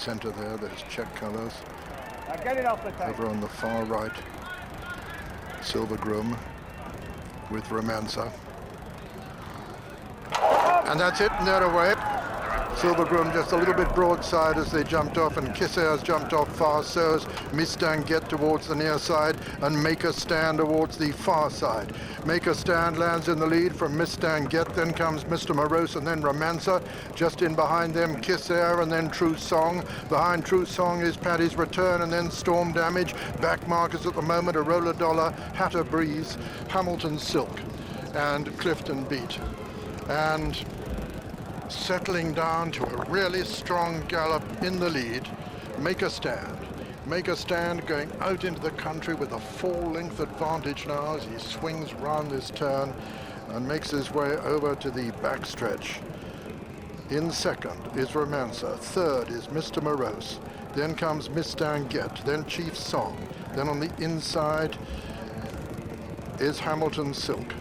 centre there, there's check colours. Now get it off the table. Over on the far right, Silver Groom with Romancer. And that's it, and they're away. Silver Groom just a little bit broadside as they jumped off, and Kissair's jumped off fast, so has Mistangett towards the near side, and Make a Stand towards the far side. Make a Stand lands in the lead from Mistangett, then comes Mr. Morose, and then Romancer. Just in behind them, Kissair, and then True Song. Behind True Song is Paddy's Return, and then Storm Damage. Back markers at the moment, a Roller Dollar, Hatter Breeze, Hamilton Silk, and Clifton Beat. And settling down to a really strong gallop in the lead, Make a Stand. Make a Stand going out into the country with a 4-length advantage now as he swings round this turn and makes his way over to the backstretch. In second is Romancer, third is Mr. Morose, then comes Mistangett, then Chief Song, then on the inside is Hamilton Silk,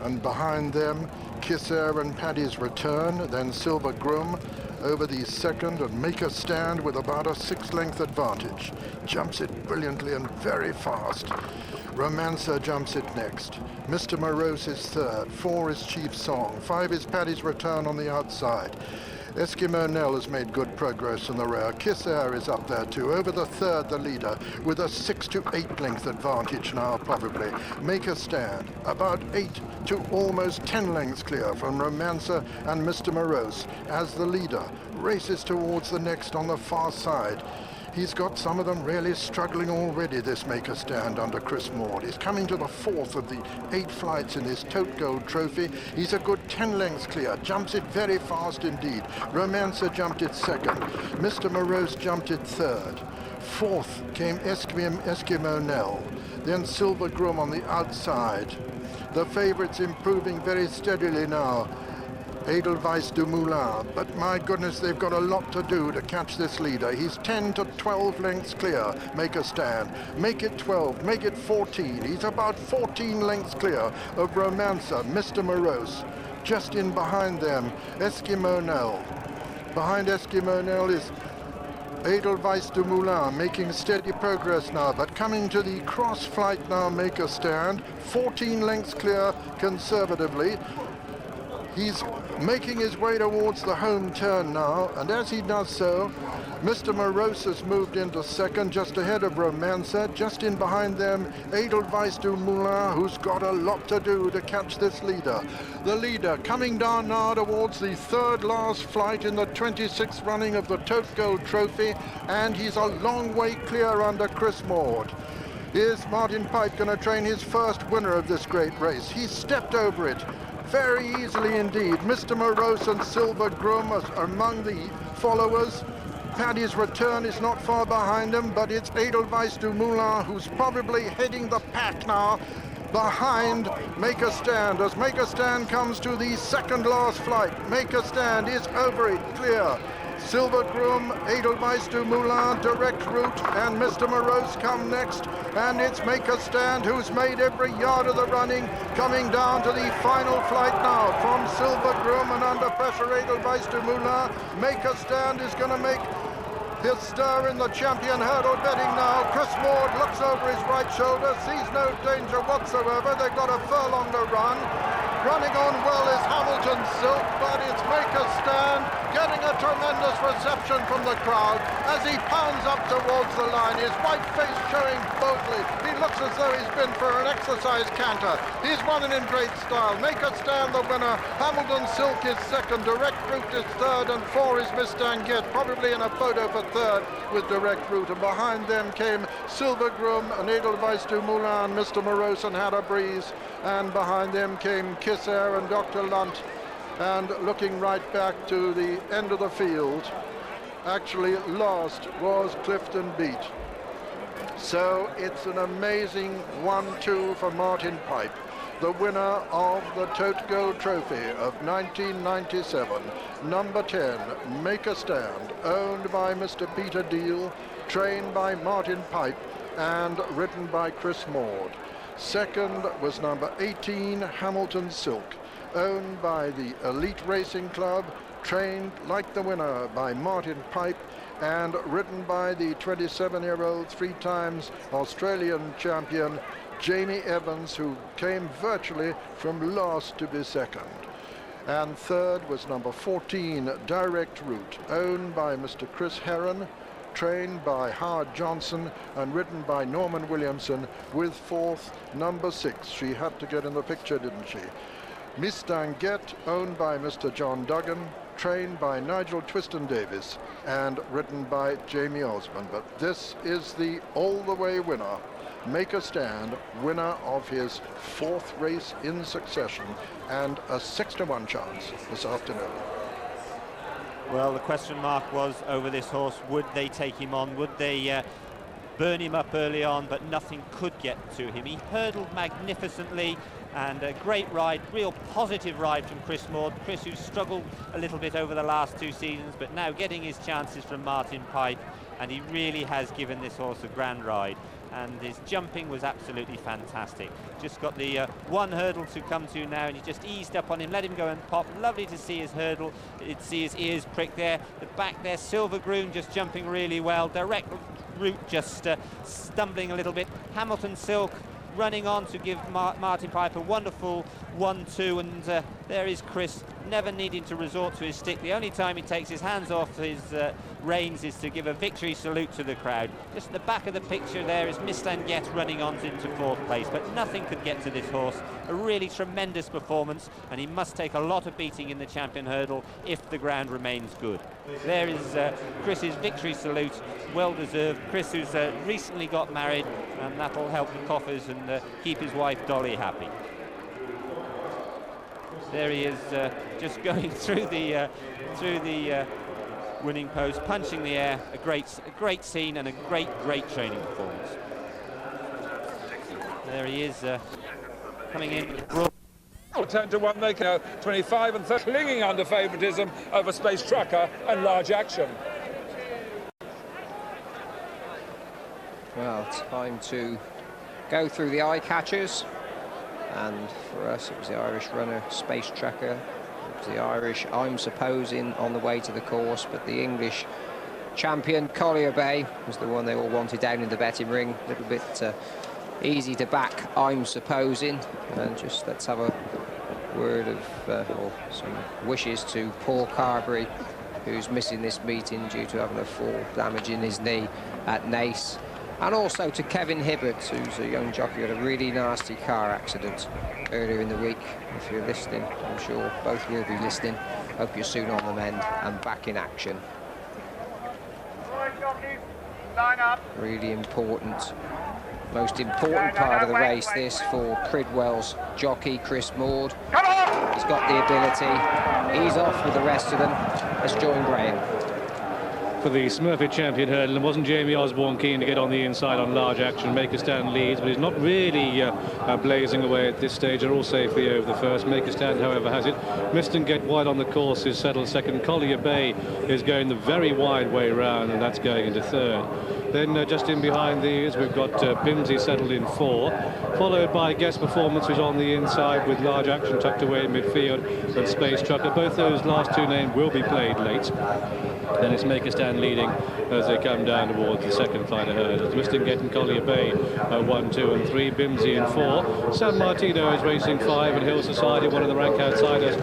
and behind them Kissair and Paddy's Return, then Silver Groom over the second, and Make a Stand with about a 6-length advantage. Jumps it brilliantly and very fast. Romancer jumps it next. Mr. Morose is third, 4 is Chief Song, 5 is Paddy's Return on the outside. Eskimo Nell has made good progress in the rear. Kissair is up there too. Over the third, the leader, with a 6 to 8 length advantage now probably. Make a Stand, about 8 to almost 10 lengths clear from Romancer and Mr. Morose as the leader races towards the next on the far side. He's got some of them really struggling already, this Make a Stand under Chris Maud. He's coming to the 4th of the 8 flights in his Tote Gold Trophy. He's a good 10 lengths clear, jumps it very fast indeed. Romancer jumped it second. Mr. Morose jumped it third. Fourth came Eskimo Nell. Then Silver Groom on the outside. The favourites improving very steadily now. Edelweiss du Moulin, but my goodness, they've got a lot to do to catch this leader. He's 10 to 12 lengths clear. Make a Stand. Make it 12, make it 14. He's about 14 lengths clear of Romancer, Mr. Morose. Just in behind them, Eskimo Nell. Behind Eskimo Nell is Edelweiss du Moulin, making steady progress now, but coming to the cross flight now, Make a Stand. 14 lengths clear conservatively. He's making his way towards the home turn now, and as he does so, Mr. Morose has moved into second, just ahead of Romancer. Just in behind them, Edelweiss du Moulin, who's got a lot to do to catch this leader. The leader coming down now towards the third last flight in the 26th running of the Tote Gold Trophy, and he's a long way clear under Chris Maud. Is Martin Pipe going to train his first winner of this great race? He's stepped over it very easily indeed. Mr. Morose and Silver Groom are among the followers. Paddy's Return is not far behind him, but it's Edelweiss du Moulin who's probably heading the pack now behind Make a Stand. As Make a Stand comes to the second last flight, Make a Stand is over it, clear. Silver Groom, Edelweiss du Moulin, direct route, and Mr. Morose come next, and it's Make a Stand who's made every yard of the running, coming down to the final flight now from Silver Groom, and under pressure Edelweiss du Moulin. Make a Stand is going to make his stir in the champion hurdle betting now. Chris Maud looks over his right shoulder, sees no danger whatsoever. They've got a furlong to run. Running on well is Hamilton Silk, but it's Make a Stand getting a tremendous reception from the crowd as he pounds up towards the line, his white face showing boldly. He looks as though he's been for an exercise canter. He's won it in great style. Make a Stand the winner. Hamilton Silk is second. Direct Route is third, and 4 is Mistangett, probably in a photo for third with Direct Route. And behind them came Silver Groom and Edelweiss du Moulin, Mr. Morose and Hatter Breeze. And behind them came Kissair and Dr. Lunt. And looking right back to the end of the field, actually last was Clifton Beat. So it's an amazing 1-2 for Martin Pipe, the winner of the Tote Gold Trophy of 1997. Number 10, Make a Stand, owned by Mr. Peter Deal, trained by Martin Pipe, and ridden by Chris Maud. Second was number 18, Hamilton Silk, owned by the Elite Racing Club, trained like the winner by Martin Pipe, and ridden by the 27-year-old, 3 times Australian champion, Jamie Evans, who came virtually from last to be second. And third was number 14, Direct Route, owned by Mr. Chris Heron, trained by Howard Johnson and ridden by Norman Williamson, with fourth, number 6. She had to get in the picture, didn't she? Miss Danguette, owned by Mr. John Duggan, trained by Nigel Twiston-Davis and ridden by Jamie Osborne. But this is the all-the-way winner, Make a Stand, winner of his 4th race in succession, and a 6-to-1 chance this afternoon. Well, the question mark was over this horse. Would they take him on? Would they burn him up early on? But nothing could get to him. He hurdled magnificently, and a great ride, real positive ride from Chris Maud. Chris, who's struggled a little bit over the last 2 seasons, but now getting his chances from Martin Pipe, and he really has given this horse a grand ride. And his jumping was absolutely fantastic. Just got the one hurdle to come to now, and he just eased up on him, let him go and pop. Lovely to see his hurdle, see his ears prick there. The back there, Silver Groom just jumping really well. Direct Route just stumbling a little bit. Hamilton Silk running on to give Martin Pipe a wonderful 1-2, and there is Chris, never needing to resort to his stick. The only time he takes his hands off his reins is to give a victory salute to the crowd. Just at the back of the picture there is Miss Danguette running on into 4th place, but nothing could get to this horse. A really tremendous performance, and he must take a lot of beating in the champion hurdle if the ground remains good. There is Chris's victory salute, well deserved. Chris, who's recently got married, and that'll help the coffers and keep his wife Dolly happy. There he is, just going through the winning post, punching the air. A great scene and a great training performance. There he is, coming in. 10-to-1, they can 25 and 30, clinging under favouritism over Space Tracker and Large Action. Well, time to go through the eye catchers. And for us, it was the Irish runner, Space Tracker. It was the Irish, I'm supposing, on the way to the course, but the English champion, Collier Bay, was the one they all wanted down in the betting ring. A little bit easy to back, I'm supposing. And just let's have a word of, or some wishes to Paul Carberry, who's missing this meeting due to having a fall damage in his knee at Naas. And also to Kevin Hibbert, who's a young jockey, had a really nasty car accident earlier in the week. If you're listening, I'm sure both will be listening. Hope you're soon on the mend and back in action. Really important, most important part of the race, this, for Pridwell's jockey, Chris Maud. He's got the ability. He's off with the rest of them. Let's join Graham. For the Smurfit champion hurdle, and wasn't Jamie Osborne keen to get on the inside on Large Action? Make a Stand leads, but he's not really blazing away at this stage. They're all safely over the first. Make a Stand, however, has it. Miston Get wide on the course is settled second. Collier Bay is going the very wide way round, and that's going into third. Then just in behind these, we've got Bimsey settled in 4, followed by Guest Performance, who's on the inside with Large Action tucked away in midfield, and Space Trucker. Both those last 2 names will be played late. Then it's Make a Stand leading as they come down towards the second flight of hurdles. Miston Get and Collier Bay 1, 2 and 3. Bimsey in 4. San Martino is racing 5, and Hill Society, one of the rank outsiders,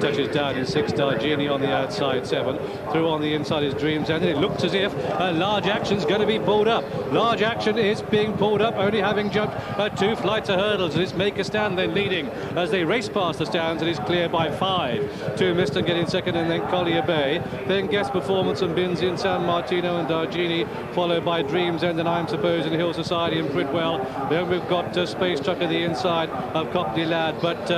touches down in 6. Dargini on the outside 7. Through on the inside is Dreams End, and it looks as if Large Action's going to be pulled up. Large Action is being pulled up, only having jumped 2 flights of hurdles. And it's Make a Stand then leading as they race past the stands, and is clear by 5. 2 Miston Get in second, and then Collier Bay. Then Guest Performance and Bimsey and San Martino and Dargini, followed by Dreams End and I'm Supposing Hill Society and Pridwell. Then we've got Space Trucker the inside of Cockney Lad, but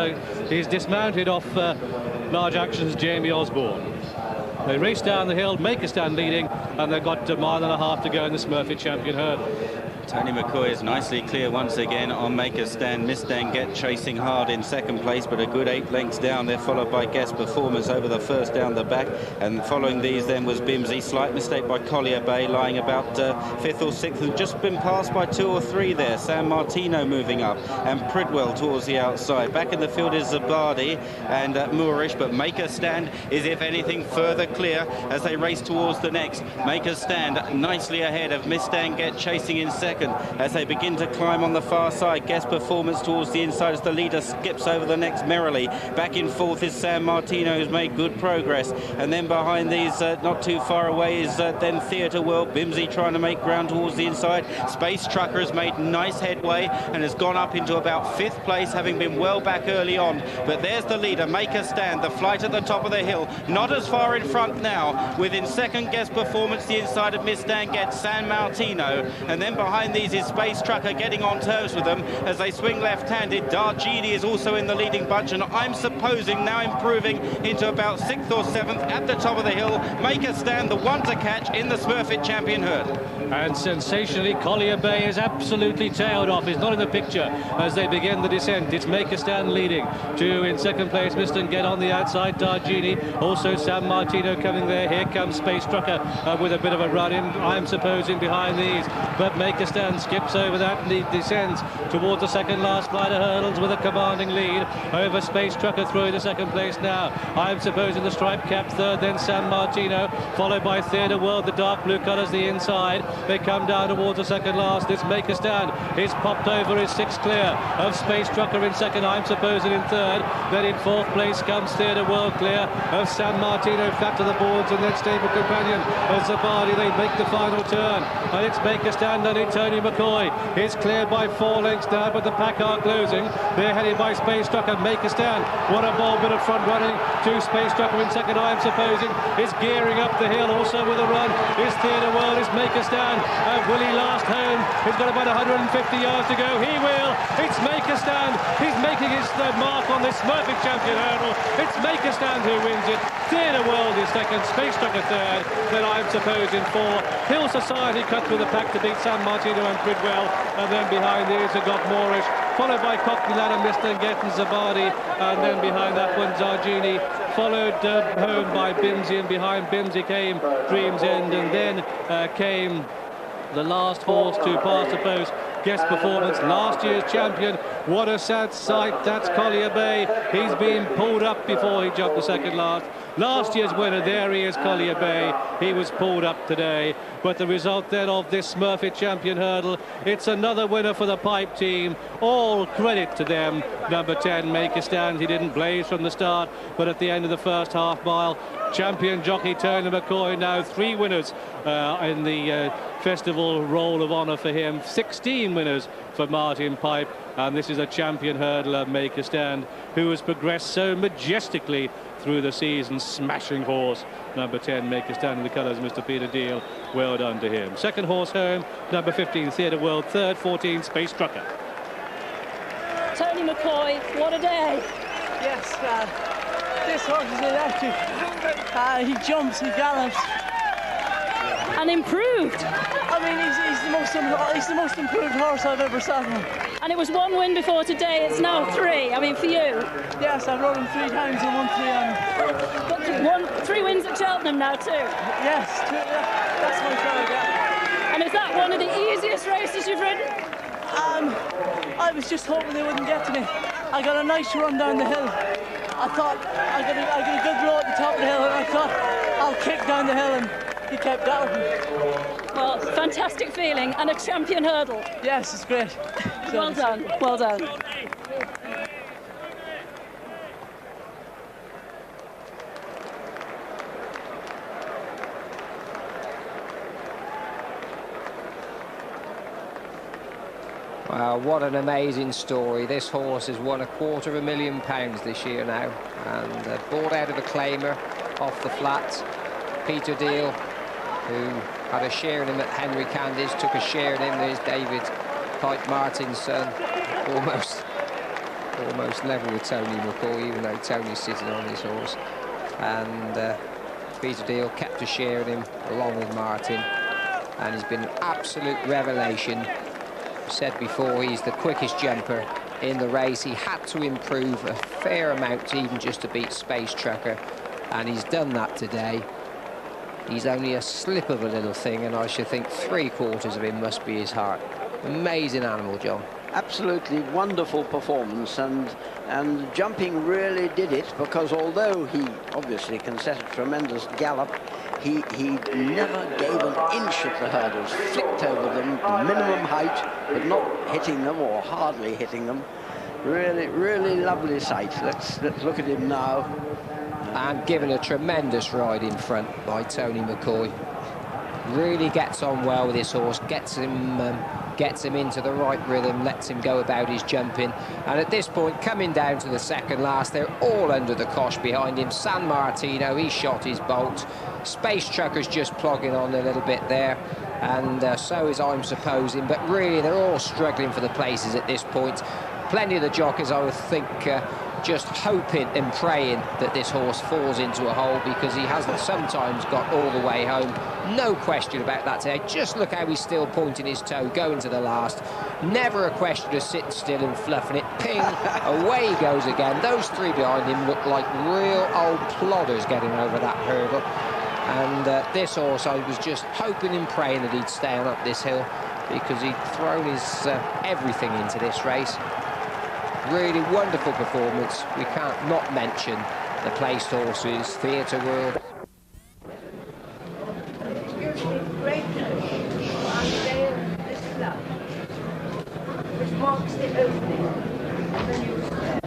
he's dismounted off Large Action's Jamie Osborne. They race down the hill, Make a Stand leading, and they've got 1.5 miles to go in the Smurfit champion hurdle. Tony McCoy is nicely clear once again on Make a Stand. Miss Danguette chasing hard in second place, but a good 8 lengths down. They're followed by Guest Performance over the first down the back, and following these then was Bimsey. Slight mistake by Collier Bay, lying about 5th or 6th, and just been passed by 2 or 3 there. San Martino moving up, and Pridwell towards the outside. Back in the field is Zabadi and Moorish, but Make a Stand is, if anything, further clear as they race towards the next. Makers Stand nicely ahead of Miss Danget chasing in second as they begin to climb on the far side. Guest Performance towards the inside as the leader skips over the next merrily. Back in fourth is San Martino, who's made good progress. And then behind these, not too far away, is then Theatre World. Bimsey trying to make ground towards the inside. Space Trucker has made nice headway and has gone up into about fifth place, having been well back early on. But there's the leader, Maker Stand, the flight at the top of the hill. Not as far in front now. Within second, Guest Performance, the inside of Miss Danget, San Martino. And then behind these is Space Trucker getting on terms with them as they swing left-handed. Dargini is also in the leading bunch, and I'm supposing now improving into about 6th or 7th at the top of the hill. Maker Stand, the one to catch in the Smurfit Champion hurdle. And sensationally, Collier Bay is absolutely tailed off. He's not in the picture as they begin the descent. It's Maker Stand leading. Two in second place, Miss Danget on the outside, Dargini. Also San Martino coming there. Here comes Space Trucker with a bit of a run in, I'm supposing, behind these. But Maker Stand skips over that and he descends towards the second last flight of hurdles with a commanding lead over Space Trucker through the second place now. I'm supposing the stripe cap third, then San Martino, followed by Theatre World, the dark blue colours the inside. They come down towards the second last. This Maker Stand is popped over, is 6 clear of Space Trucker in second, I'm supposing in third. Then in fourth place comes Theatre World, clear of San Martino, flat to the boards, and then Stable Companion of Zabadi. They make the final turn, and it's Maker Stand and Tony McCoy is cleared by 4 lengths now, but the pack are closing. They're headed by Space Trucker. Maker Stand, what a bold bit of front running to Space Trucker in second, I'm supposing, is gearing up the hill also with a run. Is Theatre World, is Maker Stand. Will he last home? He's got about 150 yards to go. He will. It's Maker Stand. He's making his mark on this Smurfit Champion hurdle. It's Maker Stand who wins it. Theatre World is second, Space Trucker third, then I'm supposing 4. Hill Society cut through the pack to beat San Martino and Bridwell, and then behind these have got Moorish, followed by Cockney Lad and Miss Danget and Zabadi, and then behind that one Dargini, followed home by Bimsey, and behind Bimsey came Dream's End, and then came the last horse to pass the post, Guest Performance, last year's champion. What a sad sight, that's Collier Bay. He's been pulled up before he jumped the second last. Last year's winner, there he is, Collier Bay. He was pulled up today. But the result then of this Smurfit Champion hurdle, it's another winner for the Pipe team. All credit to them. Number 10, Maker Stand. He didn't blaze from the start, but at the end of the first half mile, champion jockey Tony McCoy, now 3 winners in the festival roll of honour for him. 16 winners for Martin Pipe, and this is a champion hurdler, Maker Stand, who has progressed so majestically through the season. Smashing horse, number 10, Maker Stand in the colours, Mr. Peter Deal. Well done to him. Second horse home, number 15, Theatre World. Third, 14, Space Trucker. Tony McCoy, what a day. Yes, this horse is electric. He jumps, he gallops. And improved. I mean, he's the most improved horse I've ever sat on. And it was 1 win before today, it's now 3. I mean, for you. Yes, I've rode him 3 times and won 3 on him. But 3 wins at Cheltenham now too. Yes, that's my target. And is that one of the easiest races you've ridden? I was just hoping they wouldn't get to me. I got a nice run down the hill. I thought I got a good row at the top of the hill, and I thought I'll kick down the hill, and he kept galloping. Well, fantastic feeling, and a champion hurdle. Yes, it's great. Well done, well done. Wow, what an amazing story. This horse has won £250,000 this year now, and bought out of a claimer off the flats. Peter Deal, who had a share in him at Henry Candy's, took a share in him. There's David Pipe Martin's son, almost level with Tony McCoy, even though Tony's sitting on his horse. And Peter Deal kept a share in him along with Martin, and he's been an absolute revelation. Said before, he's the quickest jumper in the race. He had to improve a fair amount even just to beat Space Trucker, and he's done that today. He's only a slip of a little thing, and I should think 3/4 of him must be his heart. Amazing animal, John. absolutely wonderful performance, and jumping really did it, because although he obviously can set a tremendous gallop, he never gave an inch at the hurdles, flicked over them, minimum height, but not hitting them or hardly hitting them. Really lovely sight. Let's look at him now. And given a tremendous ride in front by Tony McCoy. Really gets on well with this horse, gets him into the right rhythm, lets him go about his jumping. And at this point, coming down to the second last, they're all under the cosh behind him. San Martino, he shot his bolt. Space Trucker's just plogging on a little bit there, and so is I'm Supposing. But really, they're all struggling for the places at this point. Plenty of the jockeys, I would think, just hoping and praying that this horse falls into a hole, because he hasn't sometimes got all the way home. No question about that today. Just look how he's still pointing his toe, going to the last. Never a question of sitting still and fluffing it. Ping, away he goes again. Those three behind him look like real old plodders getting over that hurdle. And this horse, I was just hoping and praying that he'd stay on up this hill, because he'd thrown his everything into this race. Really wonderful performance. We can't not mention the placed horses, Theatre World. Which marks the opening of the new square.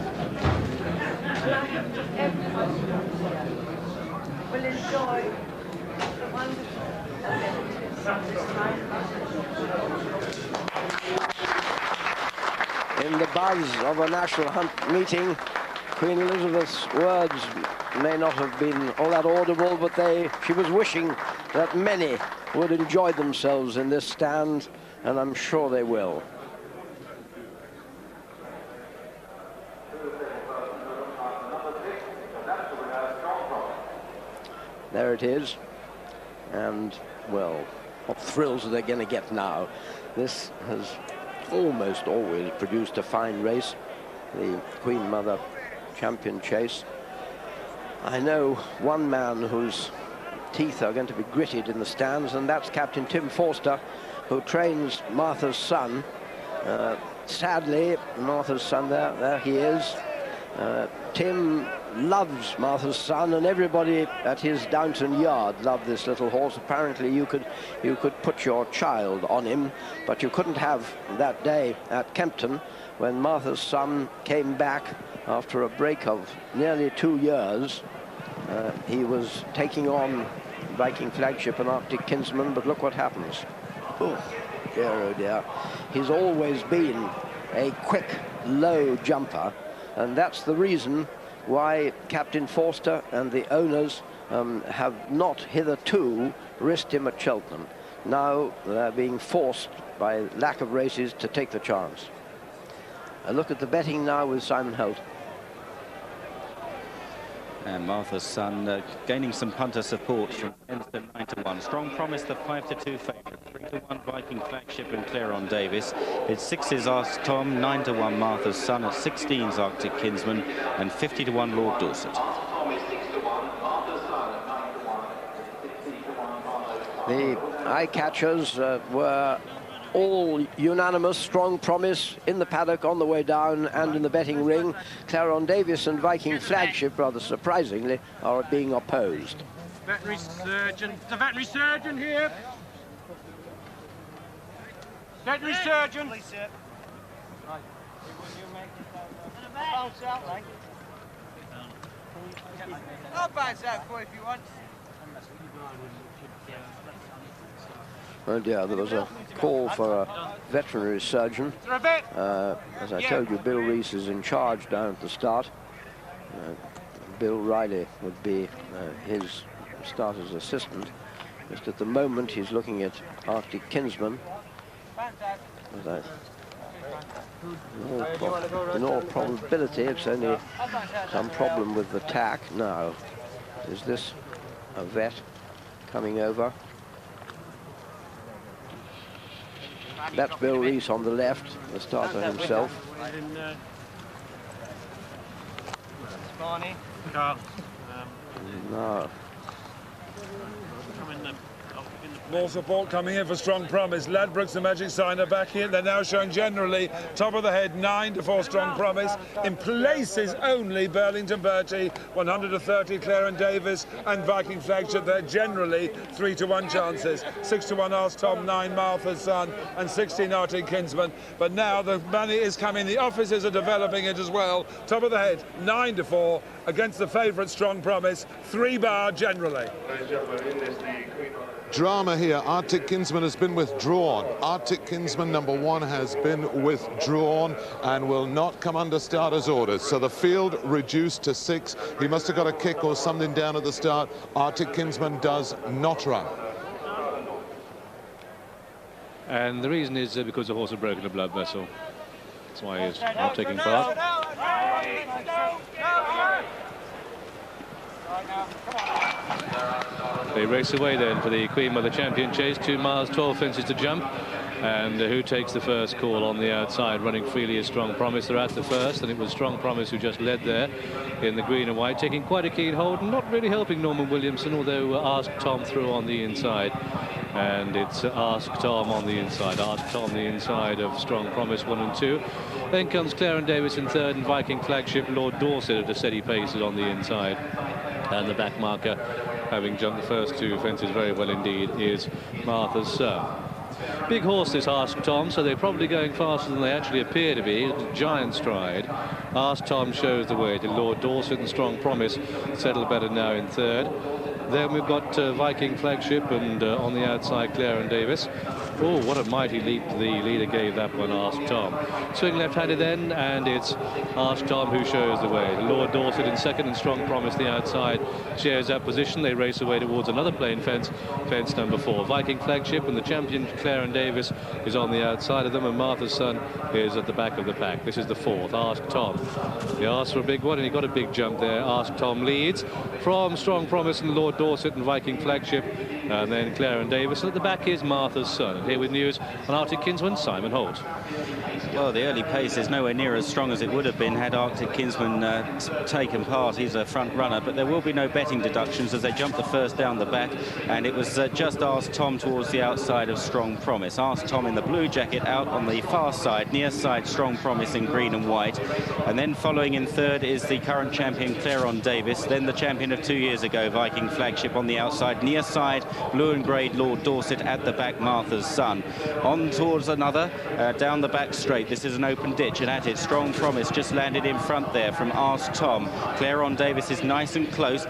Everyone will enjoy the wonderful amenities of this time. In the buzz of a national hunt meeting, Queen Elizabeth's words may not have been all that audible, but she was wishing that many would enjoy themselves in this stand, and I'm sure they will. There it is, and well, what thrills are they going to get now? This has almost always produced a fine race, the Queen Mother Champion Chase. I know one man whose teeth are going to be gritted in the stands, and that's Captain Tim Forster, who trains Martha's son. Sadly, Martha's son, there he is. Tim loves Martha's son, and everybody at his Downton yard loved this little horse. Apparently you could put your child on him, but you couldn't have that day at Kempton, when Martha's son came back after a break of nearly 2 years. He was taking on Viking Flagship and Arctic Kinsman, but look what happens. Oh dear. He's always been a quick, low jumper, and that's the reason why Captain Forster and the owners have not hitherto risked him at Cheltenham. Now they're being forced by lack of races to take the chance. A look at the betting now with Simon Holt. And Martha's son gaining some punter support from 10 to 9 to 1. Strong Promise, the 5 to 2 favourite. 3 to 1 Viking Flagship and Clairon Davis. It's 6's Ask Tom, 9 to 1 Martha's son, at 16's Arctic Kinsman, and 50 to 1 Lord Dorset. The eye catchers were all unanimous. Strong Promise in the paddock on the way down and in the betting ring. Clairon Davis and Viking Flagship, rather surprisingly, are being opposed. Veterinary surgeon. The veterinary surgeon here. Veterinary surgeon. Please, sir. I'll bounce out for you if you want. Oh dear, there was a call for a veterinary surgeon. As I told you, Bill Rees is in charge down at the start. Bill Riley would be his starter's assistant. Just at the moment, he's looking at Arctic Kinsman. But in all probability, it's only some problem with the tack. Now, is this a vet coming over? That's Bill Rees on the left, the starter himself. Carl. No. More support coming in for Strong Promise. Ladbrokes, the magic sign, are back in. They're now showing generally top of the head 9-4 Strong Promise. In places only Burlington Bertie, 130 Clarence Davis and Viking Flagship. They're generally 3-1 chances. 6-1 Ask Tom, 9 Martha's Son and 16 Arctic Kinsman. But now the money is coming. The offices are developing it as well. Top of the head 9-4 against the favourite Strong Promise. 3 bar generally. Drama here. Arctic Kinsman has been withdrawn. Arctic Kinsman #1 has been withdrawn and will not come under starters' orders. So the field reduced to 6. He must have got a kick or something down at the start. Arctic Kinsman does not run. And the reason is because the horse had broken a blood vessel. That's why he's not taking part. They race away then for the Queen Mother Champion Chase. 2 miles, 12 fences to jump. And who takes the first call on the outside? Running freely is Strong Promise. They're at the first, and it was Strong Promise who just led there in the green and white, taking quite a keen hold and not really helping Norman Williamson, although Ask Tom through on the inside. And it's Ask Tom on the inside. Ask Tom the inside of Strong Promise 1 and 2. Then comes Clarence Davis in third, and Viking Flagship Lord Dorset at a steady pace is on the inside. And the back marker, having jumped the first 2 fences very well indeed, is Martha's Son. Big horse this Ask Tom, so they're probably going faster than they actually appear to be. It's a giant stride. Ask Tom shows the way to Lord Dorset, and Strong Promise settle better now in third. Then we've got Viking Flagship and on the outside Clarence Davis. Oh, what a mighty leap the leader gave that one, Ask Tom. Swing left-handed then, and it's Ask Tom who shows the way. Lord Dorset in second, and Strong Promise the outside shares that position. They race away towards another plain fence, fence number 4. Viking Flagship and the champion Clarence Davis is on the outside of them, and Martha's Son is at the back of the pack. This is the 4th, Ask Tom. He asked for a big one, and he got a big jump there. Ask Tom leads from Strong Promise and Lord Dorset and Viking Flagship, and then Clarence Davis. And at the back is Martha's Son. And here with news on Arctic Kinsman, Simon Holt. Well, the early pace is nowhere near as strong as it would have been had Arctic Kinsman taken part. He's a front runner, but there will be no betting deductions as they jump the first down the back, and it was just Ask Tom towards the outside of Strong Promise. Ask Tom in the blue jacket out on the far side, near side Strong Promise in green and white, and then following in third is the current champion Clarence Davis, then the champion of 2 years ago Viking Flagship on the outside, near side blue and grey Lord Dorset, at the back Martha's Son. On towards another down the back straight. This is an open ditch, and at it Strong Promise just landed in front there from Ask Tom. Clarence Davis is nice and close.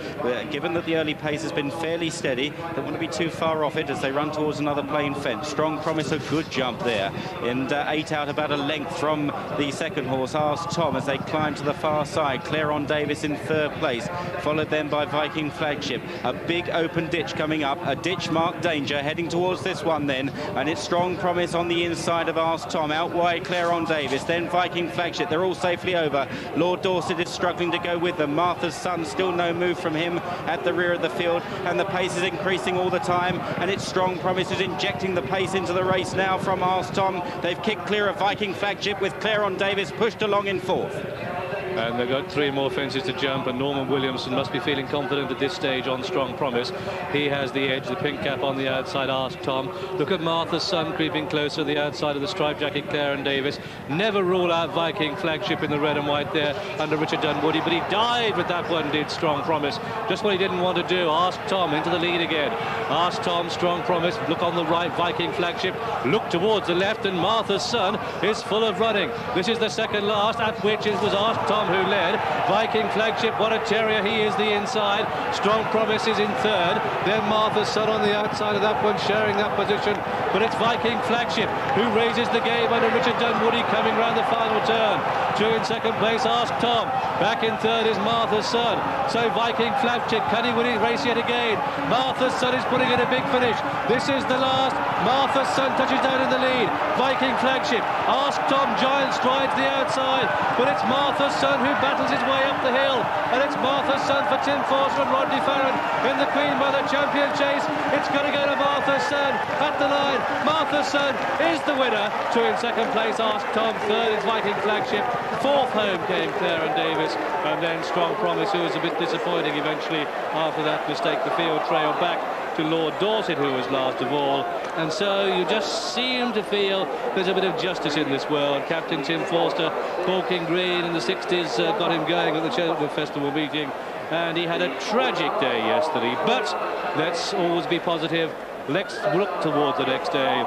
Given that the early pace has been fairly steady, don't want to be too far off it as they run towards another plain fence. Strong Promise a good jump there, and 8 out about a length from the second horse Ask Tom as they climb to the far side. Clarence Davis in third place, followed then by Viking Flagship. A big open ditch coming up, a ditch marked danger heading towards this one then, and it's Strong Promise on the inside of Ask Tom. Out wide Clarence Davis, then Viking Flagship. They're all safely over. Lord Dorset is struggling to go with them. Martha's Son, still no move from him at the rear of the field, and the pace is increasing all the time, and it's Strong Promise who's injecting the pace into the race now from Ask Tom. They've kicked clear of Viking Flagship with Clarence Davis pushed along in 4th. And they've got 3 more fences to jump, and Norman Williamson must be feeling confident at this stage on Strong Promise. He has the edge, the pink cap on the outside, Ask Tom. Look at Martha's Son creeping closer to the outside of the striped jacket, Clarence Davis. Never rule out Viking Flagship in the red and white there under Richard Dunwoody, but he dived with that one, did Strong Promise. Just what he didn't want to do. Ask Tom into the lead again. Ask Tom, Strong Promise, look on the right, Viking Flagship, look towards the left, and Martha's Son is full of running. This is the second last, at which it was Ask Tom who led. Viking Flagship, what a terrier he is, the inside. Strong Promise is in third. Then Martha's Son on the outside of that one, sharing that position. But it's Viking Flagship who raises the game under Richard Dunwoody coming round the final turn. 2 in second place, Ask Tom. Back in third is Martha's Son. So Viking Flagship, can he win his race yet again? Martha's Son is putting in a big finish. This is the last. Martha's Son touches down in the lead. Viking Flagship. Ask Tom, giant strides the outside. But it's Martha's Son who battles his way up the hill, and it's Martha's Son for Tim Forster and Rodney Farron in the Queen Mother Champion Chase. It's going to go to Martha's Son at the line. Martha's Son is the winner. 2 in second place, Ask Tom. Third is Viking Flagship. 4th home came Clarence Davis, and then Strong Promise, who was a bit disappointing eventually after that mistake. The field trailed back. to Lord Dorset, who was last of all. And so you just seem to feel there's a bit of justice in this world. Captain Tim Forster, Walking Green in the 60s, got him going at the Cheltenham Festival meeting, and he had a tragic day yesterday. But let's always be positive. Let's look towards the next day.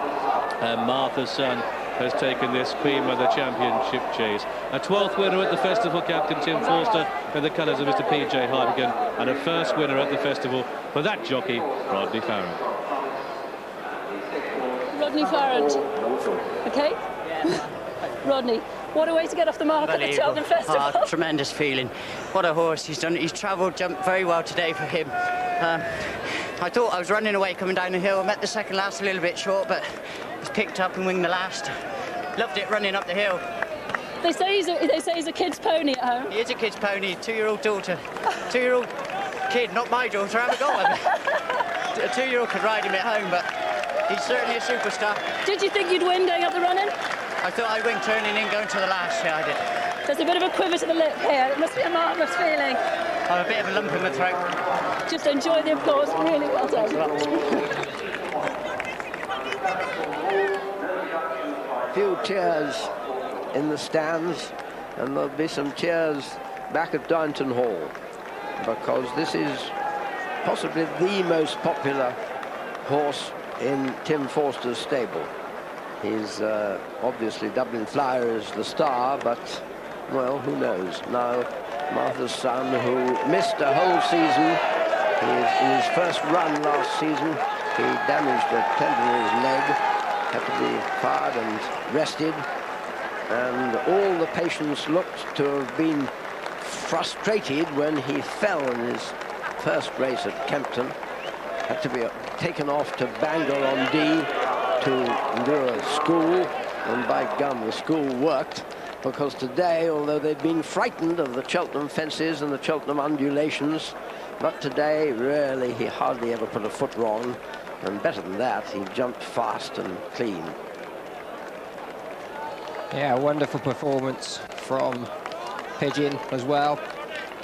And Martha's son has taken this Queen Mother Championship chase. A 12th winner at the festival, Captain Tim Forster, in the colours of Mr. P.J. Hartigan, and a first winner at the festival for that jockey, Rodney Farrant. Rodney Farrant. Okay? Yeah. Rodney, what a way to get off the mark at the Cheltenham Festival. Oh, tremendous feeling. What a horse he's done. He's travelled, jumped very well today for him. I thought I was running away coming down the hill. I met the second last a little bit short, but was picked up and winged the last. Loved it running up the hill. They say he's a kid's pony at home. He is a kid's pony, 2-year-old daughter. 2-year-old kid, not my daughter, I haven't got one. A 2-year-old could ride him at home, but he's certainly a superstar. Did you think you'd win going up the running? I thought I'd win turning in, going to the last, yeah, I did. There's a bit of a quiver to the lip here. It must be a marvellous feeling. I have a bit of a lump in my throat. Just enjoy the applause. Really well done. Few cheers in the stands, and there'll be some cheers back at Downton Hall, because this is possibly the most popular horse in Tim Forster's stable. He's obviously Dublin Flyer is the star, but, well, who knows? Now, Martha's son, who missed a whole season, in his first run last season, he damaged a tendon in his leg, had to be fired and rested, and all the patients looked to have been frustrated when he fell in his first race at Kempton. Had to be taken off to Bangor on D to do a school, and by gum, the school worked, because today, although they'd been frightened of the Cheltenham fences and the Cheltenham undulations, but today, really, he hardly ever put a foot wrong, and better than that, he jumped fast and clean. Yeah, wonderful performance from Pigeon as well.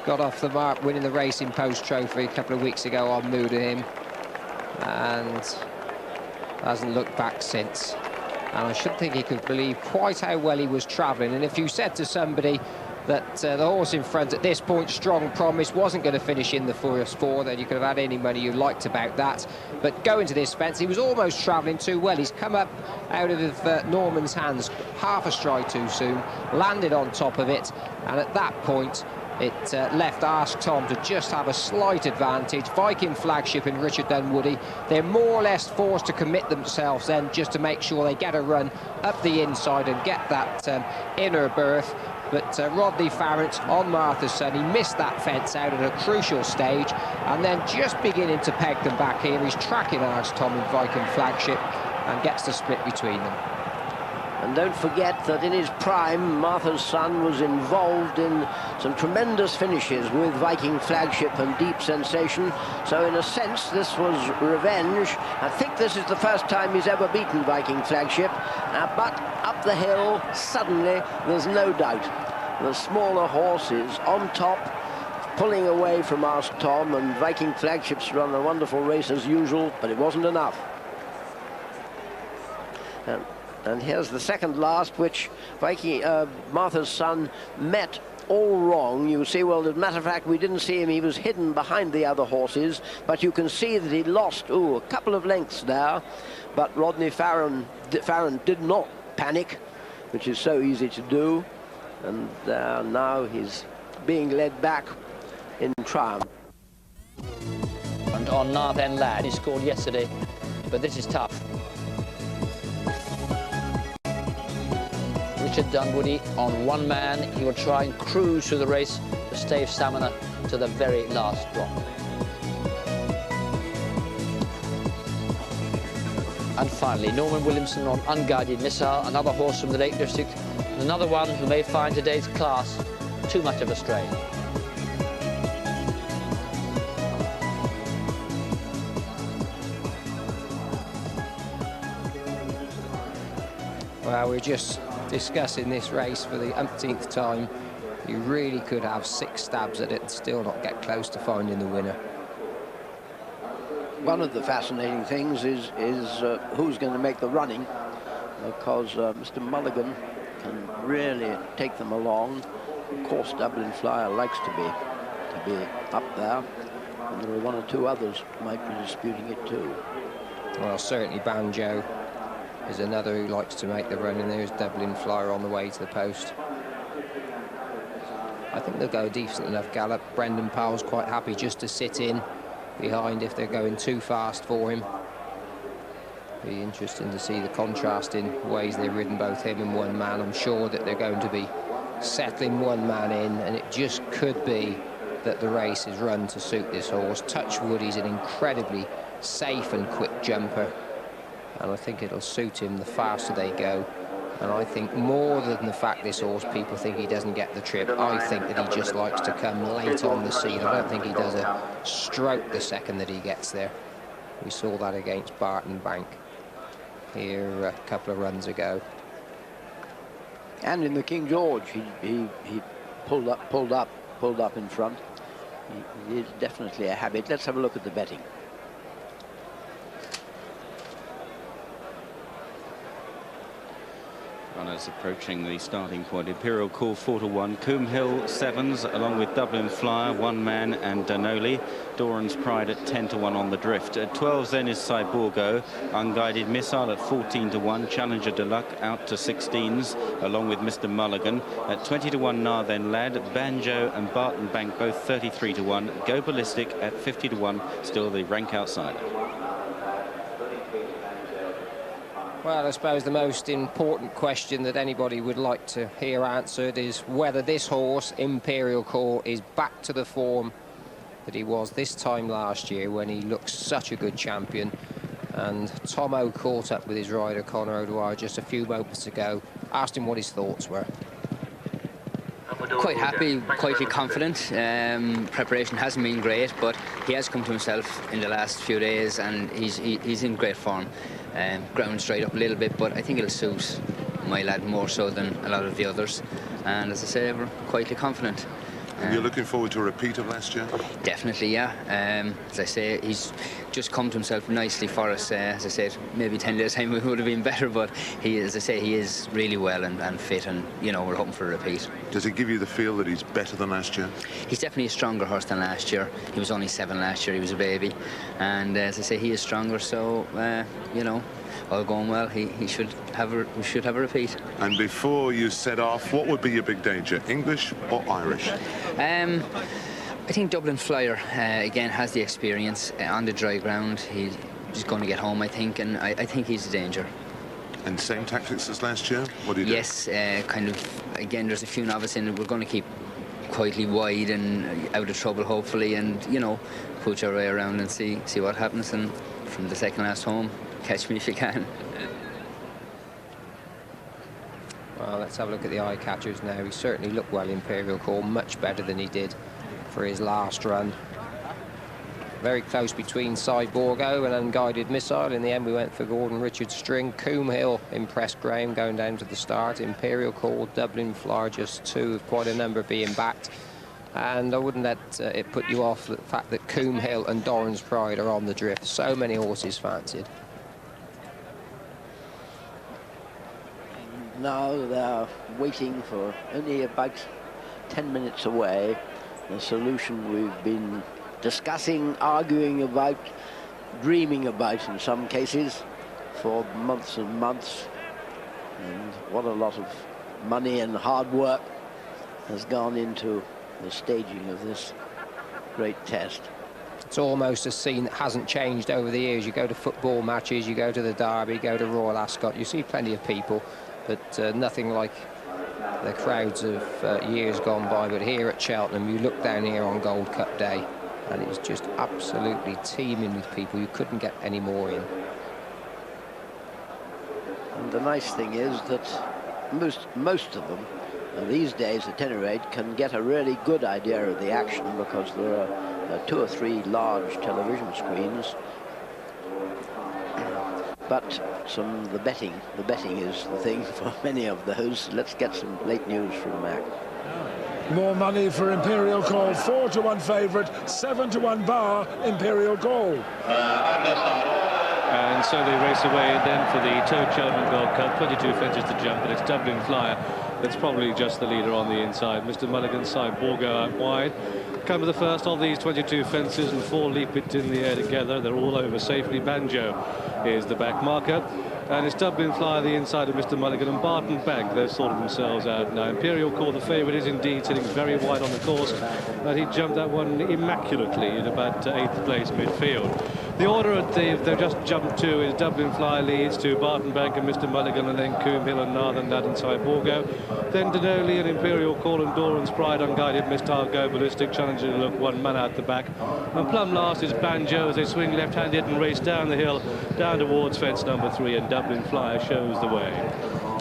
Got off the mark, winning the Racing Post Trophy a couple of weeks ago on Mood of him, and hasn't looked back since. And I should think he could believe quite how well he was travelling. And if you said to somebody that the horse in front at this point, Strong Promise, wasn't going to finish in the first four, then you could have had any money you liked about that. But going to this fence, he was almost travelling too well. He's come up out of Norman's hands half a stride too soon, landed on top of it, and at that point it left Ask Tom to just have a slight advantage. Viking Flagship and Richard Dunwoody, they're more or less forced to commit themselves then just to make sure they get a run up the inside and get that inner berth. But Rodney Farrant on Martha's son, he missed that fence out at a crucial stage, and then just beginning to peg them back here. He's tracking Ask Tom and Viking Flagship and gets the split between them. And don't forget that in his prime, Martha's son was involved in some tremendous finishes with Viking Flagship and Deep Sensation. So in a sense, this was revenge. I think this is the first time he's ever beaten Viking Flagship. But up the hill, suddenly, there's no doubt. The smaller horses on top, pulling away from Ask Tom, and Viking Flagship's run a wonderful race as usual, but it wasn't enough. And here's the second last, which Martha's son met all wrong. You see, well, as a matter of fact, we didn't see him. He was hidden behind the other horses, but you can see that he lost, a couple of lengths there. But Rodney Farrant did not panic, which is so easy to do. And now he's being led back in triumph. And on North End Lad, he scored yesterday, but this is tough. Richard Dunwoody on one man. He will try and cruise through the race to stave stamina to the very last drop. And finally, Norman Williamson on Unguided Missile, another horse from the Lake District, and another one who may find today's class too much of a strain. Well, we're just discussing this race for the umpteenth time. You really could have 6 stabs at it and still not get close to finding the winner. one of the fascinating things is who's going to make the running, because Mr. Mulligan can really take them along. Of course, Dublin Flyer likes to be up there, and there are one or two others who might be disputing it too. Well, certainly Banjo is another who likes to make the run, and there's Dublin Flyer on the way to the post. I think they'll go a decent enough gallop. Brendan Powell's quite happy just to sit in behind if they're going too fast for him. Be interesting to see the contrast in ways they've ridden both him and one man. I'm sure that they're going to be settling one man in, and it just could be that the race is run to suit this horse. Touchwood, he's an incredibly safe and quick jumper, and I think it'll suit him the faster they go. And I think more than the fact this horse, people think he doesn't get the trip, I think that he just likes to come late on the scene. I don't think he does a stroke the second that he gets there. We saw that against Barton Bank here a couple of runs ago. And in the King George, he pulled up in front. He is definitely a habit. Let's have a look at the betting. Runners approaching the starting point. Imperial Call 4-1. Coombe Hill 7s, along with Dublin Flyer, One Man, and Danoli. Doran's Pride at 10-1 on the drift. At 12s then is Cyborgo. Unguided Missile at 14-1. Challenger Deluxe out to 16s, along with Mr. Mulligan. At 20-1 Nar then Lad, Banjo and Barton Bank both 33-1. Go Ballistic at 50-1, still the rank outsider. Well, I suppose the most important question that anybody would like to hear answered is whether this horse, Imperial Call, is back to the form that he was this time last year when he looked such a good champion. And Tomo caught up with his rider, Conor O'Dwyer, just a few moments ago, asked him what his thoughts were. Quite happy, quite confident. Preparation hasn't been great, but he has come to himself in the last few days, and he's in great form. Ground straight up a little bit, but I think it'll suit my lad more so than a lot of the others. And as I say, we're quietly confident. You're looking forward to a repeat of last year? Definitely, yeah. As I say, he's just come to himself nicely for us. As I said, maybe 10 days time it would have been better, but as I say, he is really well and fit, and you know, we're hoping for a repeat. Does it give you the feel that he's better than last year? He's definitely a stronger horse than last year. He was only 7 last year. He was a baby, and as I say, he is stronger. So you know, all going well, we should have a repeat. And before you set off, what would be your big danger, English or Irish? I think Dublin Flyer again has the experience on the dry ground. He's going to get home, I think, and I think he's a danger. And same tactics as last year? What do you do? Yes, kind of. Again, there's a few novices in it. We're going to keep quietly wide and out of trouble, hopefully, and you know, put your way around and see what happens. And from the second last home, catch me if you can. Well, let's have a look at the eye catchers now. He certainly looked well, Imperial Call, much better than he did for his last run. Very close between Cyborgo and Unguided Missile. In the end, we went for Gordon Richard String. Coombe Hill impressed Graham going down to the start. Imperial Call, Dublin Flyer, just 2 of quite a number being backed. And I wouldn't let it put you off the fact that Coombe Hill and Doran's Pride are on the drift. So many horses fancied. Now they're waiting for only about 10 minutes away. The solution we've been discussing, arguing about, dreaming about in some cases for months and months. And what a lot of money and hard work has gone into the staging of this great test. It's almost a scene that hasn't changed over the years. You go to football matches, you go to the Derby, go to Royal Ascot, you see plenty of people, but nothing like the crowds of years gone by. But here at Cheltenham, you look down here on Gold Cup Day, and it's just absolutely teeming with people. You couldn't get any more in. And the nice thing is that most of them, these days at any rate, can get a really good idea of the action, because there are 2 or 3 large television screens. But the betting is the thing for many of those. Let's get some late news from Mac. More money for Imperial Call, 4-1 favourite, 7-1 bar, Imperial Call. And so they race away then for the Tote Cheltenham Gold Cup, 22 fences to jump, and it's Dublin Flyer that's probably just the leader on the inside. Mr. Mulligan's side, Borgo out wide. Come to the first of these 22 fences, and 4 leap it in the air together. They're all over safely. Banjo is the back marker. And it's Dublin Flyer, the inside of Mr. Mulligan, and Barton Bank. They've sorted themselves out now. Imperial Call, the favourite, is indeed sitting very wide on the course. And he jumped that one immaculately in about 8th place midfield. The order they've just jumped to is Dublin Flyer leads to Barton Bank and Mr. Mulligan, and then Coombe Hill and Northern Lad and Cyborgo. Then Denoli and Imperial Call and Doran's Pride, Unguided Mistile, Go Ballistic, challenging to look one man out the back. And plumb last is Banjo as they swing left-handed and race down the hill, down towards fence number 3, and Dublin Flyer shows the way.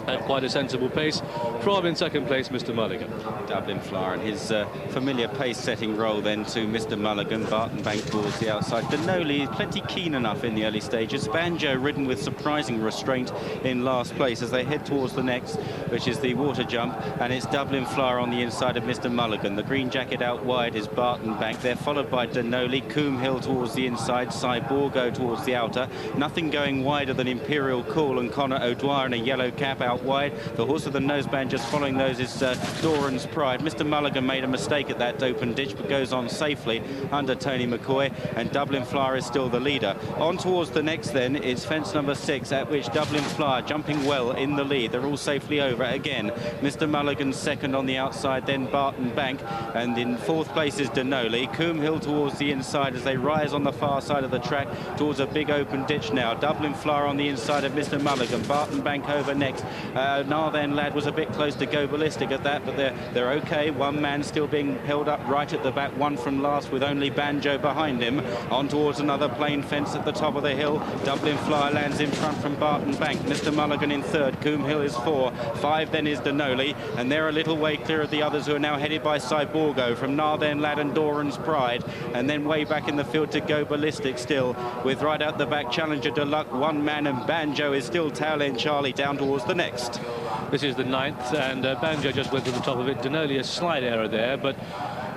At quite a sensible pace from in second place Mr. Mulligan. Dublin Flyer and his familiar pace-setting role then to Mr. Mulligan. Barton Bank towards the outside. Denoli plenty keen enough in the early stages. Banjo ridden with surprising restraint in last place as they head towards the next, which is the water jump, and it's Dublin Flyer on the inside of Mr. Mulligan. The green jacket out wide is Barton Bank. They're followed by Denoli. Coombe Hill towards the inside. Cyborgo towards the outer. Nothing going wider than Imperial Call and Conor O'Dwyer in a yellow cap out wide. The horse with the noseband just following those is Doran's Pride. Mr. Mulligan made a mistake at that open ditch, but goes on safely under Tony McCoy, and Dublin Flyer is still the leader. On towards the next then is fence number 6, at which Dublin Flyer jumping well in the lead. They're all safely over again. Mr. Mulligan second on the outside, then Barton Bank, and in 4th place is Denoli. Coombe Hill towards the inside as they rise on the far side of the track towards a big open ditch now. Dublin Flyer on the inside of Mr. Mulligan. Barton Bank over next. Narthen Lad was a bit close to Go Ballistic at that, but they're okay. One man still being held up right at the back, one from last with only Banjo behind him. On towards another plain fence at the top of the hill. Dublin Flyer lands in front from Barton Bank. Mr. Mulligan in 3rd. Coombe Hill is 4. 5 then is Denoli, and they're a little way clear of the others who are now headed by Cyborgo from Narthen Lad and Doran's Pride, and then way back in the field to Go Ballistic still, with right out the back Challenger Deluxe, one man, and Banjo is still tail end Charlie down towards the next. This is the 9th, and Banjo just went to the top of it. Denoli, a slight error there, but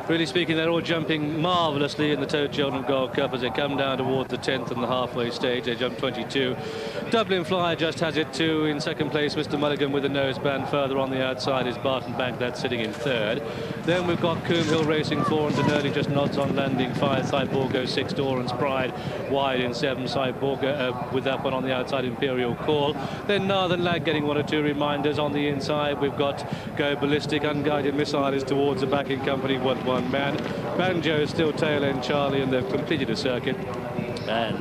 really speaking, they're all jumping marvellously in the Tote Cheltenham Gold Cup as they come down towards the 10th and the halfway stage. They jump 22. Dublin Flyer just has it too. In second place, Mr. Mulligan with a noseband. Further on the outside is Barton Bank, that's sitting in 3rd. Then we've got Coombe Hill racing 4, and Denoli just nods on landing 5. Cyborgo 6, Doran's Pride wide in 7. Cyborgo with that one on the outside, Imperial Call. Then Northern Lad getting 1 or 2 reminders on the inside. We've got Go Ballistic, Unguided Missile is towards the back in company with one man. Banjo is still tail end Charlie, and they've completed a circuit, and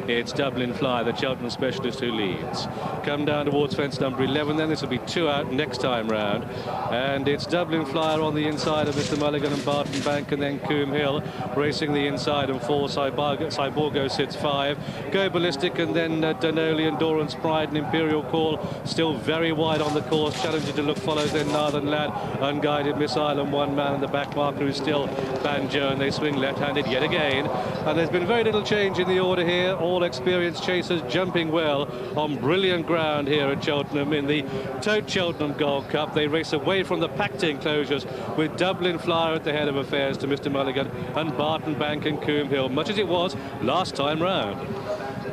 it's Dublin Flyer, the Cheltenham specialist, who leads. Come down towards fence number 11 then. This will be 2 out next time round, and it's Dublin Flyer on the inside of Mr. Mulligan and Barton Bank, and then Coombe Hill racing the inside and 4. Cyborgo sits 5. Go Ballistic, and then Denoli and Doran's Pride and Imperial Call still very wide on the course. Challenger to look follows then Northern Lad, Unguided Missile, and one man, and the back marker is still Banjo, and they swing left-handed yet again. And there's been very little change in the order here. All experienced chasers jumping well on brilliant ground here at Cheltenham in the Tote Cheltenham Gold Cup. They race away from the packed enclosures with Dublin Flyer at the head of affairs to Mr. Mulligan and Barton Bank and Coombe Hill, much as it was last time round.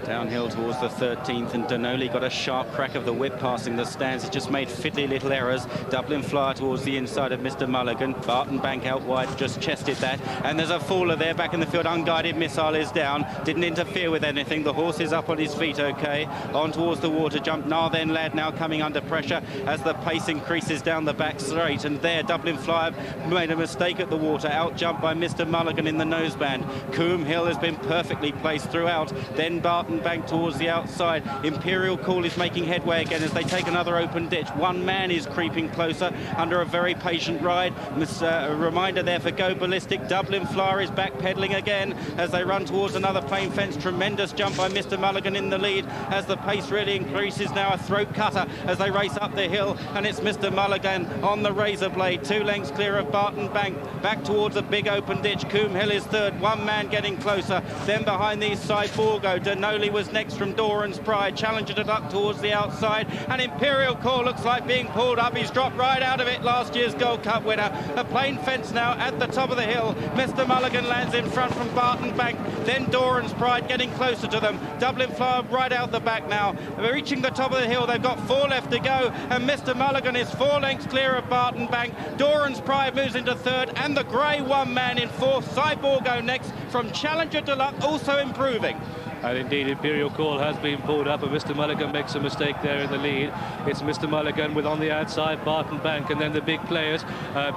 Downhill towards the 13th, and Denoli got a sharp crack of the whip passing the stands. It just made fiddly little errors. Dublin Flyer towards the inside of Mr. Mulligan. Barton Bank out wide, just chested that. And there's a faller there back in the field. Unguided Missile is down. Didn't interfere with anything. The horse is up on his feet okay. On towards the water jump. Narthen Lad now coming under pressure as the pace increases down the back straight. And there Dublin Flyer made a mistake at the water. Out jumped by Mr. Mulligan in the noseband. Coombe Hill has been perfectly placed throughout. Then Barton Bank towards the outside. Imperial Call is making headway again as they take another open ditch. One man is creeping closer under a very patient ride. A reminder there for Go Ballistic. Dublin Flyer is backpedaling again as they run towards another plain fence. Tremendous jump by Mr. Mulligan in the lead as the pace really increases. Now a throat cutter as they race up the hill, and it's Mr. Mulligan on the razor blade, 2 lengths clear of Barton Bank, back towards a big open ditch. Coombe Hill is 3rd. One man getting closer. Then behind these Cyborgo, Denoli He was next from Doran's Pride. Challenger to Duck towards the outside, and Imperial Core looks like being pulled up. He's dropped right out of it, last year's Gold Cup winner. A plain fence now at the top of the hill. Mr. Mulligan lands in front from Barton Bank, then Doran's Pride getting closer to them. Dublin Flower right out the back now. They're reaching the top of the hill. They've got 4 left to go, and Mr. Mulligan is 4 lengths clear of Barton Bank. Doran's Pride moves into 3rd, and the grey one man in 4th. Cyborgo next from Challenger to Luck, also improving. And indeed, Imperial Call has been pulled up, and Mr. Mulligan makes a mistake there in the lead. It's Mr. Mulligan with on the outside Barton Bank, and then the big players.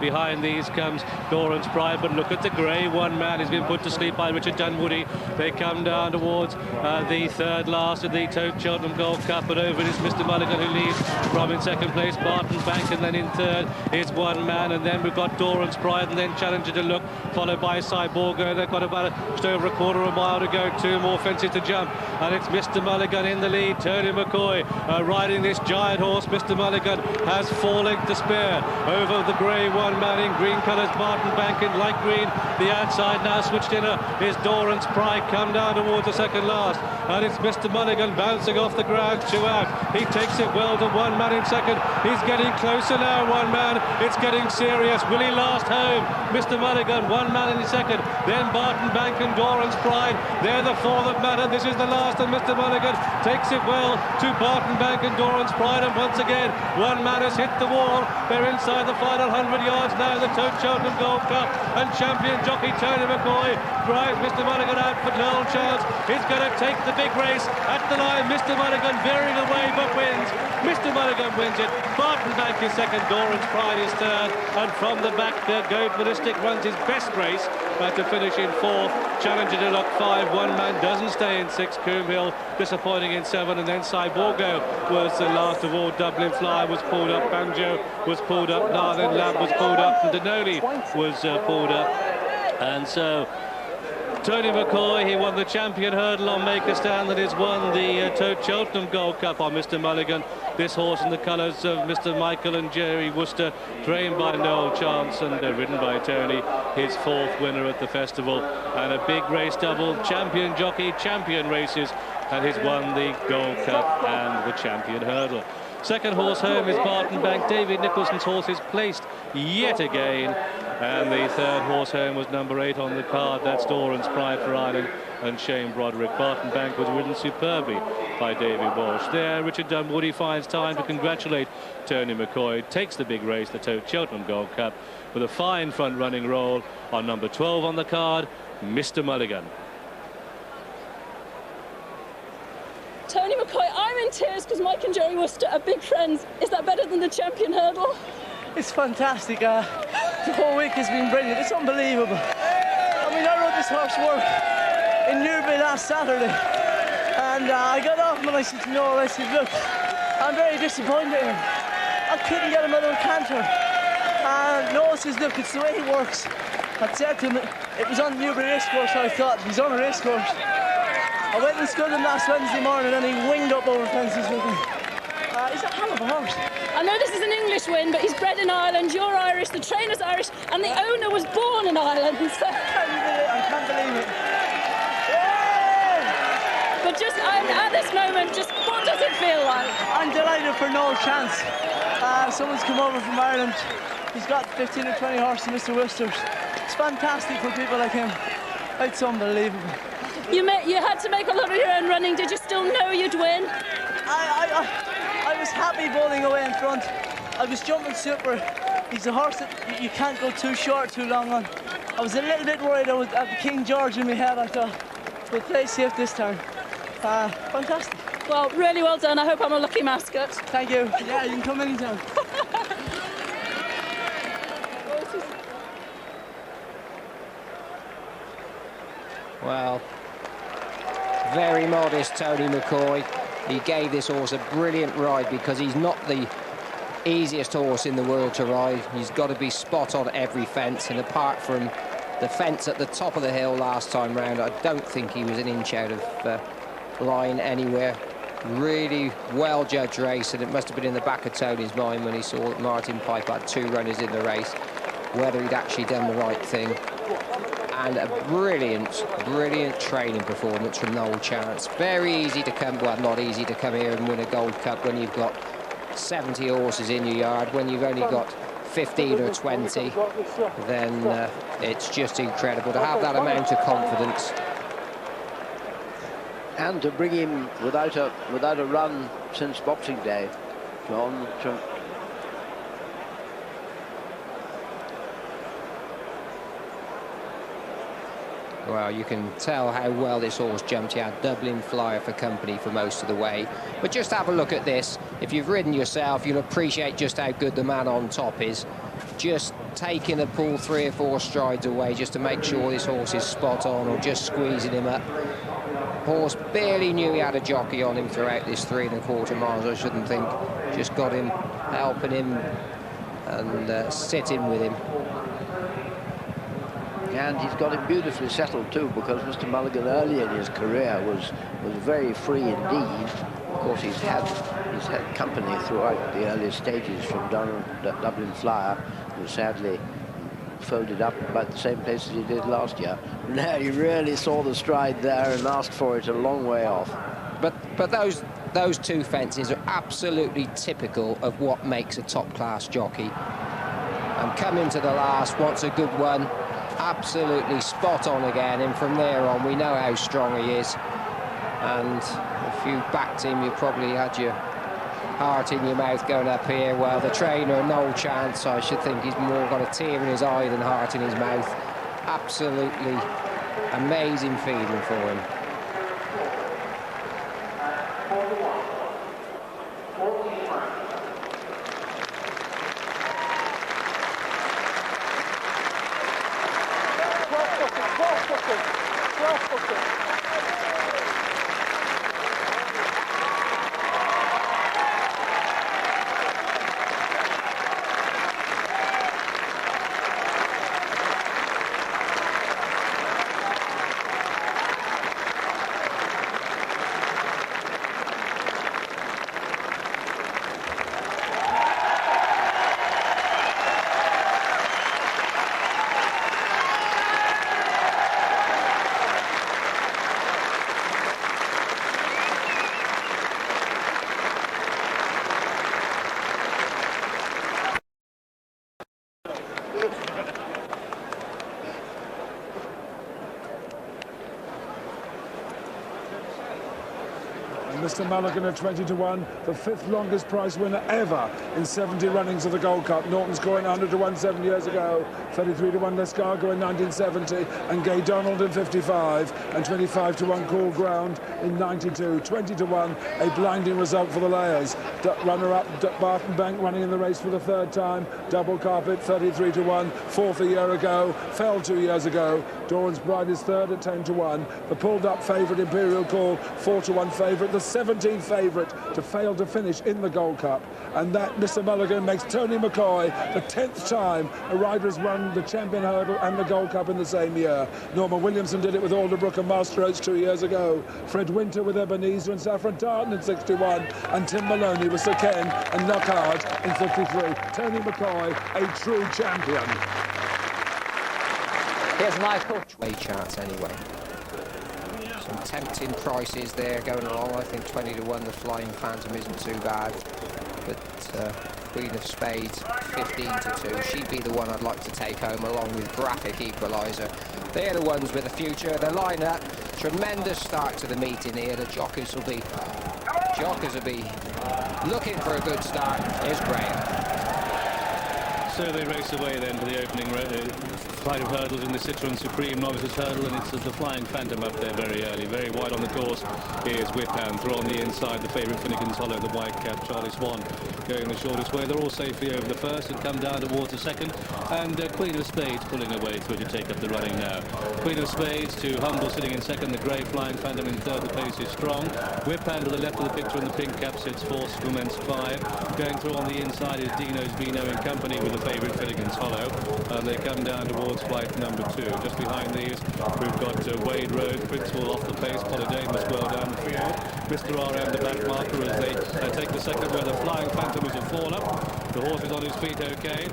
Behind these comes Doran's Pride, but look at the grey one man. He's been put to sleep by Richard Dunwoody. They come down towards the 3rd last of the Tote Cheltenham Gold Cup, but over it is Mr. Mulligan who leads from in 2nd place Barton Bank, and then in 3rd is one man, and then we've got Doran's Pride, and then Challenger to Look, followed by Cyborgo. They've got about just over a quarter of a mile to go. 2 more fences to jump, and it's Mr. Mulligan in the lead. Tony McCoy riding this giant horse. Mr. Mulligan has 4 lengths to spare over the grey one man in green colours. Barton Bank in light green. The outside now switched in is Doran's Pride, come down towards the 2nd last, and it's Mr. Mulligan bouncing off the ground, 2 out. He takes it well to one man in 2nd. He's getting closer now, one man. It's getting serious. Will he last home? Mr. Mulligan, one man in 2nd. Then Barton Bank and Doran's Pride. They're the 4 that matter. This is the last, and Mr. Mulligan takes it well to Barton Bank and Doran's Pride, and once again one man has hit the wall. They're inside the final 100 yards now, the Tote Cheltenham Gold Cup, and champion jockey Tony McCoy drives Mr. Mulligan out for no chance. He's going to take the big race at the line. Mr. Mulligan veering away but wins. Mr. Mulligan wins it. Barton Bank is 2nd, Doran's Pride is 3rd, and from the back Goat Ballistic runs his best race to finish in 4th. Challenger to Luck 5, one man doesn't stay in 6. Coombe Hill disappointing in 7, and then Cyborgo was the last of all. Dublin Fly was pulled up, Banjo was pulled up, Narland Lab was pulled up, and Denoli was pulled up, and so Tony McCoy, he won the champion hurdle on Make a Stand, and has won the Tote Cheltenham Gold Cup on Mr. Mulligan. This horse in the colours of Mr. Michael and Jerry Worcester, trained by Noel Chance and ridden by Tony, his 4th winner at the festival, and a big race double, champion jockey, champion races, and he's won the Gold Cup and the champion hurdle. 2nd horse home is Barton Bank. David Nicholson's horse is placed yet again, and the 3rd horse home was number 8 on the card. That's Doran's Pride for Ireland and Shane Broderick. Barton Bank was ridden superbly by David Walsh. There, Richard Dunwoody finds time to congratulate Tony McCoy. Takes the big race, the Tote Cheltenham Gold Cup, with a fine front-running role on number 12 on the card, Mr. Mulligan. Tony McCoy, I'm in tears because Mike and Jerry Worcester are big friends. Is that better than the champion hurdle? It's fantastic. The whole week has been brilliant. It's unbelievable. I mean, I rode this horse work in Newbury last Saturday, and I got off him and I said to Noel, I said, look, I'm very disappointed in him. I couldn't get him out of a canter. And Noel says, look, it's the way he works. I said to him, it was on the Newbury racecourse, so I thought, he's on a racecourse. I went and schooled him last Wednesday morning, and he winged up over fences with me. He's a hell of a horse. I know this is an English win, but he's bred in Ireland, you're Irish, the trainer's Irish, and the owner was born in Ireland. So. I can't believe it. But just at this moment, just what does it feel like? I'm delighted for no chance. Someone's come over from Ireland. He's got 15 or 20 horses, Mr. Worcester's. It's fantastic for people like him. It's unbelievable. You had to make a lot of your own running. Did you still know you'd win? I was happy bowling away in front. I was jumping super. He's a horse that you can't go too short, too long on. I was a little bit worried. I was at King George in my head. I thought, we'll play safe this time. Fantastic. Well, really well done. I hope I'm a lucky mascot. Thank you. Yeah, you can come anytime. Well, very modest Tony McCoy. He gave this horse a brilliant ride because he's not the easiest horse in the world to ride. He's got to be spot on every fence, and apart from the fence at the top of the hill last time round, I don't think he was an inch out of line anywhere. Really well judged race, and it must have been in the back of Tony's mind when he saw that Martin Pipe had 2 runners in the race, whether he'd actually done the right thing. And a brilliant, brilliant training performance from Noel Chance. Very easy to come, well, not easy to come here and win a Gold Cup when you've got 70 horses in your yard. When you've only got 15 or 20, then it's just incredible to have that amount of confidence. And to bring him without a run since Boxing Day, John. Well, you can tell how well this horse jumped. He had Dublin Flyer for company for most of the way. But just have a look at this. If you've ridden yourself, you'll appreciate just how good the man on top is. Just taking the pull 3 or 4 strides away just to make sure this horse is spot on, or just squeezing him up. Horse barely knew he had a jockey on him throughout this 3 1/4 miles, I shouldn't think. Just got him, helping him and sitting with him. And he's got him beautifully settled too, because Mr. Mulligan early in his career was very free indeed. Of course, he's had company throughout the early stages from Dublin Flyer, who sadly folded up about the same place as he did last year. Now he really saw the stride there and asked for it a long way off. But those 2 fences are absolutely typical of what makes a top-class jockey. And coming to the last, wants a good one. Absolutely spot on again, and from there on we know how strong he is. And if you backed him, you probably had your heart in your mouth going up here. Well, the trainer, no chance. I should think he's more got a tear in his eye than heart in his mouth. Absolutely amazing feeling for him. Mr. Mulligan at 20 to 1, the 5th longest prize winner ever in 70 runnings of the Gold Cup. Norton's going 100 to 1 7 years ago, 33 to 1 Lescargo in 1970, and Gay Donald in 55, and 25 to 1 Cool Ground in 92. 20 to 1, a blinding result for the layers. Runner-up Barton Bank running in the race for the 3rd time. Double Carpet 33 to 1, 4th a year ago, fell 2 years ago. Doran's Bride is 3rd at 10 to 1. The pulled-up favourite Imperial Call 4 to 1 favourite. The 17th favourite to fail to finish in the Gold Cup. And that, Mr. Mulligan, makes Tony McCoy the 10th time a rider has won the Champion Hurdle and the Gold Cup in the same year. Norman Williamson did it with Alderbrook and Master Oates 2 years ago. Fred Winter with Ebenezer and Saffron Tartan in 61. And Tim Maloney with Sir Ken and Knockhard in 53. Tony McCoy, a true champion. Here's Michael. Way chance anyway. Some tempting prices there going along. I think 20 to 1 the Flying Phantom isn't too bad. But Queen of Spades 15 to 2. She'd be the one I'd like to take home along with Graphic Equaliser. They're the ones with the future. They're lined up. Tremendous start to the meeting here. The jockeys will be looking for a good start. Here's Graham. So they race away then to the opening flight of hurdles in the Citroën Supreme Novices hurdle, and it's the Flying Phantom up there very early. Very wide on the course. Here's Whipham through on the inside. The favourite Finnegan's Hollow, the white cap, Charlie Swan going the shortest way. They're all safely over the first and come down towards the second. And Queen of Spades pulling away through to take up the running now. Queen of Spades to Humble sitting in second. The grey Flying Phantom in third. The pace is strong. Whipham to the left of the picture in the pink cap sits fourth. Commenced 5. Going through on the inside is Dino's Vino in company with the favourite Finnegan's Hollow. And they come down towards flight number 2. Just behind these, we've got Wade Road, Pritzwell off the pace, Polydamus well down the field. Mr. RM, the back marker, as they take the second where the Flying Phantom is a fall up. The horse is on his feet okay,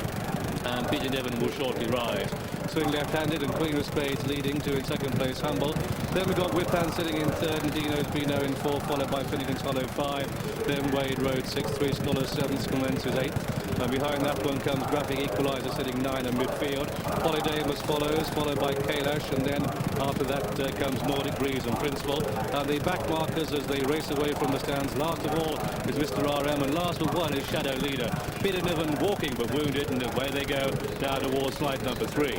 and Pigeon Devon will shortly rise. swing left-handed, and Queen of Spades leading to in second place Humble. Then we've got Whiphand sitting in third, and Dino's Beano in fourth, followed by Finnegan's Hollow 5. Then Wade Road 6th, Three Scholars 7th, Commences 8th. And behind that one comes Graphic Equalizer sitting 9 in midfield. Polydamus follows, followed by Kailash, and then after that comes Nordic Breeze and Principal. And the back markers as they race away from the stands. Last of all is Mr. RM, and last but one is Shadow Leader. Peter Niven walking but wounded, and away they go down towards slide number 3.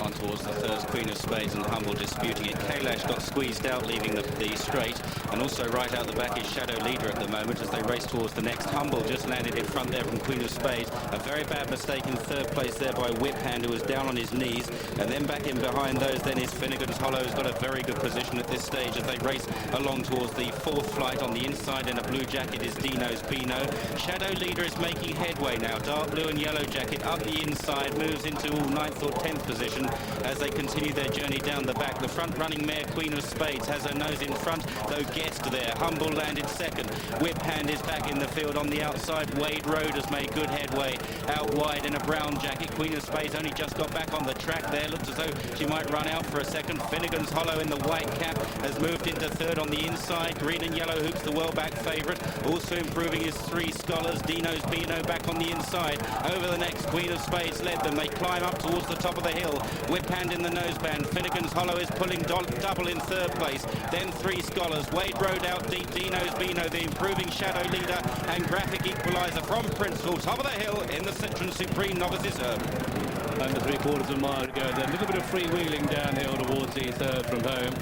On towards the third, Queen of Spades and Humble disputing it. Kailash got squeezed out, leaving the straight, and also right out the back is Shadow Leader at the moment as they race towards the next. Humble just landed in front there from Queen of Spades. A very bad mistake in third place there by Whiphand, who was down on his knees, and then back in behind those then is Finnegan's Hollow, who's got a very good position at this stage as they race along towards the fourth flight. On the inside in a blue jacket is Dino's Beano. Shadow Leader is making headway now. Dark blue and yellow jacket up the inside, moves into 9th or 10th position as they continue their journey down the back. The front-running mare, Queen of Spades, has her nose in front, though Guest there. Humble landed second. Whiphand is back in the field on the outside. Wade Road has made good headway out wide in a brown jacket. Queen of Spades only just got back on the track there. Looks as though she might run out for a second. Finnegan's Hollow in the white cap has moved into third on the inside. Green and yellow hoops, the well-back favourite. Also improving is Three Scholars. Dino's Beano back on the inside. Over the next, Queen of Spades led them. They climb up towards the top of the hill. Whiphand in the noseband. Finnegan's Hollow is pulling double in third place. Then Three Scholars. Wade Road out deep. Dino's Beano, the improving Shadow Leader, and Graphic Equalizer from Principal. Top of the hill in the Citron Supreme Novices Urban. Under 3/4 of a mile to go then. A little bit of freewheeling downhill towards the third from home.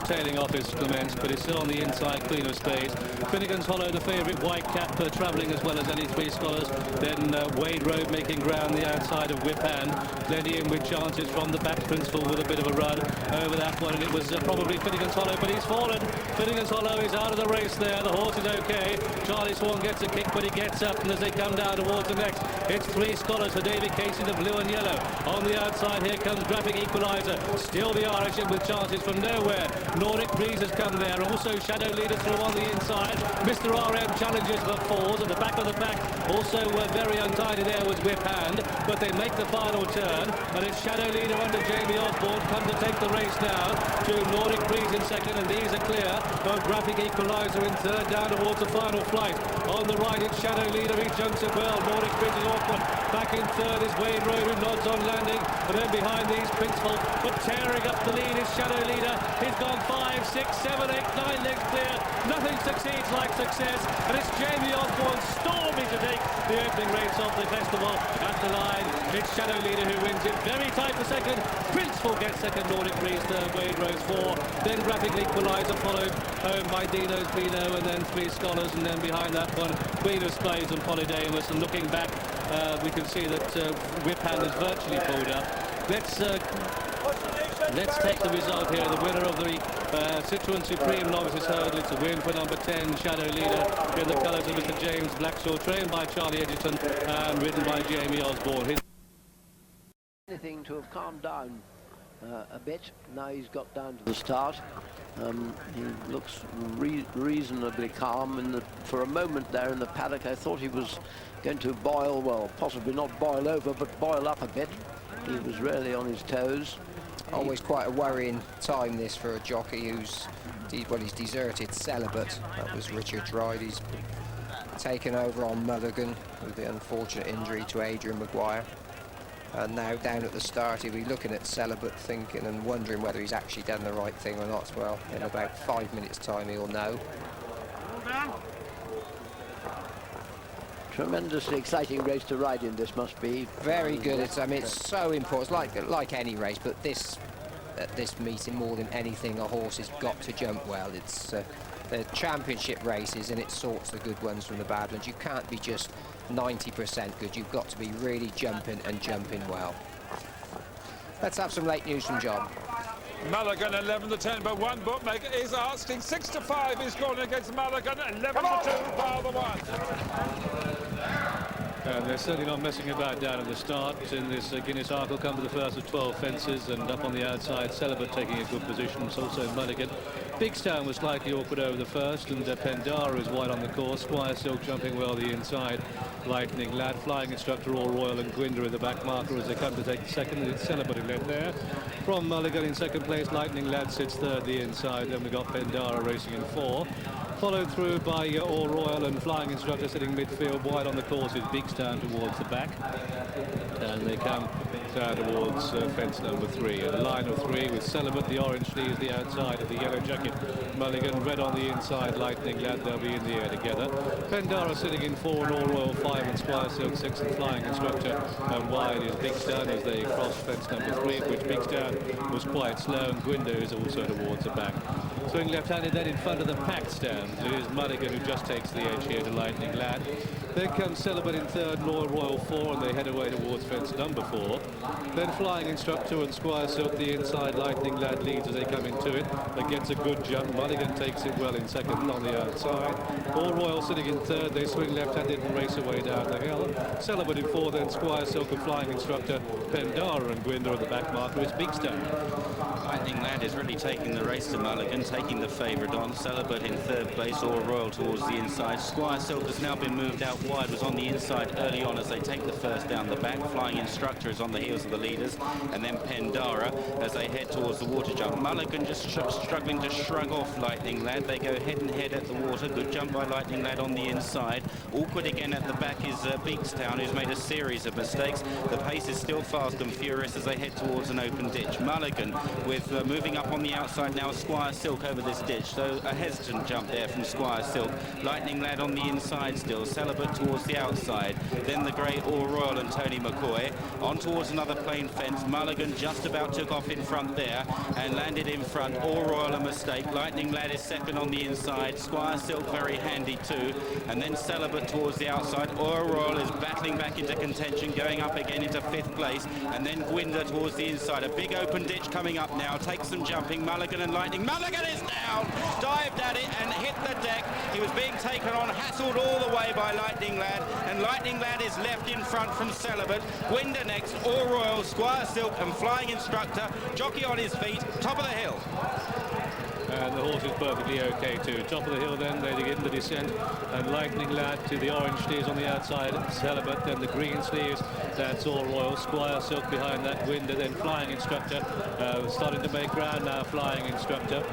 Tailing off is Clements, but it's still on the inside, Queen of Spades. Finnegan's Hollow, the favourite, white cap, travelling as well as any Three Scholars. Then Wade Road making ground the outside of Whiphand. Plenty in with chances from the back. Principal with a bit of a run over that one, and it was probably Finnegan's Hollow, but he's fallen. Finnegan's Hollow is out of the race there. The horse is okay. Charlie Swan gets a kick, but he gets up, and as they come down towards the next, it's Three Scholars for David Casey, the blue and yellow. On the outside, here comes Graphic Equalizer. Still the Irish in with chances from nowhere. Nordic Breeze has come there. Also Shadow Leader through on the inside. Mr. RM challenges but falls at the back of the pack. Also very untidy there was Whiphand, but they make the final turn, and it's Shadow Leader under Jamie Osborne come to take the race now to Nordic Breeze in second, and these are clear. But Graphic Equalizer in third down towards the final flight. On the right, it's Shadow Leader. He jumps it well. Nordic Breeze is awkward. Back in third is Wade Road, who nods on landing, and then behind these Principal, but tearing up the lead is Shadow Leader. He's gone 5, 6, 7, 8, 9 legs clear. Nothing succeeds like success, and it's Jamie Osborne storming to take the opening race of the festival. At the line, it's Shadow Leader who wins it. Very tight for second. Principal gets second. Nordic Breeze third. Wade Rose 4. Then Graphic Equalizer followed home by Dino's Beano, and then Three Scholars, and then behind that one Queen of Spades and Polydamus. And looking back, we can see that Whiphand is virtually pulled up. Let's take the result here. The winner of the Citroën Supreme Novices Hurdle. It's a win for number 10, Shadow Leader, in the colours of Mr. James Blackshaw, trained by Charlie Edgerton and ridden by Jamie Osborne. Anything to have calmed down a bit. Now he's got down to the start. He looks reasonably calm. For a moment there in the paddock, I thought he was going to boil, well, possibly not boil over, but boil up a bit. He was really on his toes. Always quite a worrying time this for a jockey who's, he's deserted Celibate. That was Richard Ride. He's taken over on Mulligan with the unfortunate injury to Adrian Maguire. And now down at the start, he'll be looking at Celibate thinking and wondering whether he's actually done the right thing or not. Well, in about 5 minutes' time, he'll know. Tremendously exciting race to ride in, this must be. Very good. I mean, it's so important, like any race, but at this meeting, more than anything, a horse has got to jump well. It's the championship races, and it sorts the good ones from the bad ones. You can't be just 90% good. You've got to be really jumping and jumping well. Let's have some late news from John. Mulligan 11-10, but one bookmaker is asking 6-5. He's going against Mulligan 11-2, bar the one. And they're certainly not messing about down at the start. In this Guinness arc will come to the first of 12 fences, and up on the outside, Celibate taking a good position. It's also Mulligan. Kingstand was slightly awkward over the first, and Pendara is wide on the course. Squire Silk jumping well the inside. Lightning Lad, Flying Instructor, All Royal and Gwynder in the back marker as they come to take the second. And it's Celebrate who led there. From Mulligan in second place, Lightning Lad sits third the inside. Then we've got Pendara racing in 4. Followed through by All Royal and Flying Instructor sitting midfield. Wide on the course is Kingstand towards the back. And they come down towards fence number 3. A line of 3 with Celebrate, the orange sleeves, the outside of the yellow jacket. Mulligan, red on the inside, Lightning Lad, they'll be in the air together. Pendara sitting in 4 and All Royal 5 and Squire Silk 6 and Flying Instructor. And wide is Kingstand as they cross fence number 3, which Kingstand was quite slow, and Gwynder is also towards the back. Swing left-handed then in front of the packed stand. It is Mulligan who just takes the edge here to Lightning Lad. Then comes Celebrate in 3rd, and All Royal 4, and they head away towards fence number 4. Then Flying Instructor and Squire Silk the inside. Lightning Lad leads as they come into it. They gets a good jump. Mulligan takes it well in 2nd on the outside. All Royal sitting in 3rd. They swing left-handed and race away down the hill. Celebrate in 4, then Squire Silk and Flying Instructor. Pendara and Gwynder at the back marker is Kingstand. Lightning Lad is really taking the race to Mulligan, taking the favourite on. Celebrate in 3rd place, All Royal towards the inside. Squire Silk has now been moved out wide, was on the inside early on as they take the first down the back. Flying Instructor is on the heels of the leaders, and then Pendara as they head towards the water jump. Mulligan just struggling to shrug off Lightning Lad. They go head and head at the water. Good jump by Lightning Lad on the inside. Awkward again at the back is Kingstand, who's made a series of mistakes. The pace is still fast and furious as they head towards an open ditch. Mulligan with moving up on the outside now, Squire Silk over this ditch, so a hesitant jump there from Squire Silk. Lightning Lad on the inside still, Celebrate towards the outside, then the great All Royal and Tony McCoy on towards another plain fence. Mulligan just about took off in front there and landed in front. All Royal a mistake. Lightning Lad is 2nd on the inside, Squire Silk very handy too, and then Celebrate towards the outside. All Royal is battling back into contention, going up again into 5th place, and then Gwynder towards the inside. A big open ditch coming up now, takes some jumping. Mulligan and Lightning. Mulligan is down, dived at it and hit the deck. He was being taken on, hassled all the way by Lightning Lad, and Lightning Lad is left in front from Celebrate. Gwynder next, All Royal, Squire Silk and Flying Instructor. Jockey on his feet, top of the hill. And the horse is perfectly okay too. Top of the hill then, they begin the descent, and Lightning Lad to the orange sleeves on the outside, Celebrate, then the green sleeves, that's All Royal. Squire Silk behind that, Gwynder, then Flying Instructor, starting to make ground now, Flying Instructor.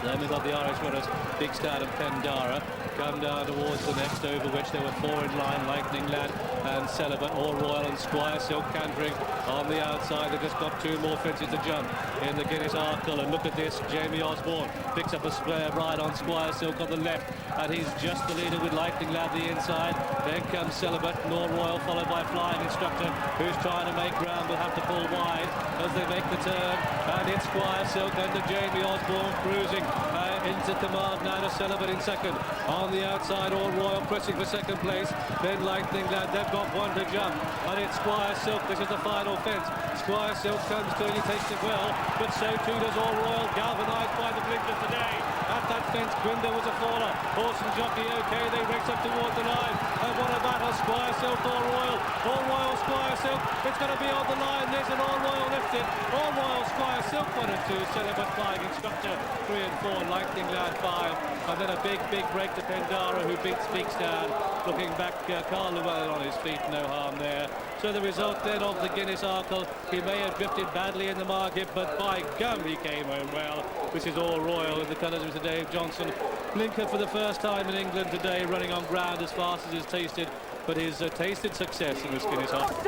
Then we've got the Irish runners, Kingstand and Pendara, come down towards the next, over which there were 4 in line, Lightning Lad and Celebrate, All Royal and Squire Silk cantering on the outside. They've just got 2 more fences to jump in the Guinness Arkle, and look at this, Jamie Osborne picks up a square ride on Squire Silk on the left, and he's just the leader with Lightning Lad the inside. Then comes Celebrate and All Royal, followed by Flying Instructor, who's trying to make ground, will have to pull wide as they make the turn, and it's Squire Silk under Jamie Osborne cruising into command now to Celebrate in 2nd. On the outside, All Royal pressing for 2nd place, then Lightning Lad, they've got 1 to jump, and it's Squire Silk. This is the final fence. Squire Silk comes to it, he takes it well, but so too does All Royal, galvanised by the blinkers today. At that fence, Gwynder was a faller. Horse and jockey okay, they race up towards the line, and what a battle, Squire Silk, All Royal. All Royal, Squire Silk, it's going to be on the line, there's an All Royal lifted. All Royal, Squire Silk 1 and 2, Celebrate, Flying Instructor 3 and 4, Lightning Lad 5, and then a big break to Pendara, who beats Kingstand. Looking back, Carl Llewellyn on his feet, no harm there. So the result then of the Guinness Arkle, he may have drifted badly in the market, but by gum he came home well. This is All Royal in the colours of Sir Dave Johnson. Lincoln for the first time in England today, running on ground as fast as he's tasted, but he's tasted success in this Guinness Arkle.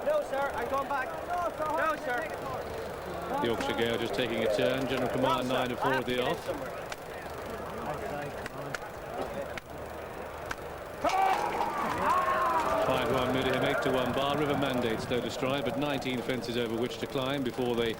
No, sir, I'm going back. No, sir. The Yorkshire Gale just taking a turn, General Command 9 and 4 at the off. One minute, 8-1 bar. River mandates though to stride, but 19 fences over which to climb before they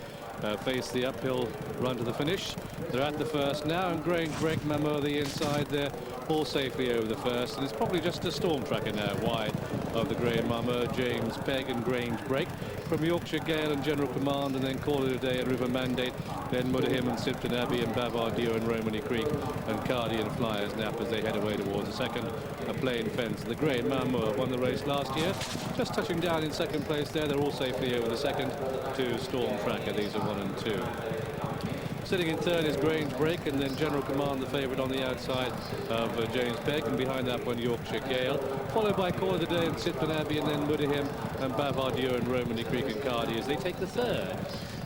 face the uphill run to the finish. They're at the first now, and Greg Mammo the inside there, all safely over the first, and it's probably just a storm tracker now wide of the Grey Mummer, James Pegg and Grange Break. From Yorkshire Gale and General Command, and then Call It a Day and River Mandate, then Mudderham and Sipton Abbey and Bavardio and Romany Creek and Cardi and Flyers Nap as they head away towards the second. A plain fence. The Grey Mummer won the race last year, just touching down in second place there. They're all safely over the second to Storm Tracker. These are 1 and 2. Sitting in third is Grange Break, and then General Command, the favourite on the outside of James Pegg, and behind that one Yorkshire Gale, followed by Call It a Day and Sipton Abbey, and then Mudderham and Bavardio and Romany Creek and Cardi as they take the third.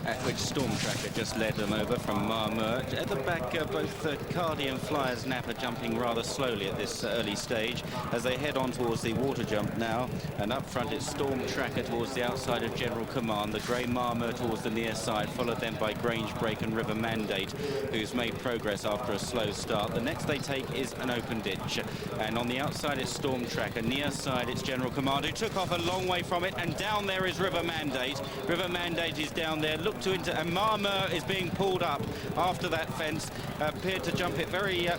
At which Storm Tracker just led them over from Marmur. At the back, both Cardi and Flyers Nap are jumping rather slowly at this early stage as they head on towards the water jump now. And up front it's Storm Tracker towards the outside of General Command, the Grey Marmur towards the near side, followed then by Grange Break and River Mandate, who's made progress after a slow start. The next they take is an open ditch. And on the outside it's Storm Tracker. Near side it's General Command, who took off a long way from it. And down there is River Mandate. River Mandate is down there. And Marmur is being pulled up after that fence, appeared to jump it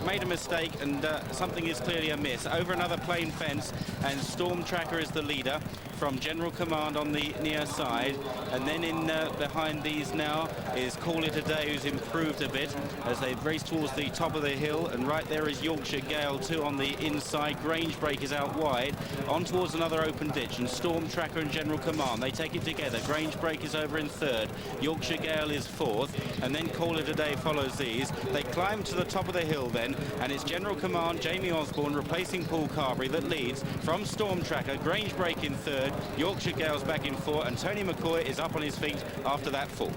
made a mistake, and something is clearly amiss. Over another plain fence, and Storm Tracker is the leader from General Command on the near side, and then in behind these now is Call It a Day, who's improved a bit as they race towards the top of the hill, and right there is Yorkshire Gale too on the inside. Grange Break is out wide on towards another open ditch, and Storm Tracker and General Command, they take it together. Grange Break is over in third, Yorkshire Gale is fourth, and then Call It a Day follows these. They climb to the top of the hill then, and it's General Command, Jamie Osborne, replacing Paul Carberry, that leads from Storm Tracker. Grange Break in third, Yorkshire Gale's back in fourth, and Tony McCoy is up on his feet after that fall.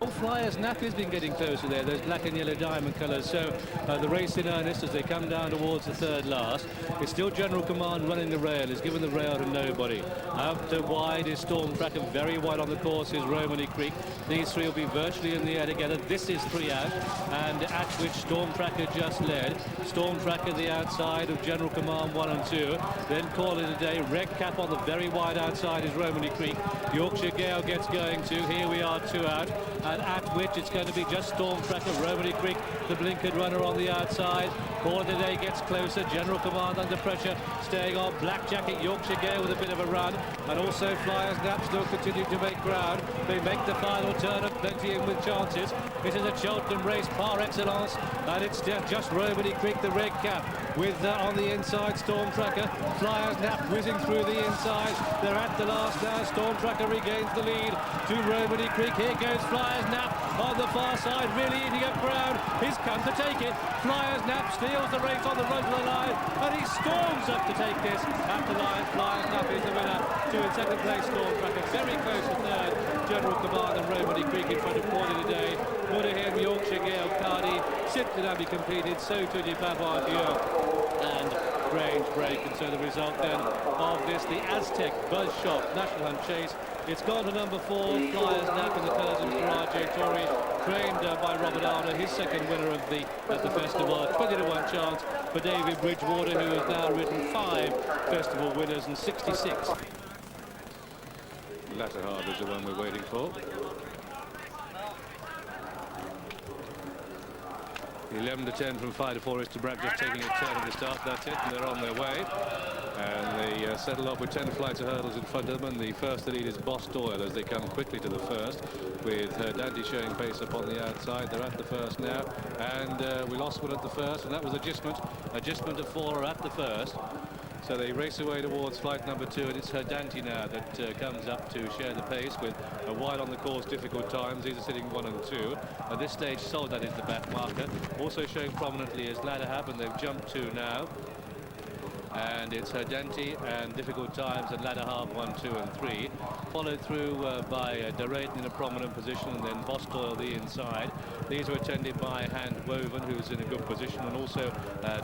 All Flyers Nap has been getting closer there, those black and yellow diamond colours. So the race in earnest as they come down towards the third last. It's still General Command running the rail. He's given the rail to nobody. Out to wide is Storm Tracker. Very wide on the course is Romany Creek. These three will be virtually in the air together. This is 3 out, and at which Storm Tracker just led. Storm Tracker the outside of General Command 1 and 2. Then Call It a Day. Red Cap on the very wide outside is Romany Creek. Yorkshire Gale gets going too. Here we are 2 out. And at which it's going to be just Storm Tracker, Romany Creek, the blinkered runner on the outside. Call It a Day gets closer. General Command under pressure, staying on. Black Jacket, Yorkshire Gale with a bit of a run, and also Flyers Nap still continue to make ground. They make the final turn, and plenty in with chances. It is a Cheltenham race par excellence, and it's just Romany Creek, the red cap, with on the inside Storm Tracker. Flyers Nap whizzing through the inside. They're at the last now. Storm Tracker regains the lead to Romany Creek. Here goes Flyers Nap on the far side, really eating up ground. He's come to take it. Flyers Nap steals the race on the run to the line, and he storms up to take this at the line. Flyers Nap is the winner. 2 in second place, Storm Tracker very close to third. General Command and Romany Creek in front of Call It a Day. Mudderham, Yorkshire Gale, Cardi, Sipton Abbey completed, so to Bavardio and Grange Break. And so the result then of this, the Aztec Buzz Shop National Hunt Chase, it's gone to number 4, Flyers Nap in the colours of Courage Tory, trained by Robert Arner, his second winner of at the festival. A 20 to 1 chance for David Bridgewater, who has now ridden 5 festival winners and 66. Latter half is the one we're waiting for. 11 to 10 from 5 to 4 is to Bragg, just taking a turn at the start. That's it, and they're on their way. And they settle off with 10 flights of hurdles in front of them. And the first to lead is Boss Doyle as they come quickly to the first, with Dante showing pace up on the outside. They're at the first now, and we lost one at the first, and that was Agistment. Agistment of 4 are at the first. So they race away towards flight number 2, and it's Dante now that comes up to share the pace with a wide on the course, difficult times. These are sitting 1 and 2. At this stage, Soldat is the back marker. Also showing prominently is Ladderhab, and they've jumped 2 now. And it's Dante and difficult times and Ladderhab 1, 2 and 3. Followed through by Durayton in a prominent position, and then Boss Doyle the inside. These are attended by Hand Woven, who's in a good position, and also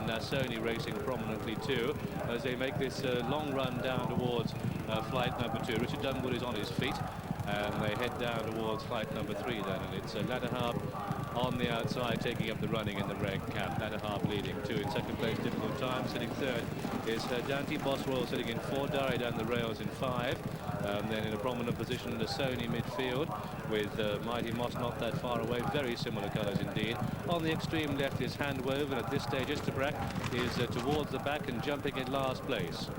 Nasoni racing prominently too, as they make this long run down towards flight number 2. Richard Dunwood is on his feet, and they head down towards flight number 3 then, and it's Ladderhab on the outside taking up the running in the red cap. Ladderhab leading 2 in second place, difficult time. Sitting third is Dante. Boss Royal sitting in 4, Dari down the rails in 5. Then in a prominent position in the Sony midfield with Mighty Moss not that far away. Very similar colours indeed. On the extreme left is Hand Woven. At this stage, Isterbrak is towards the back and jumping in last place.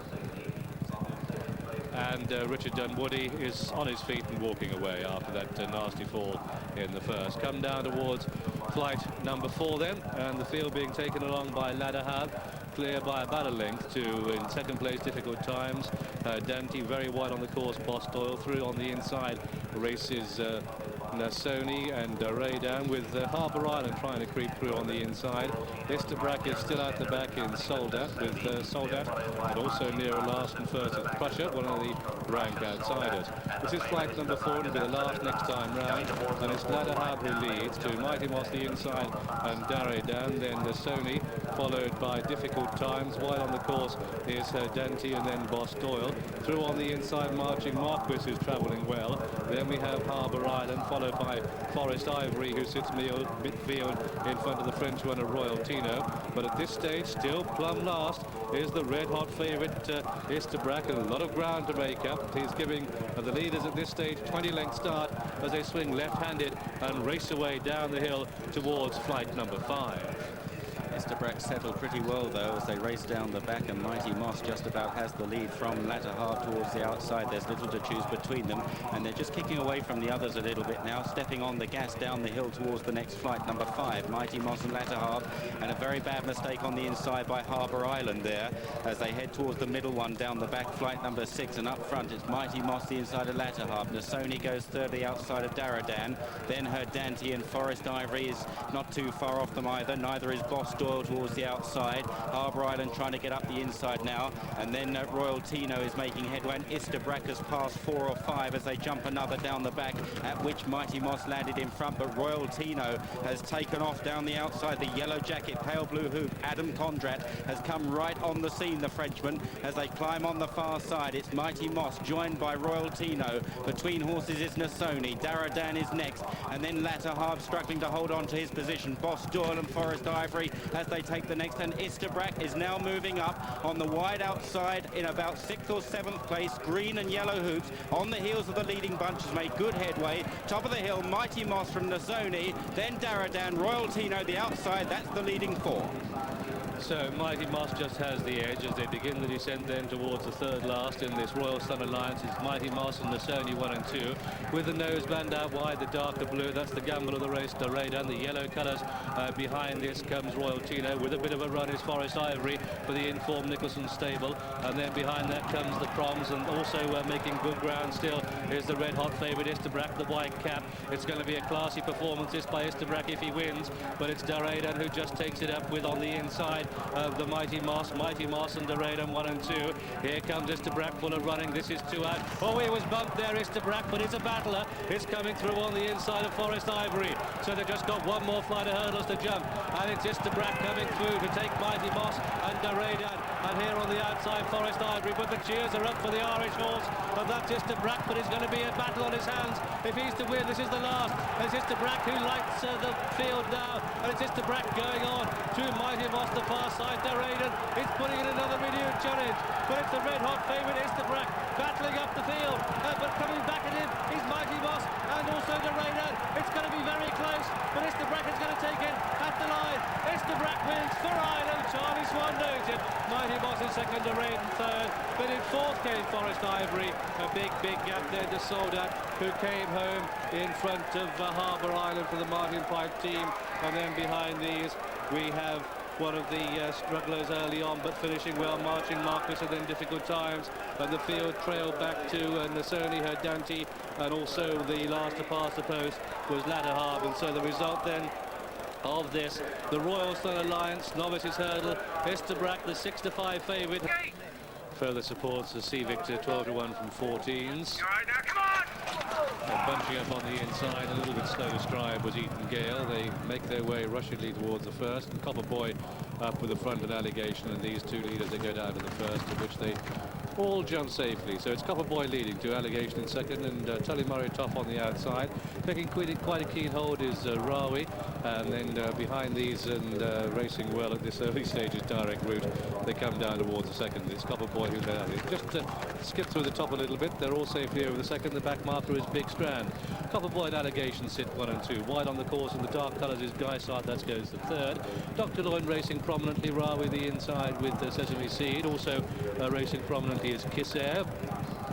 and Richard Dunwoody is on his feet and walking away after that nasty fall in the first. Come down towards flight number 4 then, and the field being taken along by Ladderhab, clear by about a length to, in second place, Difficult Times. Dante very wide on the course, Bostoyle through on the inside, races Nasoni and Raydown, with Harbour Island trying to creep through on the inside. Isterbrack is still out the back in Soldat, with Soldat, and also near last and first is Prussia, one of the rank outsiders. This is flight number 4, it'll be the last next time round, and it's Ladderhab who leads, to Mighty Moss the inside and Raydown, then Nasoni, followed by Difficult Times. Wide on the course is Dante and then Bostoyle. Through on the inside, marching Marquis, who's travelling well. Then we have Harbour Island, followed by Forest Ivory, who sits midfield in front of the French runner Royal Tino. But at this stage, still plumb last is the red-hot favourite Isterbrack, and a lot of ground to make up. He's giving the leaders at this stage 20-length start as they swing left-handed and race away down the hill towards flight number 5. Isterbrack settled pretty well, though, as they race down the back, and Mighty Moss just about has the lead from latter half towards the outside. There's little to choose between them, and they're just kicking away from the others a little bit now, stepping on the gas down the hill towards the next flight, number 5, Mighty Moss and latter half, and a very bad mistake on the inside by Harbour Island there, as they head towards the middle one down the back, flight number 6, and up front it's Mighty Moss the inside of latter half. Nasoni goes third the outside of Daradan, then her Dante, and Forest Ivory is not too far off them either, neither is Bostoyle towards the outside. Harbour Island trying to get up the inside now, and then Royal Tino is making headway, and Isterbrack has passed 4 or 5 as they jump another down the back, at which Mighty Moss landed in front, but Royal Tino has taken off down the outside. The yellow jacket, pale blue hoop, Adam Condrat has come right on the scene, the Frenchman, as they climb on the far side. It's Mighty Moss joined by Royal Tino. Between horses is Nasoni, Daradan is next, and then latter half struggling to hold on to his position. Bostoyle and Forest Ivory as they take the next, and Isterbrack is now moving up on the wide outside in about 6th or 7th place. Green and yellow hoops on the heels of the leading bunch has made good headway. Top of the hill, Mighty Moss from Nasoni, then Daradan, Royal Tino the outside. That's the leading 4. So Mighty Moss just has the edge as they begin the descent then towards the third last in this Royal Sun Alliance. It's Mighty Moss and Nasoni 1 and 2, with the noseband out wide, the darker blue. That's the gamble of the race, the Raydown. The yellow colours behind this comes Royal Tino. With a bit of a run is Forest Ivory for the informed Nicholson stable, and then behind that comes the Proms, and also making good ground still is the red hot favourite Isterbrack, the white cap. It's going to be a classy performance this by Isterbrack if he wins, but it's Daradan who just takes it up with on the inside of the Mighty Moss and Daradan 1 and 2. Here comes Isterbrack full of running. This is 2 out. Oh, he was bumped there, Isterbrack, but it's a battler. It's coming through on the inside of Forest Ivory. So they've just got one more flight of hurdles to jump, and it's Isterbrack coming through to take Mighty Moss and Daradan. And here on the outside, Forest Ivory, but the cheers are up for the Irish horse, and that's Isterbrack, but it's going to be a battle on his hands if he's to win. This is the last. It's Isterbrack who lights the field now, and it's Isterbrack going on to Mighty Moss, the far side. Daradan is putting in another renewed challenge, but it's the red-hot favourite Isterbrack battling up the field, but coming back at him is Mighty Moss and also Daradan. It's going to be very close, but Isterbrack is going to take it at the line. Isterbrack wins for Ireland. Charlie Swan knows it. Mighty Moss in second, Daradan third, but in fourth came Forest Ivory. A big gap there to Soldat, who came home in front of Harbour Island for the Martin Pipe team, and then behind these we have one of the strugglers early on, but finishing well, marching Marquis, and then Difficult Times, and the field trailed back to Nasoni, her Dante, and also the last to pass the post was Ladderhab. And so the result then of this, the Royal Sun Alliance Novices Hurdle, Isterbrack the 6-5 favourite. Further supports the Sea Victor 12-1 from 14s. All right, now come on! Bunching up on the inside, a little bit slow to stride was Eton Gale. They make their way rushingly towards the first, and Copper Boy up with the front and Allegation, and these two leaders, they go down to the first, to which they all jump safely. So it's Copper Boy leading to Allegation in second, and Tully Murray top on the outside. Taking quite a keen hold is Rawi, and then behind these and racing well at this early stage is Direct Route. They come down towards the second. It's Copper Boy who just skip through the top a little bit. They're all safely over the second. The back marker is Big Strand. Copper Boy and Allegation sit 1 and 2. Wide on the course in the dark colours is Guysart. That goes the third. Dr. Lloyd racing prominently. Rawi the inside with Sesame Seed. Also racing prominently is Kiss Air.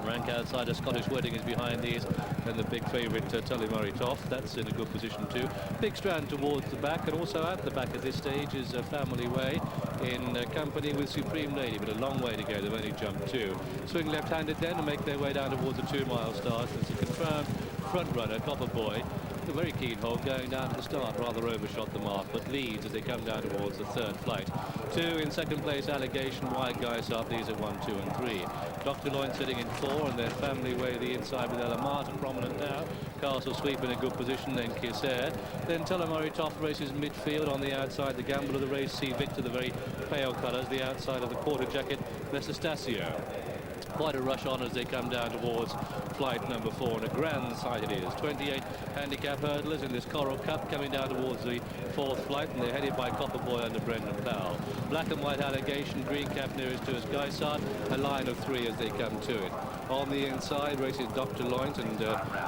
Rank outsider Scottish Wedding is behind these, and the big favourite Tully Toft, that's in a good position too. Big Strand towards the back, and also at the back at this stage is Family Way in company with Supreme Lady, but a long way to go. They've only jumped 2. Swing left-handed then and make their way down towards the 2-mile start. It's a confirmed front runner, Copper Boy. A very keen hold going down to the start, rather overshot the mark, but leads as they come down towards the 3rd flight. 2 in 2nd place, Allegation, Wide Guys up. These are 1, 2 and 3. Dr. Loin sitting in 4, and then Family Way the inside with Elamata prominent now. Castle Sweep in a good position, then Kissair. Then Tullamurray Toft races midfield on the outside. The gamble of the race, see Victor, the very pale colours, the outside of the quarter jacket, Mestastasio. Quite a rush on as they come down towards flight number 4, and a grand sight it is. 28 handicap hurdlers in this Coral Cup coming down towards the 4th flight, and they're headed by Copper Boy under Brendan Powell. Black and white Allegation, green cap nearest to us Guysart, a line of 3 as they come to it. On the inside races Dr. Loint and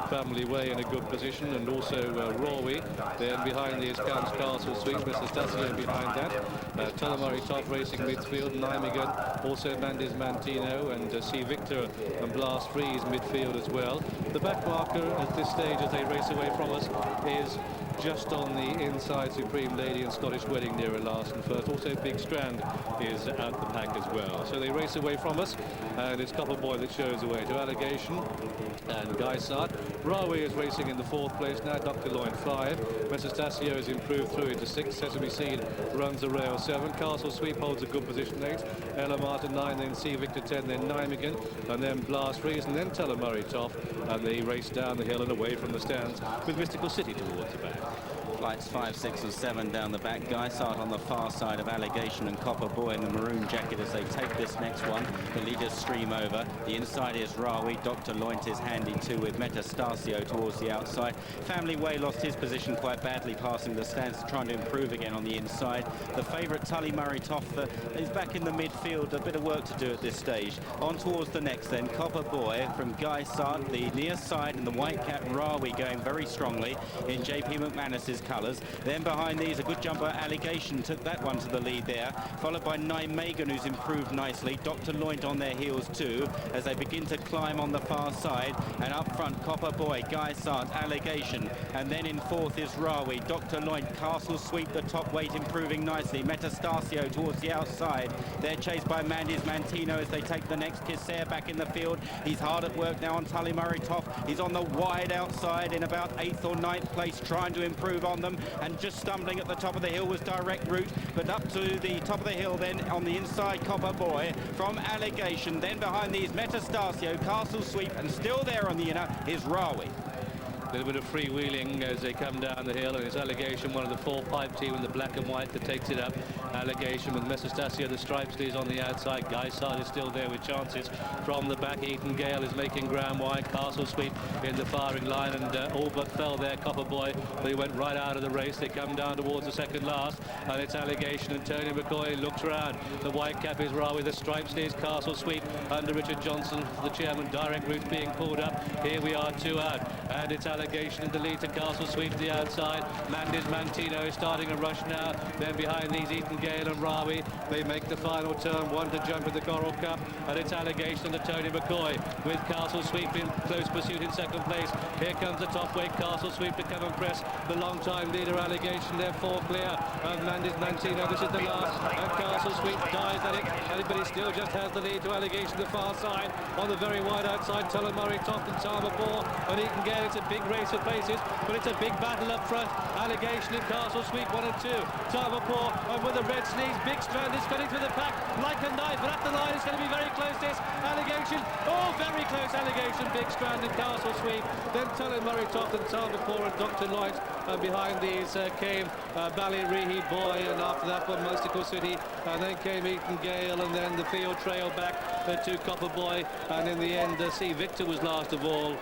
Family Way in a good position, and also Rawey. Then behind these comes Castle Sweep, Mr. Stasio behind that. Tullamurray Toft racing midfield, Nijmegen, also Mandis Mantino, and see Victor and Blast Freeze midfield as well. The back marker at this stage as they race away from us is just on the inside Supreme Lady and Scottish Wedding nearer last and first. Also Big Strand is out the pack as well. So they race away from us, and it's Copper Boy that shows away to Allegation and Guysart. Rawey is racing in the 4th place now, Dr. Loin 5. Mestastasio has improved through into 6. Sesame Seed runs the rail 7. Castle Sweep holds a good position 8. Elamata 9, then C Victor 10, then Nijmegen, and then Blast Freeze, and then Tullamurray Toft, and they race down the hill and away from the stands with Mystical City towards the back. Flights 5, 6 and 7 down the back. Guysart on the far side of Allegation and Copper Boy in the maroon jacket as they take this next one. The leaders stream over. The inside is Rawey. Dr. Loint is handy too with Metastasio towards the outside. Family Way lost his position quite badly passing the stands, trying to improve again on the inside. The favourite Tullamurray Toft is back in the midfield. A bit of work to do at this stage. On towards the next then. Copper Boy from Guysart, the near side, and the white cap Rawey going very strongly in JP McManus's colours. Then behind these, a good jumper, Allegation took that one to the lead there, followed by Nijmegen, who's improved nicely. Dr. Loint on their heels too, as they begin to climb on the far side. And up front, Copper Boy, Guysart, Allegation. And then in 4th is Rawey. Dr. Loint, Castle Sweep, the top weight, improving nicely. Metastasio towards the outside. They're chased by Mandis Mantino as they take the next. Kissair back in the field. He's hard at work now on Tullamurray Toft. He's on the wide outside in about 8th or 9th place, trying to improve on them, and just stumbling at the top of the hill was Direct Route, but up to the top of the hill then on the inside Copper Boy from Allegation. Then behind these Metastasio, Castle Sweep, and still there on the inner is Rawey. A little bit of freewheeling as they come down the hill, and it's Allegation, one of the 4-pipe team in the black and white, that takes it up. Allegation with Mestastasio, the stripes is on the outside. Guysart is still there with chances from the back. Eaton Gale is making ground wide. Castle Sweep in the firing line, and all but fell there, Copper Boy, but he went right out of the race. They come down towards the second last, and it's Allegation, and Tony McCoy looks around. The white cap is Rawey, the stripes is Castle Sweep under Richard Johnson, the chairman. Direct Route being pulled up. Here we are, 2 out, and it's Allegation in the lead to Castle Sweep to the outside. Mandis Mantino is starting a rush now. Then behind these, Eaton Gale and Rawey. They make the final turn, 1 to jump in the Coral Cup, and it's Allegation to Tony McCoy with Castle Sweep in close pursuit in 2nd place. Here comes the top weight Castle Sweep to come and press the long-time leader Allegation. They're 4 clear of Mandis Mantino. This is the last, and Castle Sweep dies at it, but he still just has the lead to Allegation the far side. On the very wide outside, Tullamurray Toft and Tarmapore and Eaton Gale. It's a big race of places, but it's a big battle up front. Allegation and Castle Sweep 1 and 2. Tarmapore, and with the red sleeves, Big Strand is fitting through the pack like a knife, but at the line it's going to be very close. This Allegation, oh, very close. Allegation, Big Strand and Castle Sweep. Then Tullamurray Toft and Tarmapore and Dr. Loint. And behind these came Ballyrehe Boy, and after that one Mystical City, and then came Eaton Gale, and then the field trail back to Copper Boy, and in the end C Victor was last of all.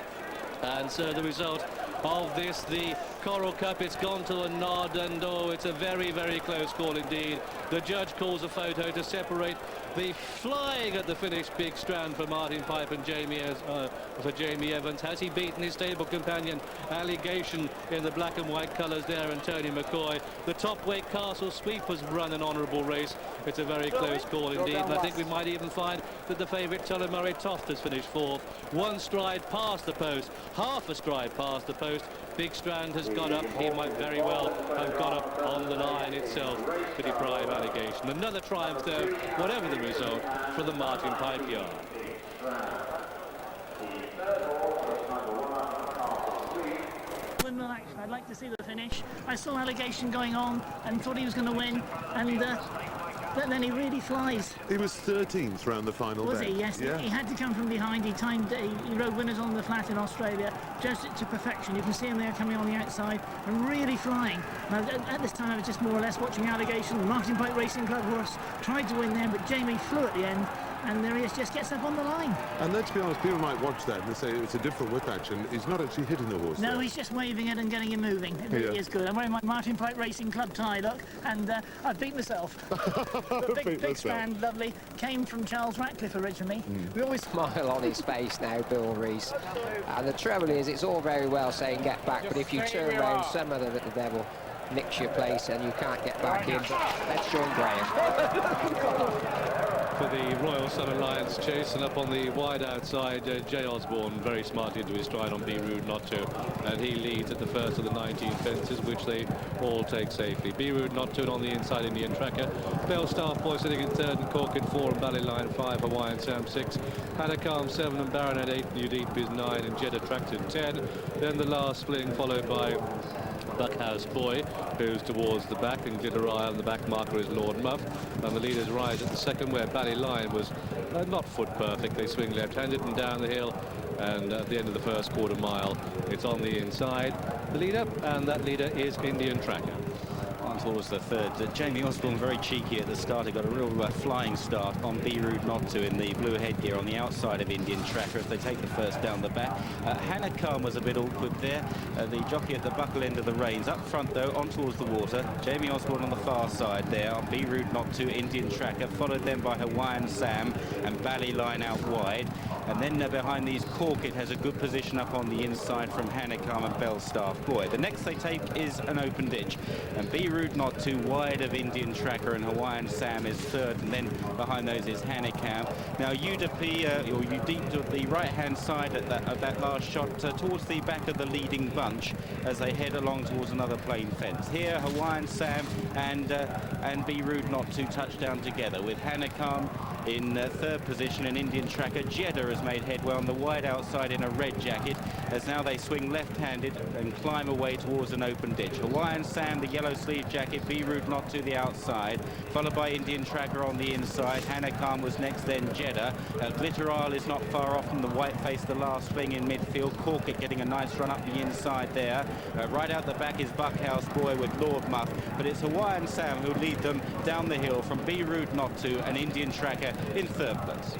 And so the result of this, the Coral Cup. It's gone to a nod, and oh, it's a very, very close call indeed. The judge calls a photo to separate the flying at the finish big strand for Martin Pipe and Jamie Evans. Has he beaten his stable companion Allegation in the black and white colours there, and Tony McCoy? The top weight Castle Sweep has run an honourable race. It's a very close call indeed, and I think we might even find that the favourite Tullamurray Toft has finished fourth. One stride past the post, half a stride past the post. Big Strand has got up. He might very well have got up on the line itself to deprive Allegation. Another triumph, though, whatever the result, for the Martin Pipe yard. I'd like to see the finish. I saw Allegation going on and thought he was going to win, and then he really flies. He was 13th round the final Was day. he? Yes. Yeah. He had to come from behind. He rode winners on the flat in Australia, just to perfection. You can see him there coming on the outside and really flying. Now, at this time I was just more or less watching Allegation. The Martin Pipe Racing Club horse tried to win there, but Jamie flew at the end, and there he is, just gets up on the line. And let's be honest, people might watch that and say it's a different whip action. He's not actually hitting the horse. No, there. he's just waving it and getting him moving. It really is good. I'm wearing my Martin Pipe Racing Club tie, look, and I've beat myself. But big Strand, lovely. Came from Charles Ratcliffe originally. We always smile on his face now, Bill Rees. And the trouble is, it's all very well saying get back, but if you turn around, some other little devil nicks your place and you can't get back in. Let's join Graham. For the Royal Sun Alliance chase, and up on the wide outside, Jay Osborne very smartly into his stride on Be Rude Not To, and he leads at the first of the 19 fences, which they all take safely. Be Rude Not To on the inside, Indian Tracker. Belstaff Boy sitting in third, and Cork in 4, and Ballyline 5, Hawaiian Sam 6, Hanakam 7, and Baronet 8, and Udip is 9, and Jeddah Tracked in 10. Then the last fling followed by Buckhouse Boy, who's towards the back, and Glitter Eye on the back marker is Lord Muff, and the leaders rise at the second, where Ballyline was not foot perfect. They swing left-handed and down the hill, and at the end of the first quarter mile it's on the inside, the leader, and that leader is Indian Tracker. On towards the third. Jamie Osborne very cheeky at the start. He got a real flying start on Be Rude Not To in the blue headgear on the outside of Indian Tracker as they take the first down the back. Hanakam was a bit awkward there. The jockey at the buckle end of the reins. Up front though, on towards the water. Jamie Osborne on the far side there on Be Rude Not To, Indian Tracker, followed then by Hawaiian Sam and Ballyline out wide. And then behind these, Cork, it has a good position up on the inside from Hanakam and Belstaff Boy. The next they take is an open ditch, and Be Rude Not To wide of Indian Tracker, and Hawaiian Sam is third, and then behind those is Hanakam. Now Udip to the right-hand side of that last shot towards the back of the leading bunch as they head along towards another plain fence. Here Hawaiian Sam and Be Rude Not To touch down together with Hanakam in third position, and Indian Tracker. Jeddah has made headway on the wide outside in a red jacket as now they swing left-handed and climb away towards an open ditch. Hawaiian Sam, the yellow sleeve jacket, Be Rude Not To the outside, followed by Indian Tracker on the inside. Hanakam was next, then Jeddah. Glitter Isle is not far off from the white face, the last swing in midfield. Cork getting a nice run up the inside there. Right out the back is Buckhouse Boy with Lord Muff, but it's Hawaiian Sam who lead them down the hill from Be Rude Not To and Indian Tracker in third place.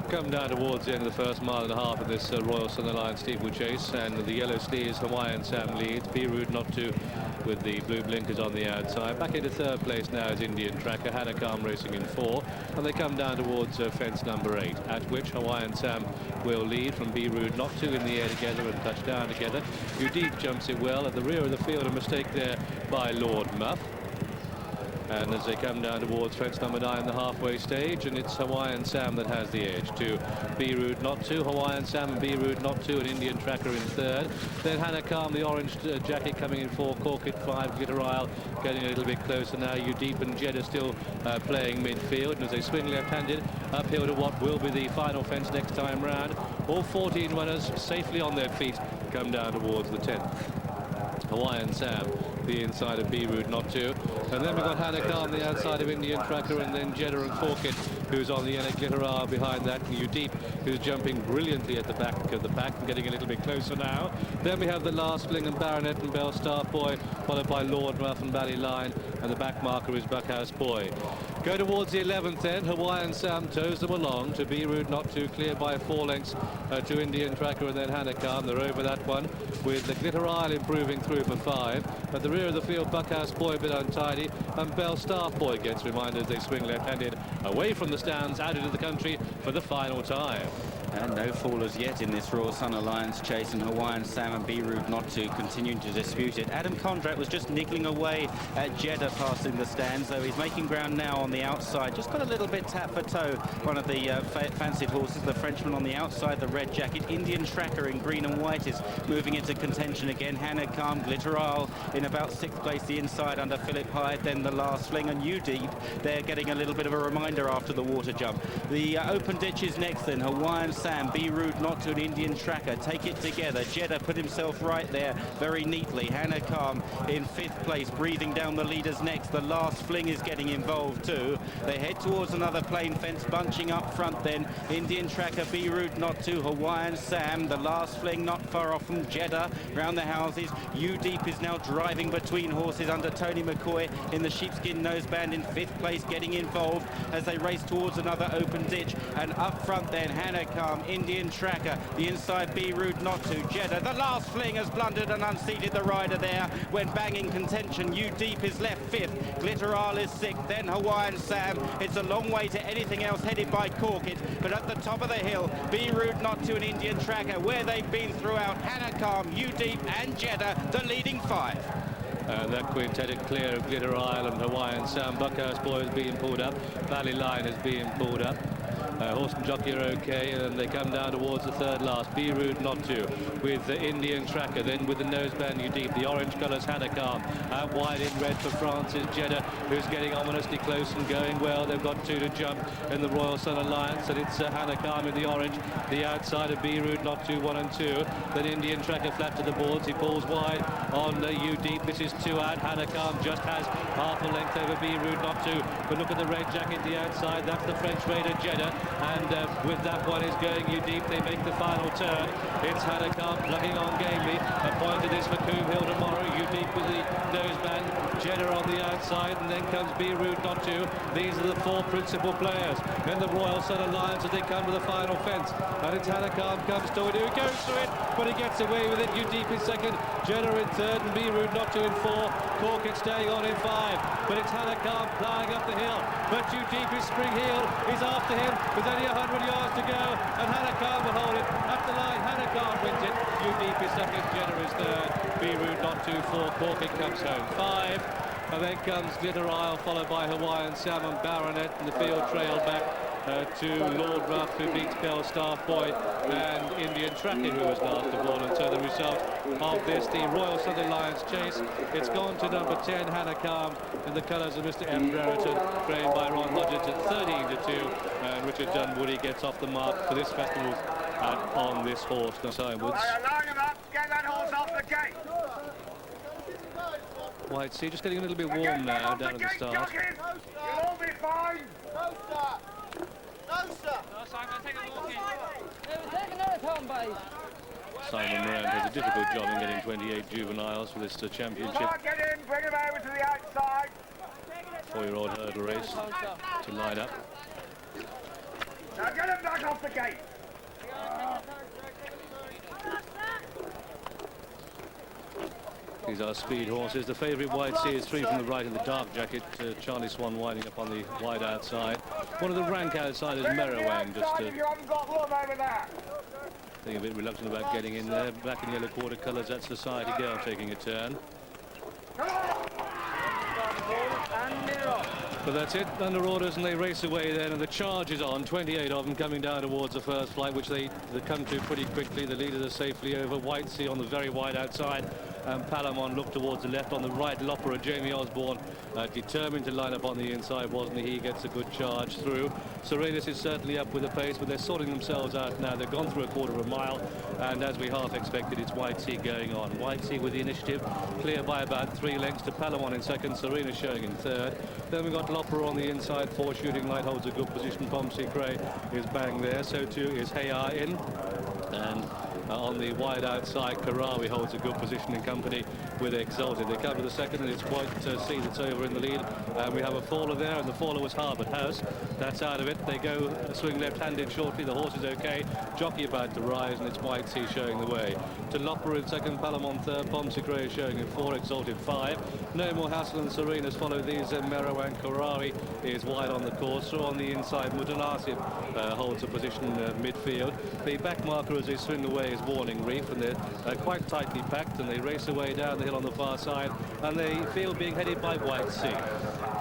Come down towards the end of the first mile and a half of this Royal Sun Alliance steeplechase, and the yellow sleeves Hawaiian Sam leads. Be Rude Not To with the blue blinkers on the outside. Back into third place now is Indian Tracker, Hanakam racing in 4, and they come down towards fence number 8, at which Hawaiian Sam will lead from Be Rude Not To in the air together and touch down together. Udip jumps it well at the rear of the field, a mistake there by Lord Muff. And as they come down towards fence number 9, the halfway stage, and it's Hawaiian Sam that has the edge to Be Rude Not To. Hawaiian Sam and Be Rude Not To, an Indian Tracker in third. Then Hanakam, the orange jacket, coming in 4, Cork at 5, Glitter Isle getting a little bit closer now. Udip and Jeddah still playing midfield, and as they swing left-handed uphill to what will be the final fence next time round, all 14 runners safely on their feet come down towards the 10th. Hawaiian Sam, the inside of Be Rude Not To, and then we've got Hanakam, the outside of Indian Tracker, and then Jeddah and Cork who's on the inner, Glitterar behind that, and Udeep, who's jumping brilliantly at the back of the pack and getting a little bit closer now. Then we have the last fling and Baronet and Bell Star Boy, followed by Lord Ruff and Ballyline, and the back marker is Buckhouse Boy. Go towards the 11th then. Hawaiian Sam toes them along to Be Rude Not To, clear by 4 lengths to Indian Tracker and then Hanakam. They're over that one with the Glitter Isle improving through for 5. At the rear of the field, Buckhouse Boy a bit untidy, and Bell Staff Boy gets reminded they swing left-handed away from the stands, out into the country for the final time. And no fallers yet in this Royal Sun Alliance chase, and Hawaiian Sam and Be Rude Not To continuing to dispute it. Adam Condrat was just niggling away at Jeddah passing the stand, so he's making ground now on the outside. Just got a little bit tap for toe, one of the fancied horses, the Frenchman on the outside, the red jacket. Indian Tracker in green and white is moving into contention again. Hanakam, Glitter Isle in about 6th place, the inside under Philip Hyde, then the last fling, and Udeep, they're getting a little bit of a reminder after the water jump. The open ditch is next then. Hawaiian Sam, Be Rude Not To, an Indian Tracker, take it together. Jeddah put himself right there very neatly. Hanakam in 5th place, breathing down the leaders next. The last fling is getting involved too. They head towards another plain fence, bunching up front then. Indian Tracker, Be Rude Not To, Hawaiian Sam, the last fling not far off from Jeddah, round the houses. Udeep is now driving between horses under Tony McCoy in the sheepskin noseband in 5th place, getting involved as they race towards another open ditch. And up front then, Hanakam, Indian Tracker, the inside Be Rude Not To, Jeddah. The last fling has blundered and unseated the rider there when banging contention. Udeep is left 5th, Glitter Isle is 6th, then Hawaiian Sam. It's a long way to anything else headed by Cork, but at the top of the hill, Be Rude Not To, an Indian Tracker, where they've been throughout. Hanakam, Udeep and Jeddah, the leading 5. And that quintet is clear of Glitter Isle and Hawaiian Sam. Buckhouse Boy is being pulled up. Ballyline is being pulled up. Horse and jockey are okay, and they come down towards the 3rd last. Be Rude Not To with the Indian Tracker, then with the noseband Udeep. The orange colours Hanakam. Out wide in red for Francis Jeddah, who's getting ominously close and going well. They've got 2 to jump in the Royal Sun Alliance, and it's Hanakam in the orange. The outside of Be Rude Not To, 1 and 2. Then Indian Tracker flat to the boards. He pulls wide on Udeep. This is 2 out. Hanakam just has half a length over Be Rude Not To. But look at the red jacket the outside. That's the French raider Jeddah. And with that one is going Udeep. They make the final turn. It's Hanakam plugging on gamely. Appointed is for Coombe Hill tomorrow. Udeep with the noseband. Jeddah on the outside, and then comes Be Rude Not To. These are the 4 principal players in the Royal Sun Alliance as they come to the final fence. And it's Hanakam comes to it, who goes to it, but he gets away with it. Udeep in 2nd, Jeddah in 3rd, and Be Rude Not To in 4. Cork is staying on in 5, but it's Hanakam flying up the hill. But Udeep is spring-heeled, is after him with only 100 yards to go, and Hanakam will hold it up the line. Hanakam wins it. Udeep is 2nd, Jeddah is 3rd, Be Rude Not To 4. Cork it comes home 5. And then comes Glitter Isle, followed by Hawaiian Sam and Baronet, and the field trailed back to Lord Ruff, who beats Bell Staff Boy, and Indian Tracker, who was last of all. And so the result of this, the Royal Sun Alliance chase, it's gone to number 10, Hanakam, in the colours of Mr. M. Brereton, trained by Ron Hodgins at 13 to 2. And Richard Dunwoody gets off the mark for this festival on this horse. Now, Simonwoods. Line him up, get that horse off the gate. White Sea just getting a little bit warm now down at the start. You'll all be fine. No, sir. No, sir. No, sir, I'm going to take a walk in. Take another time, babe. Simon Moran has a difficult job in getting 28 juveniles for this championship. Get in, bring him over to the outside. 4-year-old hurdle race to line up. Now get him back off the gate. These are speed horses. The favourite White Sea is 3 from the right in the dark jacket. Charlie Swan winding up on the wide outside. One of the rank outsiders, Merowang, just you haven't got room over there. being a bit reluctant about getting in there. Black and yellow quarter colours, that's Society Girl taking a turn. But that's it, under orders, and they race away then, and the charge is on. 28 of them coming down towards the first flight, which they come to pretty quickly. The leaders are safely over. White Sea on the very wide outside. and Palamon looked towards the left. On the right, Lopera, Jamie Osborne, determined to line up on the inside, wasn't he? He gets a good charge through. Serenus is certainly up with the pace, but they're sorting themselves out now. They've gone through a quarter of a mile, and as we half expected, it's White Sea going on. White Sea with the initiative, clear by about 3 lengths to Palamon in second, Serenus showing in third. Then we've got Lopera on the inside, 4 Shooting Light holds a good position. Pomsey Cray is bang there, so too is Hayar in. And on the wide outside, Karawi holds a good position in company with Exalted. They come to the second, and it's White Sea that's over in the lead. And we have a faller there, and the faller was Harvard House. That's out of it. They go swing left-handed shortly. The horse is okay. Jockey about to rise, and it's White Sea showing the way. To Lopera in second, Palamon third, Pomsey Cray showing in 4, Exalted 5. No More Hassle and Serenus follow these. Mero and Karawi is wide on the course. So on the inside, Mutanasib holds a position midfield. The back marker as they swing away is Warning Reef, and they're quite tightly packed, and they race away down the hill on the far side, and they feel being headed by White Sea.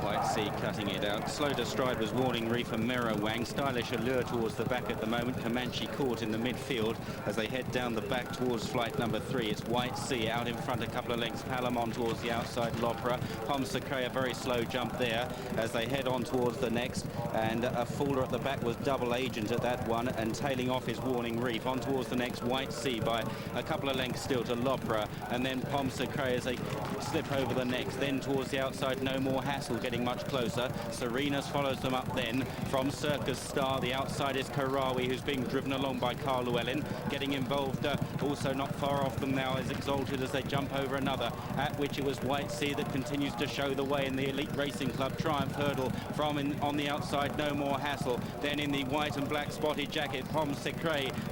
White Sea cutting it out. Slow to stride was Warning Reef and Mirror Wang. Stylish Allure towards the back at the moment. Comanche Court in the midfield as they head down the back towards flight number 3. It's White Sea out in front a couple of lengths. Palamon towards the outside. Lopera. Pomsey, a very slow jump there as they head on towards the next. And a faller at the back was Double Agent at that one, and tailing off is Warning Reef. On towards the next, White Sea by a couple of lengths still to Lopera, and then Pomsey as they slip over the next. Then towards the outside, No More Hassle getting much closer. Serenus follows them up then from Circus Star. The outside is Karawi, who's being driven along by Carl Llewellyn. Getting involved also not far off them now is Exalted as they jump over another, at which it was White Sea that continues to show the way in the Elite Racing Club Triumph Hurdle from on the outside, No More Hassle. Then in the white and black spotted jacket, Pomsey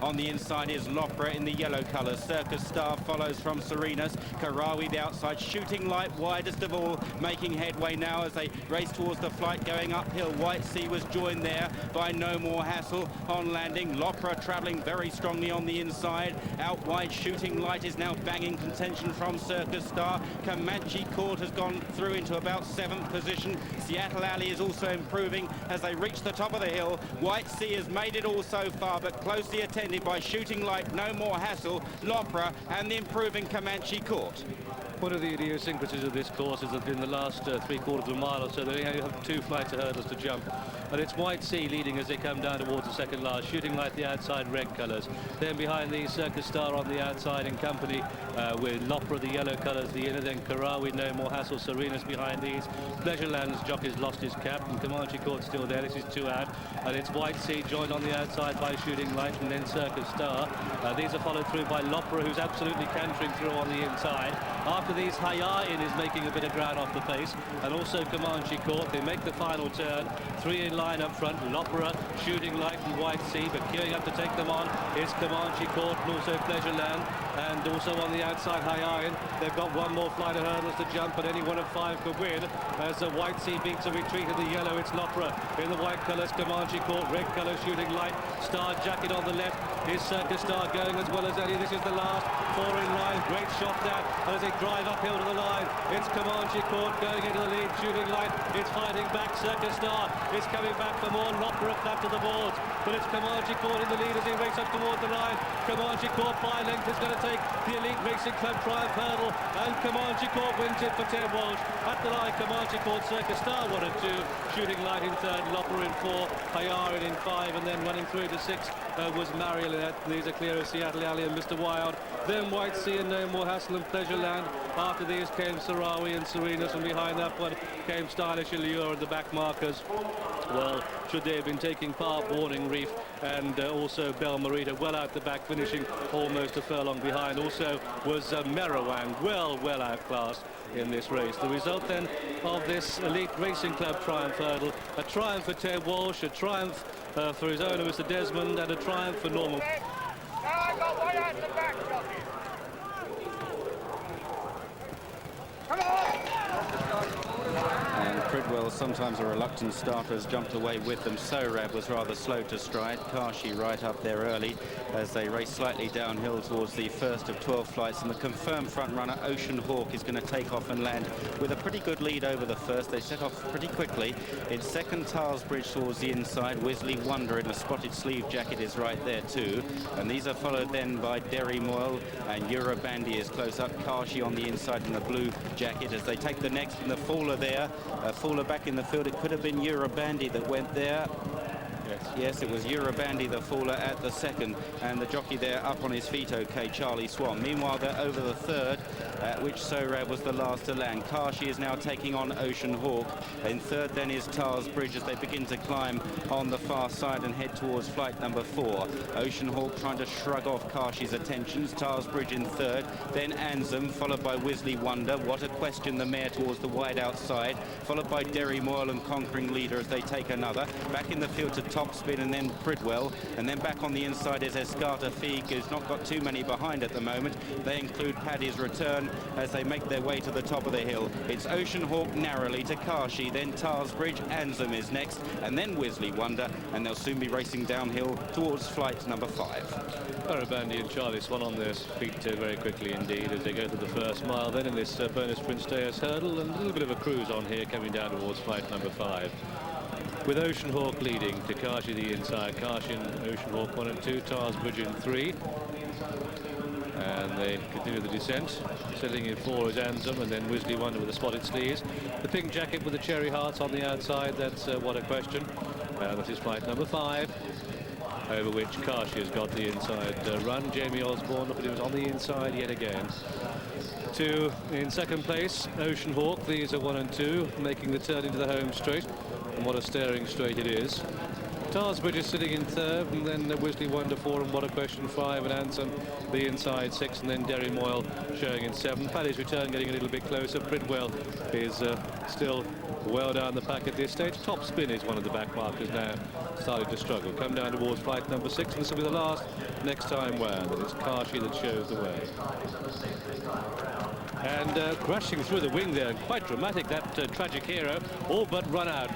on the inside is Lopera in the yellow colours. Circus Star follows from Serenus. Karawi the outside, Shooting Light widest of all, making headway now as they race towards the flight going uphill. White Sea was joined there by No More Hassle on landing. Lopera travelling very strongly on the inside. Out wide, Shooting Light is now banging contention from Circus Star. Comanche Court has gone through into about 7th position. Seattle Alley is also improving as they reach the top of the hill. White Sea has made it all so far, but closely attended by Shooting Light, No More Hassle, Lopera and the improving Comanche Court. One of the idiosyncrasies of this course is that in the last 3/4 of a mile or so, they only have 2 flights of hurdles to jump. And it's White Sea leading as they come down towards the second last. Shooting Light the outside, red colours. Then behind the Circus Star on the outside in company with Lopera, the yellow colours, the inner. Then Karawi, No More Hassle, Serenus behind these. Pleasureland's jockey's lost his cap, and Comanche Court still there. This is 2 out. And it's White Sea joined on the outside by Shooting Light, and then Circus Star. These are followed through by Lopera, who's absolutely cantering through on the inside. After these, Hayain is making a bit of ground off the pace, and also Comanche Court. They make the final turn. 3 in line up front. Lopera, Shooting Light and White Sea, but queuing up to take them on is Comanche Court and also Pleasureland. And also on the outside, Hayain. They've got 1 more flight of hurdles to jump, and any one of 5 could win. As the White Sea beats a retreat in the yellow, it's Lopera. In the white colours, Comanche Court, red colours, Shooting Light. Star Jacket on the left is Circus Star going as well as any. This is the last 4 in line. Great shot there. And as they drive uphill to the line, it's Comanche Court going into the lead. Shooting Light, it's fighting back. Circus Star is coming back for more. Lopera flat to the boards, but it's Comanche Court in the lead as they race up towards the line. Comanche Court by length is going to take the Elite Racing Club Triumph Hurdle, and Comanche Court wins it for Ted Walsh. At the line, Comanche Court, Circus Star 1 and 2, Shooting Light in 3rd, Lopera in 4, Hayarin in 5, and then running through to 6 was Mariel. These are clear of Seattle Alley and Mr. Wild. Then White Sea and No More Hassle and Pleasureland. After these came Sarawi and Serenus, and behind that one came Stylish Allure and the back markers. Well, should they have been taking part, Warning Reef and also Bel Marita well out the back, finishing almost a furlong behind. Also was Merowang well outclassed in this race. The result then of this Elite Racing Club Triumph Hurdle, a triumph for Ted Walsh, a triumph for his owner Mr. Desmond, and a triumph for Normal. I got 1 out the back, jockey. Come on! And well, sometimes a reluctant starter has jumped away with them. Sorab was rather slow to stride. Kashi right up there early as they race slightly downhill towards the first of 12 flights, and the confirmed front runner Ocean Hawk is going to take off and land with a pretty good lead over the first. They set off pretty quickly. In second, Tarsbridge towards the inside. Wisley Wonder in a spotted sleeve jacket is right there too, and these are followed then by Derry Moyle, and Eurobandy is close up. Kashi on the inside in the blue jacket as they take the next, and the faller there, faller back in the field. It could have been Eurobandy that went there. Yes, it was Eurobandy, the faller, at the second, and the jockey there up on his feet, okay, Charlie Swan. Meanwhile, they're over the third, which Sorab was the last to land. Kashi is now taking on Ocean Hawk. In third then is Tarsbridge as they begin to climb on the far side and head towards flight number 4. Ocean Hawk trying to shrug off Kashi's attentions. Tarsbridge in third, then Ansem, followed by Wisley Wonder. What a question, the mare towards the wide outside, followed by Derry Moyle and Conquering Leader as they take another. Back in the field to Topspin and then Pridwell, and then back on the inside is Escarta Figue, who's not got too many behind at the moment. They include Paddy's Return as they make their way to the top of the hill. It's Ocean Hawk narrowly to Kashi, then Tarsbridge. Ansem is next, and then Wisley Wonder, and they'll soon be racing downhill towards flight number 5. Eurobandy and Charlie Swan on their feet very quickly indeed as they go to the first mile. Then in this bonus Prince Deus hurdle, and a little bit of a cruise on here coming down towards flight number 5. With Ocean Hawk leading, Takashi the inside, Kashi and Ocean Hawk 1 and 2, Tarsbridge in 3. And they continue the descent. Sitting in 4 is Ansem, and then Wisley Wonder with the spotted sleeves. The pink jacket with the cherry hearts on the outside, that's What a Question. This is flight number 5, over which Kashi has got the inside run. Jamie Osborne, look at him, on the inside yet again. 2 in second place, Ocean Hawk. These are 1 and 2, making the turn into the home straight. And what a staring straight it is. Tarsbridge is sitting in third, and then Wisley Wonder 4 and What a Question 5, and Ansem the inside 6, and then Derry Moyle showing in 7. Paddy's Return getting a little bit closer. Pridwell is still well down the pack at this stage. Topspin is one of the back markers now, starting to struggle. Come down towards flight number 6, and this will be the last next time round, and it's Kashi that shows the way. And crashing through the wing there, quite dramatic, that tragic hero, all but run out.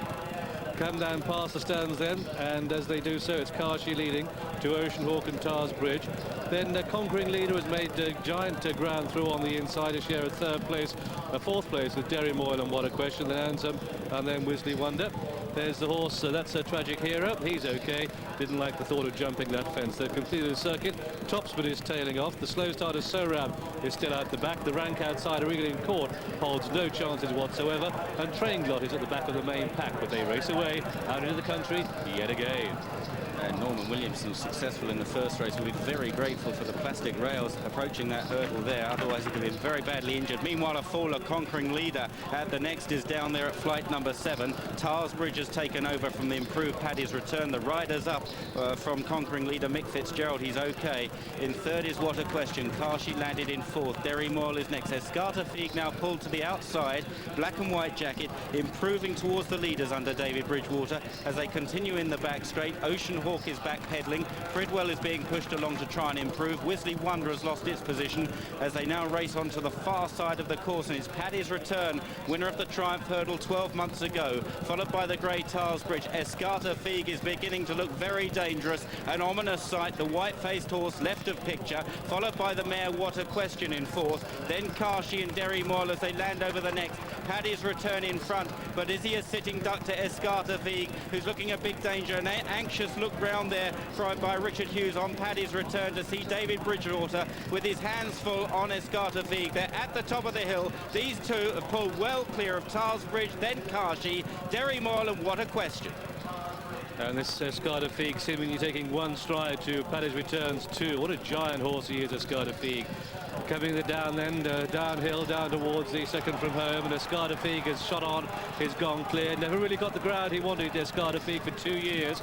Come down past the stands then, and as they do so, it's Kashi leading to Ocean Hawk and Tarsbridge. Then Conquering Leader has made giant ground through on the inside, a share of third place, fourth place with Derry Moyle and What a Question, then Ansem, and then Wisley Wonder. There's the horse, that's a Tragic Hero. He's okay. Didn't like the thought of jumping that fence. They've completed the circuit. Topspin is tailing off. The slow starter Sorab is still out the back. The rank outsider Eagle Court holds no chances whatsoever. And Trainglot is at the back of the main pack, but they race away out into the country yet again. And Norman Williamson successful in the first race. We'll be very grateful for the plastic rails approaching that hurdle there, otherwise he could have been very badly injured. Meanwhile, a faller Conquering Leader at the next is down there at flight number 7. Tarsbridge has taken over from the improved Paddy's Return. The riders up from Conquering Leader Mick Fitzgerald, he's okay. In third is What a Question. Kashi landed in 4th. Derry Moyle is next. Escarta Figue now pulled to the outside. Black and white jacket improving towards the leaders under David Bridgewater as they continue in the back straight. Ocean Hawk is back pedaling. Pridwell is being pushed along to try and improve. Wisley Wonder has lost its position as they now race on to the far side of the course, and it's Paddy's Return, winner of the Triumph Hurdle 12 months ago, followed by the grey Tarsbridge. Escarta Figue is beginning to look very dangerous. An ominous sight, the white-faced horse left of picture, followed by the mare What a Question in 4th. Then Kashi and Derry Moyle as they land over the next. Paddy's Return in front, but is he a sitting duck to Escarta Figue, who's looking a big danger? An anxious look round there by Richard Hughes on Paddy's Return to see David Bridgewater with his hands full on Escarta Figue. They're at the top of the hill. These two have pulled well clear of Tarsbridge, then Kashi, Derry Moyle and What a Question. And this Escarta Figue seemingly taking one stride to Paddy's Returns 2. What a giant horse he is, Escarta Figue. Coming down then, downhill, down towards the second from home, and Escarta Figue has shot on, is gone clear. Never really got the ground he wanted, Escarta Figue, for 2 years.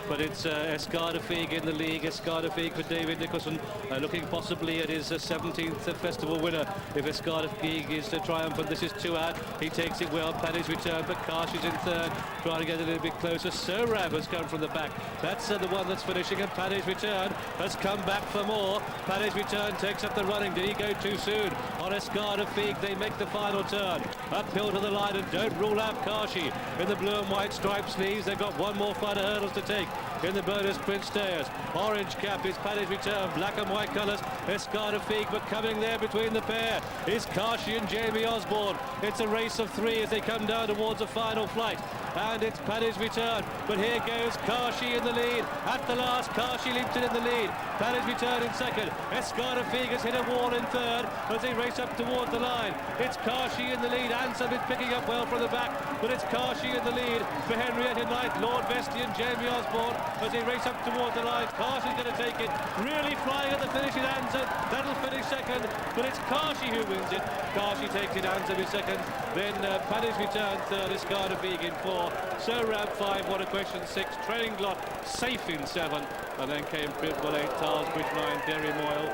but it's Ascot in the league. Ascot for David Nicholson, looking possibly at his 17th festival winner. If Ascot is to triumph, and this is 2 out, he takes it well. Paddy's return, but Karsh is in third, trying to get a little bit closer. Rab has come from the back. That's the one that's finishing, and Paddy's return has come back for more. Paddy's return takes up the running. Did he go too soon? On Ascot they make the final turn. Uphill to the line, and don't rule out Karshi in the blue and white striped sleeves. They've got one more flight of hurdles to take in the bonus sprint stairs. Orange cap is Paddy's return, black and white colours. Ascot but coming there between the pair is Karshi and Jamie Osborne. It's a race of 3 as they come down towards the final flight, and it's Paddy's return. But here goes Karshi in the lead. At the last, Karshi leaps in the lead. Paddy's return in second. Ascot has hit a wall in third as they race up towards the line. It's Karshi in the lead. Ansem is picking up well from the back, but it's Karshi in the lead for Henrietta Knight, Lord Vesty and Jamie Osborne as they race up towards the line. Karshi's going to take it. Really flying at the finish in Ansem. That'll finish second, but it's Karshi who wins it. Karshi takes it, Ansem is second. Then Paddy's return third, Ascot in 4. So Rab 5, What a Question 6. Trailing Glot safe in 7. And then came Bridwell 8, Tars, Bridge 9, Derry Moyle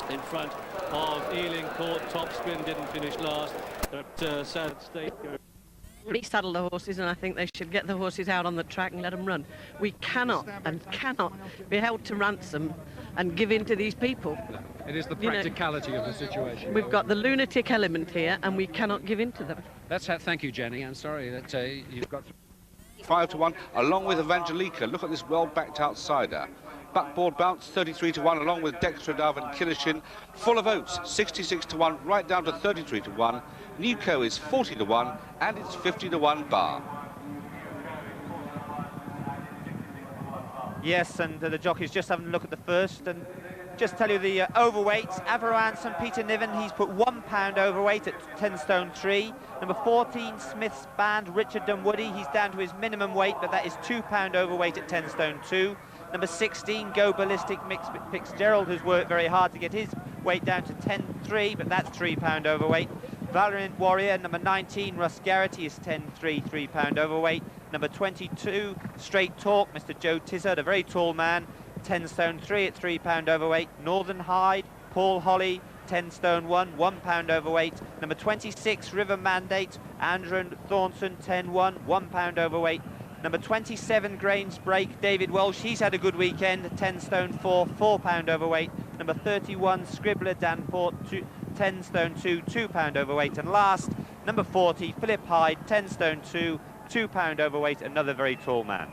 in front of Ealing Court. Top Spin didn't finish last. But Sad State resaddle the horses, and I think they should get the horses out on the track and let them run. We cannot be held to ransom and give in to these people. No, it is the practicality of the situation. We've got the lunatic element here, and we cannot give in to them. That's how, thank you, Jenny. I'm sorry that you've got 5-1, along with Evangelica. Look at this well-backed outsider. Backboard bounce 33-1, along with Dexter Dove and Killishin. Full of Oats 66-1, right down to 33-1. Nuco is 40-1, and it's 50-1 bar. Yes, and the jockey's just having a look at the first, and just tell you the overweights. Averance and Peter Niven, he's put £1 overweight at 10 stone 3. Number 14, Smith's Band, Richard Dunwoody, he's down to his minimum weight, but that is £2 overweight at 10 stone 2. Number 16, Go Ballistic, Mick Fitzgerald, who's worked very hard to get his weight down to 10.3, but that's £3 overweight. Valiant Warrior, number 19, Russ Garrity, is 10.3, £3 overweight. Number 22, Straight Talk, Mr. Joe Tizard, a very tall man, 10 stone 3 at £3 overweight. Northern Hyde, Paul Holly, 10 stone 1, £1 overweight. Number 26, River Mandate, Andrew Thornton, 10-1, £1 overweight. Number 27, Grange Break, David Welsh, he's had a good weekend, 10 stone 4, £4 overweight. Number 31, Scribbler Danport, 10 stone 2, £2 overweight. And last, number 40, Philip Hyde, 10 stone 2, £2 overweight, another very tall man.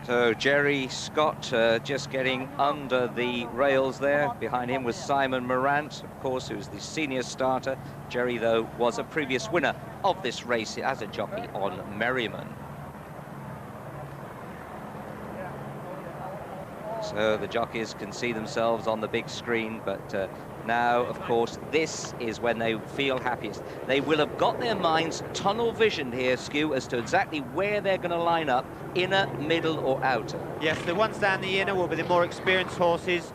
So Jerry Scott just getting under the rails there. Behind him was Simon Morant, of course, who's the senior starter. Jerry, though, was a previous winner of this race as a jockey on Merriman. So the jockeys can see themselves on the big screen, but now, of course, this is when they feel happiest. They will have got their minds tunnel visioned here, Skew, as to exactly where they're going to line up, inner, middle or outer. Yes, the ones down the inner will be the more experienced horses.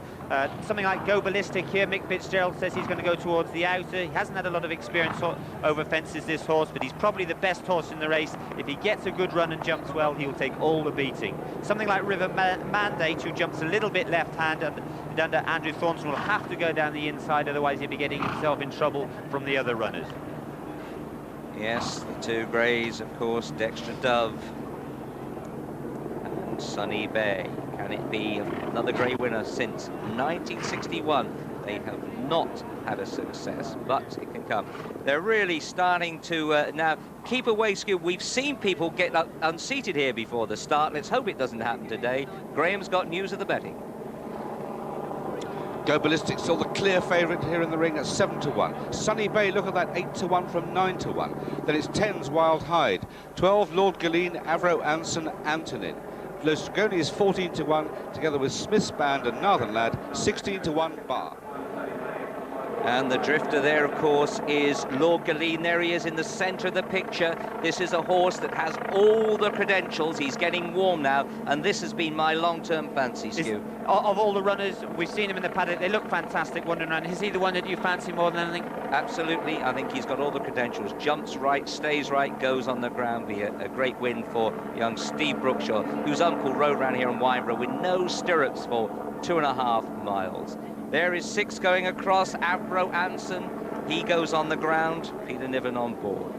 Something like Go Ballistic here, Mick Fitzgerald says he's going to go towards the outer. He hasn't had a lot of experience over fences, this horse, but he's probably the best horse in the race. If he gets a good run and jumps well, he'll take all the beating. Something like River Mandate, who jumps a little bit left-hand under Andrew Thornton, will have to go down the inside, otherwise he'll be getting himself in trouble from the other runners. Yes, the two greys, of course, Dexter Dove and Sunny Bay. Can it be another grey winner since 1961? They have not had a success, but it can come. They're really starting to now keep away. Skill. We've seen people get unseated here before the start. Let's hope it doesn't happen today. Graham's got news of the betting. Go Ballistic still the clear favourite here in the ring at 7-1. Sunny Bay, look at that, 8-1 from 9-1. Then it's 10's Wild Hyde, 12 Lord Galeen, Avro Anson, Antonin. Los Dragoni is 14-1, together with Smith's Band and Northern Lad, 16-1 bar. And the drifter there, of course, is Lord Galeen. There he is in the centre of the picture. This is a horse that has all the credentials. He's getting warm now, and this has been my long-term fancy, Stu. Of all the runners, we've seen him in the paddock. They look fantastic wandering around. Is he the one that you fancy more than anything? Absolutely. I think he's got all the credentials. Jumps right, stays right, goes on the ground. Be a great win for young Steve Brookshaw, whose uncle rode around here in Windsor with no stirrups for 2.5 miles. There is 6 going across. Avro Anson, he goes on the ground. Peter Niven on board.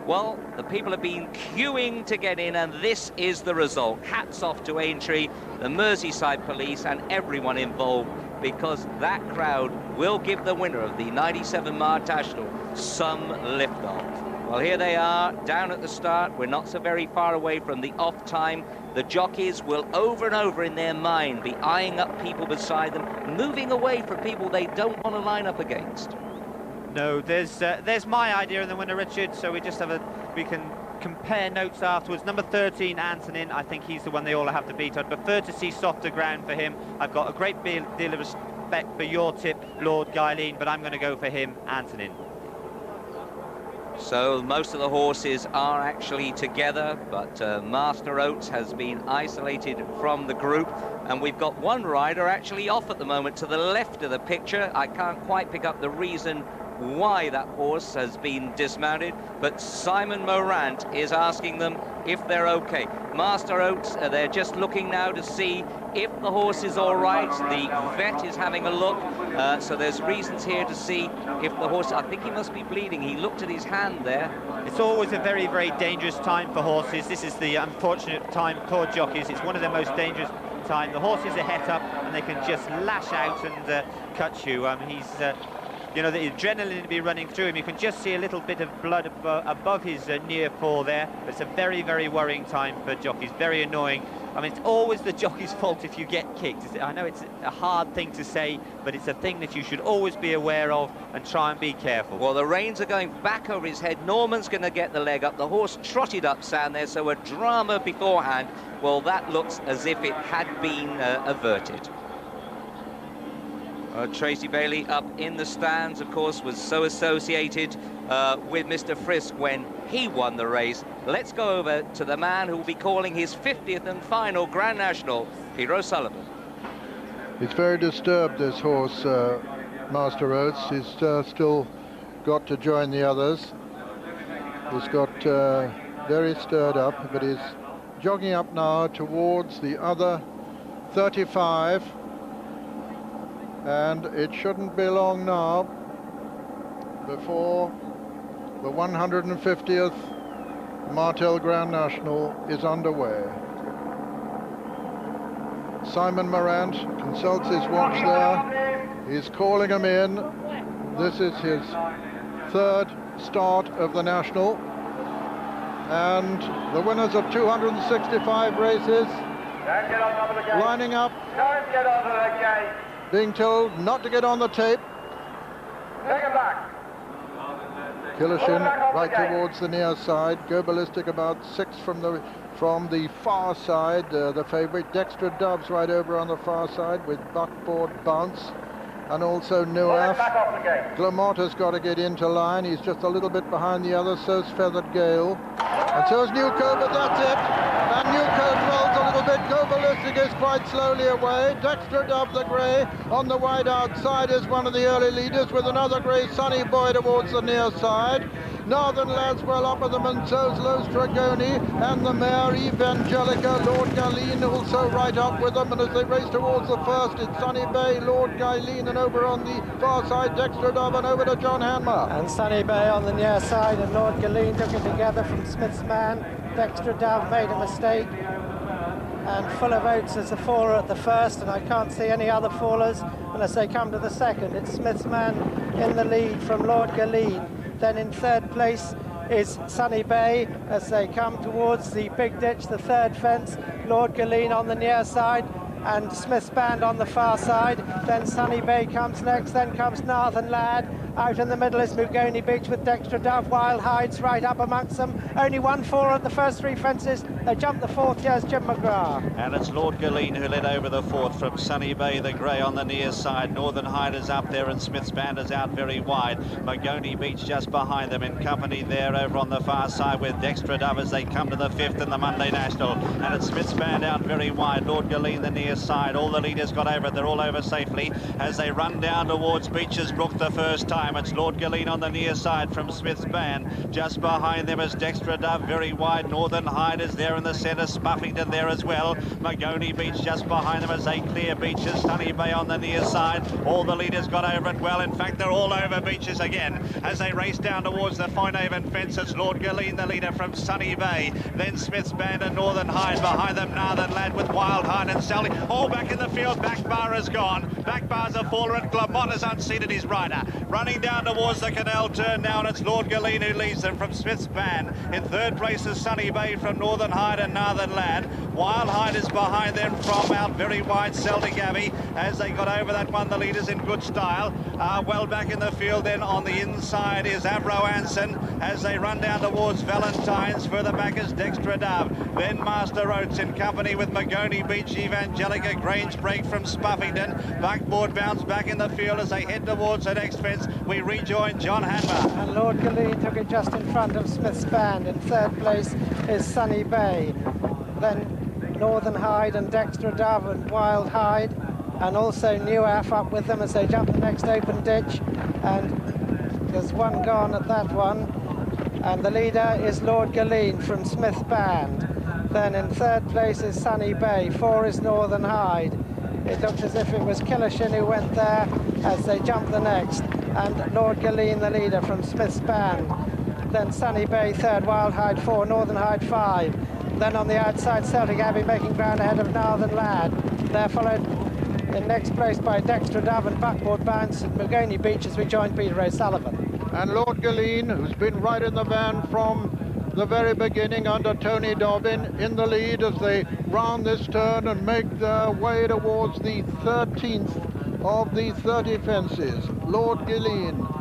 Well, the people have been queuing to get in, and this is the result. Hats off to Aintree, the Merseyside police, and everyone involved, because that crowd will give the winner of the 97 Mile National some lift-off. Well, here they are, down at the start. We're not so very far away from the off time. The jockeys will over and over in their mind be eyeing up people beside them, moving away from people they don't want to line up against. No, there's my idea in the winner, Richard, so we can compare notes afterwards. Number 13, Antonin, I think he's the one they all have to beat. I'd prefer to see softer ground for him. I've got a great deal of respect for your tip, Lord Galeen, but I'm going to go for him, Antonin. So most of the horses are actually together, but Master Oates has been isolated from the group, and we've got one rider actually off at the moment to the left of the picture. I can't quite pick up the reason why that horse has been dismounted, but Simon Morant is asking them if they're okay. Master Oates, they're just looking now to see if the horse is all right. The vet is having a look, so there's reasons here to see if the horse, I think he must be bleeding. He looked at his hand there. It's always a very, very dangerous time for horses. This is the unfortunate time for jockeys. It's one of the most dangerous time. The horses are het up and they can just lash out and cut you. You know, the adrenaline will be running through him. You can just see a little bit of blood above his near paw there. But it's a very, very worrying time for jockeys, very annoying. I mean, it's always the jockey's fault if you get kicked. I know it's a hard thing to say, but it's a thing that you should always be aware of and try and be careful. Well, the reins are going back over his head. Norman's going to get the leg up. The horse trotted up sound there, so a drama beforehand. Well, that looks as if it had been averted. Tracy Bailey up in the stands, of course, was so associated with Mr. Frisk when he won the race. Let's go over to the man who will be calling his 50th and final Grand National, Peter O'Sullivan. He's very disturbed, this horse, Master Oates. He's still got to join the others. He's got very stirred up, but he's jogging up now towards the other 35. And it shouldn't be long now before the 150th Martel Grand National is underway. Simon Morant consults his watch there. He's calling him in. This is his 3rd start of the National. And the winners of 265 races lining up. Don't get onto the gate. Being told not to get on the tape. Take it back. Kilishin right towards the near side. Go Ballistic about 6 from the far side. The favourite Dexter Doves right over on the far side with Buckboard Bounce. And also Nuaf. Glamont has got to get into line. He's just a little bit behind the others. So's Feathered Gale. And so's Newco, but that's it. And Newco rolls a little bit. Go Ballistic is quite slowly away. Dexter Dove, the grey, on the wide outside is one of the early leaders with another grey Sunny Boy towards the near side. Northern Lads well up with them, and so's Los Dragoni and the mare Evangelica. Lord Galeen also right up with them, and as they race towards the first, it's Sunny Bay, Lord Galeen, and over on the far side Dexter Dove, and over to John Hanmer. And Sunny Bay on the near side, and Lord Galeen took it together from Smith's man. Dexter Dove made a mistake, and Full of Oats is a faller at the first, and I can't see any other fallers unless they come to the second. It's Smith's man in the lead from Lord Galeen. Then in 3rd place is Sunny Bay as they come towards the big ditch, the 3rd fence. Lord Galeen on the near side and Smith's band on the far side. Then Sunny Bay comes next, then comes Northern Lad, Out in the middle is Mugoni Beach with Dexter Dove. Wild Hides right up amongst them. Only 1-4 at the first 3 fences. They jumped the 4th. Here's Jim McGrath. And it's Lord Galeen who led over the 4th from Sunny Bay, the grey on the near side. Northern Hiders up there and Smith's Band is out very wide. Mugoni Beach just behind them in company there over on the far side with Dexter Dove as they come to the 5th in the Monday National. And it's Smith's Band out very wide. Lord Galeen the near side. All the leaders got over it. They're all over safely as they run down towards Beecher's Brook the first time. It's Lord Galeen on the near side from Smith's Band. Just behind them is Dexter Dove very wide. Northern Hiders there in the centre. Spuffington there as well. Mugoni Beach just behind them as they clear Beeches. Sunny Bay on the near side. All the leaders got over it well. In fact, they're all over Beeches again as they race down towards the Foinhaven fence. It's Lord Galeen the leader from Sunny Bay. Then Smith's Band and Northern Hyde. Behind them, Northern Lad with Wild Hyde and Sally. All back in the field. Back bar is gone. Back bar's a faller and Clermont has unseated his rider. Running down towards the canal turn now, and it's Lord Galeen who leads them from Smith's Band. In 3rd place is Sunny Bay from Northern Hyde and Northern Lad. Wild Hyde is behind them from out very wide Celtic Abbey as they got over that one. The leaders in good style. Well back in the field then on the inside is Avro Anson as they run down towards Valentine's. Further back is Dexter Dove. Then Master Oates in company with Mugoni Beach, Evangelica, Grange Break from Spuffington. Buckboard Bounce back in the field as they head towards the next fence. We rejoin John Hanmer. And Lord Galeen took it just in front of Smith's Band. In 3rd place is Sunny Bay. Then Northern Hyde and Dexter Dove and Wild Hyde. And also New Af up with them as they jump the next open ditch. And there's one gone at that one. And the leader is Lord Galeen from Smith's Band. Then in 3rd place is Sunny Bay. 4 is Northern Hyde. It looked as if it was Killishin who went there as they jumped the next. And Lord Galeen the leader from Smith's Band. Then Sunny Bay 3rd, Wild Hyde 4, Northern Hyde 5. Then on the outside, Celtic Abbey making ground ahead of Northern Lad. They're followed in next place by Dexter Dove and Buckboard Bounce at Mugoni Beach as we join Peter O'Sullivan. And Lord Galeen, who's been right in the van from the very beginning under Tony Dobbin, in the lead as they round this turn and make their way towards the 13th of the 30 fences. Lord Galeen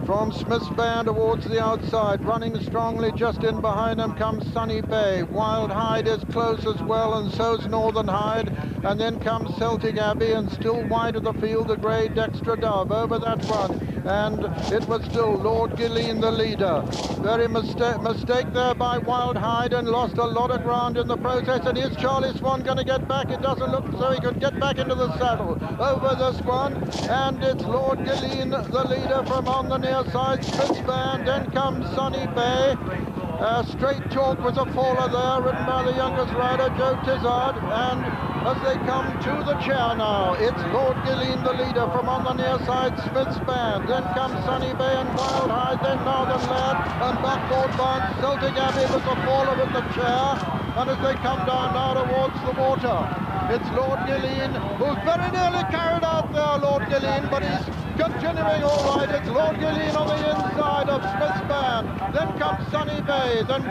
from Smith's Band towards the outside, running strongly. Just in behind them comes Sunny Bay. Wild Hyde is close as well, and so's Northern Hyde. And then comes Celtic Abbey, and still wide of the field, the grey Dexter Dove over that one. And it was still Lord Galeen the leader. Very mistake there by Wild Hyde, and lost a lot of ground in the process. And is Charlie Swan going to get back? It doesn't look so he could get back into the saddle over this one. And it's Lord Galeen the leader from on the near side, Smith's Band. Then comes Sunny Bay. Straight Talk was a faller there, ridden by the youngest rider, Joe Tizard. And as they come to the chair now, it's Lord Galeen the leader from on the near side, Smith's Band. Then comes Sunny Bay and Wild Hyde, then Northern Lad and Buckboard Bounce. Celtic Abbey was a faller with the chair. And as they come down now towards the water, it's Lord Galeen, who's very nearly carried out there, Lord Galeen, but he's continuing all right. It's Lord Galeen on the inside of Smith's Band. Then comes Sunny Bay. Then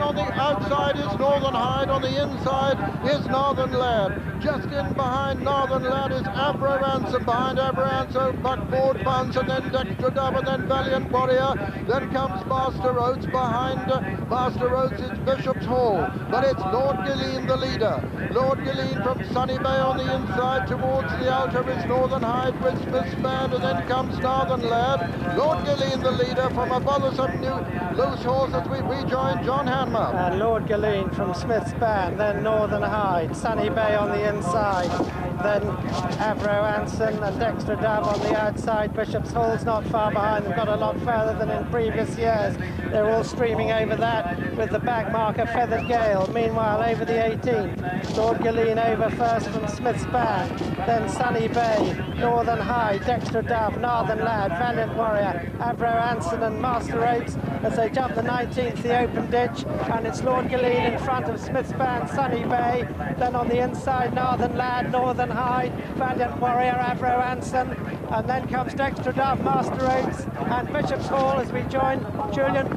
on the outside is Northern Hyde. On the inside is Northern Lad. Just in behind Northern Lad is Avro Ransom. Behind Avro Ransom, Buckboard Bounce, and then Dexter Dove, and then Valiant Warrior. Then comes Master Oates. Behind Master Oates is Bishop's Hall. But it's Lord Galeen the leader. Lord Galeen from Sunny Bay on the inside. Towards the outer is Northern Hyde with Smith's Band, and then comes Northern Lad. Lord Galeen the leader from a bothersome new loose horse as we rejoin John Hanmer. And Lord Galeen from Smith's Band, then Northern Hyde, Sunny Bay on the inside, then Avro Anson and Dexter Dove on the outside. Bishop's Hall's not far behind them, got a lot further than in previous years. They're all streaming over that with the back marker Feathered Gale. Meanwhile, over the 18th, Lord Galeen over first from Smith's Band, then Sunny Bay, Northern Hyde, Dexter Dove, Northern Lad, Valiant Warrior, Avro Anson and Master Oates as they jump the 19th, the open ditch, and it's Lord Galeen in front of Smith's Band, Sunny Bay. Then on the inside, Northern Lad, Northern Hyde, Valiant Warrior, Avro Anson, And then comes Dexter Dove, Master Oaks, and Bishop's Hall as we join Julian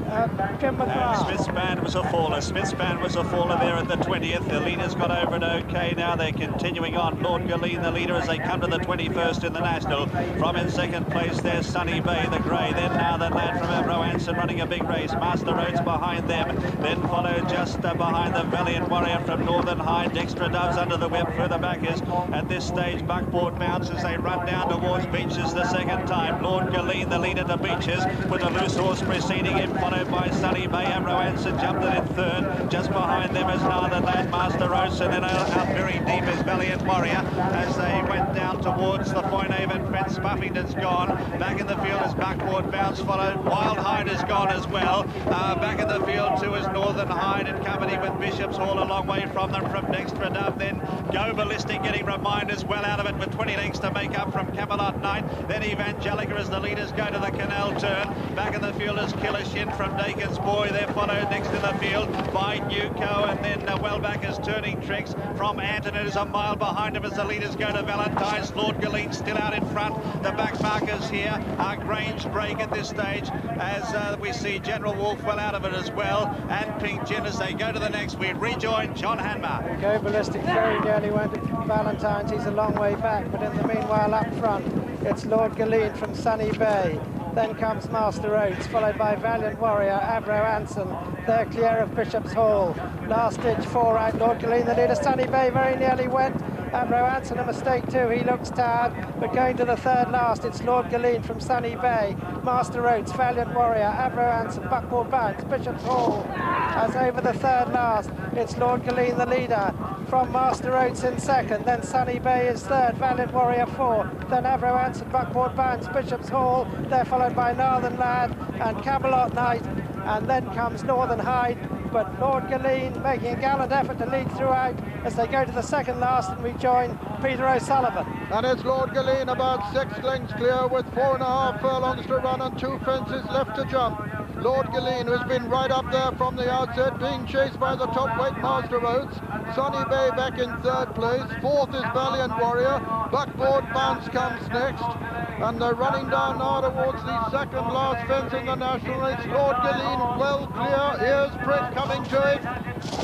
Jim McGrath. Smith's Band was a faller. Smith's Band was a faller there at the 20th. The leaders got over it okay. Now they're continuing on. Lord Galeen, the leader, as they come to the 21st in the National. From in second place, there's Sunny Bay, the grey. Then now the lad from Avro Anson running a big race. Master Oats behind them. Then followed just behind the Valiant Warrior from Northern Hyde. Dexter Doves under the whip. Further back is, at this stage, Buckboard Mounts as they run down towards Beaches the second time. Lord Galeen, the leader to Beaches, with a loose horse preceding him, followed by Sunny Bay. Avro Anson jumped it in third. Just behind them is now the lad Master Oats, and then out very deep is Valiant Warrior as they went down towards the Foynehaven fence. Buffington's gone. Back in the field is Buckboard Bounce, followed. Wild Hyde is gone as well. Back in the field too is Northern Hyde in company with Bishop's Hall, a long way from them from Dexter Dove. Then Go Ballistic getting reminders well out of it with 20 lengths to make up from Camelot Knight. Then Evangelica as the leaders go to the canal turn. Back in the field is Killer Shin from Dakin's Boy. They're followed next in the field by Newco, and then well back is Turning Tricks from Antonin, is a mile behind him as the leaders go to Valentine's. Lord Galeen still out in front. The back markers here are Grange Break at this stage as we see General Wolf well out of it as well, and Pink Gin as they go to the next. We rejoin John Hanmer. Go Ballistic very nearly went to Valentine's. He's a long way back, but in the meanwhile up front it's Lord Galeen from Sunny Bay. Then comes Master Oats, followed by Valiant Warrior, Avro Anson. They're clear of Bishop's Hall. Last ditch, 4 out, Lord Galeen, the leader. Sunny Bay very nearly went. Avro Anson a mistake too, he looks tired, but going to the third last, it's Lord Galeen from Sunny Bay. Master Oats, Valiant Warrior, Avro Anson, Buckboard Bounce, Bishop's Hall. As over the third last, it's Lord Galeen, the leader. From Master Oats in second, then Sunny Bay is third, Valiant Warrior 4, then Avro Anson, Buckboard Bounce, Bishop's Hall. They're followed by Northern Lad and Camelot Knight, and then comes Northern Hyde. But Lord Galeen making a gallant effort to lead throughout as they go to the second last, and we join Peter O'Sullivan. And it's Lord Galeen about 6 lengths clear with 4.5 furlongs to run and 2 fences left to jump. Lord Galeen, who's been right up there from the outset, being chased by the top weight Master Oats. Sunny Bay back in third place. Fourth is Valiant Warrior. Buckboard Bounce comes next. And they're running down now towards the second last fence in the National. It's Lord Galeen well clear. Here's Prick coming to it.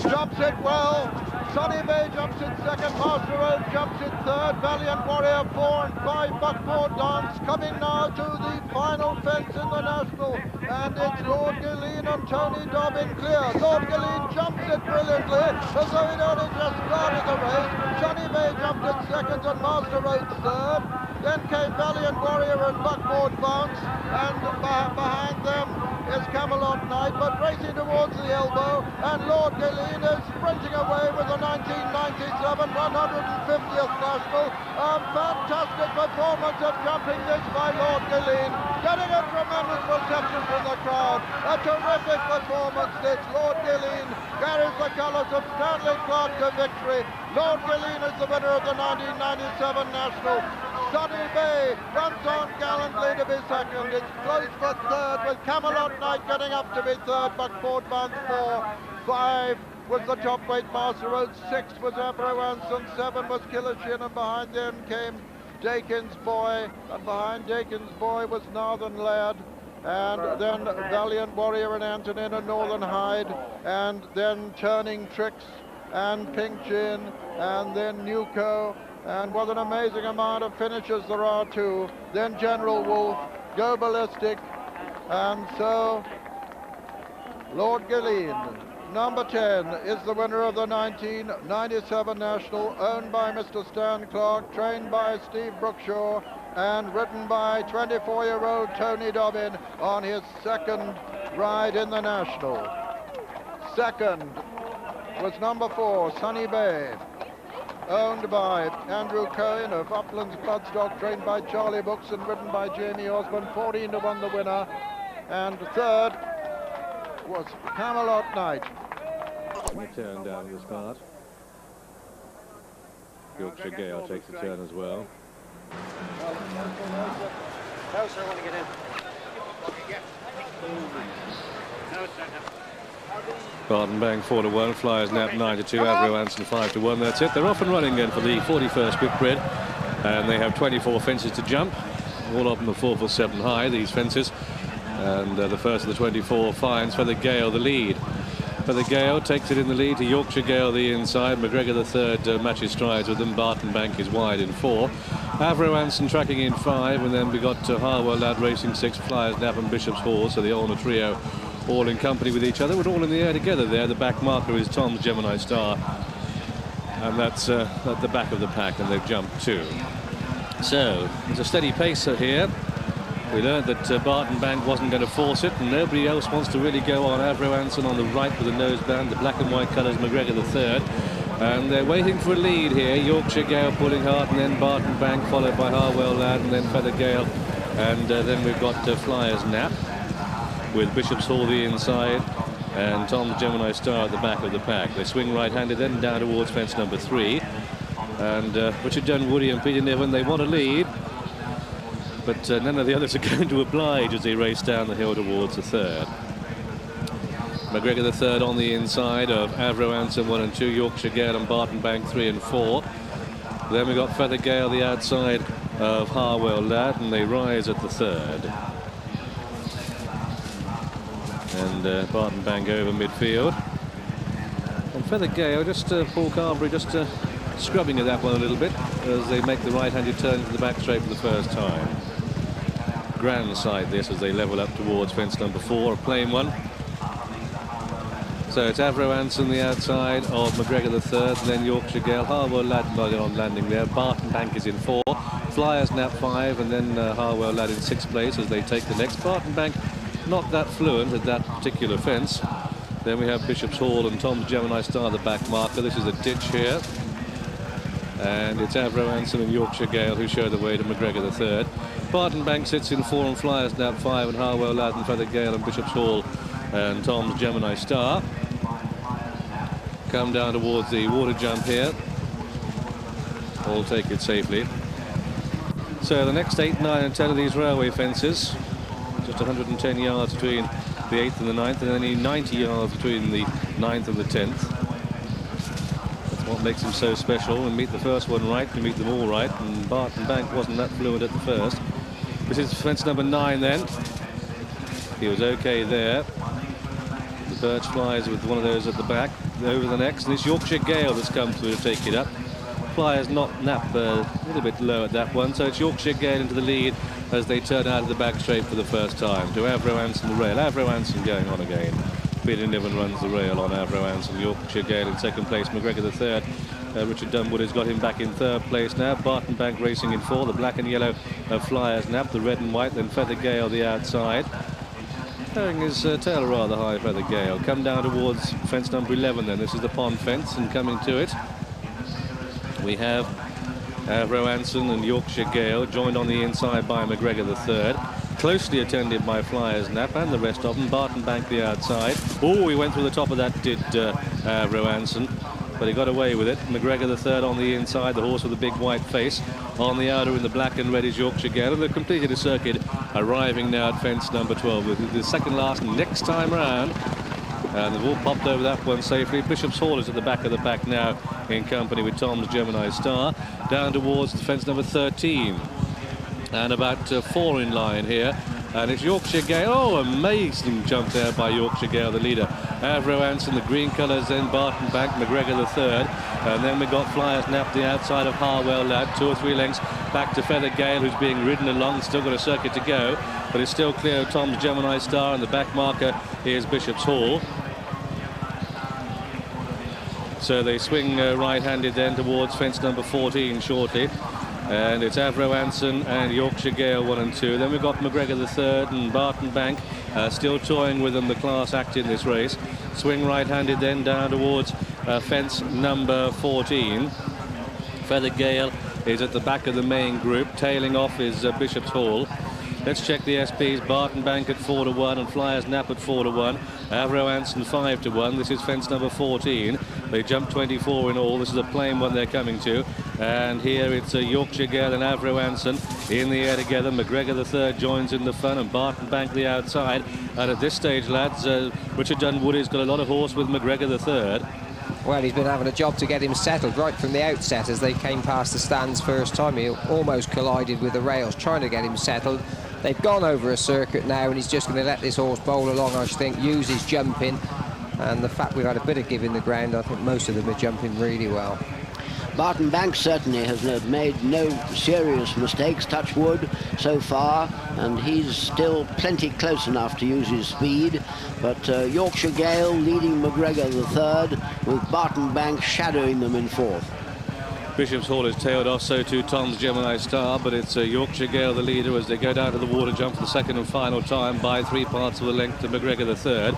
Jumps it well. Sunny Bay jumps it second. Master Oats jumps it third. Valiant Warrior 4 and 5. Buckboard Dance coming now to the final fence in the National. And it's Lord Galeen and Tony Dobbin clear. Lord Galeen jumps it brilliantly as though he'd only just started the race. Sunny Bay jumped it second and Master Oats third. Then came Valiant Warrior and Buckboard Bounce, and behind them is Camelot Knight, but racing towards the elbow, and Lord Galeen is sprinting away with the 1997 150th National. A fantastic performance of jumping this by Lord Galeen, getting a tremendous reception from the crowd. A terrific performance this. Lord Galeen carries the colours of Stanley Clark to victory. Lord Galeen is the winner of the 1997 National. Sunny Bay runs on gallantly to be second. It's close for third with Camelot Knight getting up to be third. Buckboard Bounce 4. 5 was the top weight Master Oats. 6 was Avro Anson. 7 was Killer Shin, and behind them came Dakin's Boy. And behind Dakin's Boy was Northern Lad. And then Valiant Warrior and Antonin and Northern Hyde. And then Turning Tricks and Pink Gin. And then Newco. And what an amazing amount of finishes there are too. Then General Wolf, Go Ballistic, and so Lord Galeen, number 10, is the winner of the 1997 National, owned by Mr. Stan Clark, trained by Steve Brookshaw, and ridden by 24-year-old Tony Dobbin on his second ride in the National. Second was number 4, Sunny Bay, owned by Andrew Cohen of Uplands Bloodstock, trained by Charlie Books and ridden by Jamie Osborne. 14-1 the winner. And third was Camelot Knight. We turn down this part. Yorkshire Gale takes a turn as well. No, sir, I want to get in. No, sir, no. Barton Bang 4-1, Flyers Nap 9-2, Avro Anson 5-1. That's it. They're off and running again for the 41st Whitbread, and they have 24 fences to jump. All of them are 4 foot 7 high, these fences. And the first of the 24 finds Feather Gale the lead. Feather Gale takes it in the lead to Yorkshire Gale the inside. McGregor the third matches strides with them. Barton Bank is wide in 4. Avro Anson tracking in 5, and then we got Harwell Lad racing 6, Flyers Nap and Bishop's Hall. So the Honour trio all in company with each other. We're all in the air together there. The back marker is Tom's Gemini Star, and that's at the back of the pack, and they've jumped 2. So it's a steady pacer here. We learned that Barton Bank wasn't going to force it, and nobody else wants to really go on. Avro Anson on the right with the noseband, the black and white colours, McGregor the third. And they're waiting for a lead here. Yorkshire Gale pulling hard, and then Barton Bank followed by Harwell Lad, and then Feather Gale. And then we've got Flyers Nap with Bishop's Hall the inside, and Tom's Gemini Star at the back of the pack. They swing right-handed then down towards fence number 3. And Richard Dunwoody and Peter Niven, they want a lead. But none of the others are going to oblige as they race down the hill towards the third. McGregor the third on the inside of Avro Anson 1 and 2, Yorkshire Gale and Barton Bank 3 and 4. Then we got Feather Gale the outside of Harwell Lad, and they rise at the third. And Barton Bank over midfield. And Feather Gale, just Paul Carberry just scrubbing at that one a little bit as they make the right-handed turn into the back straight for the first time. Grand sight this as they level up towards fence number 4, a plain one. So it's Avro Anson the outside of McGregor the third, and then Yorkshire Gale. Harwell Lad on landing there. Barton Bank is in 4. Flyers Nap 5, and then Harwell Lad in 6th place as they take the next. Barton Bank not that fluent at that particular fence. Then we have Bishop's Hall and Tom's Gemini Star, the back marker. This is a ditch here. And it's Avro Anson and Yorkshire Gale who show the way to McGregor the third. Barton Bank sits in 4, and Flyers Nap 5, and Harwell Lad and Feather Gale and Bishop's Hall and Tom's Gemini Star come down towards the water jump here. All take it safely. So the next 8, 9 and 10 of these railway fences, just 110 yards between the 8th and the 9th, and only 90 yards between the 9th and the 10th. What makes him so special. We meet the first one right, we meet them all right, and Barton Bank wasn't that fluent at the first. This is fence number 9 then. He was okay there. The Birch flies with one of those at the back. Over the next, and it's Yorkshire Gale that's come through to take it up. Flyers not Nap a little bit low at that one, so it's Yorkshire Gale into the lead as they turn out of the back straight for the first time. To Avro Anson the rail. Avro Anson going on again. Peter Niven runs the rail on Avro Anson. Yorkshire Gale in 2nd place. McGregor the third. Richard Dunwood has got him back in 3rd place now. Barton Bank racing in 4. The black and yellow of Flyers Nap. The red and white. Then Feather Gale the outside. Throwing his tail rather high, Feather Gale. Come down towards fence number 11 then. This is the pond fence, and coming to it we have Avro Anson and Yorkshire Gale joined on the inside by McGregor the third. Closely attended by Flyers Nap and the rest of them. Barton Bank the outside. Oh, he went through the top of that, did Avro Anson, but he got away with it. McGregor the third on the inside, the horse with the big white face. On the outer in the black and red is Yorkshire Gale, and they've completed a circuit, arriving now at fence number 12 with the second last next time round. And they've all popped over that one safely. Bishop's Hall is at the back of the pack now in company with Tom's Gemini Star. Down towards fence number 13. And about 4 in line here. And it's Yorkshire Gale. Oh, amazing jump there by Yorkshire Gale, the leader. Avro Anson, the green colours, then Barton Bank, McGregor the third. And then we got Flyers Nap, the outside of Harwell Lad, 2 or 3 lengths back to Feather Gale, who's being ridden along. Still got a circuit to go, but it's still clear of Tom's Gemini Star, and the back marker is Bishop's Hall. So they swing right-handed then towards fence number 14 shortly. And it's Avro Anson and Yorkshire Gale 1 and 2. Then we've got McGregor the third and Barton Bank still toying with them, the class act in this race. Swing right-handed then down towards fence number 14. Feather Gale is at the back of the main group. Tailing off is Bishop's Hall. Let's check the SPs. Barton Bank at 4-1 and Flyers Nap at 4-1. Avro Anson 5-1. This is fence number 14. They jump 24 in all. This is a plain one they're coming to. And here it's Yorkshire Gale and Avro Anson in the air together. McGregor the third joins in the fun, and Barton Bank the outside. And at this stage, lads, Richard Dunwoody has got a lot of horse with McGregor the third. Well, he's been having a job to get him settled right from the outset as they came past the stands first time. He almost collided with the rails, trying to get him settled. They've gone over a circuit now, and he's just going to let this horse bowl along, I think, use his jumping. And the fact we've had a bit of give in the ground, I think most of them are jumping really well. Barton Bank certainly has made no serious mistakes, touch wood, so far, and he's still plenty close enough to use his speed. But Yorkshire Gale leading McGregor the third, with Barton Bank shadowing them in fourth. Bishop's Hall is tailed off, so too Tom's Gemini Star, but it's Yorkshire Gale the leader as they go down to the water jump for the second and final time by 3 parts of the length to McGregor the third.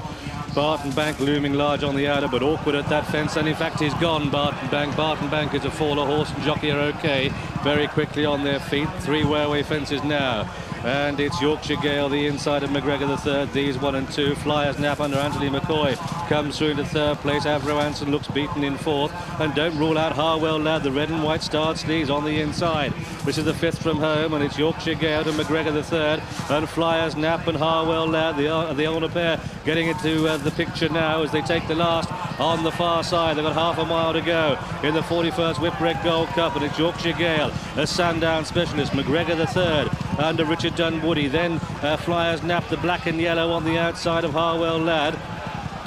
Barton Bank looming large on the outer, but awkward at that fence, and in fact he's gone, Barton Bank. Barton Bank is a faller. Horse and jockey are okay, very quickly on their feet. 3 wear-away fences now. And it's Yorkshire Gale, the inside of McGregor the third. These 1 and 2. Flyers Nap under Anthony McCoy comes through into third place. Avro Anson looks beaten in fourth. And don't rule out Harwell Lad, the red and white starred sleeves on the inside. This is the 5th from home, and it's Yorkshire Gale to McGregor the third. And Flyers Nap and Harwell Lad, the older pair, getting into the picture now as they take the last on the far side. They've got half a mile to go in the 41st Whitbread Gold Cup, and it's Yorkshire Gale, a Sandown specialist, McGregor the third, under Richard Dunwoody. Then Flyers Nap, the black and yellow on the outside of Harwell Lad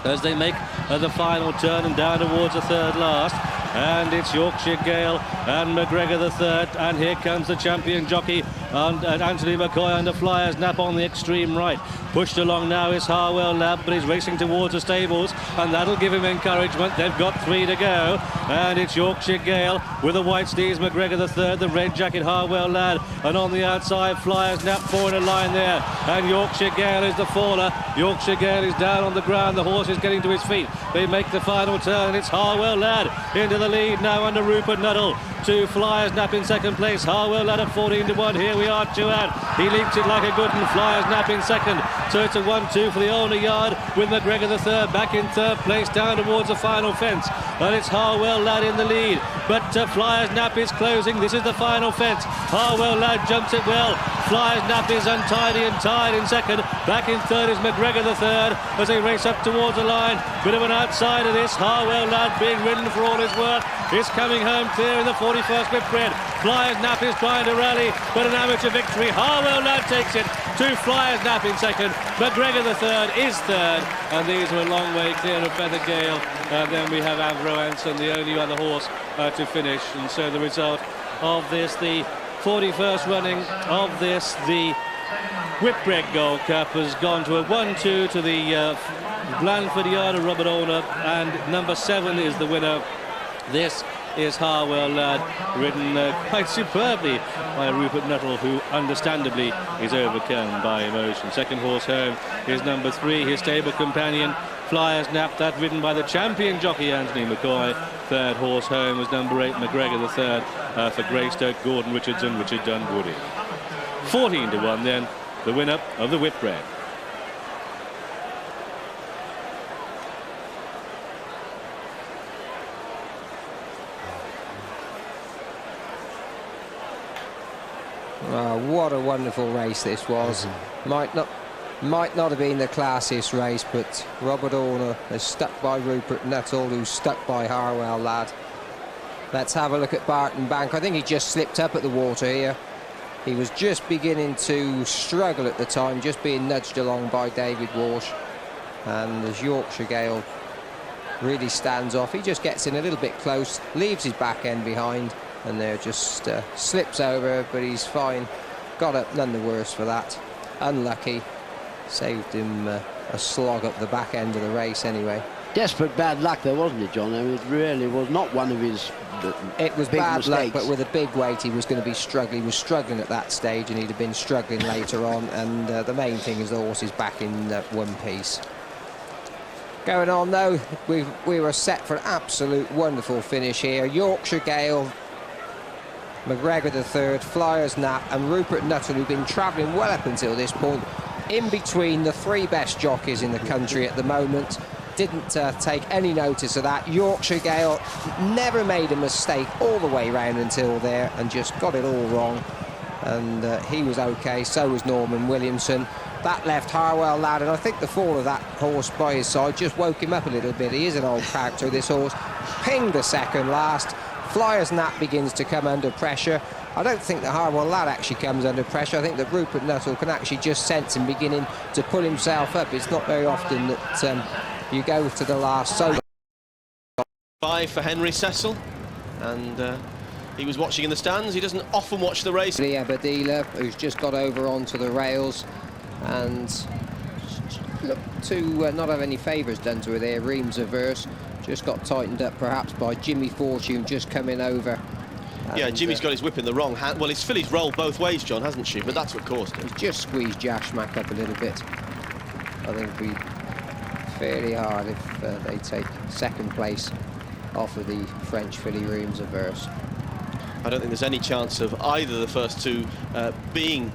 as they make the final turn and down towards the third last. And it's Yorkshire Gale and McGregor the third, and here comes the champion jockey and Anthony McCoy under Flyers Nap on the extreme right. Pushed along now is Harwell Lad, but he's racing towards the stables, and that'll give him encouragement. They've got 3 to go, and it's Yorkshire Gale with the white steeds, McGregor the third, the red jacket Harwell Lad, and on the outside Flyers Nap 4 in a line there, and Yorkshire Gale is the faller. Yorkshire Gale is down on the ground, the horse is getting to his feet. They make the final turn, and it's Harwell Lad into the lead now under Rupert Nuttall. 2 Flyers Nap in second place, Harwell Lad at 14 to 1. Here we are, 2 out. He leaps it like a good one. Flyers Nap in second, so it's a 1-2 for the older yard with McGregor the third back in third place down towards the final fence, and it's Harwell Lad in the lead, but Flyers Nap is closing. This is the final fence. Harwell Lad jumps it well. Flyers Nap is untidy and tied in second. Back in third is McGregor the third as they race up towards the line. Bit of an outside of this. Harwell Lad, being ridden for all his worth, is coming home clear in the 41st Whitbread. Flyers Nap is trying to rally, but an amateur victory. Harwell Lad takes it. 2 Flyers Nap in second. McGregor the third is third, and these are a long way clear of Feather Gale. And then we have Avro Anson, the only other horse to finish. And so the result of this, the 41st running of this, the Whitbread Gold Cup, has gone to a 1-2 to the Blandford yard of Robert Olner, and number 7 is the winner. This is Harwell Lad, ridden quite superbly by Rupert Nuttall, who understandably is overcome by emotion. Second horse home is number 3, his stable companion Flyers Nap, that ridden by the champion jockey Anthony McCoy. Third horse home was number 8, McGregor the third, for Greystoke, Gordon Richardson, Richard Dunwoody. 14 to 1 then, the winner of the Whitbread. Oh, what a wonderful race this was. Might not have been the classiest race, but Robert Olner is stuck by Rupert Nuttall, who's stuck by Harwell Lad. Let's have a look at Barton Bank. I think he just slipped up at the water here. He was just beginning to struggle at the time, just being nudged along by David Walsh. And as Yorkshire Gale really stands off, he just gets in a little bit close, leaves his back end behind, and there just slips over, but he's fine. Got up none the worse for that. Unlucky. Saved him a slog up the back end of the race anyway. Desperate bad luck though, wasn't it, John? I mean, it really was not one of his It was big bad mistakes. luck, but with a big weight he was going to be struggling. He was struggling at that stage, and he'd have been struggling later on, and the main thing is the horse is back in one piece. Going on though, we were set for an absolute wonderful finish here. Yorkshire Gale, McGregor the third, Flyers Nap and Rupert Nuttall, who've been travelling well up until this point, in between the 3 best jockeys in the country at the moment. Didn't take any notice of that. Yorkshire Gale never made a mistake all the way round until there, and just got it all wrong. And he was okay, so was Norman Williamson. That left Harwell Lad, and I think the fall of that horse by his side just woke him up a little bit. He is an old character, this horse. pinged the second last. Flyer's Nap begins to come under pressure. I don't think that Harwell Lad actually comes under pressure. I think that Rupert Nuttall can actually just sense him beginning to pull himself up. It's not very often that you go to the last solo. 5 for Henry Cecil, and he was watching in the stands. He doesn't often watch the race. The Aberdeen, who's just got over onto the rails and look to not have any favours done to her there. Reams Averse just got tightened up perhaps by Jimmy Fortune just coming over. Yeah, Jimmy's got his whip in the wrong hand. Well, his filly's rolled both ways, John, hasn't she? But that's what caused it. He's just squeezed Jashmak up a little bit. I think it'd be fairly hard if they take second place off of the French filly Reams Averse. I don't think there's any chance of either the first two being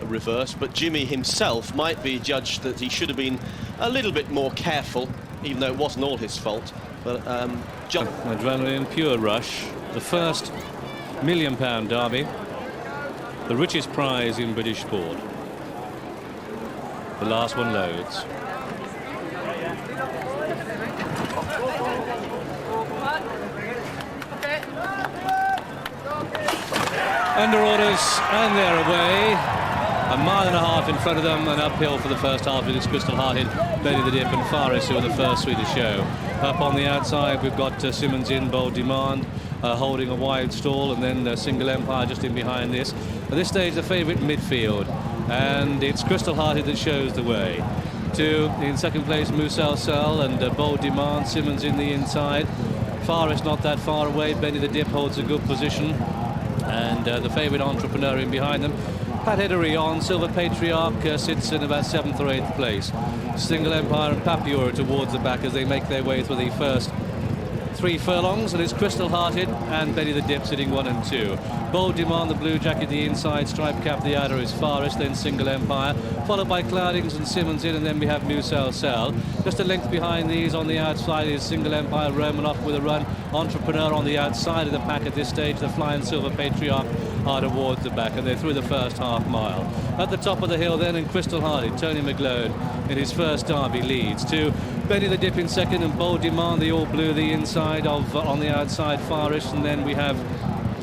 reversed, but Jimmy himself might be judged that he should have been a little bit more careful, even though it wasn't all his fault. But John... Adrenaline Pure Rush, the first £1 million derby, the richest prize in British sport. The last one loads. Under orders, and they're away. 1.5 miles in front of them, and uphill for the first half with this Crystal Hearted, Benny the Dip and Faris, who are the first three to show. Up on the outside, we've got Simmons in, Bold Demand, holding a wide stall, and then Single Empire just in behind this. At this stage, the favourite midfield, and it's Crystal Hearted that shows the way. In second place, Musel Sel and Bold Demand, Simmons in the inside. Faris not that far away, Benny the Dip holds a good position. And the favourite Entrepreneur in behind them. Pat Heddery on, Silver Patriarch sits in about 7th or 8th place. Single Empire and Papillon towards the back as they make their way through the first 3 furlongs, and it's Crystal Hearted and Benny the Dip sitting 1 and 2. Bold Demand, the blue jacket, the inside, Stripe Cap, the outer is Faris, then Single Empire, followed by Cloudings and Simmons in, and then we have Musel Sel. Just a length behind these on the outside is Single Empire, Romanoff with a run. Entrepreneur on the outside of the pack at this stage. The Flying Silver Patriarch are towards the back, and they're through the first half mile. At the top of the hill then, in Crystal Hearted, Tony McGlone in his first derby leads to Benny the Dip in second, and Bold Demand, the all blue, the inside of on the outside Faris, and then we have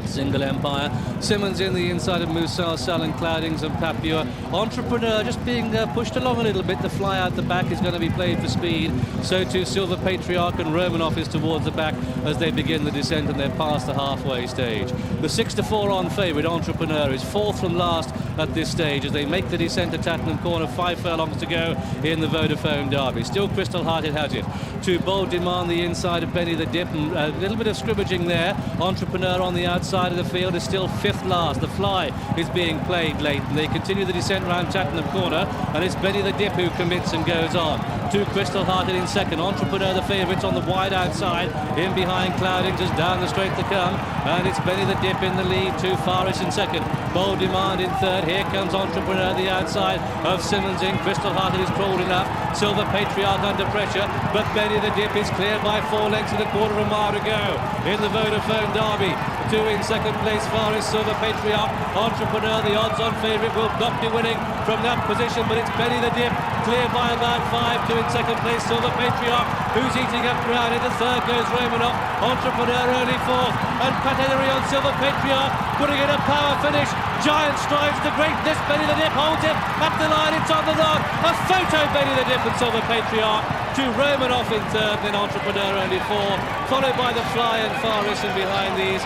Single Empire. Simmons in the inside of Musel, Sel and Cloudings and Papillon. Entrepreneur just being pushed along a little bit. The fly out the back is going to be played for speed. So too Silver Patriarch, and Romanoff is towards the back as they begin the descent, and they're past the halfway stage. The 6-4 on favourite Entrepreneur is 4th from last at this stage as they make the descent to Tattenham Corner. 5 furlongs to go in the Vodafone Derby. Still Crystal Hearted has it. To Bold Demand, the inside of Benny the Dip, and a little bit of scrimmaging there. Entrepreneur on the outside of the field is still 5th last. The fly is being played late, and they continue the descent round Tattenham Corner, and it's Benny the Dip who commits and goes on. To Crystal Hearted in second. Entrepreneur the favourites on the wide outside. In behind Cloudings is down the straight to come, and it's Benny the Dip in the lead. To Faris in second. Bold Demand in third. Here comes Entrepreneur the outside of Simmons in. Crystal Hearted is crawling up. Silver Patriarch under pressure, but Benny the Dip is clear by 4 lengths and a quarter of a mile to go in the Vodafone Derby. 2 in second place, Faris, Silver Patriarch. Entrepreneur, the odds-on favourite, will not be winning from that position, but it's Benny the Dip, clear by about 5. 2 in second place, Silver Patriarch, who's eating up ground. Into third goes Romanoff. Entrepreneur only 4th, and Pat Heddery on Silver Patriarch, putting in a power finish. Giant strides to greatness. Benny the Dip holds it up the line. It's on the run. A photo, Benny the Dip and Silver Patriarch. To Romanoff in third, then Entrepreneur only 4th, followed by the Fly and Faris, and behind these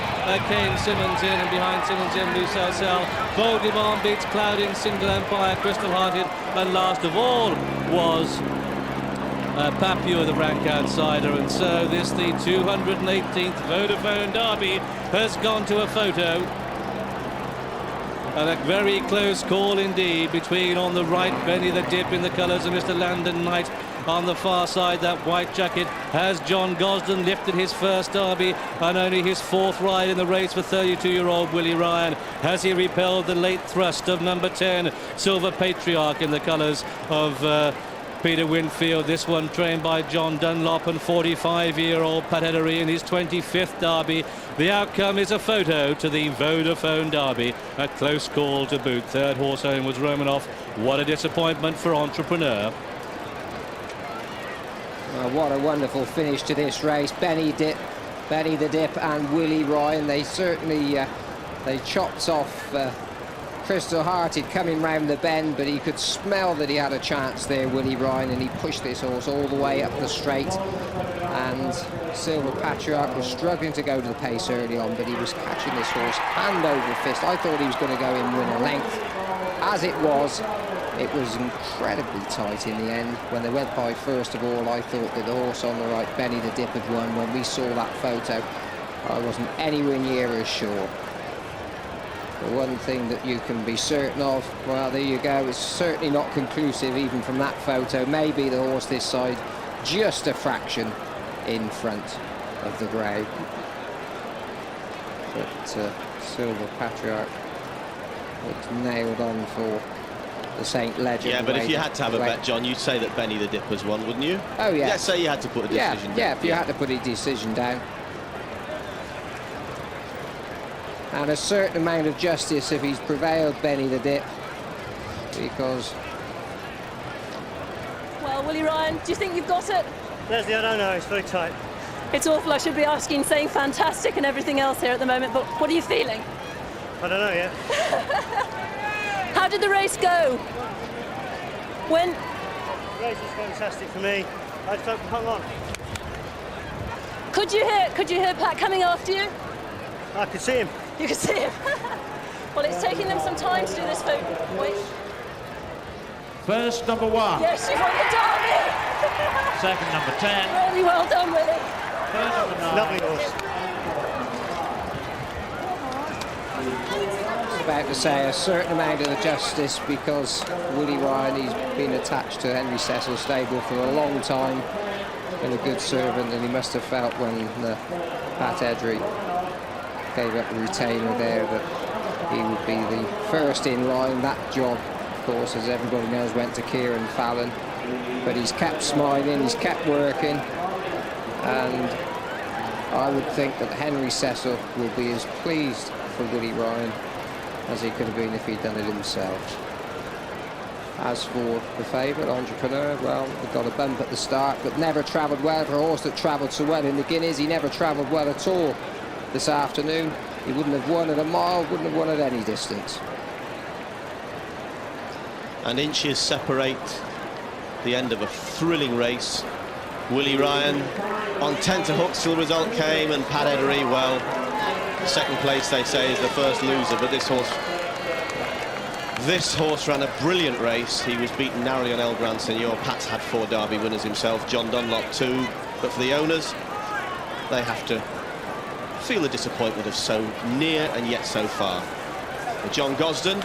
came Simmons in, and behind Simmons in Musel Sel. Bold Demand beats Clouding, Single Empire, Crystal Hearted, and last of all was Papillon, the rank outsider. And so this, the 218th Vodafone Derby, has gone to a photo. And a very close call indeed between, on the right, Benny the Dip in the colours of Mr. Landon Knight. On the far side, that white jacket has John Gosden lifted his first derby and only his 4th ride in the race for 32-year-old Willie Ryan. Has he repelled the late thrust of number 10, Silver Patriarch, in the colours of Peter Winfield? This one trained by John Dunlop, and 45-year-old Pat Heddery in his 25th derby. The outcome is a photo to the Vodafone Derby. A close call to boot. Third horse home was Romanoff. What a disappointment for Entrepreneur. What a wonderful finish to this race. Benny Dip Benny the Dip and Willie Ryan. They certainly they chopped off Crystal Hearted coming round the bend, but he could smell that he had a chance there, Willie Ryan, and he pushed this horse all the way up the straight. And Silver Patriarch was struggling to go to the pace early on, but he was catching this horse hand over fist. I thought he was going to go in win a length. As it was incredibly tight in the end. When they went by, first of all, I thought that the horse on the right, Benny the Dip, had won. When we saw that photo, I wasn't anywhere near as sure. The one thing that you can be certain of, well, there you go, it's certainly not conclusive even from that photo. Maybe the horse this side just a fraction in front of the grey. But Silver Patriarch looked nailed on for the St. Leger. Yeah, but if you had to have a bet, John, you'd say that Benny the Dip has won, wouldn't you? Oh, yeah. Yeah, say you had to put a decision down. Yeah, if you had to put a decision down. And a certain amount of justice if he's prevailed, Benny the Dip, because... Well, Willie Ryan, do you think you've got it? Leslie, I don't know, it's very tight. It's awful, I should be asking, saying fantastic and everything else here at the moment, but what are you feeling? I don't know yet. How did the race go? When? The race was fantastic for me. I just hope to hang on. Could you hear Pat coming after you? I could see him. You could see him. Well, it's taking them some time to do this vote. Wait. First, number 1. Yes, you've won the derby. Second, number 10. Really well done, Willie. Third, number 9. Lovely horse. I was about to say a certain amount of the justice, because Willie Ryan, he's been attached to Henry Cecil's stable for a long time, been a good servant, and he must have felt when Pat Edry gave up the retainer there that he would be the first in line. That job, of course, as everybody knows, went to Kieran Fallon, but he's kept smiling, he's kept working, and I would think that Henry Cecil will be as pleased for Willie Ryan as he could have been if he'd done it himself. As for the favourite, Entrepreneur, well, he got a bump at the start, but never travelled well for a horse that travelled so well in the Guinness. He never travelled well at all this afternoon. He wouldn't have won at a mile, wouldn't have won at any distance. And inches separate the end of a thrilling race. Willie Ryan on tenterhooks till the result came, and Pat Edry, well, second place, they say, is the first loser, but this horse ran a brilliant race. He was beaten narrowly on El Gran Senor. Pat's had 4 Derby winners himself, John Dunlop 2, but for the owners, they have to feel the disappointment of so near and yet so far. But John Gosden,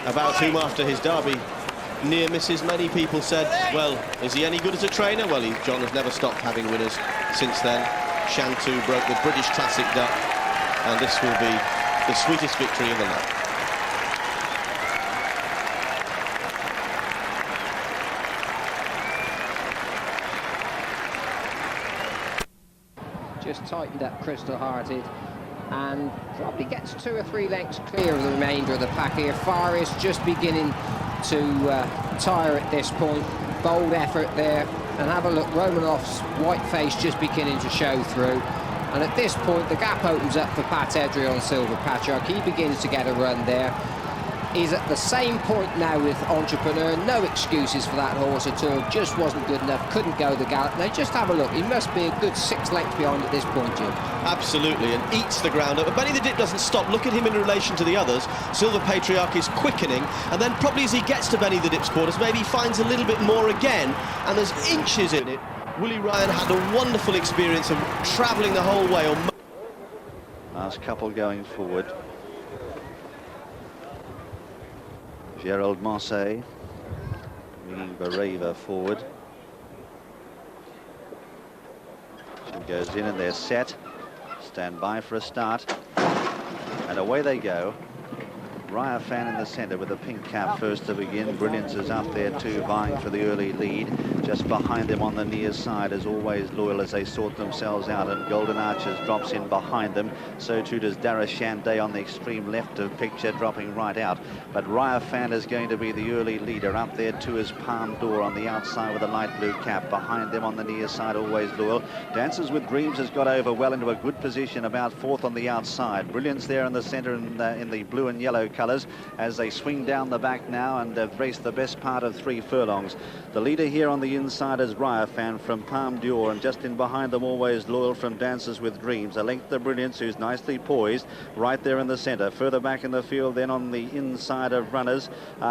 about whom after his Derby near misses, many people said, well, is he any good as a trainer? Well, John has never stopped having winners since then. Shantou broke the British Classic duck, and this will be the sweetest victory of the night. Just tightened up Crystal Hearted and probably gets 2 or 3 lengths clear of the remainder of the pack here. Faris just beginning to tire at this point. Bold effort there, and have a look, Romanoff's white face just beginning to show through, and at this point the gap opens up for Pat Edry on Silver Patriarch. He begins to get a run there. He's at the same point now with Entrepreneur. No excuses for that horse at all. Just wasn't good enough. Couldn't go the gallop. Now just have a look. He must be a good 6 lengths behind at this point, Jim. Absolutely, and eats the ground up. But Benny the Dip doesn't stop. Look at him in relation to the others. Silver Patriarch is quickening, and then probably as he gets to Benny the Dip's quarters, maybe he finds a little bit more again, and there's inches in it. Willie Ryan had a wonderful experience of travelling the whole way. Last couple going forward. Gerald Marseille bringing Bareva forward. She goes in and they're set. Stand by for a start. And away they go. Raya Fan in the centre with a pink cap first to begin. Brilliance is up there too, vying for the early lead. Just behind them on the near side is Always Loyal as they sort themselves out, and Golden Arches drops in behind them. So too does Darashandeh on the extreme left of picture, dropping right out. But Riafan is going to be the early leader. Up there too is Palm d'Or on the outside with a light blue cap. Behind them on the near side, Always Loyal. Dances with Dreams has got over well into a good position, about fourth on the outside. Brilliance there in the centre in the blue and yellow colours as they swing down the back now and have raced the best part of 3 furlongs. The leader here on the inside is Riafan from Palm d'Or, and just in behind them Always Loyal from Dances with Dreams. A length of Brilliance, who's nicely poised right there in the centre. Further back in the field then on the inside of runners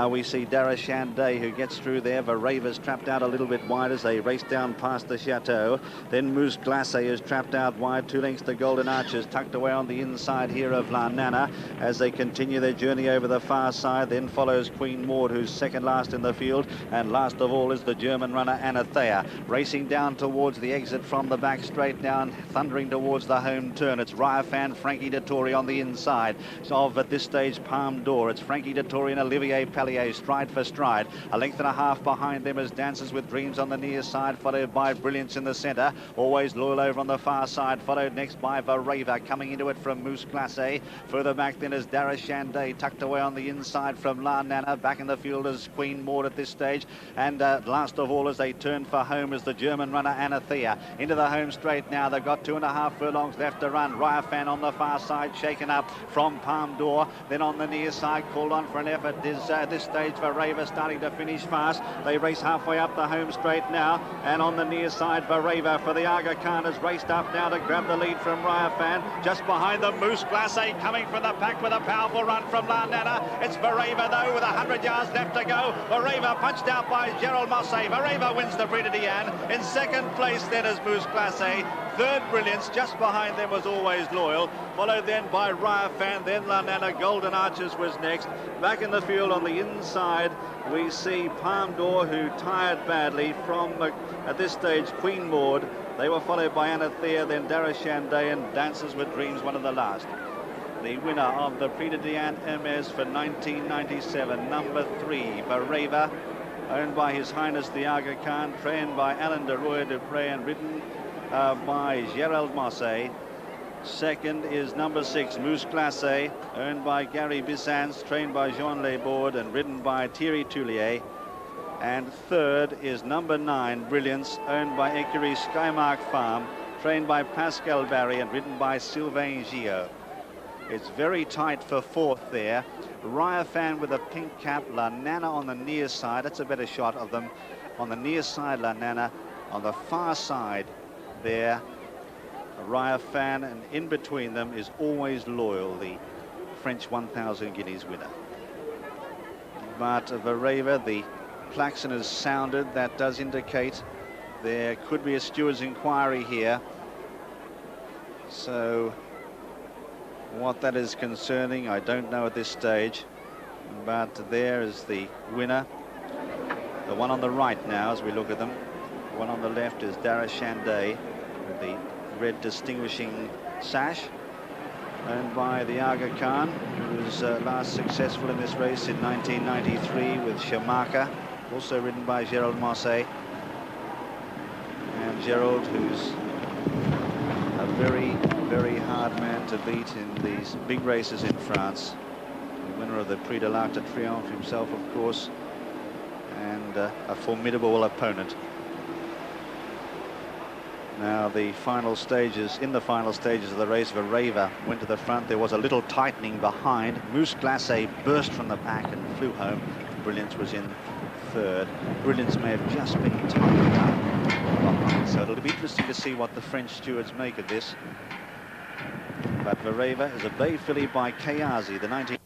we see Darashandeh, who gets through there. Vareva's trapped out a little bit wide as they race down past the Chateau. Then Moose Glacé is trapped out wide, 2 lengths to Golden Arches, tucked away on the inside here of La Nana as they continue their journey over the far side. Then follows Queen Maud, who's second last in the field, and last of all is the German runner Anathea, racing down towards the exit from the back straight down, thundering towards the home turn. It's Riafan, Frankie Dettori on the inside of, at this stage, Palm d'Or. It's Frankie Dettori and Olivier Pallier, stride for stride. A length and a half behind them is Dances with Dreams on the near side, followed by Brilliance in the centre. Always Loyal over on the far side, followed next by Vareva, coming into it from Moose Glacé. Further back then is Darashandeh, tucked away on the inside from La Nana. Back in the field is Queen Maud at this stage, and last of all as they turn for home is the German runner Anathea. Into the home straight now. They've got 2.5 furlongs left to run. Riafan on the far side, shaken up from Palm d'Or. Then on the near side, called on for an effort is this stage Vareva, starting to finish fast. They race halfway up the home straight now, and on the near side Vareva for the Aga Khan has raced up now to grab the lead from Riafan. Just behind them, Moose Glacé coming from the pack with a powerful run from La Nana. It's Vareva though with 100 yards left to go. Vareva punched out by Gerald Mosse. Vareva wins the Prix de Diane. In second place then is Moose Glacé. Third Brilliance, just behind them was Always Loyal, followed then by Riafan, then La Nana. Golden Arches was next. Back in the field on the inside we see Palm d'Or, who tired badly from at this stage Queen Maud. They were followed by Anathea, then Darashandeh, and Dances with Dreams, one of the last. The winner of the Prix de Diane Hermes for 1997, number 3, Vareva, owned by His Highness the Aga Khan, trained by Alain de Roy de Pré and ridden by Gerald Mosse. Second is number 6, Moose Glacé, owned by Gary Bissans, trained by Jean Lebord and ridden by Thierry Tullier. And third is number 9, Brilliance, owned by Ecurie Skymark Farm, trained by Pascal Barry and ridden by Sylvain Gillot. It's very tight for fourth there. Riafan with a pink cap, La Nana on the near side. That's a better shot of them. On the near side, La Nana. On the far side there, Riafan, and in between them is Always Loyal, the French 1,000 guineas winner. But Vareva, the klaxon has sounded. That does indicate there could be a steward's inquiry here. So what that is concerning, I don't know at this stage. But there is the winner. The one on the right now as we look at them. The one on the left is Darashandeh with the red distinguishing sash, owned by the Aga Khan, who was last successful in this race in 1993 with Shamaka, also ridden by Gerald Mosse. And Gerald, who's a very, very hard man to beat in these big races in France. The winner of the Prix de l'Arc de Triomphe himself, of course, and a formidable opponent. Now the final stages, in the final stages of the race, Vareva went to the front. There was a little tightening behind. Moose Glacé burst from the pack and flew home. Brilliance was in third. Brilliance may have just been tightened up behind, so it'll be interesting to see what the French stewards make of this. But Vareva is a bay filly by Kayazi, the 19...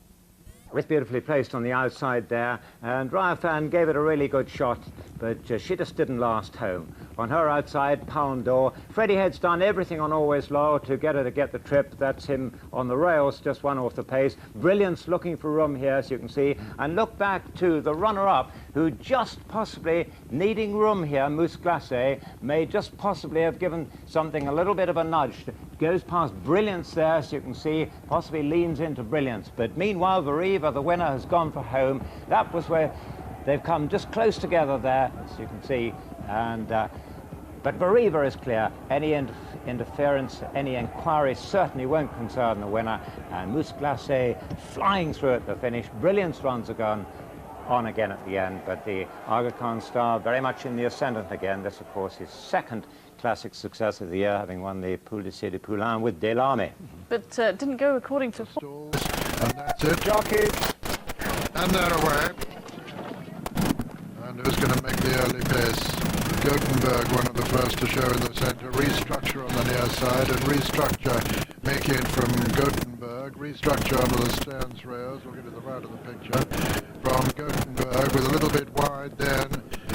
was beautifully placed on the outside there, and Riafan gave it a really good shot, but she just didn't last home. On her outside, Palm d'Or. Freddie Head's done everything on Always Loyal to get her to get the trip. That's him on the rails, just one off the pace. Brilliance looking for room here, as you can see. And look back to the runner-up, who just possibly needing room here, Moose Glacé, may just possibly have given something a little bit of a nudge. Goes past Brilliance there, as you can see, possibly leans into Brilliance. But meanwhile, Vareva, the winner, has gone for home. That was where they've come just close together there, as you can see. And but Veriva is clear. Any interference, any inquiry certainly won't concern the winner. And Mousse Glacé flying through at the finish. Brilliant runs are gone on again at the end, but the Aga Star very much in the ascendant again. This, of course, his second classic success of the year, having won the Poule d'Essai de Poulain with Delame. But didn't go according to... And that's it. Jockeys. And they're away. And who's going to make the early pace? Gothenburg, one of the first to show in the centre. Restructure on the near side, and Restructure making it from Gothenburg. Restructure under the Stearns rails, looking to the right of the picture. From Gothenburg, with a little bit wide then,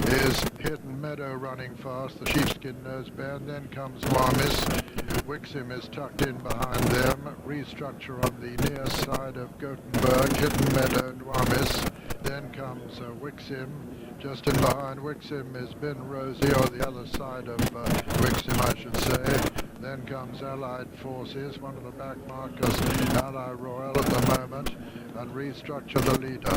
is Hidden Meadow running fast, the sheepskin noseband. Then comes Warmis. Wixham is tucked in behind them. Restructure on the near side of Gothenburg, Hidden Meadow and Warmis. Then comes Wixham. Just in behind Wixham is Ben Rosie, or the other side of Wixham, I should say. Then comes Allied Forces, one of the back markers, Ally Royal at the moment, and Restructure the leader.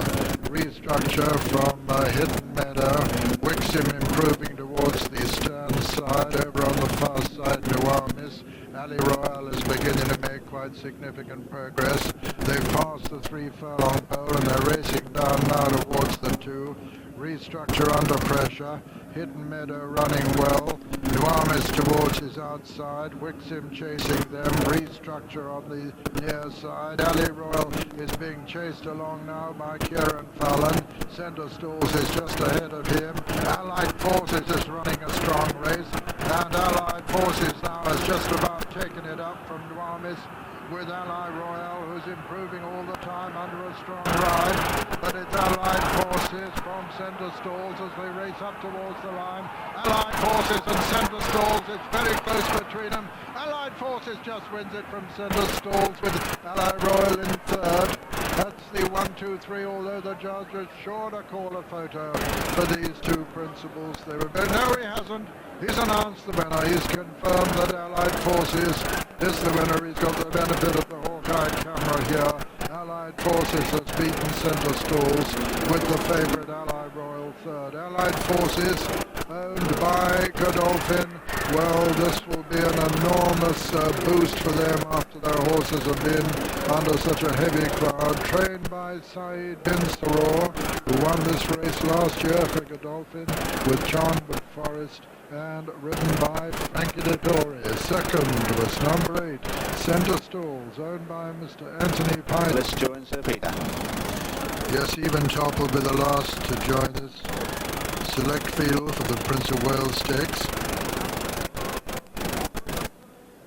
Restructure from Hidden Meadow, Wixham improving towards the stern side, over on the far side, Nuamis. Ally Royal is beginning to make quite significant progress. They've passed the 3 furlong pole and they're racing down now towards the 2. Restructure under pressure. Hidden Meadow running well. Nuamis towards his outside. Wixham chasing them. Restructure on the near side. Ally Royal is being chased along now by Kieran Fallon. Centre Stalls is just ahead of him. Allied Forces is running a strong race. And Allied Forces now has just about taken it up from Nuamis, with Ally Royal, who's improving all the time under a strong ride. But it's Allied Forces from Centre Stalls as they race up towards the line. Allied Forces and Centre Stalls, it's very close between them. Allied Forces just wins it from Centre Stalls with Ally Royal in third. That's the 1, 2, 3, although the judge is sure to call a photo for these two principals. They were very... No, he hasn't. He's announced the winner. He's confirmed that Allied Forces is the winner. He's got the benefit of the Hawkeye camera here. Allied Forces has beaten Centre Stalls with the favourite Ally Royal third. Allied Forces, owned by Godolphin. Well, this will be an enormous boost for them after their horses have been under such a heavy crowd. Trained by Saeed bin Saror, who won this race last year for Godolphin with Charnwood Forest, and ridden by Frankie Dettori. Second was number 8, Centre Stalls, owned by Mr. Anthony Pine. Let's join Sir Peter. Yes, Even Top will be the last to join this select field for the Prince of Wales Stakes.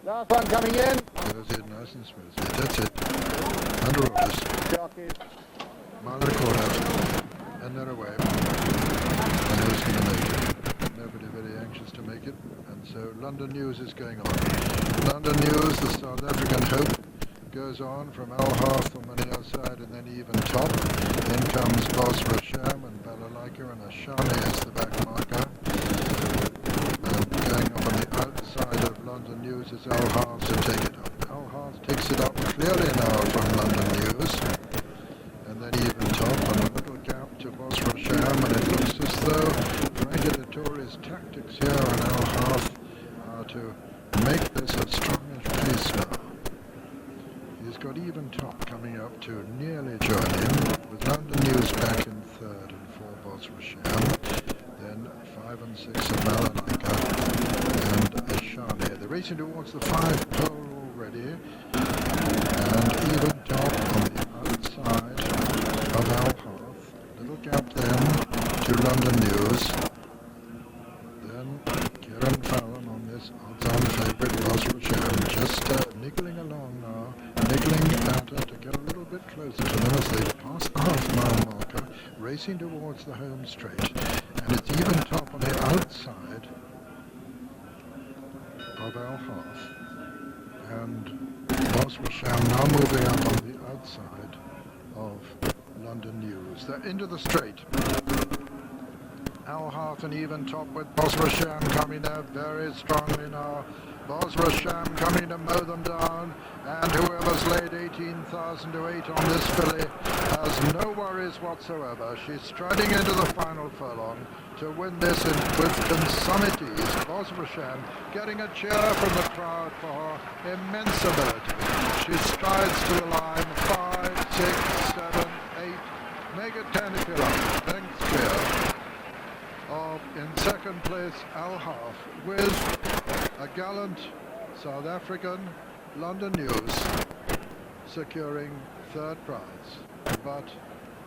Last one coming in. There's it, nice and smooth. Yeah, that's it. Under orders. Mile and a quarter. And they're away. And who's going to make it? Nobody very anxious to make it, and so London News is going on. London News, the South African hope, goes on from Al Harth on the near side, and then Even Top. Then comes Boss Rasham and Balalaika, and Ashani is the back marker. And going up on the outside of London News is Al Harth to take it up. Al Harth takes it up clearly now from London News, and then Even Top on a little gap to Boss Rasham, and it looks as though Tori's tactics here on Al Harth are to make this a strongish pace now. He's got Even Top coming up to nearly join him, with London News back in third and 4 Boss Rasham, then 5 and 6 of Malalaika and Ashani. They're racing towards the 5 pole already, and Even Top on the outside of Al Harth. Little gap then to London News. Kieran Fallon on this odds-on favourite, Boss Rasham, just niggling along now, niggling at her to get a little bit closer to them as they pass the half-mile marker, racing towards the home straight. And it's Even Top on the outside of Al Harth, and Boss Rasham now moving up on the outside of London News. They're into the straight. Alharth an even top with Bosrasham coming there very strongly now. Bosrasham coming to mow them down, and whoever's laid 18,000 to 8 on this filly has no worries whatsoever. She's striding into the final furlong to win this with consummities. Bosrasham getting a cheer from the crowd for her immense ability. She strides to the line, 5, 6, 7, 8, make it 10 if you like, length clear. In second place, Alharth with a gallant South African London News securing third prize. But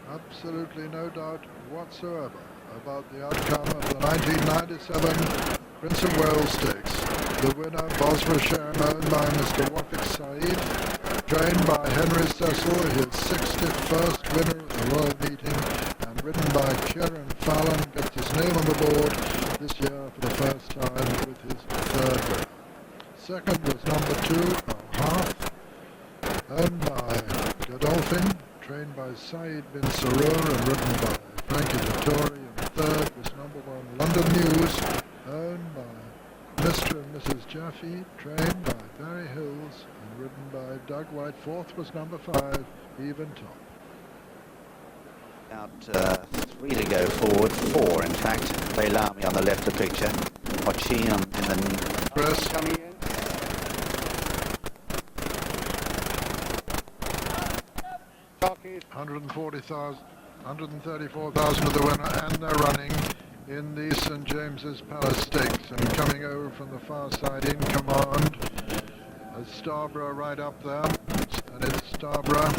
absolutely no doubt whatsoever about the outcome of the 1997 Prince of Wales Stakes. The winner, Bosrasham, owned by Mr. Wafik Saeed, trained by Henry Cecil, his 61st winner of the Royal Meeting, and ridden by Kieran Fallon, gets his name on the board this year for the first time with his third winner. Second was number 2, Alharth, owned by Godolphin, trained by Saeed bin Sarur and ridden by Frankie Dettori. And third was number 1, London News, owned by Mr. and Mrs. Jaffe, trained by Barry Hills and ridden by Doug White. Fourth was number 5, Even Top. Out 3 to go forward, 4 in fact. Bailami on the left of picture. Ochin in the press. Coming in. 140,000, 134,000 of the winner, and they're running in the St. James's Palace Stakes. And coming over from the far side in command, Starborough right up there, and it's Starborough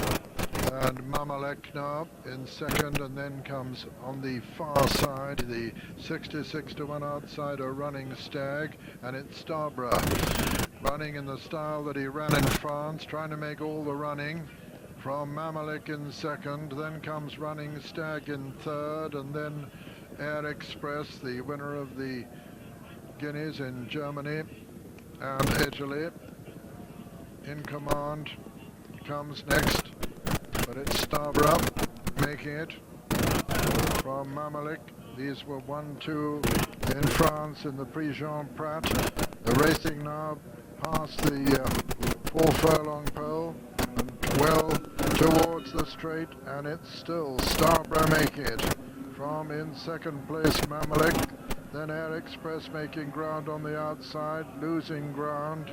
and Mamalek now in second, and then comes on the far side the 66 to 1 outsider Running Stag, and it's Starborough running in the style that he ran in France, trying to make all the running. From Mamalek in second, then comes Running Stag in third, and then Air Express, the winner of the Guinness in Germany and Italy, in command, comes next. But it's Starborough making it from Mamalek. These were 1-2 in France in the Prix Jean Prat. They're racing now past the 4 furlong pole and well towards the straight, and it's still Starborough making it. From in second place Mamalek, then Air Express making ground on the outside, losing ground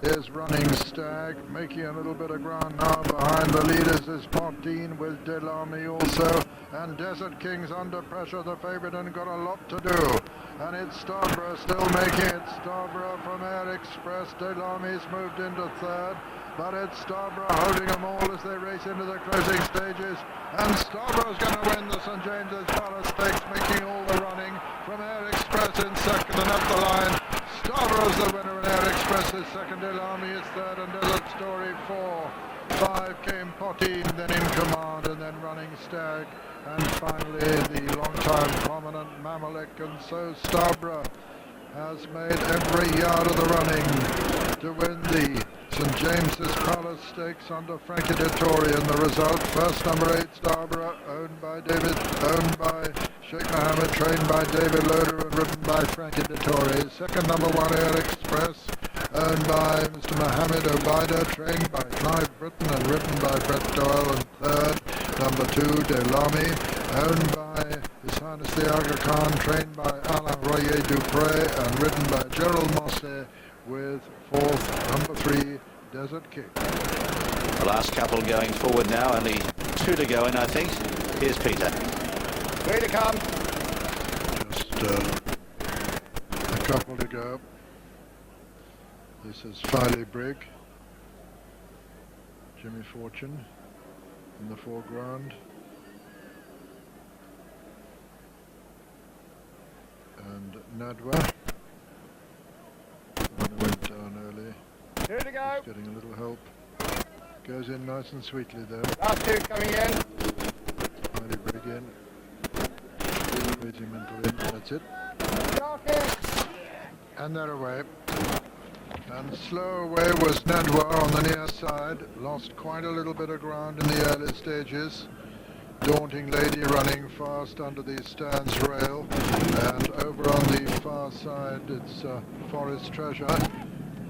is Running Stag, making a little bit of ground now. Behind the leaders is Poteen with Delamy also, and Desert King's under pressure, the favourite, and got a lot to do. And it's Starborough still making it. Starborough from Air Express. Delamy's moved into third, but it's Starborough holding them all as they race into the closing stages. And Starborough's going to win the St. James's Palace Stakes, making all the running from Air Express in second and up the line. Starborough's the winner, and Air Express is second, Delamy is third, and Desert Story 4. 5 came Poteen, then in command, and then Running Stag, and finally the long-time prominent Mamalek. And so Starborough has made every yard of the running to win the St. James's Palace Stakes under Frankie Dettori. And the result, first number 8 Starborough, owned by Sheikh Mohammed, trained by David Loader and ridden by Frankie Dettori. Second number 1 Air Express, owned by Mr. Mohammed Obaida, trained by Clive Britton and ridden by Brett Doyle. And third, number 2 Delamy, owned by His Highness the Aga Khan, trained by Alain Royer Dupré and ridden by Gerald Mosse, with fourth, number 3 Desert King. The last couple going forward now, only 2 to go in, I think. Here's Peter. 3 to come. Just a couple to go. This is Filey Brigg, Jimmy Fortune in the foreground, and Nadwa. Went down early. 2 to go. He's getting a little help. Goes in nice and sweetly there. Last 2 coming in. Filey Brigg in. Waiting mental in. That's it. And they're away. And slow away was Nadwa on the near side. Lost quite a little bit of ground in the early stages. Daunting Lady running fast under the stands rail, and over on the far side it's Forest Treasure.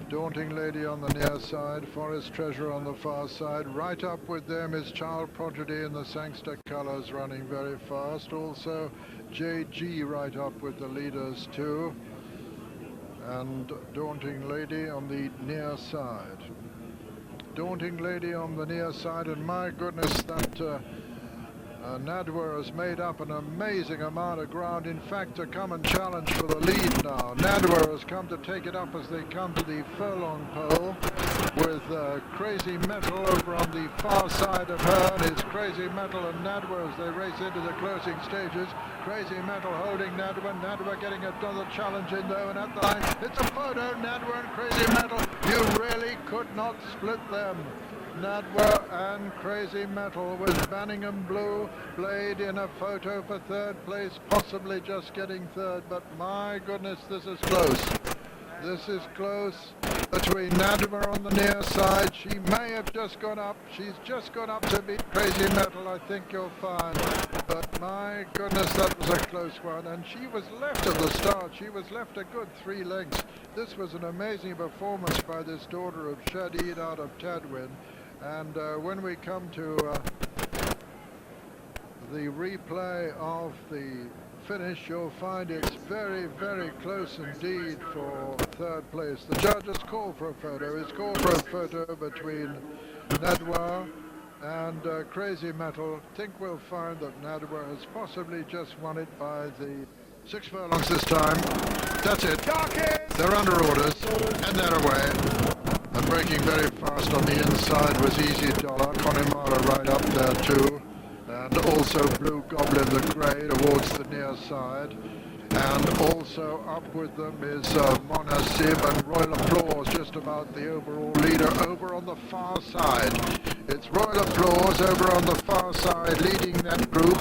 Daunting Lady on the near side, Forest Treasure on the far side. Right up with them is Child Prodigy in the Sangster colours running very fast. Also JG right up with the leaders too. And Daunting Lady on the near side. Daunting Lady on the near side, and my goodness, that Nadwer has made up an amazing amount of ground, in fact, to come and challenge for the lead now. Nadwer has come to take it up as they come to the furlong pole, with Crazy Metal over on the far side of her, and it's Crazy Metal and Nadwer as they race into the closing stages. Crazy Metal holding Nadwer, Nadwer getting another challenge in though, and at the line, it's a photo, Nadwer and Crazy Metal. You really could not split them. Nadwer and Crazy Metal with Banningham Blue played in a photo for third place, possibly just getting third, but my goodness, this is close. This is close between Nadwer on the near side. She may have just gone up. She's just gone up to beat Crazy Metal, I think you'll find. But my goodness, that was a close one. And she was left at the start. She was left a good 3 lengths. This was an amazing performance by this daughter of Shadid out of Tadwin. And when we come to the replay of the finish, you'll find it's very, very close indeed for third place. The judges call for a photo. It's called for a photo between Nadwer and Crazy Metal. I think we'll find that Nadwer has possibly just won it by the 6 furlongs this time. That's it. They're under orders, and they're away. And breaking very fast on the inside was Easy Dollar. Connemara right up there too. And also Blue Goblin the Grey towards the near side. And also up with them is Mona Sib and Royal Applause, just about the overall leader over on the far side. It's Royal Applause over on the far side leading that group.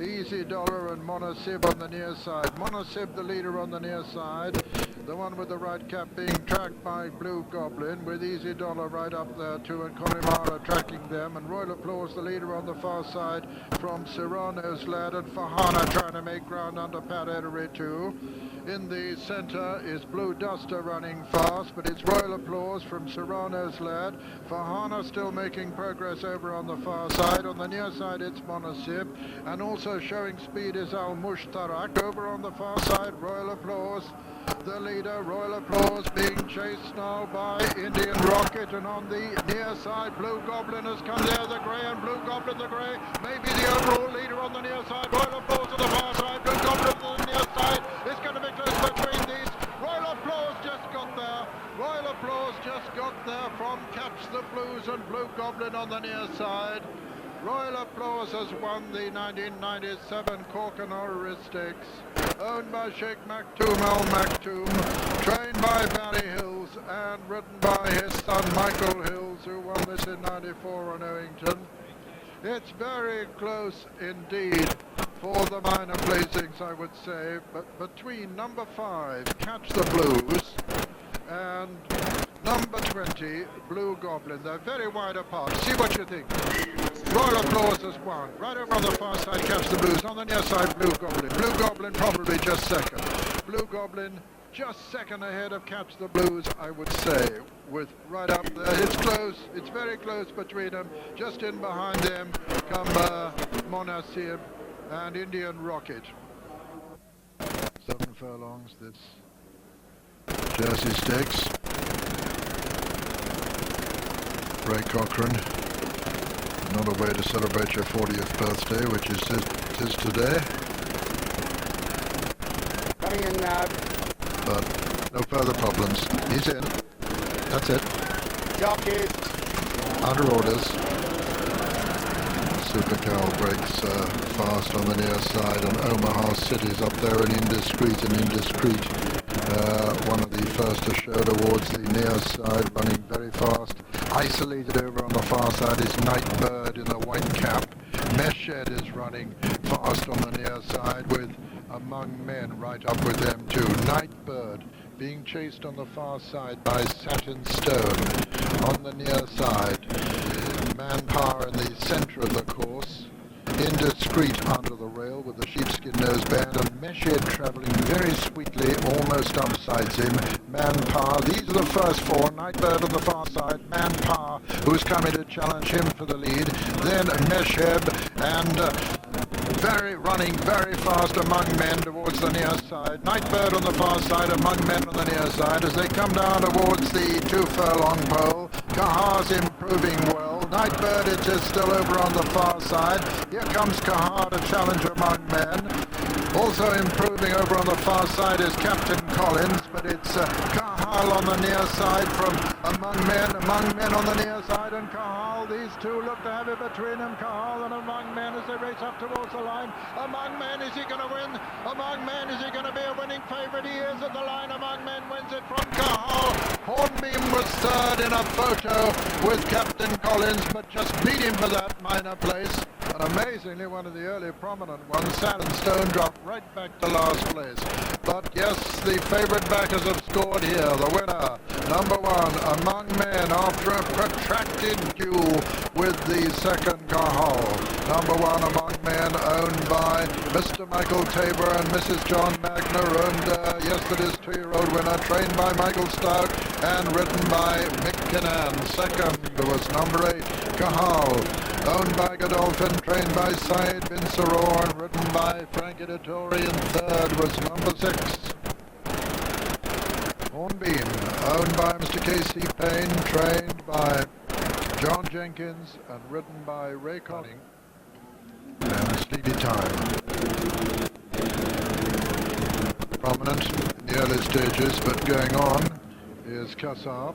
Easy Dollar and Mona Sib on the near side. Mona Sib the leader on the near side. The one with the right cap being tracked by Blue Goblin, with Easy Dollar right up there too, and Connemara tracking them, and Royal Applause the leader on the far side from Serrano's Lad, and Fahana trying to make ground under Pat Edery too. In the centre is Blue Duster running fast, but it's Royal Applause from Serrano's Lad. Fahana still making progress over on the far side. On the near side it's Monasib, and also showing speed is Al Mushtarak. Over on the far side, Royal Applause the leader. Royal Applause being chased now by Indian Rocket, and on the near side Blue Goblin has come there, the grey, and Blue Goblin the grey maybe the overall leader on the near side. Royal Applause to the far side, Blue Goblin to the near side. It's going to be close between these. Royal Applause just got there. Royal Applause just got there from Catch the Blues and Blue Goblin on the near side. Royal Applause has won the 1997 Cork and Orrery Stakes, owned by Sheikh Maktoum Al Maktoum, trained by Barry Hills and ridden by his son Michael Hills, who won this in '94 on Owington. It's very close indeed for the minor placings, I would say, but between number 5, Catch the Blues, and number 20, Blue Goblin. They're very wide apart. See what you think. Royal Applause has won. Right over on the far side, Catch the Blues. On the near side, Blue Goblin. Blue Goblin probably just second. Blue Goblin just second ahead of Catch the Blues, I would say, with right up there. It's close. It's very close between them. Just in behind them come Monasib and Indian Rocket. 7 furlongs, this Jersey Stakes. Ray Cochrane, another way to celebrate your 40th birthday, which is today. Coming in now. But no further problems. He's in. That's it. Jockeys. Under orders. Super Cow breaks fast on the near side, and Omaha City's up there and indiscreet. One of the first to show towards the near side, running very fast. Isolated over on the far side is Nightbird in the white cap. Meshed is running fast on the near side with Among Men right up with them too. Nightbird being chased on the far side by Satin Stone on the near side. Manpower in the centre of the course. indiscreet under the rail with the sheepskin noseband, and Meshed travelling very sweetly, almost upsides him. Manpower, these are the first four. Nightbird on the far side, Manpower, who's coming to challenge him for the lead. Then Meshed, and running very fast among men towards the near side. Nightbird on the far side, among men on the near side. As they come down towards the 2 furlong pole, Cahar's improving well. Nightbird it is still over on the far side. Here comes Cahar to challenge among men. Also improving over on the far side is Captain Collins, but it's Cahal on the near side from among men on the near side, and Cahal, these two look to have it between them, Cahal and among men as they race up towards the line. Among men, is he going to win? Among men, is he going to be a winning favourite? He is at the line. Among men wins it from Cahal. Hornbeam was third in a photo with Captain Collins, but just beat him for that minor place. And amazingly, one of the early prominent ones, Saturn Stone, dropped right back to last place. But yes, the favourite backers have scored here. The winner, number 1, Among Men, after a protracted duel with the second Cahal. Number 1, Among Men, owned by Mr. Michael Tabor and Mrs. John Magner, and yesterday's 2-year-old winner, trained by Michael Stout and ridden by Mick Kinnan. Second was number 8, Cahal, owned by Godolphin, trained by Said bin Saror and ridden by Frank Editori, and third was number 6, Hornbeam, owned by Mr. K.C. Payne, trained by John Jenkins and ridden by Ray Conning. And Sleepy Time. Prominent in the early stages, but going on is Cassar.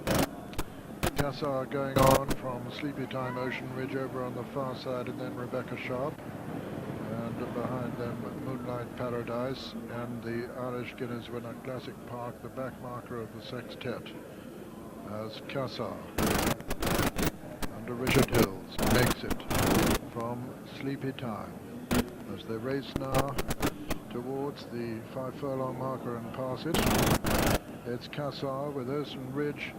Cassar going on from Sleepy Time, Ocean Ridge over on the far side, and then Rebecca Sharp. And behind them, Moonlight Paradise and the Irish Guinness winner, Classic Park, the back marker of the sextet, as Cassar, under Richard Hills, makes it from Sleepy Time. As they race now towards the 5 furlong marker and pass it, it's Cassar with Ocean Ridge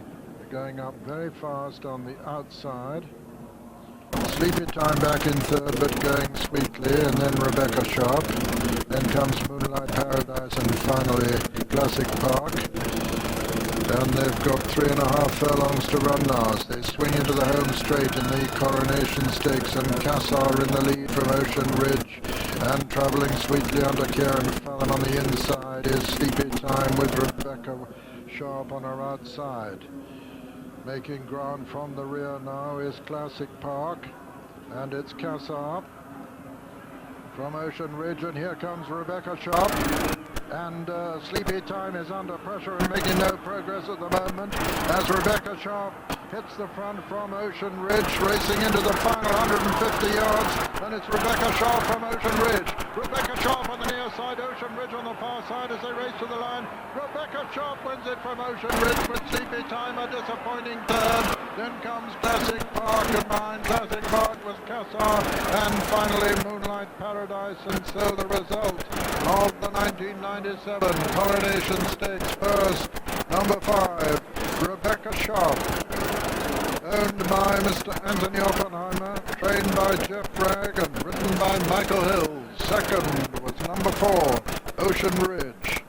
going up very fast on the outside. Sleepy Time back in third, but going sweetly, and then Rebecca Sharp. Then comes Moonlight Paradise, and finally Classic Park. And they've got 3.5 furlongs to run now as they swing into the home straight in the Coronation Stakes, and Cassar in the lead from Ocean Ridge, and travelling sweetly under Kieran Fallon on the inside is Sleepy Time with Rebecca Sharp on her outside. Making ground from the rear now is Classic Park, and it's Cassar from Ocean Ridge, and here comes Rebecca Sharp, and Sleepy Time is under pressure and making no progress at the moment as Rebecca Sharp hits the front from Ocean Ridge, racing into the final 150 yards, and it's Rebecca Sharp from Ocean Ridge. Rebecca Sharp on the near side, Ocean Ridge on the far side as they race to the line. Rebecca Sharp wins it from Ocean Ridge with Sleepy Time a disappointing third. Then comes Classic Park, and behind Classic Park was Cassar, and finally Moonlight Paradise. And so the result of the 1997 Coronation Stakes first, number 5, Rebecca Sharp, owned by Mr. Anthony Oppenheimer, trained by Jeff Bragg and ridden by Michael Hill. Second was number 4, Ocean Ridge,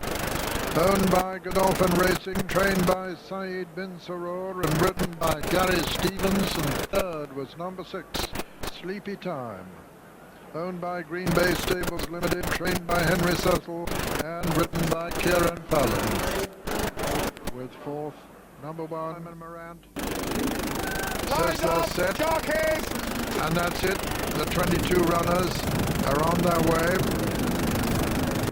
owned by Godolphin Racing, trained by Said bin Saror and ridden by Gary Stevens. And third was number 6, Sleepy Time, owned by Green Bay Stables Limited, trained by Henry Cecil and ridden by Kieran Fallon. With fourth, number 1, Simon Morant. Says they're set. Jockeys! And that's it. The 22 runners are on their way.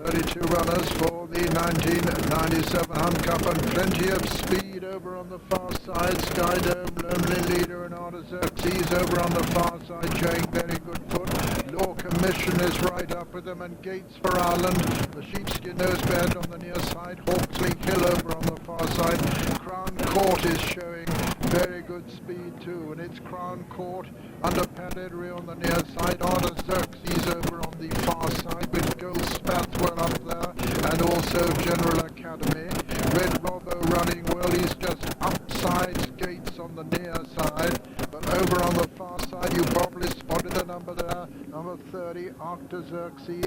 32 runners for the 1997 Hunt Cup, and plenty of speed over on the far side. Skydome, Lonely Leader and Artaxerxes over on the far side, showing very good foot. Law Commission is right up with them, and Gates for Ireland. The Sheepskin Noseband on the near side. Hawksley Hill over on the far side. Crown Court is showing very good speed too, and it's Crown Court under Padedry on the near side. Artaxerxes over on the far side with Gold Spathwell up there, and also General Academy. Red Robbo running well, he's just upside Gates on the near side, but over on the far side you probably spotted in the number there. Number 30, Artaxerxes,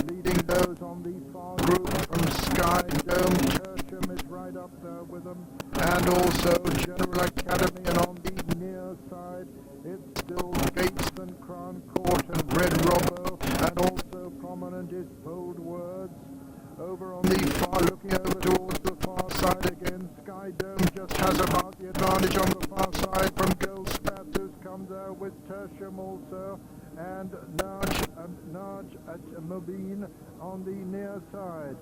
leading those on the far group from Sky Dome. Tertium is right up there with them. And also General Academy, and on the near side, it's still Gates and Crown Court and Red Robbo, and also prominent is Bold Words. Over on the far, looking over towards the far side again, Sky Dome just has about the advantage on the far side from Gold Spats, who's come there with Tertium also, and Narj at Mobine on the near side.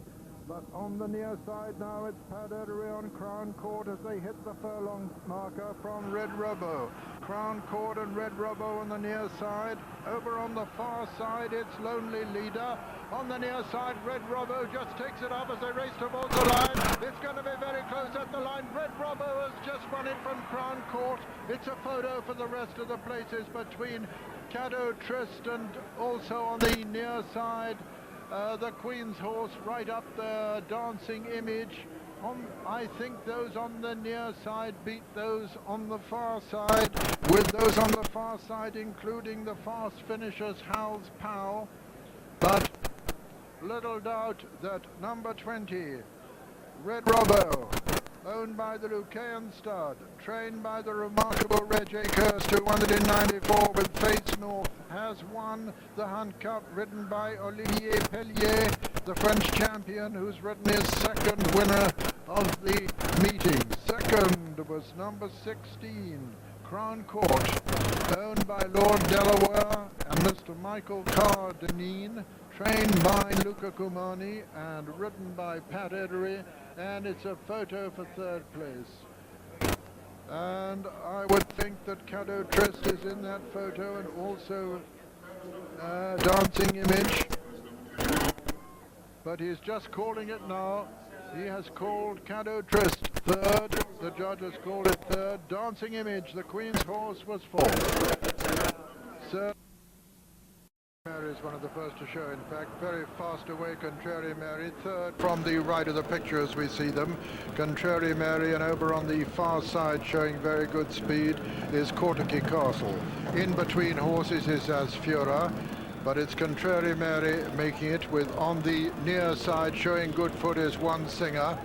But on the near side now, it's Padery on Crown Court as they hit the furlong marker from Red Robbo. Crown Court and Red Robbo on the near side. Over on the far side, it's Lonely Leader. On the near side, Red Robbo just takes it up as they race towards the line. It's going to be very close at the line. Red Robbo has just won it from Crown Court. It's a photo for the rest of the places between Caddo Trist and also on the near side. The Queen's Horse right up there, Dancing Image. I think those on the near side beat those on the far side, with those on the far side including the fast finishers Hal's Pow. But little doubt that number 20, Red Robbo, owned by the Lucayan Stud, trained by the remarkable Reg Akers, 294 with Fates North, has won the Hunt Cup, ridden by Olivier Pellier, the French champion, who's ridden his second winner of the meeting. Second was number 16, Crown Court, owned by Lord Delaware and Mr. Michael Cardenine, trained by Luca Cumani and ridden by Pat Edery, and it's a photo for third place. And I would think that Caddo Trist is in that photo, and also Dancing Image. But he's just calling it now. He has called Caddo Trist third. The judge has called it third. Dancing Image, the Queen's Horse, was fourth. So Mary is one of the first to show, in fact. Very fast away, Contrary Mary. Third from the right of the picture as we see them. Contrary Mary, and over on the far side showing very good speed is Corky Castle. In between horses is Asfura, but it's Contrary Mary making it, with on the near side showing good foot is One Singer.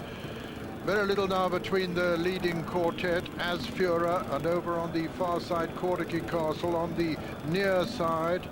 Very little now between the leading quartet, Asfura, and over on the far side Corky Castle. On the near side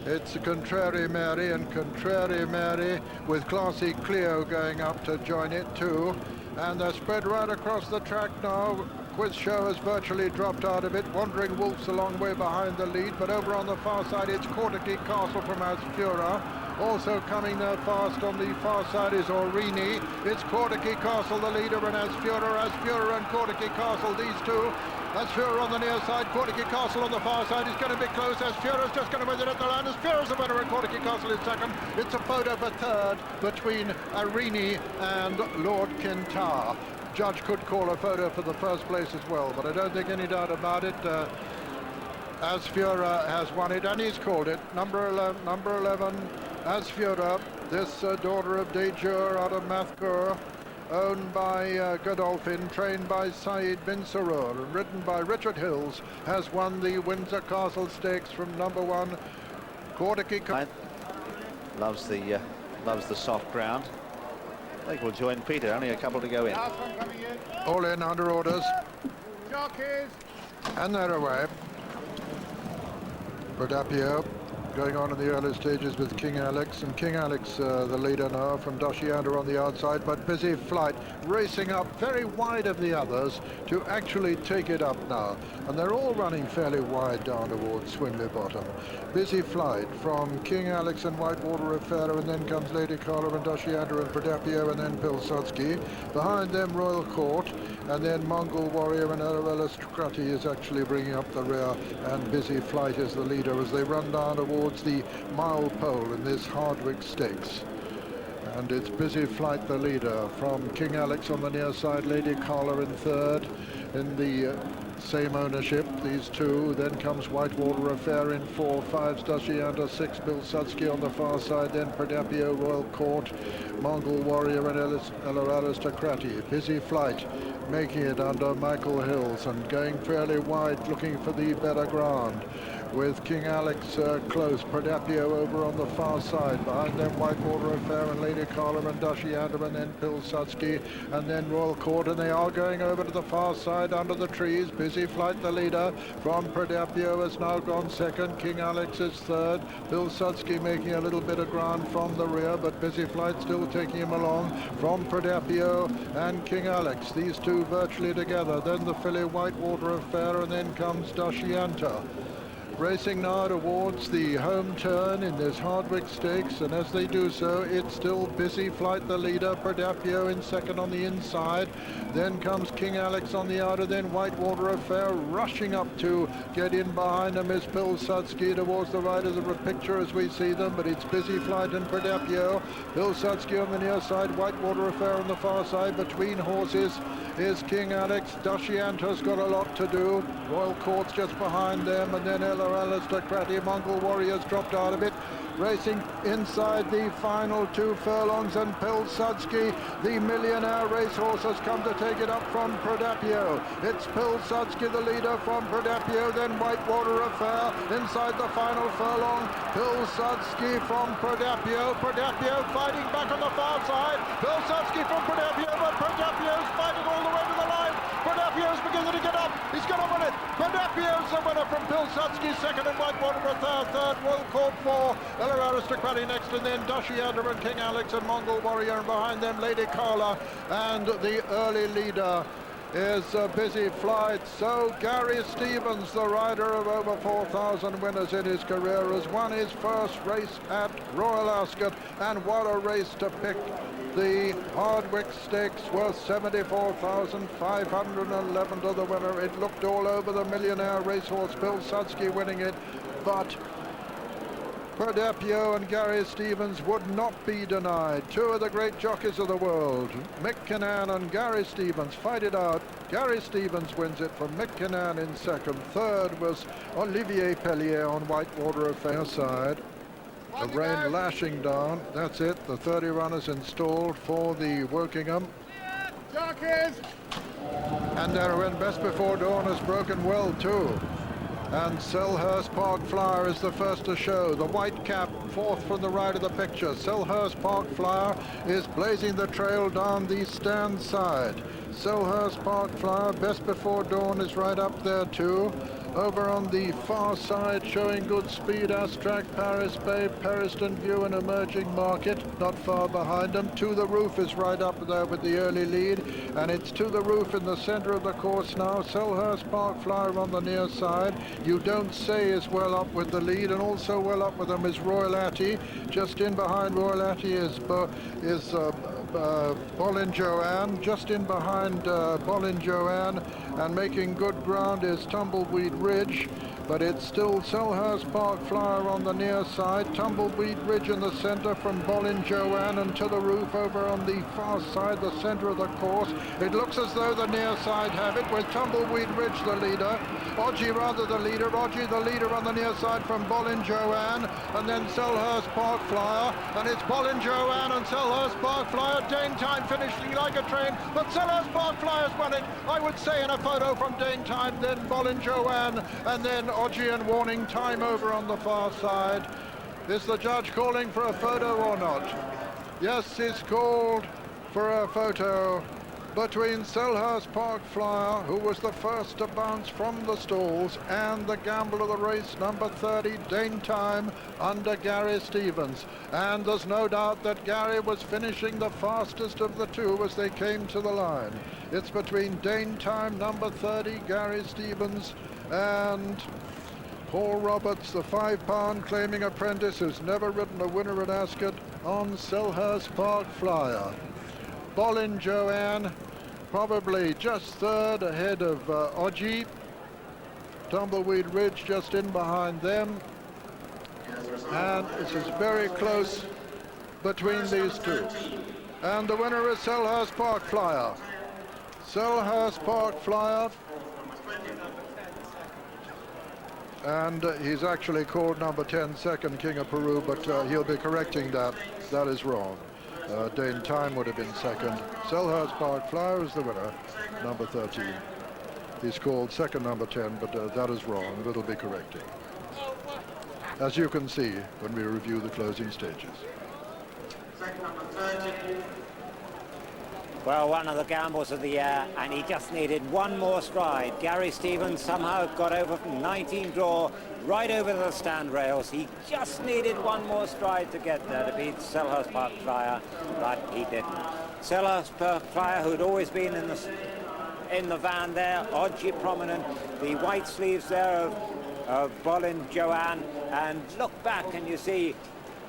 it's Contrary Mary, and Contrary Mary with Classy Cleo going up to join it too. And they're spread right across the track now. Quiz Show has virtually dropped out of it. Wandering Wolf's a long way behind the lead, but over on the far side it's Corky Castle from Asfura. Also coming there fast on the far side is Aurigny. It's Corky Castle the leader, and Asfura and Corky Castle, these two. Asfura on the near side, Corky Castle on the far side. Is going to be close. Asfura's just going to win it at the line. Asfura's the winner and Corky Castle is second. It's a photo for third between Aurigny and Lord Kintar. Judge could call a photo for the first place as well, but I don't think any doubt about it. Asfura has won it, and he's called it. Number 11, Asfura, this daughter of Dejur out of Mathgur, owned by Godolphin, trained by Saeed bin Sarur, and ridden by Richard Hills, has won the Windsor Castle Stakes from number 1, Corky. Loves the soft ground. I think we'll join Peter, only a couple to go in. All in under orders. Jockeys! And they're away. Rodapio going on in the early stages with King Alex, and King Alex the leader now from Doshianda on the outside, but Busy Flight racing up very wide of the others to actually take it up now, and they're all running fairly wide down towards Swinley Bottom. Busy Flight from King Alex and Whitewater Affair, and then comes Lady Carla and Doshianda and Prodapio, and then Pilsudski. Behind them Royal Court, and then Mongol Warrior and Arabella Strati is actually bringing up the rear, and Busy Flight is the leader as they run down towards the mile pole in this Hardwick Stakes. And it's Busy Flight the leader, from King Alex on the near side, Lady Carla in third in the same ownership, these two. Then comes Whitewater Affair in 4, 5's Doshianda, 6 Pilsudski on the far side, then Prodapio, Royal Court, Mongol Warrior and El Aristocrati. Busy Flight making it under Michael Hills and going fairly wide, looking for the better ground, with King Alex close, Predapio over on the far side, behind them Whitewater Affair and Lady Carla and Dashianda, and then Pilsudski, and then Royal Court, and they are going over to the far side under the trees. Busy Flight, the leader from Predapio, has now gone second. King Alex is third. Pilsudski making a little bit of ground from the rear, but Busy Flight still taking him along from Predapio and King Alex. These two virtually together. Then the filly Whitewater Affair, and then comes Dashianta. Racing now towards the home turn in this Hardwick Stakes, and as they do so, it's still Busy Flight, the leader, Predapio in second on the inside. Then comes King Alex on the outer, then Whitewater Affair rushing up to get in behind them is Pilsudski towards the right of the picture as we see them, but it's Busy Flight and Predapio. Pilsudski on the near side, Whitewater Affair on the far side. Between horses is King Alex. Dashianta's got a lot to do. Royal Court's just behind them, and then Aristocratic Mongol Warriors dropped out of it. Racing inside the final 2 furlongs, and Pilsudski, the millionaire racehorse, has come to take it up from Predapio. It's Pilsudski, the leader from Predapio, then Whitewater Affair inside the final furlong. Pilsudski from Predapio. Predapio fighting back on the far side. Pilsudski from Predapio, but Predapio's fighting all the way to the line. Predapio's beginning to get up. He's going to win it. Predapio's the winner from Pilsudski, second, and Whitewater Affair third. Royal Court 4. Aristocratic next, and then Dashianda and King Alex and Mongol Warrior, and behind them Lady Carla, and the early leader is Busy Flight. So Gary Stevens, the rider of over 4,000 winners in his career, has won his first race at Royal Ascot, and what a race to pick. The Hardwick Stakes worth 74,511 to the winner. It looked all over the millionaire racehorse Pilsudski winning it, but Predapio and Gary Stevens would not be denied. Two of the great jockeys of the world, Mick Kinnan and Gary Stevens, fight it out. Gary Stevens wins it from Mick Kinnan in second. Third was Olivier Pellier on Whitewater Affair side. The rain lashing down. That's it. The 30 runners installed for the Wokingham. Jockeys! And there went Best Before Dawn has broken well too. And Selhurst Park Flyer is the first to show. The white cap, fourth from the right of the picture. Selhurst Park Flyer is blazing the trail down the stand side. Selhurst Park Flyer, Best Before Dawn is right up there too. Over on the far side, showing good speed, Astrac, Paris Bay, Periston View, and Emerging Market, not far behind them. To the Roof is right up there with the early lead, and it's To the Roof in the center of the course now. Selhurst Park Flyer on the near side. You Don't Say is well up with the lead, and also well up with them is Royal Atty. Just in behind Royal Atty is Bolin Joanne. Just in behind Bolin Joanne, and making good ground is Tumbleweed Ridge, but it's still Selhurst Park Flyer on the near side. Tumbleweed Ridge in the center from Bolin Joanne, and To the Roof over on the far side, the center of the course. It looks as though the near side have it, with Tumbleweed Ridge the leader. Odgie rather the leader. Odgie the leader on the near side from Bolin Joanne, and then Selhurst Park Flyer, and it's Bolin Joanne and Selhurst Park Flyer. Dane Time finishing like a train, but Selhurst Park Flyer's won it, I would say, in a photo from Dane Time, then Bolin Joanne, and then Odgie and Warning Time over on the far side. Is the judge calling for a photo or not? Yes, he's called for a photo between Selhurst Park Flyer, who was the first to bounce from the stalls, and the gamble of the race, number 30, Dane Time, under Gary Stevens. And there's no doubt that Gary was finishing the fastest of the two as they came to the line. It's between Dane Time, number 30, Gary Stevens, and Paul Roberts, the 5-pound claiming apprentice who's never ridden a winner at Ascot, on Selhurst Park Flyer. Bolin Joanne probably just third ahead of Odgie. Tumbleweed Ridge just in behind them. And this is very close between these two. And the winner is Selhurst Park Flyer. Selhurst Park Flyer. And he's actually called number 10 second, King of Peru, but he'll be correcting that. That is wrong. Dane Time would have been second. Selhurst Park Flyer is the winner, number 13. He's called second number 10, but that is wrong. It'll be corrected, as you can see when we review the closing stages. Second number 30. Well, one of the gambles of the year, and he just needed one more stride. Gary Stevens somehow got over from 19 draw right over the stand rails. He just needed one more stride to get there to beat Selhurst Park Flyer, but he didn't. Selhurst Park Flyer, who'd always been in the van there, oddly prominent, the white sleeves there of Bolin Joanne, and look back and you see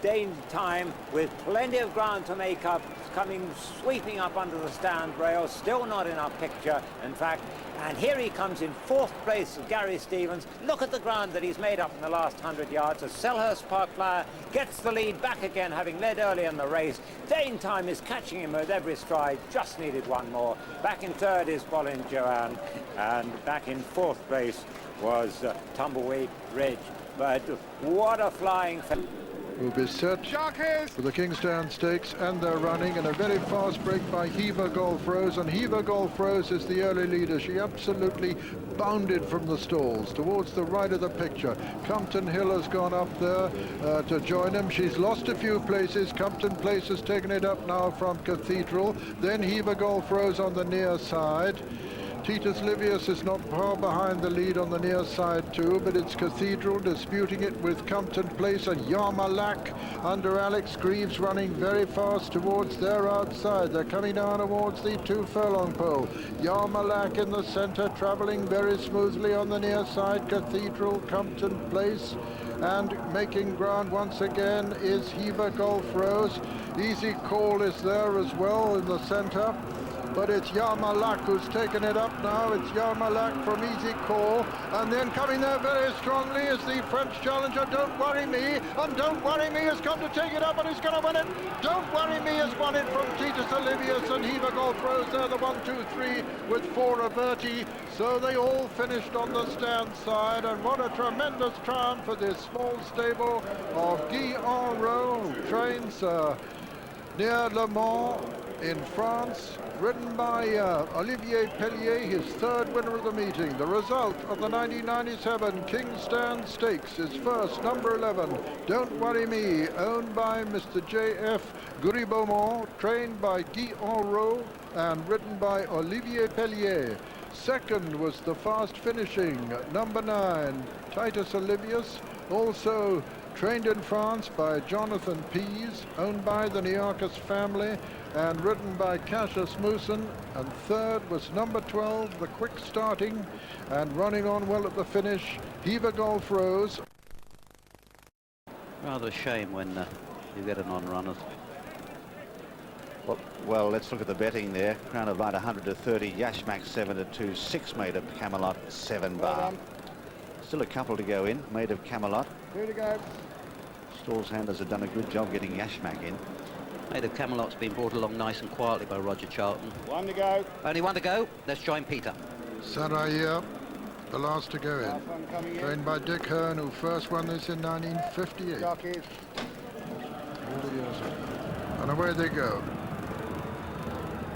Dane Time with plenty of ground to make up, coming sweeping up under the stand rail, still not in our picture, in fact. And here he comes in fourth place with Gary Stevens. Look at the ground that he's made up in the last 100 yards as Selhurst Park Flyer gets the lead back again, having led early in the race. Dane Time is catching him with every stride, just needed one more. Back in third is Bolin Joanne, and back in fourth place was Tumbleweed Ridge. But what a flying... Will be set for the Kingstand Stakes, and they're running in a very fast break by Hever Golf Rose, and Hever Golf Rose is the early leader. She absolutely bounded from the stalls towards the right of the picture. Compton Hill has gone up there to join him. She's lost a few places. Compton Place has taken it up now from Cathedral. Then Hever Golf Rose on the near side. Titus Livius is not far behind the lead on the near side too, but it's Cathedral disputing it with Compton Place, and Yarmalak under Alex Greaves running very fast towards their outside. They're coming down towards the 2 furlong pole. Yarmalak in the center, traveling very smoothly on the near side. Cathedral, Compton Place, and making ground once again is Hever Golf Rose. Easy Call is there as well in the center. But it's Yarmalak who's taken it up now. It's Yarmalak from Easy Call. And then coming there very strongly is the French challenger, Don't Worry Me. And Don't Worry Me has come to take it up, and he's going to win it. Don't Worry Me has won it from Titus Olivius and Hever Golf Rose. They're the 1, 2, 3 with 4 Averti. So they all finished on the stand side. And what a tremendous triumph for this small stable of Guy Enro, who trains near Le Mans in France, ridden by Olivier Pellier, his third winner of the meeting. The result of the 1997 Kingstand Stakes is first, number 11, Don't Worry Me, owned by Mr. J.F. Guribaumont, trained by Guy Enro and ridden by Olivier Pellier. Second was the fast finishing, number 9, Titus Olivius, also trained in France by Jonathan Pease, owned by the Niarchus family and ridden by Cassius Moosen. And third was number 12, the quick starting and running on well at the finish, Hever Golf Rose. Rather a shame when you get an on-runners. Well, let's look at the betting there. Crown of Light 100 to 30, Yashmak 7 to 2, 6 Made of Camelot, 7 bar. Still a couple to go in, Made of Camelot. 2 to go. Stalls handlers have done a good job getting Yashmak in. Made of Camelot's been brought along nice and quietly by Roger Charlton. 1 to go. Only 1 to go. Let's join Peter. Saraya, the last to go in. Trained by Dick Hearn, who first won this in 1958. Jockeys. And away they go.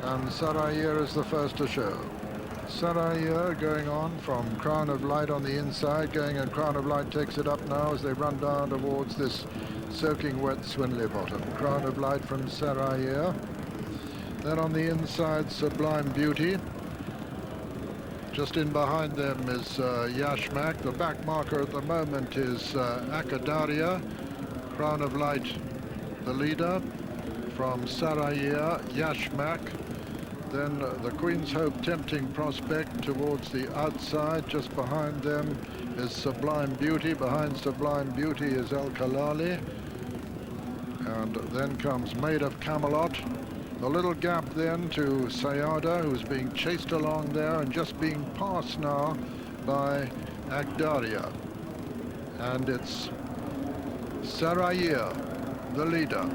And Saraya is the first to show. Saraya going on from Crown of Light on the inside, going, and Crown of Light takes it up now as they run down towards this soaking wet Swinley bottom. Crown of Light from Saraya. Then on the inside, Sublime Beauty. Just in behind them is Yashmak. The back marker at the moment is Akadaria. Crown of Light, the leader. From Saraya, Yashmak. Then the Queen's Hope Tempting Prospect towards the outside. Just behind them is Sublime Beauty. Behind Sublime Beauty is El Kalali. And then comes Made of Camelot. A little gap then to Sayada, who's being chased along there and just being passed now by Agdaria. And it's Saraya, the leader.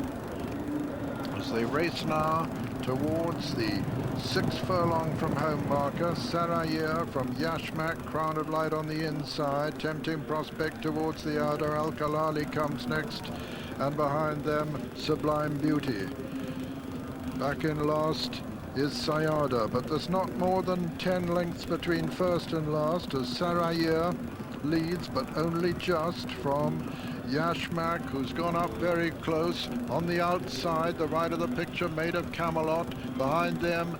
As they race now towards the 6 furlong from home marker, Saraya from Yashmak, Crown of Light on the inside, Tempting Prospect towards the outer, Al Kalali comes next, and behind them Sublime Beauty. Back in last is Sayada, but there's not more than 10 lengths between first and last, as Saraya leads, but only just, from Yashmak, who's gone up very close on the outside, the right of the picture, Made of Camelot. Behind them,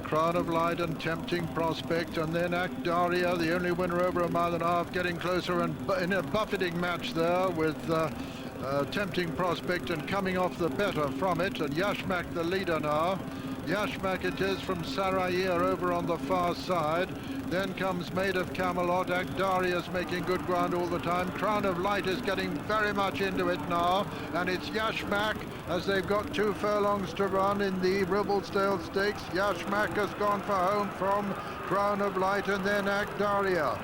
Crown of Light and Tempting Prospect, and then Akdaria, the only winner over a mile and a half, getting closer, and in a buffeting match there with Tempting Prospect, and coming off the better from it, and Yashmak the leader now. Yashmak it is from Saraya over on the far side. Then comes Made of Camelot. Akdaria's making good ground all the time. Crown of Light is getting very much into it now, and it's Yashmak, as they've got 2 furlongs to run in the Ribblesdale Stakes. Yashmak has gone for home from Crown of Light, and then Akdaria.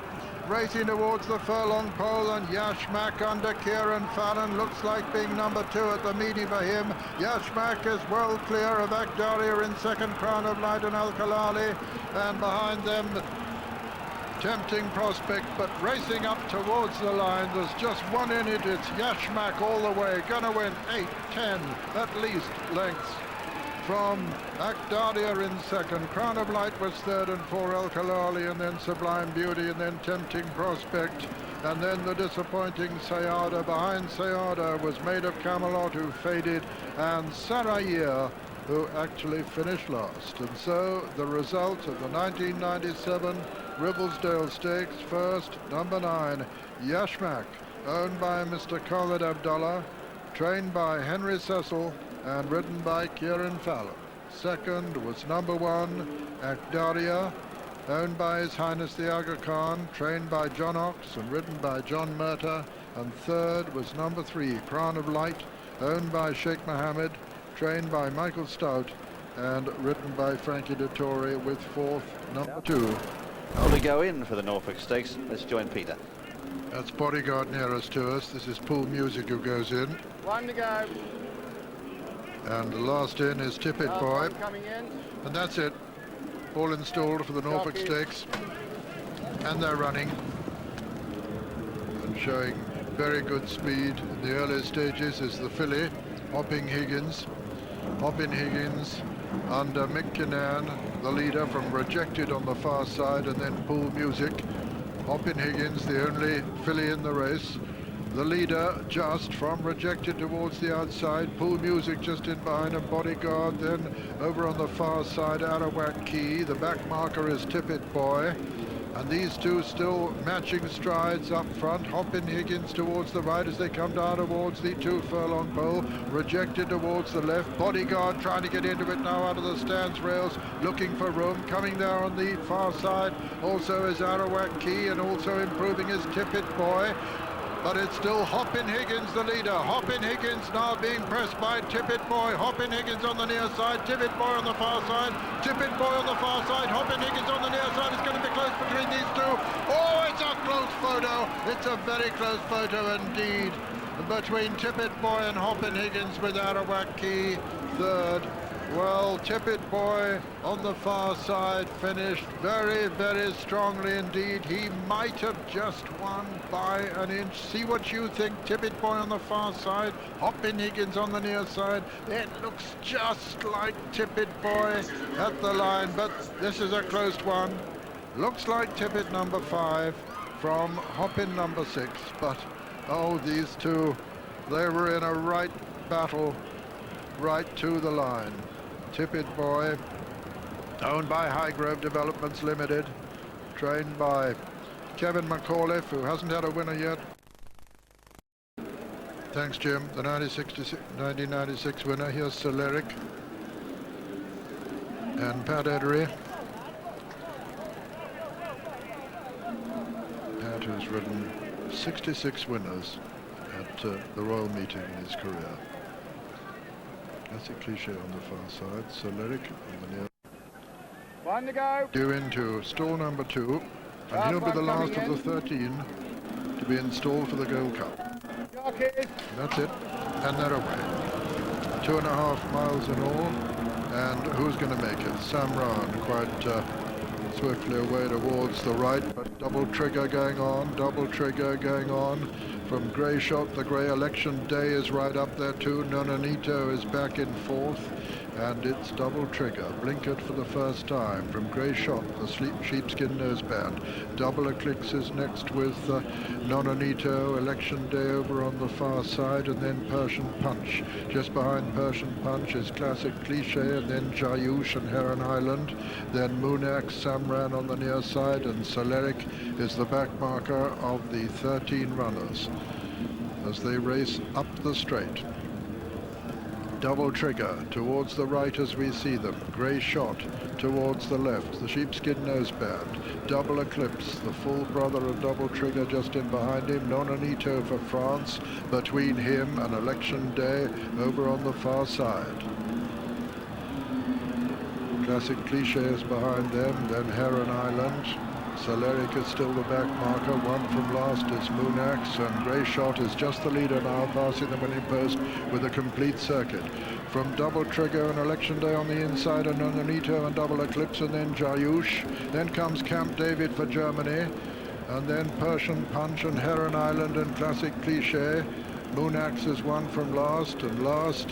Racing towards the furlong pole, and Yashmak under Kieran Fallon looks like being number 2 at the meeting for him. Yashmak is well clear of Akdaria in second, Crown of Light and Al-Khalali, and behind them Tempting Prospect, but racing up towards the line. There's just one in it. It's Yashmak all the way, gonna win 8, 10 at least lengths from Akdaria in second. Crown of Light was third, and 4 Al-Khalali, and then Sublime Beauty, and then Tempting Prospect, and then the disappointing Sayada. Behind Sayada was Made of Camelot, who faded, and Saraya, who actually finished last. And so the result of the 1997 Ribblesdale Stakes: first, number 9, Yashmak, owned by Mr. Khalid Abdullah, trained by Henry Cecil, and ridden by Kieran Fallon. Second was number 1, Akdaria, owned by His Highness the Aga Khan, trained by John Ox and ridden by John Murtagh. And third was number 3, Crown of Light, owned by Sheikh Mohammed, trained by Michael Stoute and ridden by Frankie Dettori, with fourth, number 2. Well, we go in for the Norfolk Stakes. Let's join Peter. That's Bodyguard nearest to us. This is Pool Music who goes in. 1 to go. And the last in is Tippet Boy. Coming in. And that's it. All installed for the Norfolk Stakes. And they're running. And showing very good speed in the early stages is the filly, Hopping Higgins. Hopping Higgins under Mick Kinnan, the leader, from Rejected on the far side, and then Pool Music. Hopping Higgins, the only filly in the race. The leader just from Rejected towards the outside. Pool Music just in behind, a Bodyguard. Then over on the far side, Arawak Key. The back marker is Tippet Boy. And these two still matching strides up front. Hopping Higgins towards the right as they come down towards the 2 furlong pole. Rejected towards the left. Bodyguard trying to get into it now out of the stands rails, looking for room. Coming there on the far side also is Arawak Key, and also improving is Tippet Boy. But it's still Hopping Higgins, the leader. Hopping Higgins now being pressed by Tippet Boy. Hopping Higgins on the near side, Tippet Boy on the far side. Tippet Boy on the far side, Hopping Higgins on the near side. It's going to be close between these two. Oh, it's a close photo. It's a very close photo indeed, between Tippet Boy and Hopping Higgins, with Arawak Key third. Well, Tippet Boy on the far side finished very, very strongly indeed. He might have just won by an inch. See what you think. Tippet Boy on the far side, Hopping Higgins on the near side. It looks just like Tippet Boy at the line, but this is a close one. Looks like Tippet number 5 from Hopping number 6, but oh, these two, they were in a right battle right to the line. Tippet Boy, owned by Highgrove Developments Limited, trained by Kevin McAuliffe, who hasn't had a winner yet. Thanks, Jim. The 1996 winner. Here's Sir Lyric and Pat Edery. Pat, who's ridden 66 winners at the Royal Meeting in his career. Classic Cliche on the far side, Sir Lyric on the near. 1 to go. Due into stall number 2, and he'll be the last of the 13 to be installed for the Gold Cup. And that's it, and they're away. 2.5 miles in all, and who's going to make it? Sam Rowan, quite swiftly away towards the right, but double trigger going on. From Grey Shot, the Grey Election Day is right up there too. Nonanito is back in 4th. and it's Double Trigger, blinkered for the first time from Grey Shot, the sheepskin noseband. Double Eclipse is next with Nonanito, Election Day over on the far side, and then Persian Punch. Just behind Persian Punch is Classic Cliche, and then Jayush and Heron Island, then Moonak, Samran on the near side, and Soleric is the back marker of the 13 runners as they race up the straight. Double Trigger towards the right as we see them. Grey Shot towards the left. The sheepskin noseband. Double Eclipse, the full brother of Double Trigger, just in behind him. Nonanito for France. Between him and Election Day over on the far side. Classic Cliche is behind them. Then Heron Island. Soleric is still the back marker. One from last is Moonax, and Grey Shot is just the leader now, passing the winning post with a complete circuit. From Double Trigger and Election Day on the inside, and Nonanito and Double Eclipse, and then Jayush. Then comes Camp David for Germany, and then Persian Punch and Heron Island and Classic Cliche. Moonax is one from last, and last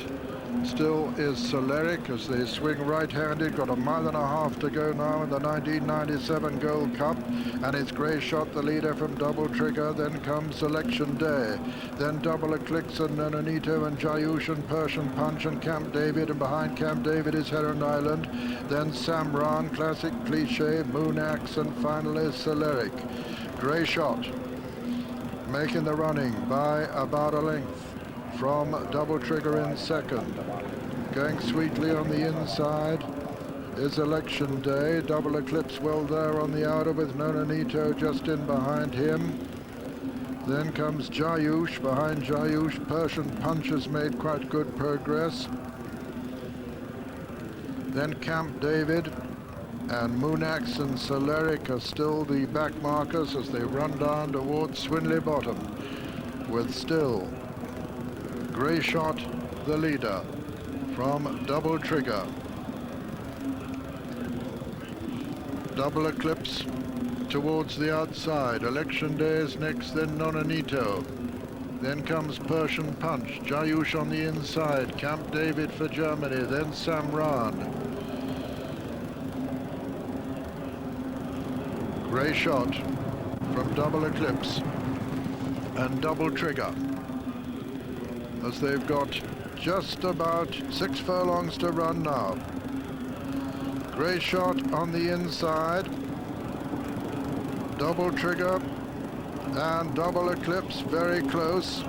still is Soleric as they swing right-handed. Got a mile and a half to go now in the 1997 Gold Cup, and it's Grey Shot the leader from Double Trigger. Then comes Election Day, then Double Eclipse and Nonanito and Jayush and Persian Punch and Camp David, and behind Camp David is Heron Island, then Samran, Classic Cliche, Moonax, and finally Soleric. Grey Shot making the running by about a length from Double Trigger in second. Going sweetly on the inside is Election Day. Double Eclipse well there on the outer with Nonanito just in behind him. Then comes Jayush. Behind Jayush, Persian Punch has made quite good progress. Then Camp David and Moonax and Soleric are still the back markers as they run down towards Swinley Bottom, with still Grey Shot the leader from Double Trigger. Double Eclipse towards the outside. Election Day is next, then Nonanito. Then comes Persian Punch. Jayush on the inside. Camp David for Germany. Then Samran. Grey Shot from Double Eclipse and Double Trigger, as they've got just about 6 furlongs to run now. Grey Shot on the inside, Double Trigger and Double Eclipse very close.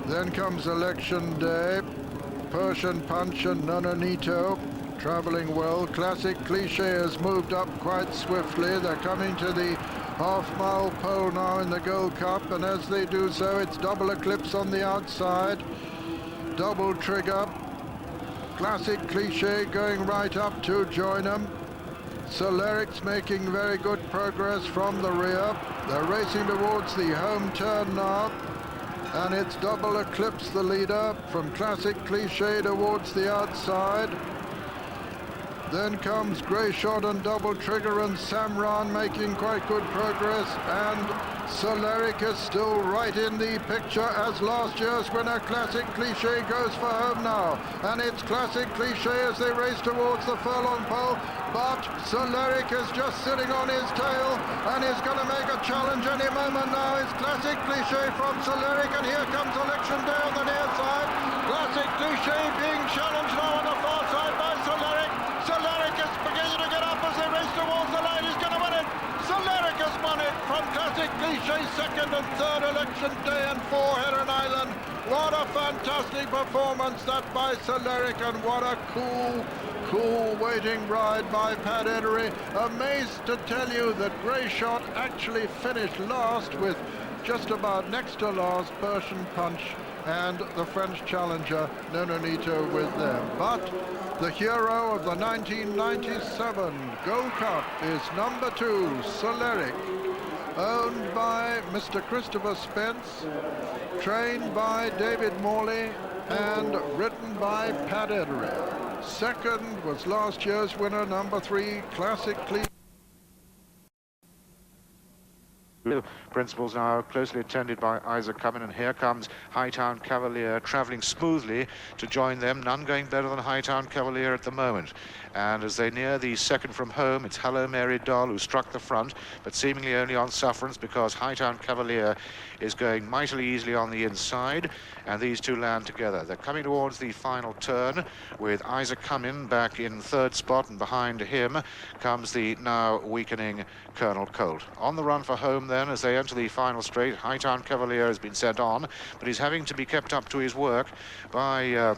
Then comes Election Day, Persian Punch and Nonanito traveling well. Classic Cliche has moved up quite swiftly. They're coming to the half-mile pole now in the Gold Cup, and as they do so, it's Double Eclipse on the outside, Double Trigger, Classic Cliche going right up to join them. Soleric's making very good progress from the rear. They're racing towards the home turn now, and it's Double Eclipse the leader from Classic Cliche towards the outside. Then comes Grey Shot and Double Trigger and Samran making quite good progress, and Soleric is still right in the picture as last year's winner Classic Cliche goes for home now. And it's Classic Cliche as they race towards the furlong pole, but Soleric is just sitting on his tail and is going to make a challenge any moment now. It's Classic Cliche from Soleric, and here comes Election Day on the near side. Classic Cliche being challenged now on the far side by Soleric. Soleric is beginning to get up as they race towards the line. He's going to win it. Soleric has won it from Classic Cliche, second and third, Election Day and 4 Heron Island. What a fantastic performance that by Soleric, and what a cool waiting ride by Pat Edery. Amazed to tell you that Grey Shot actually finished last with just about next to last Persian Punch and the French challenger Nonanito with them. But the hero of the 1997 Gold Cup is number 2, Soleric, owned by Mr. Christopher Spence, trained by David Morley, and ridden by Pat Edery. Second was last year's winner, number 3, Classic Cliche. Principals now closely attended by Isaac Cummin, and here comes Hightown Cavalier travelling smoothly to join them. None going better than Hightown Cavalier at the moment. And as they near the second from home, it's Hello Mary Doll who struck the front, but seemingly only on sufferance because Hightown Cavalier is going mightily easily on the inside, and these two land together. They're coming towards the final turn with Isaac Cummin back in third spot, and behind him comes the now weakening Colonel Colt. On the run for home then as they enter the final straight. Hightown Cavalier has been sent on, but he's having to be kept up to his work by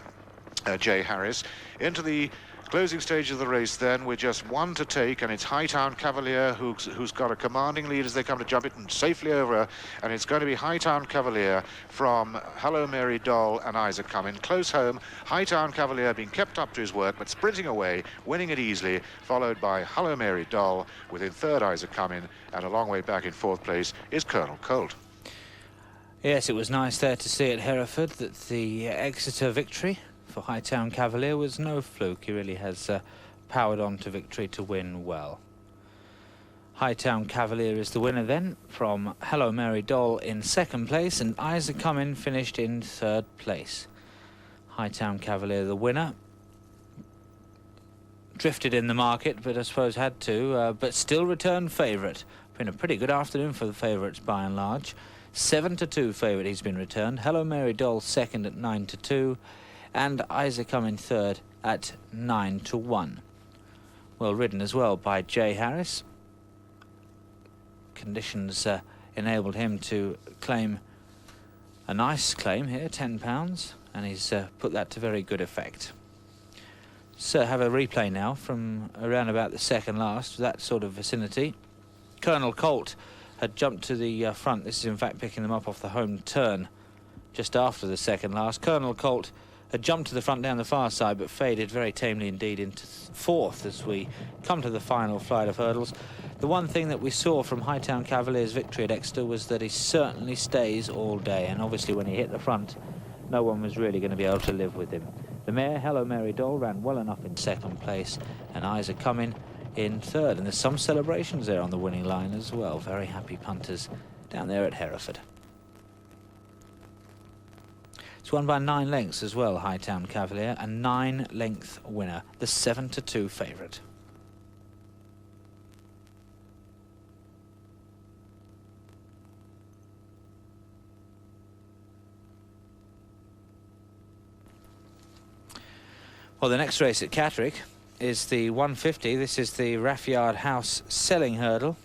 Jay Harris. Into the closing stage of the race then, with just one to take, and it's Hightown Cavalier who's got a commanding lead as they come to jump it and safely over, and it's going to be Hightown Cavalier from Hello Mary Doll and Isaac Cummin. Close home, Hightown Cavalier being kept up to his work but sprinting away, winning it easily, followed by Hello Mary Doll within third Isaac Cummin, and a long way back in fourth place is Colonel Colt. Yes, it was nice there to see at Hereford that the Exeter victory for Hightown Cavalier was no fluke. He really has powered on to victory to win well. Hightown Cavalier is the winner then, from Hello Mary Doll in second place, and Isaac Cummin finished in third place. Hightown Cavalier the winner. Drifted in the market, but I suppose had to, but still returned favourite. Been a pretty good afternoon for the favourites by and large. 7-2 favourite he's been returned. Hello Mary Doll second at 9-2. And Isaac Cummin third at 9-1. Well ridden as well by Jay Harris. Conditions enabled him to claim a nice claim here, £10, and he's put that to very good effect. So have a replay now from around about the second last, that sort of vicinity. Colonel Colt had jumped to the front. This is in fact picking them up off the home turn just after the second last. Colonel Colt had jumped to the front down the far side, but faded very tamely indeed into fourth as we come to the final flight of hurdles. The one thing that we saw from Hightown Cavalier's victory at Exeter was that he certainly stays all day, and obviously when he hit the front, no one was really going to be able to live with him. The mare, Hello Mary Doll, ran well enough in second place, and Isaac Cummin in third. And there's some celebrations there on the winning line as well. Very happy punters down there at Hereford. It's won by 9 lengths as well, Hightown Cavalier, a 9-length winner, the 7-2 favourite. Well, the next race at Catterick is the 150. This is the Raffyard House selling hurdle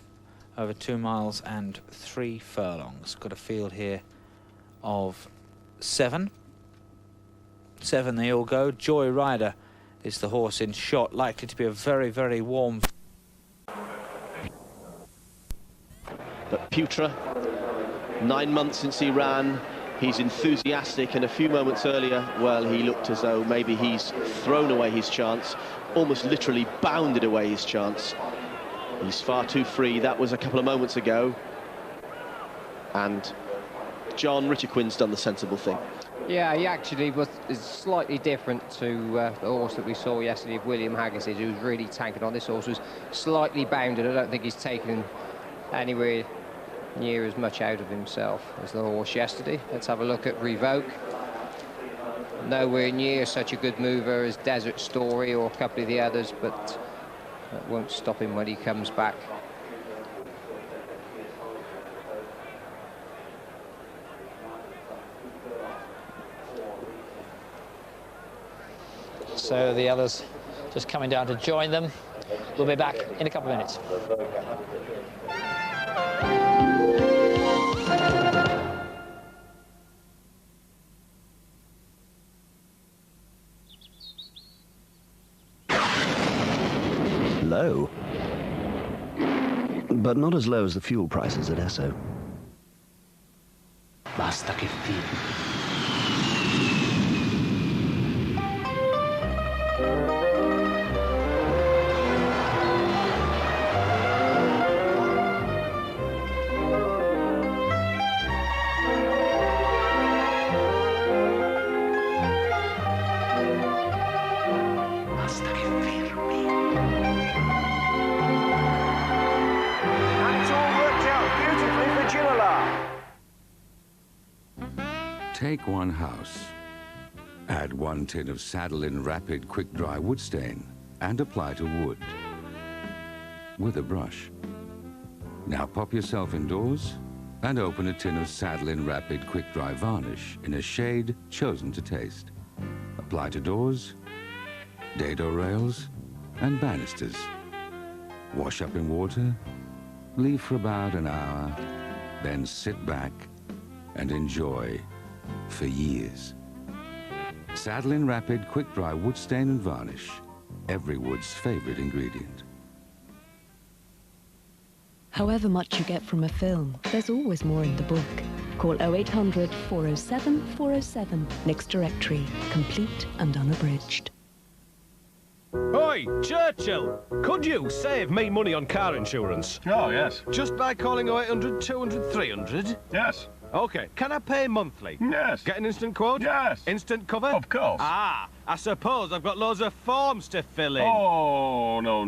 over 2 miles and 3 furlongs. Got a field here of 7. 7 they all go. Joy Rider is the horse in shot, likely to be a very, very warm. But Putra, 9 months since he ran, he's enthusiastic, and a few moments earlier, well, he looked as though maybe he's thrown away his chance, almost literally bounded away his chance. He's far too free. That was a couple of moments ago, and John Ritchie-Quinn's done the sensible thing. Yeah, he actually is slightly different to the horse that we saw yesterday of William Haggis's, who was really tanking on. This horse was slightly bounded. I don't think he's taken anywhere near as much out of himself as the horse yesterday. Let's have a look at Revoke. Nowhere near such a good mover as Desert Story or a couple of the others, but that won't stop him when he comes back. So the others just coming down to join them. We'll be back in a couple of minutes. Low, but not as low as the fuel prices at Esso. Basta che filmi. Take one house, add 1 tin of Saddle-in Rapid Quick Dry Wood Stain and apply to wood with a brush. Now pop yourself indoors and open a tin of Saddle-in Rapid Quick Dry Varnish in a shade chosen to taste. Apply to doors, dado rails and banisters. Wash up in water, leave for about an hour, then sit back and enjoy for years. Saddle-in Rapid Quick Dry Wood Stain and Varnish, every wood's favorite ingredient. However much you get from a film, there's always more in the book. Call 0800 407 407. Next directory, complete and unabridged. Oi, Churchill! Could you save me money on car insurance? Oh, yes. Just by calling 0800 200 300? Yes. OK, can I pay monthly? Yes. Get an instant quote? Yes. Instant cover? Of course. Ah, I suppose I've got loads of forms to fill in. Oh, no.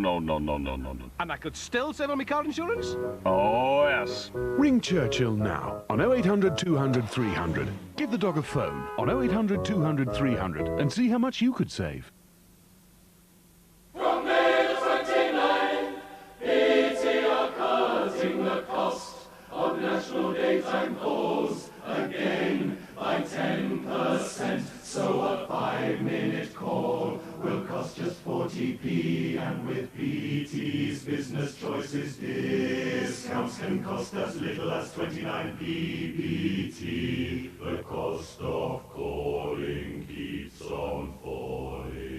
And I could still save on my car insurance? Oh, yes. Ring Churchill now on 0800 200 300. Give the dog a phone on 0800 200 300 and see how much you could save. From May the 29th, BT are cutting the cost of national daytime calls again by 10%. So a 5-minute call will cost just 40p, and with BT's business choices, discounts can cost as little as 29p. BT, the cost of calling keeps on falling.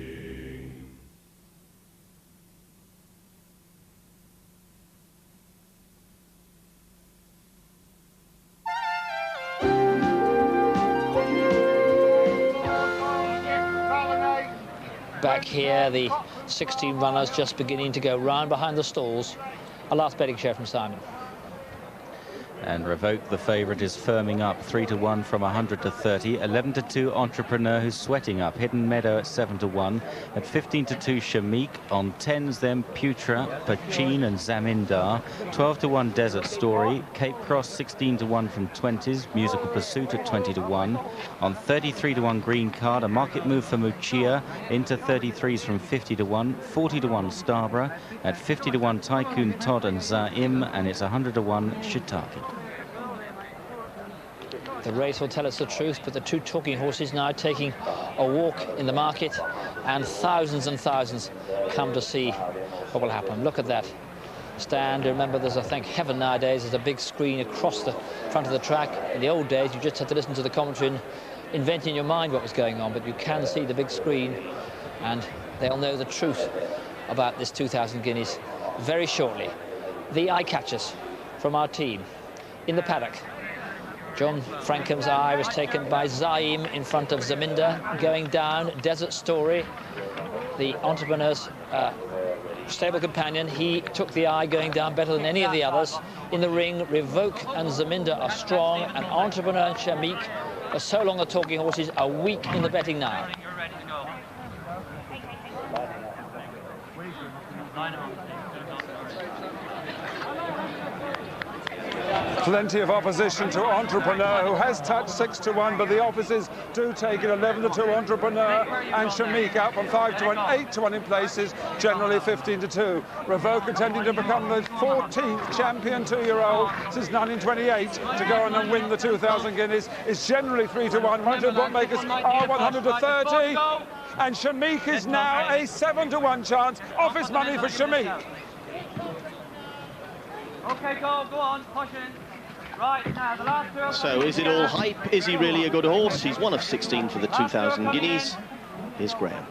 Back here, the 16 runners just beginning to go round behind the stalls. A last betting share from Simon. And Revoke, the favourite, is firming up 3-1 from 100 to 30. 11-2 Entrepreneur, who's sweating up. Hidden Meadow at 7-1. At 15-2 Shamik. On 10s then Putra, Pachin and Zamindar. 12-1 Desert Story. Cape Cross 16-1 from 20s. Musical Pursuit at 20-1. On 33-1 Green Card. A market move for Muchia into 33s from 50-1. 40-1 Starborough. At 50-1 Tycoon Todd and Zaim. And it's 100-1 Shiitake. The race will tell us the truth, but the two talking horses now taking a walk in the market, and thousands come to see what will happen. Look at that stand. Remember, there's, I thank heaven nowadays, there's a big screen across the front of the track. In the old days, you just had to listen to the commentary and invent in your mind what was going on, but you can see the big screen, and they'll know the truth about this 2,000 guineas very shortly. The eye catchers from our team in the paddock. John Frankham's eye was taken by Zaim in front of Zaminda. Going down, Desert Story, the Entrepreneur's stable companion. He took the eye going down better than any of the others. In the ring, Revoke and Zaminda are strong, and Entrepreneur and Shamik, for so long the talking horses, are weak in the betting now. Plenty of opposition to Entrepreneur, who has touched 6-1, but the offices do take it. 11-2 Entrepreneur, and Shamik out from 5-1, 8-1 in places, generally 15-2. Revoke attempting to become the 14th champion 2-year-old since 1928 to go on and win the 2,000 guineas. Is generally 3-1. One of bookmakers are 100 to 30, and Shamik is now a 7-1 chance. Office money for Shamik. Okay, go on, push in. Right, now, the last two. So is it all hype? Is he really a good horse? He's one of 16 for the 2,000 guineas. Here's Graham.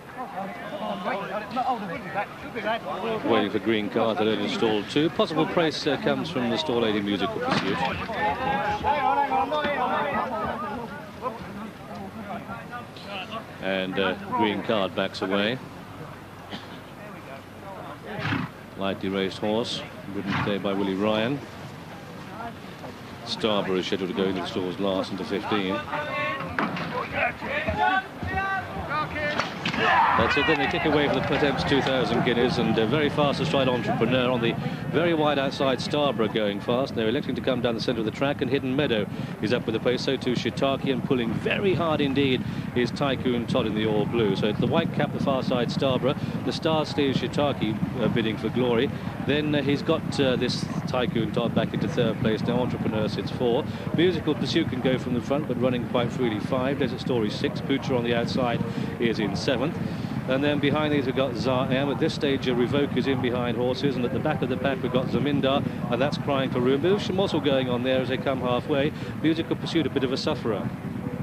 Waiting for Green Card at in stall 2. Possible price comes from the stall lady Musical Pursuit. And Green Card backs away. Lightly raced horse, ridden today by Willie Ryan. Starborough is scheduled to go into the stalls last into 15. But then they kick away for the Potemps 2000 Guineas, and very fast astride Entrepreneur on the very wide outside. Starborough going fast. They're electing to come down the centre of the track, and Hidden Meadow is up with the pace. So too Shiitake, and pulling very hard indeed is Tycoon Todd in the all blue. So it's the white cap, the far side Starborough, the star sleeve Shiitake bidding for glory. Then he's got this Tycoon Todd back into third place. Now Entrepreneur sits 4. Musical Pursuit can go from the front, but running quite freely 5. Desert Story 6. Poocher on the outside is in 7th. And then behind these we've got Zar-Em. At this stage, Revoke is in behind horses, and at the back of the pack we've got Zamindar, and that's crying for room. There's some muscle going on there as they come halfway. Musical Pursuit a bit of a sufferer.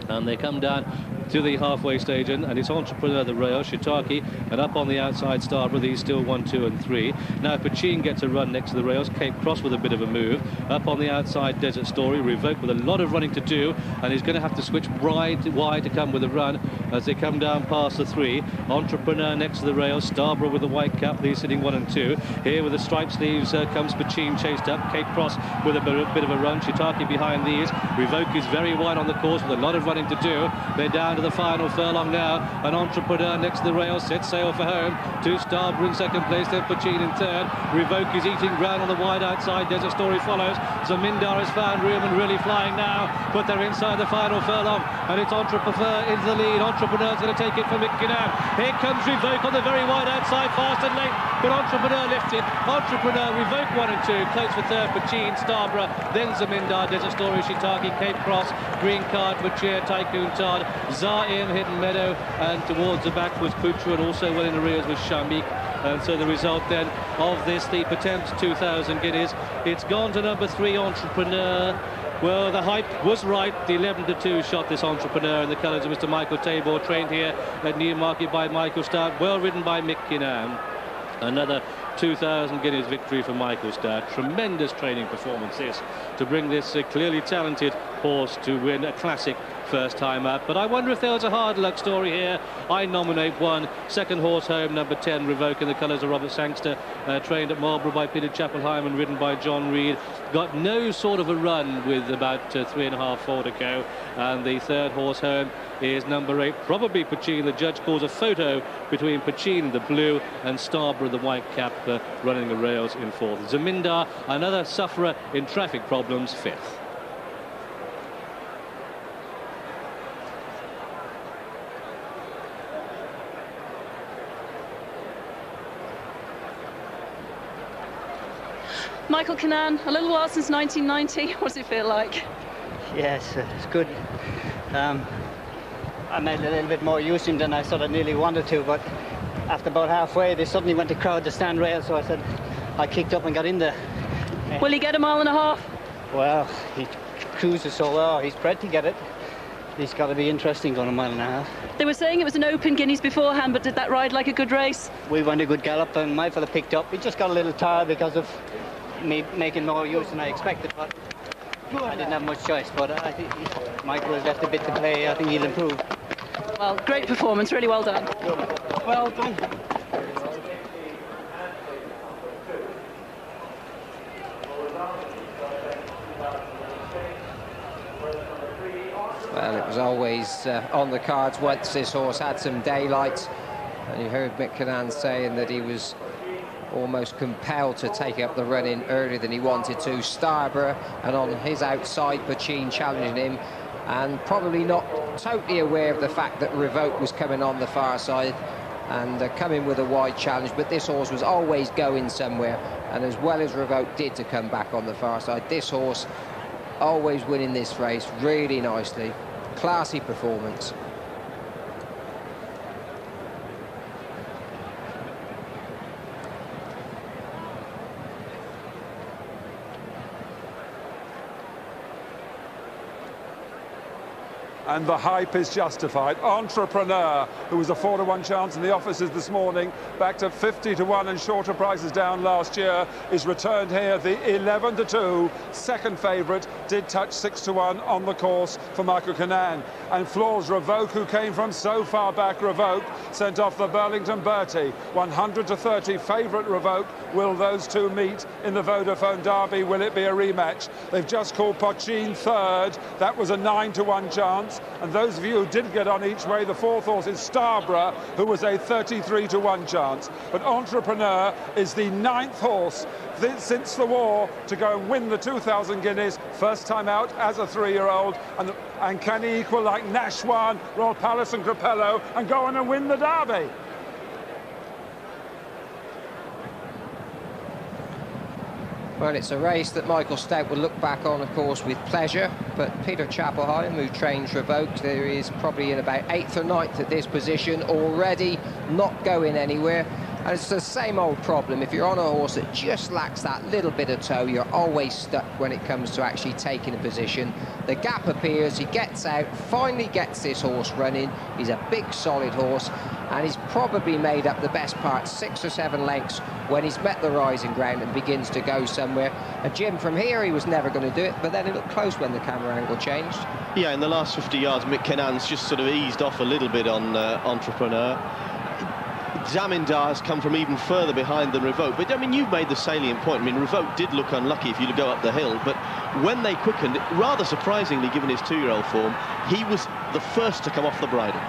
And they come down to the halfway stage, and it's Entrepreneur the rail, Shiitake, and up on the outside Starborough, these still 1, 2 and 3. Now Pachin gets a run next to the rails, Cape Cross with a bit of a move. Up on the outside Desert Story, Revoke with a lot of running to do, and he's going to have to switch wide to come with a run as they come down past the 3. Entrepreneur next to the rails, Starborough with the white cap, these sitting 1 and 2. Here with the striped sleeves comes Pachin chased up, Cape Cross with a bit of a run, Shiitake behind these. Revoke is very wide on the course with a lot of running to do. They're down to the final furlong now. An Entrepreneur next to the rails sets sail for home. 2 Starborough in second place, then Pachin in third. Revoke is eating ground on the wide outside. Desert Story follows. Zamindar has found room and really flying now, but they're inside the final furlong, and it's Entrepreneur into the lead. Entrepreneur's going to take it from Guinness. Here comes Revoke on the very wide outside, fast and late, but Entrepreneur lifted. Entrepreneur, Revoke 1 and 2, close for third, Pachin, Starborough, then Zamindar, Desert Story, Shiitake, Cape Cross, Green Card, Butcher, Tycoon Todd, Zar-Em, Hidden Meadow, and towards the back was Poocher, and also well in arrears was Shamik. And so the result then of this, the Potemps 2000 Guineas, it's gone to number 3, Entrepreneur. Well, the hype was right. The 11-2 shot this Entrepreneur in the colours of Mr. Michael Tabor, trained here at Newmarket by Michael Stout, well ridden by Mick Kinnan. Another 2000 Guineas victory for Michael Stout. Tremendous training performances to bring this clearly talented horse to win a classic first time out. But I wonder if there was a hard luck story here. I nominate one. Second horse home, number 10, Revoke, in the colours of Robert Sangster, trained at Marlborough by Peter Chapelheim and ridden by John Reed. Got no sort of a run with about 3.5, 4 to go. And the third horse home is number 8, probably Pachin. The judge calls a photo between Pachin, the blue, and Starborough, the white cap, running the rails in 4th. Zamindar, another sufferer in traffic problems, 5th. Michael Kinnan, a little while since 1990. What does it feel like? Yes, it's good. I made a little bit more use of him than I sort of nearly wanted to, but after about halfway, they suddenly went to crowd the stand rail, so I said I kicked up and got in there. Will he get a mile and a half? Well, he cruises so well. He's bred to get it. He's got to be interesting going a mile and a half. They were saying it was an open Guineas beforehand, but did that ride like a good race? We went a good gallop, and my fella picked up. He just got a little tired because of me making more use than I expected, but I didn't have much choice. But I think Michael has left a bit to play. I think he'll improve. Well, great performance, really well done. Well done. Well, it was always on the cards once this horse had some daylight, and you heard Mick Kinnan saying that he was almost compelled to take up the run-in earlier than he wanted to. Starborough, and on his outside, Pachin challenging him, and probably not totally aware of the fact that Revoke was coming on the far side and coming with a wide challenge, but this horse was always going somewhere, and as well as Revoke did to come back on the far side, this horse always winning this race really nicely. Classy performance. And the hype is justified. Entrepreneur, who was a 4-to-1 chance in the offices this morning, back to 50-to-1 and shorter prices down last year, is returned here. The 11-to-2 second favourite did touch 6-to-1 on the course for Michael Kinnan. And Floors Revoke, who came from so far back, Revoke, sent off the Burlington Bertie. 100-to-30 favourite Revoke. Will those two meet in the Vodafone Derby? Will it be a rematch? They've just called Pachin third. That was a 9-to-1 chance. chance. And those of you who did get on each way, the fourth horse is Starborough, who was a 33-to-1 chance. But Entrepreneur is the 9th horse since the war to go and win the 2,000 guineas, first time out as a 3-year-old, and can he equal like Nashwan, Royal Palace and Capello and go on and win the Derby? Well, it's a race that Michael Stoute will look back on, of course, with pleasure. But Peter Chapelheim, who trains Revoked, there is probably in about 8th or 9th at this position, already not going anywhere. And it's the same old problem. If you're on a horse that just lacks that little bit of toe, you're always stuck when it comes to actually taking a position. The gap appears, he gets out, finally gets this horse running. He's a big, solid horse, and he's probably made up the best part 6 or 7 lengths when he's met the rising ground and begins to go somewhere. And Jim, from here, he was never going to do it, but then it looked close when the camera angle changed. Yeah, in the last 50 yards, Mick Kennan's just sort of eased off a little bit on Entrepreneur. Zamindar has come from even further behind than Revoke, but I mean, you've made the salient point. I mean, Revoke did look unlucky if you go up the hill, but when they quickened, rather surprisingly given his 2-year-old form, he was the first to come off the bridle.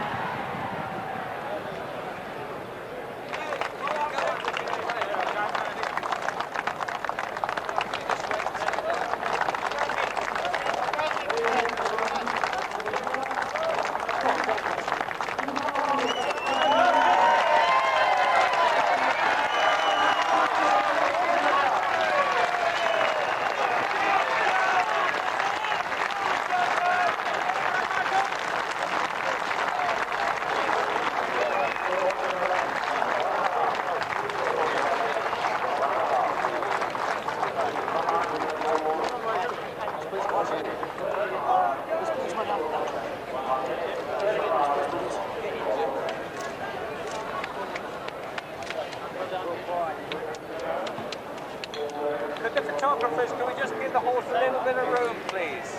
Could the photographers, can we just give the horse a little bit of room, please?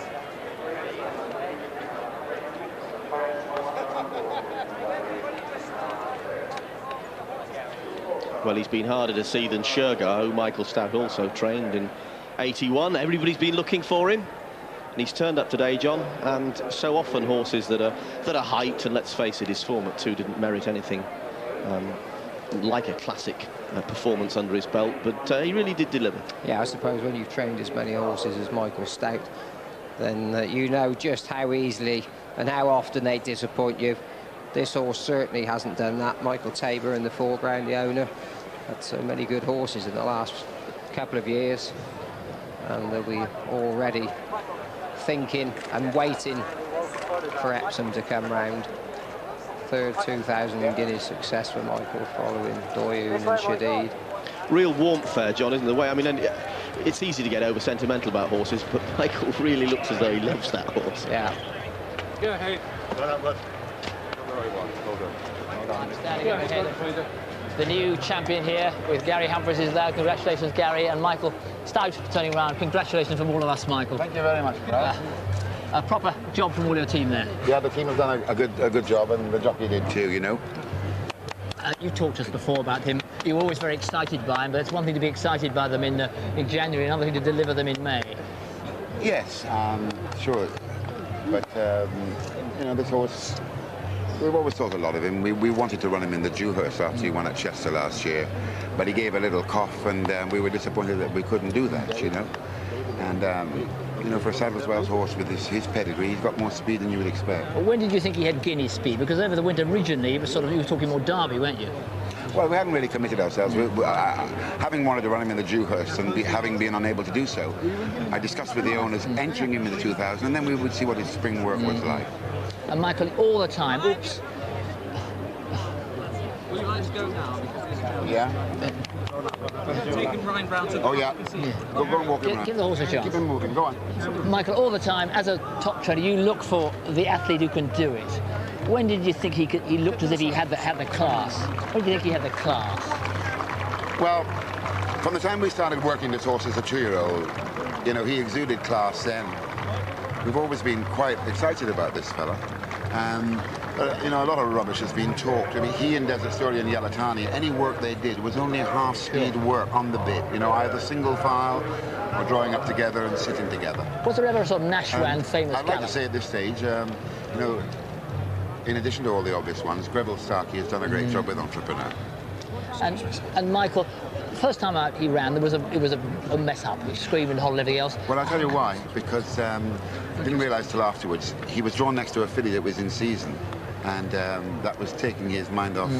Well, he's been harder to see than Shergar, who Michael Stoute also trained in 81. Everybody's been looking for him, and he's turned up today, John. And so often horses that are hyped, and let's face it, his form at 2 didn't merit anything like a classic performance under his belt, but he really did deliver. Yeah, I suppose when you've trained as many horses as Michael Stoute, then you know just how easily and how often they disappoint you. This horse certainly hasn't done that. Michael Tabor in the foreground, the owner, had so many good horses in the last couple of years, and they'll be already thinking and waiting for Epsom to come round. Third 2,000 Guinness success for Michael, following Doyoun and Shadid. Real warmth there, John, isn't the way? I mean, and it's easy to get over sentimental about horses, but Michael really looks as though he loves that horse. Yeah. Go ahead. The new champion here with Gary Humphries is there. Congratulations, Gary, and Michael Stoute turning around. Congratulations from all of us, Michael. Thank you very much. A proper job from all your team there. Yeah, the team has done a good job, and the jockey did too, you know. You talked just before about him. You were always very excited by him, but it's one thing to be excited by them in January, another thing to deliver them in May. Yes, sure. But, you know, this horse, we've always thought a lot of him. We wanted to run him in the Dewhurst after he won at Chester last year, but he gave a little cough, and we were disappointed that we couldn't do that, you know. And, you know, for a Sadler's Wells horse with his pedigree, he's got more speed than you would expect. Well, when did you think he had Guinness speed? Because over the winter originally, you were talking more Derby, weren't you? Well, we hadn't really committed ourselves. Having wanted to run him in the Dewhurst and having been unable to do so, I discussed with the owners entering him in the 2000, and then we would see what his spring work was like. And Michael, all the time, oops. Will you guys go now? Yeah. Taking Ryan Brown to oh, yeah. Go and walk him around. Give the horse a chance. Keep him moving, go on. Michael, all the time, as a top trainer, you look for the athlete who can do it. When did you think he looked as if he had the class? When did you think he had the class? Well, from the time we started working this horse as a 2-year-old, you know, he exuded class then. We've always been quite excited about this fella. You know, a lot of rubbish has been talked. I mean, he and Desert Story and Yalatani, any work they did was only half-speed work on the bit. You know, either single file or drawing up together and sitting together. Was there ever a sort of Nashwan famous I'd like to say at this stage, You know, in addition to all the obvious ones, Greville Starkey has done a great job with Entrepreneur. And Michael, first time out he ran, it was a mess up. He screamed and hollered and everything else. Well, I'll tell you why. Because I didn't realise till afterwards he was drawn next to a filly that was in season, and that was taking his mind off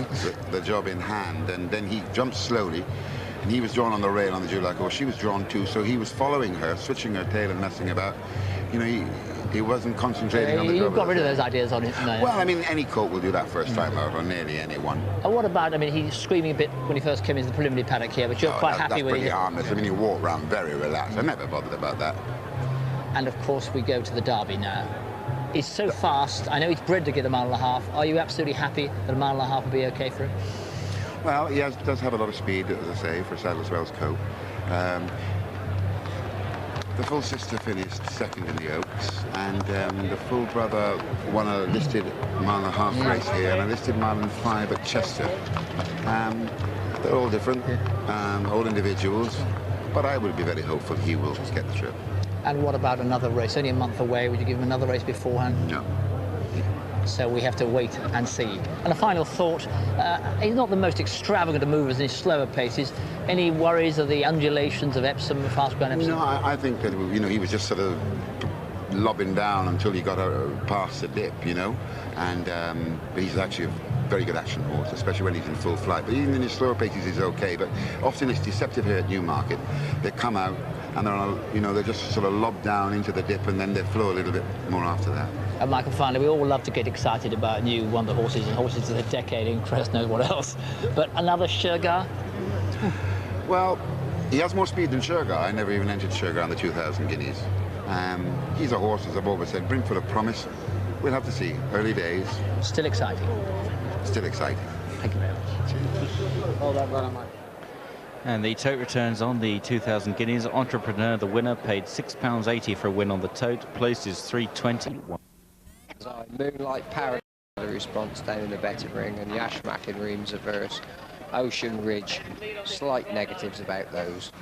the job in hand. And then he jumped slowly, and he was drawn on the rail on the July course. She was drawn too, so he was following her, switching her tail and messing about. You know, he wasn't concentrating on the job. You got rid of those ideas on it. No. Well, I mean, any colt will do that first time out, or nearly anyone. And what about, I mean, he's screaming a bit when he first came into the preliminary paddock here, but you're quite happy with it. That's pretty harmless. I mean, he walked around very relaxed. I never bothered about that. And of course, we go to the Derby now. He's so fast. I know he's bred to get a mile and a half. Are you absolutely happy that a mile and a half will be okay for him? Well, he does have a lot of speed, as I say, for Saddleswell's coat. The full sister finished second in the Oaks, and the full brother won a listed mile and a half race here and a listed mile and 5 at Chester. They're all different, all individuals, but I would be very hopeful he will get the trip. And what about another race? Only a month away. Would you give him another race beforehand? No. So we have to wait and see. And a final thought, he's not the most extravagant of movers in his slower paces. Any worries of the undulations of Epsom, fast ground Epsom? No, I think that, you know, he was just sort of lobbing down until he got past the dip, you know. And but he's actually a very good action horse, especially when he's in full flight. But even in his slower paces, he's okay. But often it's deceptive here at Newmarket. They come out and they're on a, you know, they're just sort of lobbed down into the dip, and then they flow a little bit more after that. And Michael, finally, we all love to get excited about new wonder horses and horses of the decade and Christ knows what else. But another Shergar? Well, he has more speed than Shergar. I never even entered Shergar on the 2,000 guineas. He's a horse, as I've always said, brimful of promise. We'll have to see. Early days. Still exciting. Still exciting. Thank you very much. Hold that runner, Mike. And the tote returns on the 2,000 guineas. Entrepreneur, the winner, paid £6.80 for a win on the tote. Place is 320. Moonlight Paradise, the response down in the betting ring, and Yashmak in Reams Averse. Ocean Ridge, slight negatives about those.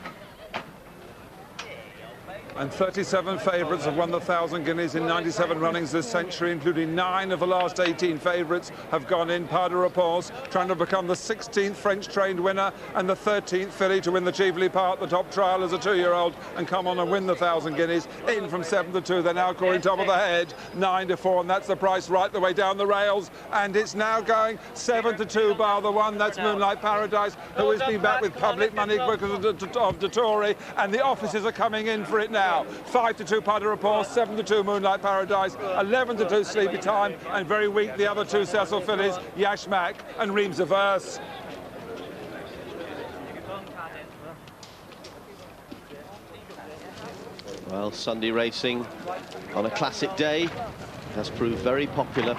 And 37 favourites have won the 1,000 guineas in 97 runnings this century, including 9 of the last 18 favourites have gone in. Pas de Repose trying to become the 16th French-trained winner and the 13th filly to win the Cheveley Park, the top trial as a 2-year-old, and come on and win the 1,000 guineas. In from 7 to 2, they're now calling top of the head, 9 to 4, and that's the price right the way down the rails. And it's now going 7 to 2 bar the one. That's Moonlight Paradise, who has been back with public money because of Tote, and the officers are coming in for it now. 5 to 2 Pas de Repose, 7 to 2 Moonlight Paradise, 11 to 2 Sleepy Time, and very weak the other 2 Cecil fillies, Yashmak and Reams Averse. Well, Sunday racing on a classic day has proved very popular.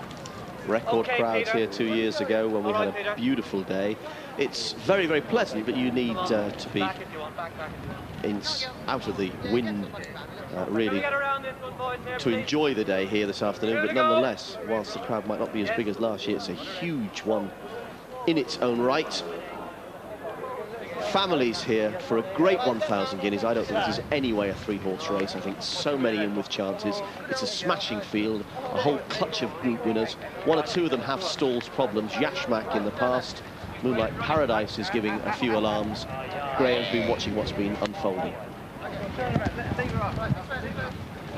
Record crowds here 2 years ago when we had a beautiful day. It's very, very pleasant, but you need to be out of the wind, really, to enjoy the day here this afternoon. But nonetheless, whilst the crowd might not be as big as last year, it's a huge one in its own right. Families here for a great 1,000 guineas. I don't think this is anyway a 3-horse race. I think so many in with chances. It's a smashing field, a whole clutch of group winners. 1 or 2 of them have stalls problems. Yashmak in the past. Moonlight Paradise is giving a few alarms. Graham's been watching what's been unfolding.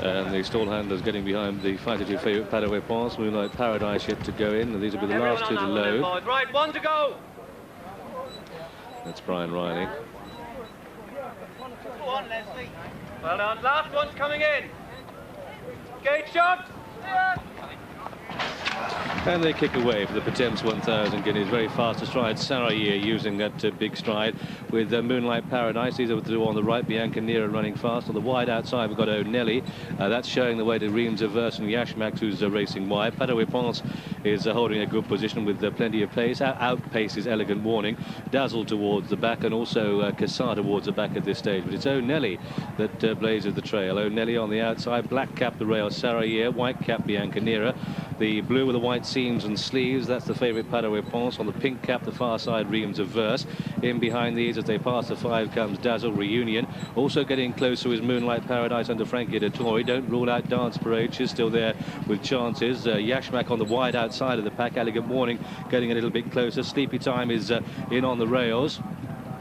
And the stall handlers getting behind the 5 to 2 favourite Pas de Repose. Moonlight Paradise yet to go in, and these will be the last 2 to load. Right, 1 to go. That's Brian Riley. Go on, Leslie. Well done. Last one's coming in. Gate shot. And they kick away for the Potemps 1,000 guineas. Very fast astride. Sarah-Year using that big stride with Moonlight Paradise. These are the 2 on the right. Bianca Nera running fast. On the wide outside, we've got O'Nelly. That's showing the way to Reams Averse and Yashmak, who's racing wide. Pas de Repose is holding a good position with plenty of pace. Outpaces Elegant Warning. Dazzle towards the back, and also Cassar towards the back at this stage. But it's O'Nelly that blazes the trail. O'Nelly on the outside. Black cap the rail, Sarah-Year. White cap Bianca Nera. the blue with the white seams and sleeves, that's the favourite pas de réponse. On the pink cap, the far side, Reims of Verse. In behind these, as they pass the 5, comes Dazzle Reunion. Also getting closer is Moonlight Paradise under Frankie de Toy. Don't rule out Dance Parade, she's still there with chances. Yashmak on the wide outside of the pack. Elegant Warning getting a little bit closer. Sleepy Time is in on the rails.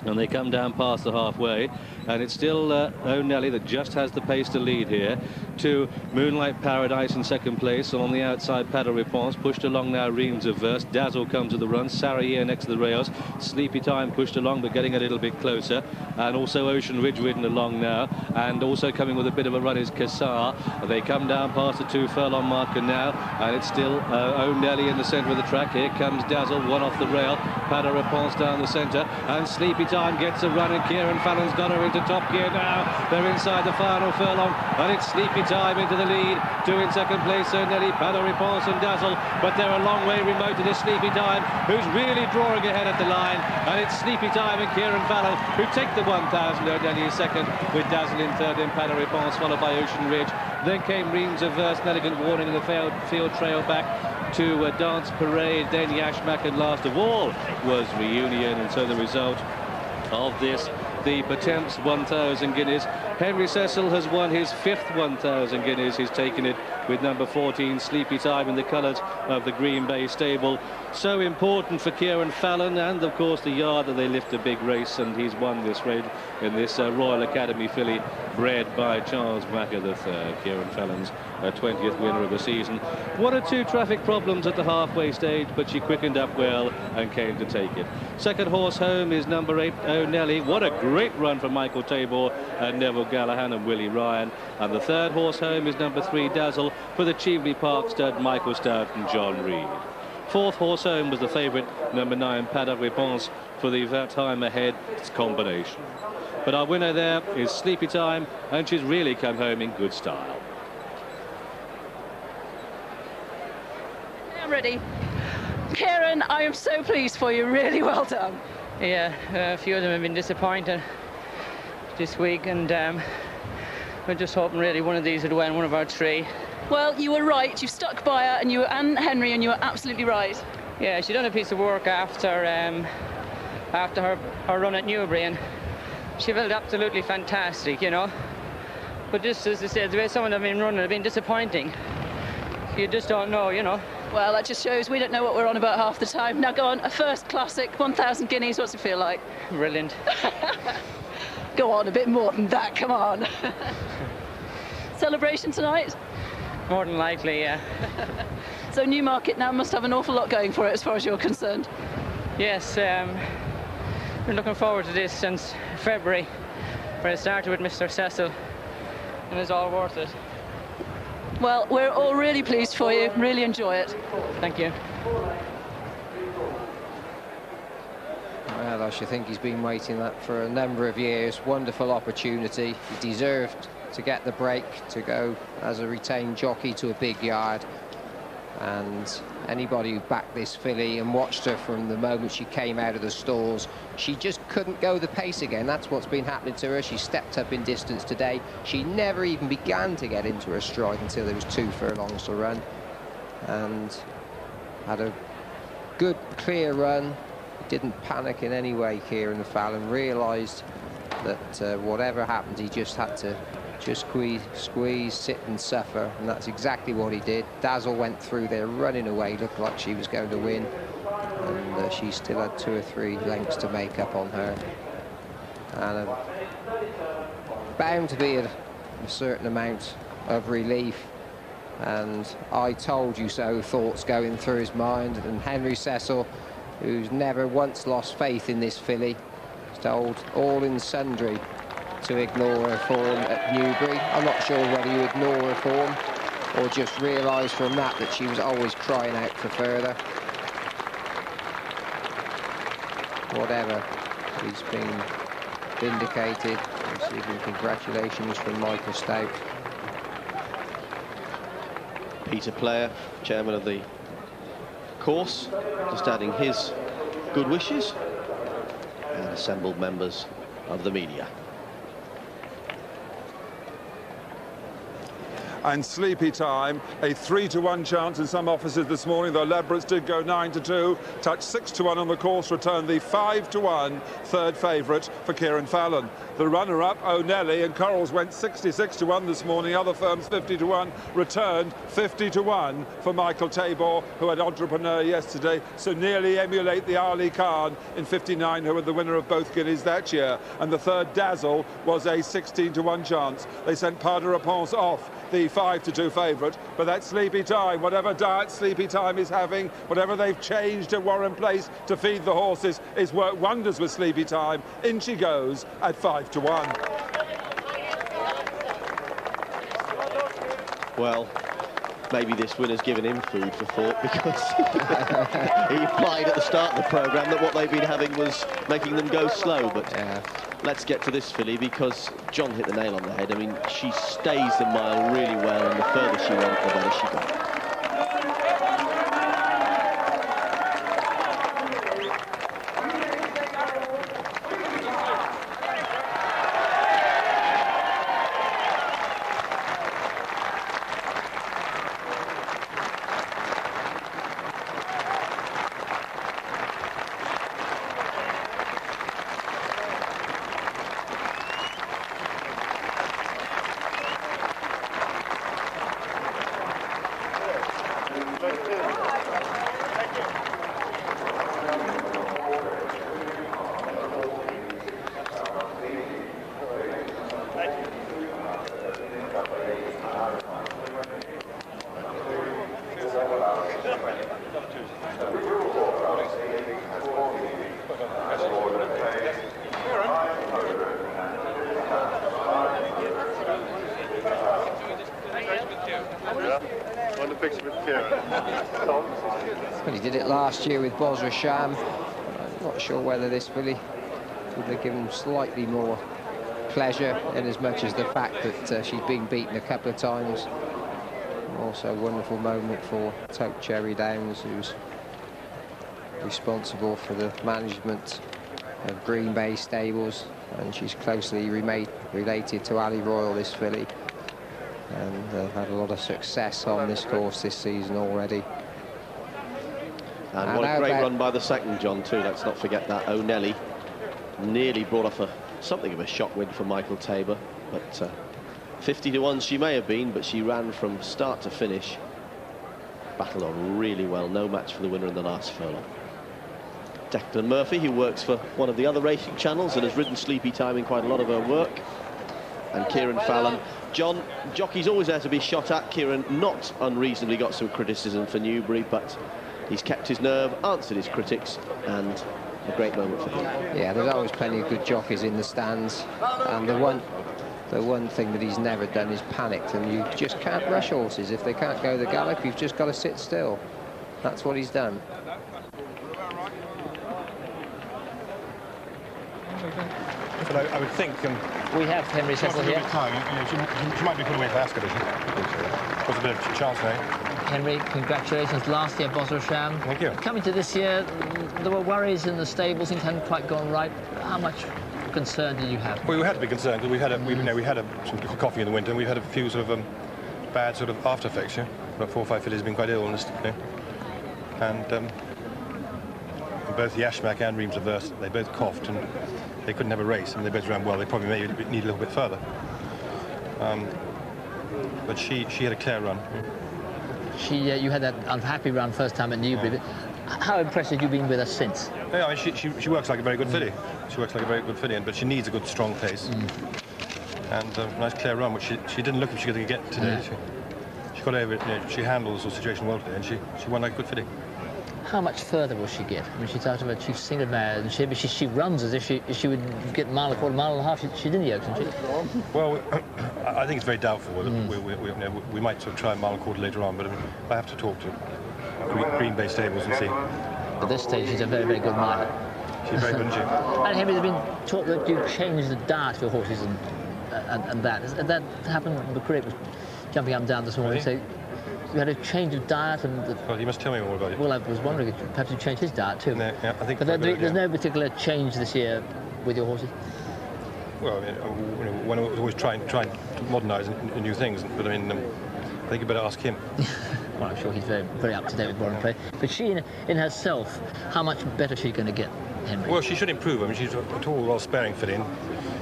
And they come down past the halfway, and it's still O'Nelly that just has the pace to lead here. To Moonlight Paradise in second place, and on the outside, Pas de Réponse pushed along now. Reims of Verse. Dazzle comes to the run. Sarrier next to the rails. Sleepy Time pushed along, but getting a little bit closer. And also Ocean Ridge ridden along now, and also coming with a bit of a run is Cassar. They come down past the 2 furlong marker now, and it's still O'Nelly in the centre of the track. Here comes Dazzle, one off the rail. Pas de Réponse down the centre, and Sleepy Time gets a run, and Kieran Fallon's got her into top gear now. They're inside the final furlong, and it's Sleepy Time into the lead. 2 in second place, O'Nelly, Pas de Réponse and Dazzle, but they're a long way remote to this Sleepy Time, who's really drawing ahead at the line. And it's Sleepy Time and Kieran Fallon who take the 1,000. O'Nelly is second, with Dazzle in third, in Pas de Réponse, followed by Ocean Ridge. Then came Reims of Verse, an Elegant Warning, in the field trail back to Dance Parade. Then Yashmak, and last of all was Reunion. And so the result of this, the Potemps 1,000 guineas. Henry Cecil has won his 5th 1,000 guineas. He's taken it with number 14, Sleepy Time, in the colours of the Green Bay stable. So important for Kieran Fallon, and of course the yard that they lift a big race, and he's won this race in this Royal Academy filly bred by Charles Wacker III. Kieran Fallon's 20th winner of the season. 1 or 2 traffic problems at the halfway stage, but she quickened up well and came to take it. Second horse home is number 8, O'Nelly. What a great run from Michael Tabor and Neville Gallahan and Willie Ryan. And the third horse home is number 3, Dazzle, for the Cheveley Park stud, Michael Stout and John Reed. Fourth horse home was the favourite, number 9, Pas de Réponse, for the time ahead combination. But our winner there is Sleepy Time, and she's really come home in good style. I'm ready. Kieran, I am so pleased for you. Really well done. Yeah, a few of them have been disappointed this week, and we're just hoping really one of these would win, one of our 3. Well, you were right. You stuck by her, and you were Anne Henry, and you were absolutely right. Yeah, she done a piece of work after her run at Newbury, and she felt absolutely fantastic, you know. But just as I said, the way some of them have been running have been disappointing. You just don't know, you know. Well, that just shows we don't know what we're on about half the time. Now go on, a first classic, 1,000 guineas, what's it feel like? Brilliant. Go on, a bit more than that, come on. Celebration tonight? More than likely, yeah. So Newmarket now must have an awful lot going for it as far as you're concerned. Yes, been looking forward to this since February, where it started with Mr. Cecil, and it's all worth it. Well, we're all really pleased for you. Really enjoy it. Thank you. Well, I should think he's been waiting that for a number of years. Wonderful opportunity. He deserved to get the break, to go as a retained jockey to a big yard. And anybody who backed this filly and watched her from the moment she came out of the stalls, she just couldn't go the pace again. That's what's been happening to her. She stepped up in distance today. She never even began to get into her stride until there was 2 furlongs to run, and had a good clear run. Didn't panic in any way. Kieran Fallon realised that whatever happened, he just had to just squeeze, sit and suffer, and that's exactly what he did. Dazzle went through there running away, looked like she was going to win, and she still had 2 or 3 lengths to make up on her, and bound to be a certain amount of relief, and I told you so thoughts going through his mind. And Henry Cecil, who's never once lost faith in this filly, told all in sundry to ignore her form at Newbury. I'm not sure whether you ignore her form or just realise from that she was always crying out for further. Whatever, he's been vindicated. Receiving congratulations from Michael Stout. Peter Player, chairman of the course, just adding his good wishes, and assembled members of the media. and Sleepy Time, a 3-to-1 chance in some offices this morning, though Adverts did go 9-2, touched 6-1 on the course, returned the 5-1 third favourite for Kieran Fallon. The runner-up, O'Nelly, and Corals went 66-1 this morning, other firms 50-1, returned 50-1 for Michael Tabor, who had Entrepreneur yesterday, so nearly emulate the Ali Khan in 59, who were the winner of both Guineas that year. And the third, Dazzle, was a 16-1 chance. They sent Pas de Réponse off, the 5-2 favourite, but that's Sleepy Time. Whatever diet Sleepy Time is having, whatever they've changed at Warren Place to feed the horses, is worked wonders with Sleepy Time. In she goes at 5-1. Well, maybe this winner's given him food for thought, because he implied at the start of the programme that what they've been having was making them go slow. But let's get to this filly, because John hit the nail on the head. I mean, she stays the mile really well, and the further she went, the better she got. Well, he did it last year with Bosrasham. I'm not sure whether this filly would have given slightly more pleasure, in as much as the fact that she's been beaten a couple of times. Also a wonderful moment for Tote Cherry Downs, who's responsible for the management of Green Bay Stables, and she's closely related to Ali Royal, this filly, and had a lot of success on this course this season already. And what a great run by the second, John, too. Let's not forget that. O'Nelly nearly brought off something of a shock win for Michael Tabor, but 50-1 she may have been, but she ran from start to finish. Battled on really well. No match for the winner in the last furlong. Declan Murphy, who works for one of the other racing channels and has ridden Sleepy Time in quite a lot of her work. And Kieran Fallon. John, jockey's always there to be shot at. Kieran not unreasonably got some criticism for Newbury, but he's kept his nerve, answered his critics, and a great moment for him. Yeah, there's always plenty of good jockeys in the stands, and the one thing that he's never done is panicked, and you just can't rush horses. If they can't go the gallop, you've just got to sit still. That's what he's done. But I would think... we have Henry Cecil here. She might be put away for Ascot, isn't she? What's a bit of a chance now? Henry, congratulations. Last year, Bosrasham. Thank you. Coming to this year, there were worries in the stables, things hadn't quite gone right. How much concern did you have? Well, we had to be concerned, because we had some coffee in the winter, and we've had a few sort of bad sort of after effects. About 4 or 5 fillies have been quite ill, and both Yashmak and Reams Averse, they both coughed, and they couldn't have a race, and they both ran well. They probably maybe need a little bit further. But she had a clear run. You had that unhappy run first time at Newbury. Yeah. How impressed have you been with her since? Yeah, I mean, she works like a very good filly. She works like a very good filly, but she needs a good, strong pace. And a nice clear run, which she didn't look if she was going to get today. She got over it. She handled the situation well today, and she won like a good filly. How much further will she get? I mean, she's out of a chief single mare, and she runs as if she would get a mile, a quarter mile and a half. She didn't the Oaks, didn't she? Well, I think it's very doubtful. We might sort of try a mile and a quarter later on, but I have to talk to Green Bay Stables and see. At this stage, she's a very, very good mile. She's very good, isn't she? And Henry, there's been talk that you changed the diet for your horses and that. Has that happened? McCrick was jumping up and down this morning, so you had a change of diet, and well, you must tell me more about it. Well, I was wondering if perhaps you changed his diet too. Yeah, I think. But there's no particular change this year with your horses. Well, I mean, when I was always trying to modernise new things, but I mean, I think you better ask him. Well, I'm sure he's very, very up to date with modern play. But she, in herself, how much better is she going to get, Henry? Well, she should improve. I mean, she's a tall, well-sparing fit-in,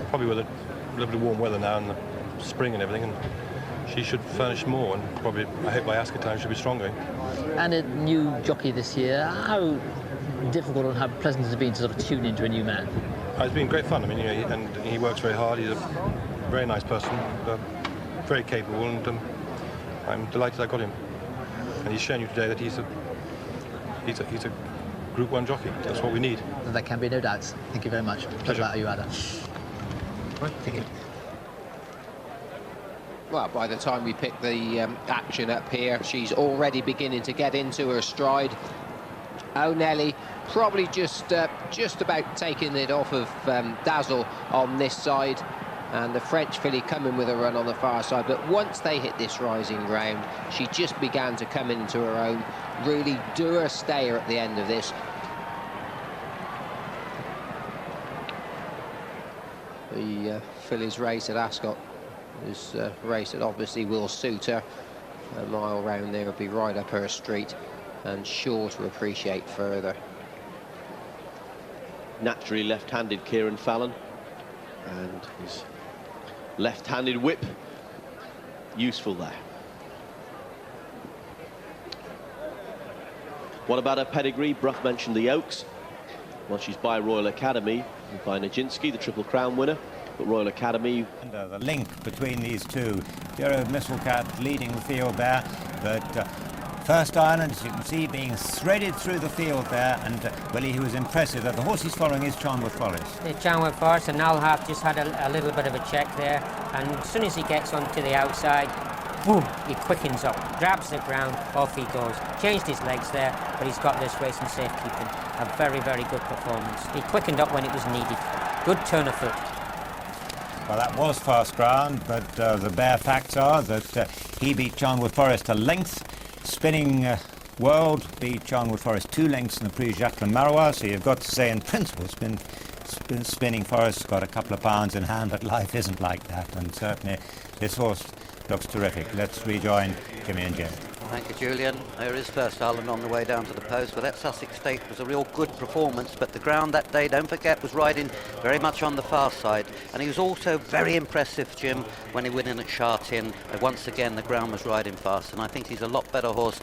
probably with a little bit of warm weather now in the spring and everything, and she should furnish more, and probably, I hope by Ascot time she'll be stronger. And a new jockey this year, how difficult and how pleasant has it been to sort of tune into a new man? It's been great fun. I mean, you know, and he works very hard. He's a very nice person, very capable, and I'm delighted I got him. And he's shown you today that he's a Group 1 jockey. That's what we need. There can be no doubts. Thank you very much. Pleasure about you, Adam. Right. Thank you. Well, by the time we pick the action up here, she's already beginning to get into her stride. O'Nelly probably just about taking it off of Dazzle on this side, and the French filly coming with a run on the far side. But once they hit this rising ground, she just began to come into her own, really do her stayer at the end of this. The fillies race at Ascot is a race that obviously will suit her. A mile round there will be right up her street and sure to appreciate further. Naturally left-handed Kieran Fallon, and his left-handed whip useful there. What about her pedigree? Brough mentioned the Oaks. Well, she's by Royal Academy, by Nijinsky, the Triple Crown winner. But Royal Academy. The link between these two. Hero Mistlecat leading the field there, but First Island, as you can see, being threaded through the field there, and well, he was impressive. The horse he's following is Charnwood Forest. Charnwood Forest, and Alhaf just had a little bit of a check there, and as soon as he gets onto the outside, boom, he quickens up, grabs the ground, off he goes. Changed his legs there, but he's got this race in safekeeping. A very, very good performance. He quickened up when it was needed. Good turn of foot. Well, that was fast ground, but the bare facts are that he beat Charnwood Forest a length. Spinning World beat Charnwood Forest 2 lengths in the Prix Jacqueline Marois, so you've got to say in principle Spinning Forest's got a couple of pounds in hand, but life isn't like that, and certainly this horse looks terrific. Let's rejoin Jimmy and Jim. Thank you, Julian. There is First Island on the way down to the post, but that Sussex State was a real good performance, but the ground that day, don't forget, was riding very much on the far side, and he was also very impressive, Jim, when he went in at Chartin. Once again, the ground was riding fast, and I think he's a lot better horse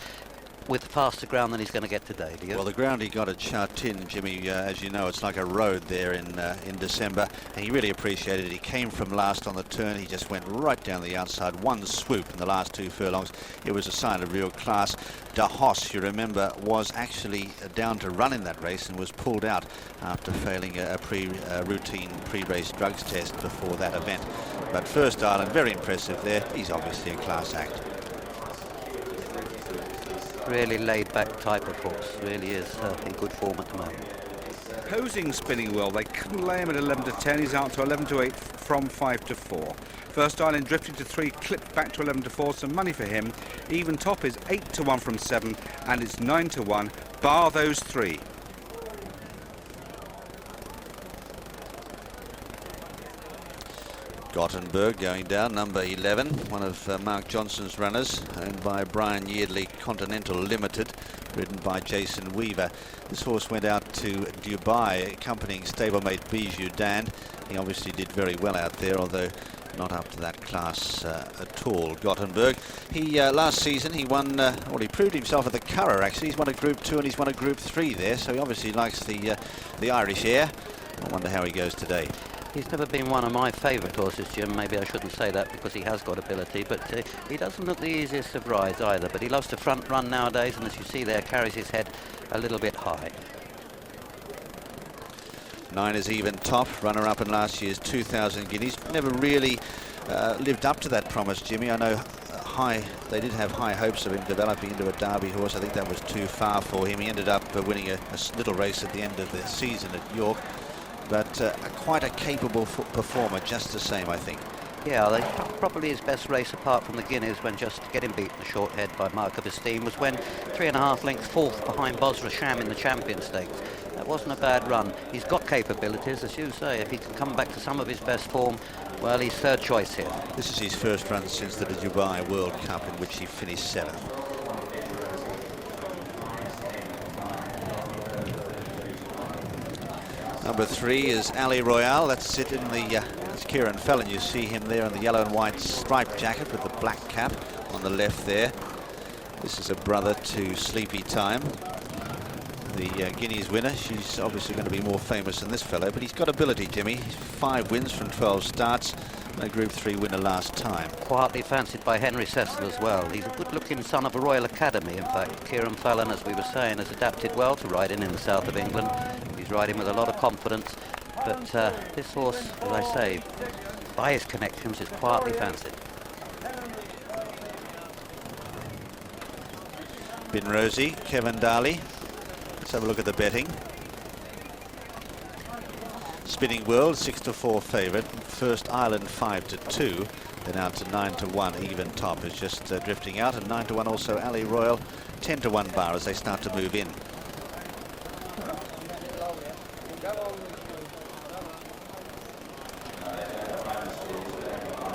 with faster ground than he's going to get today, do you? Well, the ground he got at Chartin, Jimmy, as you know, it's like a road there in December, and he really appreciated it. He came from last on the turn. He just went right down the outside, one swoop in the last 2 furlongs. It was a sign of real class. De Hoss, you remember, was actually down to run in that race and was pulled out after failing a routine pre-race drugs test before that event. But First Island, very impressive there. He's obviously a class act. Really laid-back type of horse, really is in good form at the moment. Posing Spinning World, they couldn't lay him at 11 to 10, he's out to 11 to 8 from 5 to 4. First Island drifted to 3, clipped back to 11 to 4, some money for him. Even top is 8 to 1 from 7, and it's 9 to 1, bar those 3. Gothenburg going down, number 11, one of Mark Johnson's runners, owned by Brian Yeardley, Continental Limited, ridden by Jason Weaver. This horse went out to Dubai, accompanying stablemate Bijou Dan. He obviously did very well out there, although not up to that class at all. Gothenburg. He last season he won. Well, he proved himself at the Curragh. Actually, he's won a Group 2 and he's won a Group 3 there. So he obviously likes the Irish air. I wonder how he goes today. He's never been one of my favourite horses, Jim. Maybe I shouldn't say that because he has got ability, but he doesn't look the easiest of rides either. But he loves to front run nowadays, and as you see there, carries his head a little bit high. 9 is even top, runner-up in last year's 2,000 guineas. Never really lived up to that promise, Jimmy. I know they did have high hopes of him developing into a Derby horse. I think that was too far for him. He ended up winning a little race at the end of the season at York. But quite a capable performer, just the same, I think. Yeah, probably his best race apart from the Guinness, when just getting beaten the short head by Mark of Esteem, was when 3.5 lengths fourth behind Bosra Sham in the Champion Stakes. That wasn't a bad run. He's got capabilities, as you say. If he can come back to some of his best form, well, he's third choice here. This is his first run since the Dubai World Cup, in which he finished 7th. Number 3 is Ali Royale. That's it in the that's Kieran Fallon. You see him there in the yellow and white striped jacket with the black cap on the left there. This is a brother to Sleepy Time, the Guineas winner. She's obviously going to be more famous than this fellow, but he's got ability, Jimmy. 5 wins from 12 starts, and a Group 3 winner last time. Quietly fancied by Henry Cecil as well. He's a good-looking son of a Royal Academy, in fact. Kieran Fallon, as we were saying, has adapted well to riding in the south of England. He's riding with a lot of confidence, but this horse, as I say, by his connections, is quietly fancied. Bin Rosie, Kevin Darley. Let's have a look at the betting. Spinning World 6-4 favourite. First Island 5-2. Then out to 9-1. Even Top is just drifting out, and 9-1 also Ali Royal. 10-1 bar as they start to move in.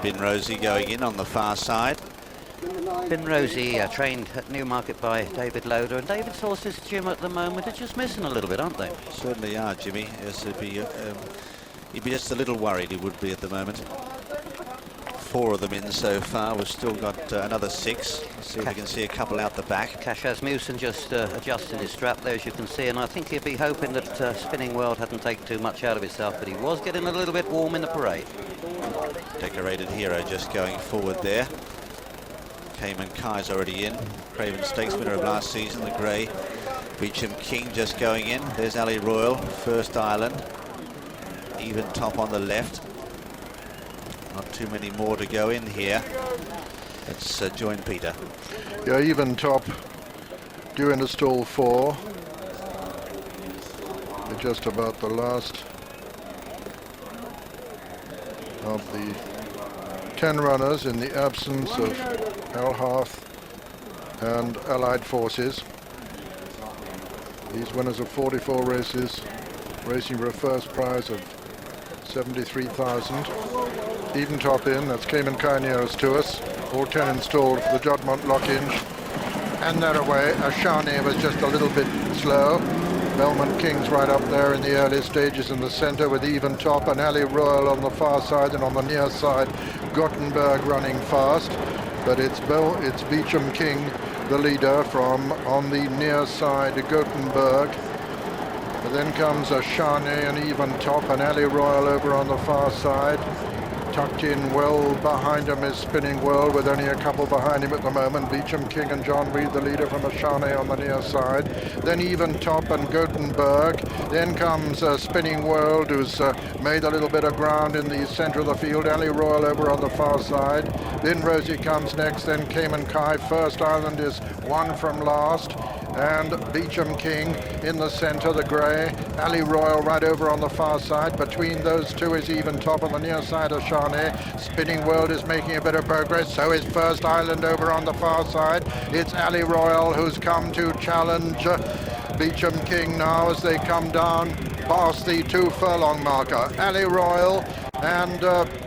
Bin Rosie going in on the far side. Bin Rosie, trained at Newmarket by David Loader, and David's horses, Jim, at the moment are just missing a little bit, aren't they? Certainly are, Jimmy. Yes, he'd be just a little worried, he would be at the moment. 4 of them in so far. We've still got another 6. Let's see if we can see a couple out the back. Cash Asmussen just adjusting his strap there, as you can see, and I think he'd be hoping that Spinning World hadn't taken too much out of himself, but he was getting a little bit warm in the parade. Decorated Hero just going forward there. Cayman Kai's already in. Craven Stakes winner of last season, the grey. Beecham King just going in. There's Ali Royal, First Island. Even Top on the left. Not too many more to go in here. Let's join Peter. Yeah, Even Top due into stall 4. They're just about the last of the 10 runners in the absence of Elharth and allied forces. These winners of 44 races, racing for a first prize of 73,000. Even Top in, that's Cayman Kai nearest to us. All 10 installed for the Jodmont Lockinge. And they're away. Ashani was just a little bit slow. Belmont King's right up there in the early stages in the centre, with Even Top and Ali Royal on the far side, and on the near side Gothenburg running fast. But it's Beecham King, the leader, from on the near side Gothenburg. But then comes Ashani and Even Top, and Ali Royal over on the far side. Tucked in well behind him is Spinning World, with only a couple behind him at the moment. Beecham King and John Reed, the leader, from Ashani on the near side. Then Even Top and Gothenburg. Then comes Spinning World, who's made a little bit of ground in the centre of the field. Ali Royal over on the far side. Then Rosie comes next. Then Cayman Kai. First Island is one from last. And Beecham King in the centre, the grey. Ali Royal right over on the far side. Between those two is Even Top on the near side of Ashani. Spinning World is making a bit of progress. So is First Island over on the far side. It's Ali Royal who's come to challenge Beecham King now as they come down past the 2 furlong marker. Ali Royal and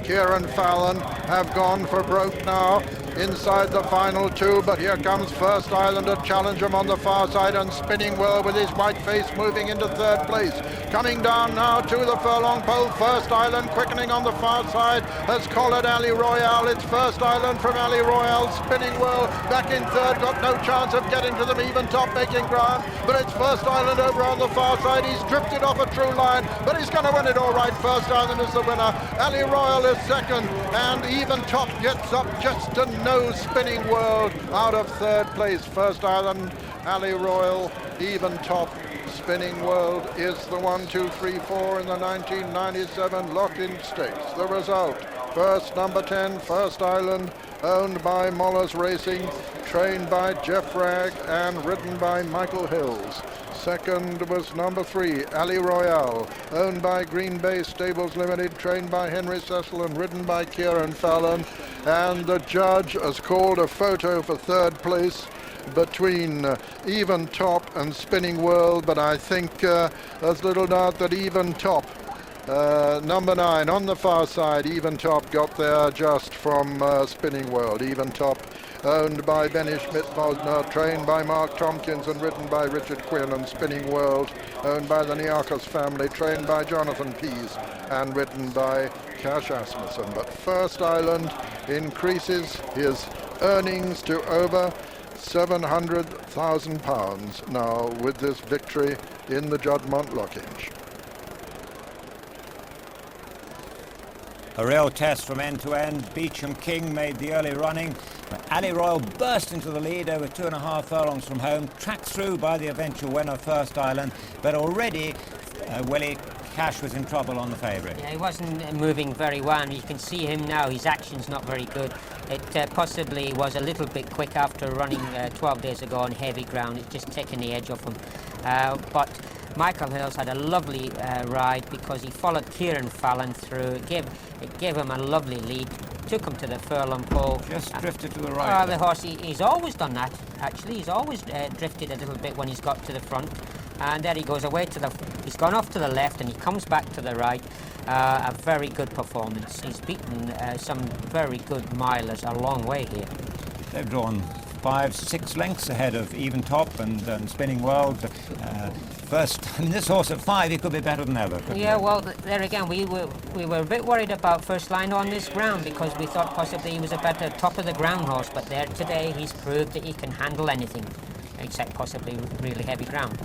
Kieran Fallon have gone for broke now inside the final 2, but here comes First Island to challenge him on the far side, and Spinning World with his white face moving into 3rd place. Coming down now to the furlong pole, First Island quickening on the far side, has collared Ali Royale. It's First Island from Ali Royale. Spinning World back in 3rd, got no chance of getting to them. Even Top making ground, but it's First Island over on the far side. He's drifted off a true line, but he's going to win it all right. First Island is the winner. Ali Royal is 2nd, and Even Top gets up just to nose Spinning World out of 3rd place. First Island, Ali Royal, Even Top. Spinning World is the 1, 2, 3, 4 in the 1997 Lock-in Stakes. The result: first, number 10, First Island, owned by Mollers Racing, trained by Jeff Ragg and ridden by Michael Hills. Second was number 3, Ali Royale, owned by Green Bay Stables Limited, trained by Henry Cecil and ridden by Kieran Fallon. And the judge has called a photo for third place between Even Top and Spinning World, but I think there's little doubt that Even Top, number 9 on the far side, Even Top got there just from Spinning World. Even Top, owned by Benny Schmidt-Bosner, trained by Mark Tompkins and ridden by Richard Quinn, and Spinning World, owned by the Niarchos family, trained by Jonathan Pease and ridden by Cash Asmussen. But First Island increases his earnings to over £700,000 now with this victory in the Juddmonte Lockinge. A real test from end to end. Beecham King made the early running. Ali Royal burst into the lead over 2.5 furlongs from home, tracked through by the eventual winner, First Island, but already Willie Cash was in trouble on the favourite. Yeah, he wasn't moving very well, and you can see him now, his action's not very good. It possibly was a little bit quick after running 12 days ago on heavy ground. It's just taken the edge off him. But Michael Hills had a lovely ride because he followed Kieran Fallon through. It gave him a lovely lead, took him to the furlong pole. Just drifted to the right. The horse, he's always done that, actually. He's always drifted a little bit when he's got to the front. And there he goes away to the... He's gone off to the left and he comes back to the right. A very good performance. He's beaten some very good milers a long way here. They've drawn 5-6 lengths ahead of Even Top and Spinning World. First, I mean, this horse at 5, he could be better than ever. Yeah, well, there again, we were a bit worried about First Line on this ground because we thought possibly he was a better top of the ground horse, but there today he's proved that he can handle anything, except possibly really heavy ground.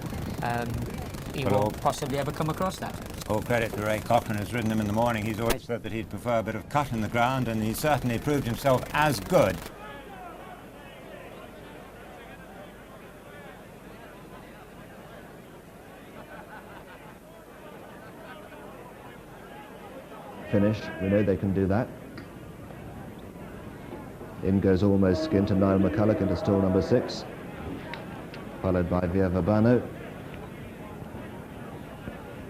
He won't possibly ever come across that. All credit to Ray Cochrane, who's ridden him in the morning. He's always said that he'd prefer a bit of cut in the ground, and he certainly proved himself as good. Finished. We know they can do that. In goes Almost Skint and Niall McCulloch into stall number 6, followed by Via Verbano.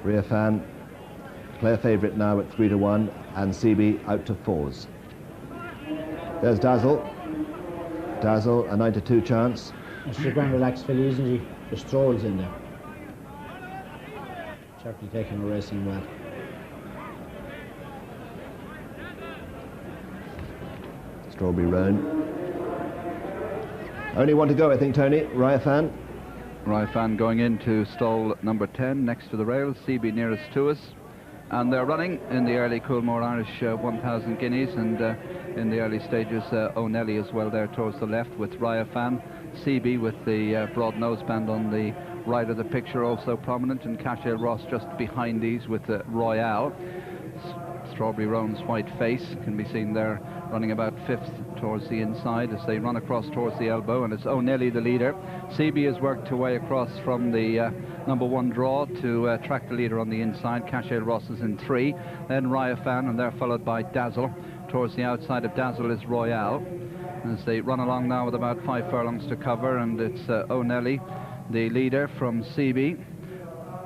Rear Fan, clear favourite now at 3-1, and CB out to 4s. There's Dazzle. Dazzle, a 9-2 chance. She's going relaxed filly, isn't she? The Strolls in there. Certainly taking a racing well. Strawberry Roan. Only one to go, I think, Tony. Ryafan. Ryafan going into stall number 10 next to the rails. CB nearest to us. And they're running in the early Coolmore Irish 1,000 guineas, and in the early stages O'Nelly as well there towards the left with Ryafan. CB with the broad noseband on the right of the picture also prominent, and Cashel Ross just behind these with Royale. Strawberry Roan's white face can be seen there running about 5th towards the inside as they run across towards the elbow, and it's O'Nelly the leader. CB has worked her way across from the number 1 draw to track the leader on the inside. Cashel Ross is in 3, then Ryafan, and they're followed by Dazzle. Towards the outside of Dazzle is Royale as they run along now with about 5 furlongs to cover, and it's O'Nelly the leader from CB.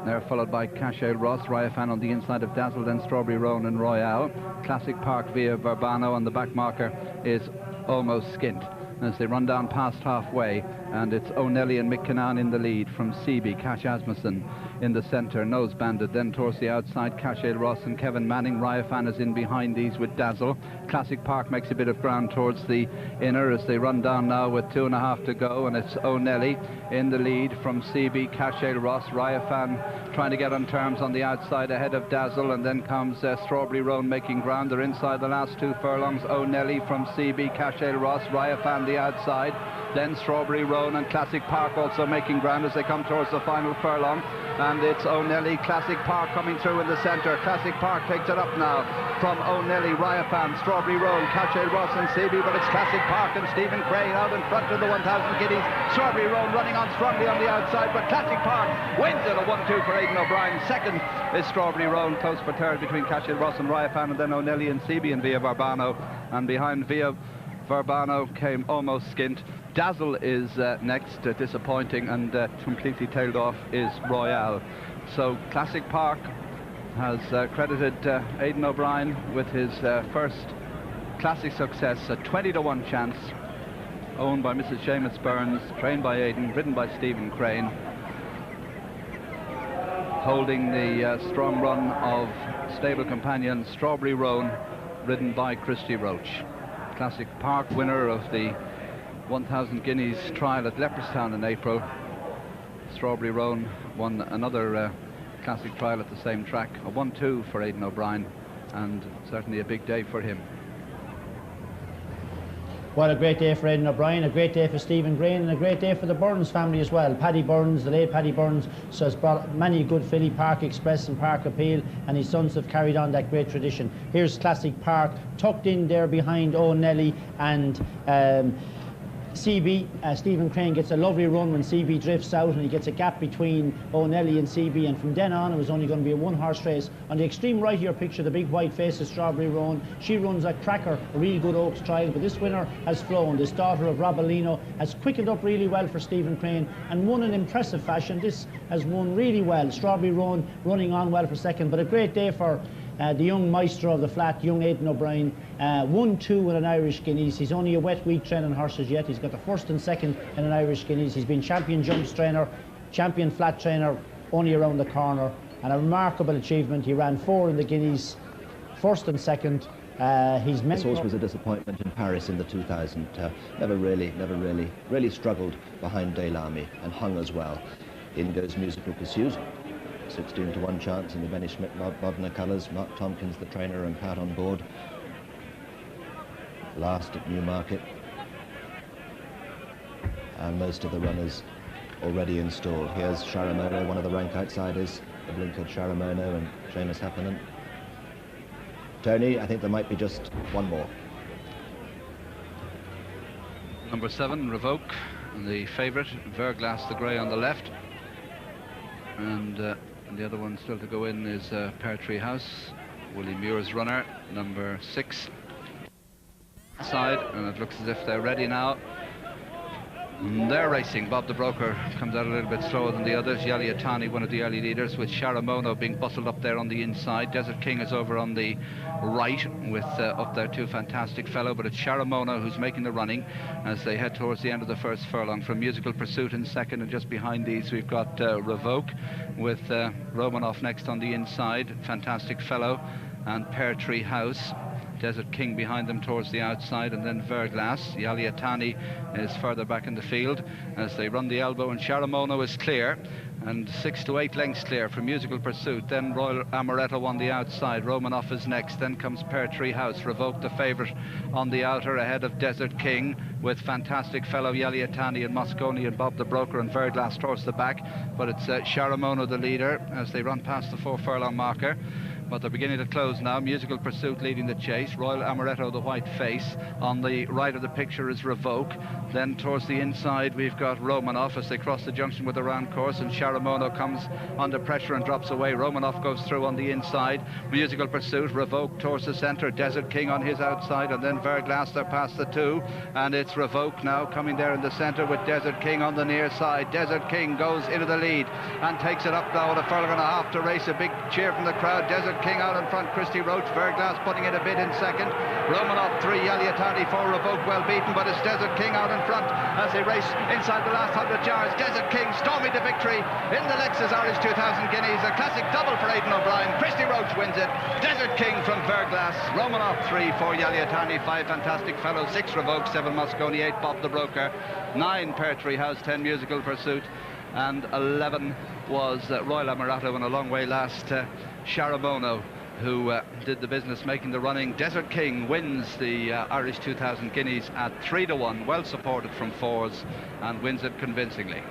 They're followed by Cashel Ross, Ryafan on the inside of Dazzle, then Strawberry Roan and Royale. Classic Park via Verbano, and the back marker is Almost Skint. As they run down past halfway, and it's O'Nelly and Mick Kinnan in the lead from CB. Cash Asmussen in the centre, nose banded. Then towards the outside, Cashel Ross and Kevin Manning. Ryafan is in behind these with Dazzle. Classic Park makes a bit of ground towards the inner as they run down now with 2.5 to go, and it's O'Nelly in the lead from CB. Cashel Ross, Ryafan trying to get on terms on the outside ahead of Dazzle, and then comes Strawberry Roan making ground. They're inside the last 2 furlongs. O'Nelly from CB, Cashel Ross, Ryafan the outside, then Strawberry Roan and Classic Park also making ground as they come towards the final furlong, and it's O'Nelly, Classic Park coming through in the centre. Classic Park takes it up now from O'Nelly, Ryafan, Strawberry Roan, Cashel Ross and CB, but it's Classic Park and Stephen Crane out in front of the 1,000 guineas. Strawberry Roan running on strongly on the outside, but Classic Park wins it, a 1-2 for Aidan O'Brien. Second is Strawberry Roan, close for third between Cashel Ross and Ryafan, and then O'Nelly and CB and Via Verbano, and behind Via Verbano came Almost Skint, Dazzle is next, disappointing, and completely tailed off is Royale. So Classic Park has credited Aidan O'Brien with his first classic success, a 20-to-1 chance, owned by Mrs. Seamus Burns, trained by Aidan, ridden by Stephen Crane, holding the strong run of stable companion Strawberry Roan, ridden by Christy Roach. Classic Park winner of the 1,000 guineas trial at Leopardstown in April. Strawberry Roan won another classic trial at the same track, a 1-2 for Aidan O'Brien, and certainly a big day for him. What a great day for Aidan O'Brien, a great day for Stephen Green, and a great day for the Burns family as well. Paddy Burns, the late Paddy Burns, so has brought many good filly, Park Express and Park Appeal, and his sons have carried on that great tradition. Here's Classic Park, tucked in there behind O'Nelly and CB. Stephen Crane gets a lovely run when CB drifts out, and he gets a gap between O'Nelly and CB, and from then on it was only going to be a one-horse race. On the extreme right here picture, the big white face of Strawberry Roan. She runs a cracker, a real good Oaks trial, but this winner has flown. This daughter of Robalino has quickened up really well for Stephen Crane and won in impressive fashion. This has won really well. Strawberry Roan running on well for second, but a great day for the young maestro of the flat, young Aidan O'Brien. 1-2 in an Irish Guineas. He's only a wet week training horses yet. He's got the first and second in an Irish Guineas. He's been champion jumps trainer, champion flat trainer only around the corner, and a remarkable achievement. He ran 4 in the Guineas, first and second. This horse was a disappointment in Paris in the 2000. Never really struggled behind Daylami and hung as well. In goes Musical Pursuit. 16-to-1 chance in the Benny Schmidt Bodner colours. Mark Tompkins, the trainer, and Pat on board. Last at Newmarket. And most of the runners already installed. Here's Sharamono, one of the rank outsiders. The blinkered Sharamono and Seamus Happenin. Tony, I think there might be just one more. Number 7, Revoke, the favourite. Verglass, the grey, on the left. And the other one still to go in is Pear Tree House, Willie Muir's runner, number 6. Side, and it looks as if they're ready now. And they're racing. Bob the Broker comes out a little bit slower than the others. Yaliatani, one of the early leaders, with Sharamono being bustled up there on the inside. Desert King is over on the right with up there Two Fantastic Fellow, but it's Sharamono who's making the running as they head towards the end of the first furlong. From Musical Pursuit in second, and just behind these we've got Revoke with Romanoff next on the inside, Fantastic Fellow and Pear Tree House. Desert King behind them towards the outside, and then Verglass. Yaliatani is further back in the field as they run the elbow, and Sharamono is clear, and 6 to 8 lengths clear from Musical Pursuit. Then Royal Amaretto on the outside. Romanoff is next. Then comes Pear Tree House. Revoke, the favourite, on the outer ahead of Desert King, with Fantastic Fellow, Yaliatani and Mosconi and Bob the Broker, and Verglass towards the back. But it's Sharamono the leader as they run past the 4 furlong marker. But they're beginning to close now. Musical Pursuit leading the chase. Royal Amaretto, the white face. On the right of the picture is Revoke. Then towards the inside we've got Romanoff as they cross the junction with the round course, and Sharamono comes under pressure and drops away. Romanoff goes through on the inside. Musical Pursuit, Revoke towards the centre. Desert King on his outside, and then Verglass, they're past the 2. And it's Revoke now coming there in the centre with Desert King on the near side. Desert King goes into the lead and takes it up now with a furlong and a half to race. A big cheer from the crowd. Desert King out in front, Christy Roach. Verglass putting it a bit in second. Romanoff 3, Yaliatani 4, Revoke well beaten, but it's Desert King out in front as they race inside the last 100 yards. Desert King storming to victory in the Lexus Irish 2000 Guineas. A classic double for Aidan O'Brien. Christy Roach wins it. Desert King from Verglass. Romanoff 3, 4, Yaliatani 5, Fantastic Fellow 6, Revoke 7, Mosconi 8, Bob the Broker 9, Pear Tree House 10, Musical Pursuit, and 11 was Royal Amaretto, and a long way last Sharamono, who did the business making the running. Desert King wins the Irish 2000 Guineas at 3 to 1, well supported from 4s, and wins it convincingly.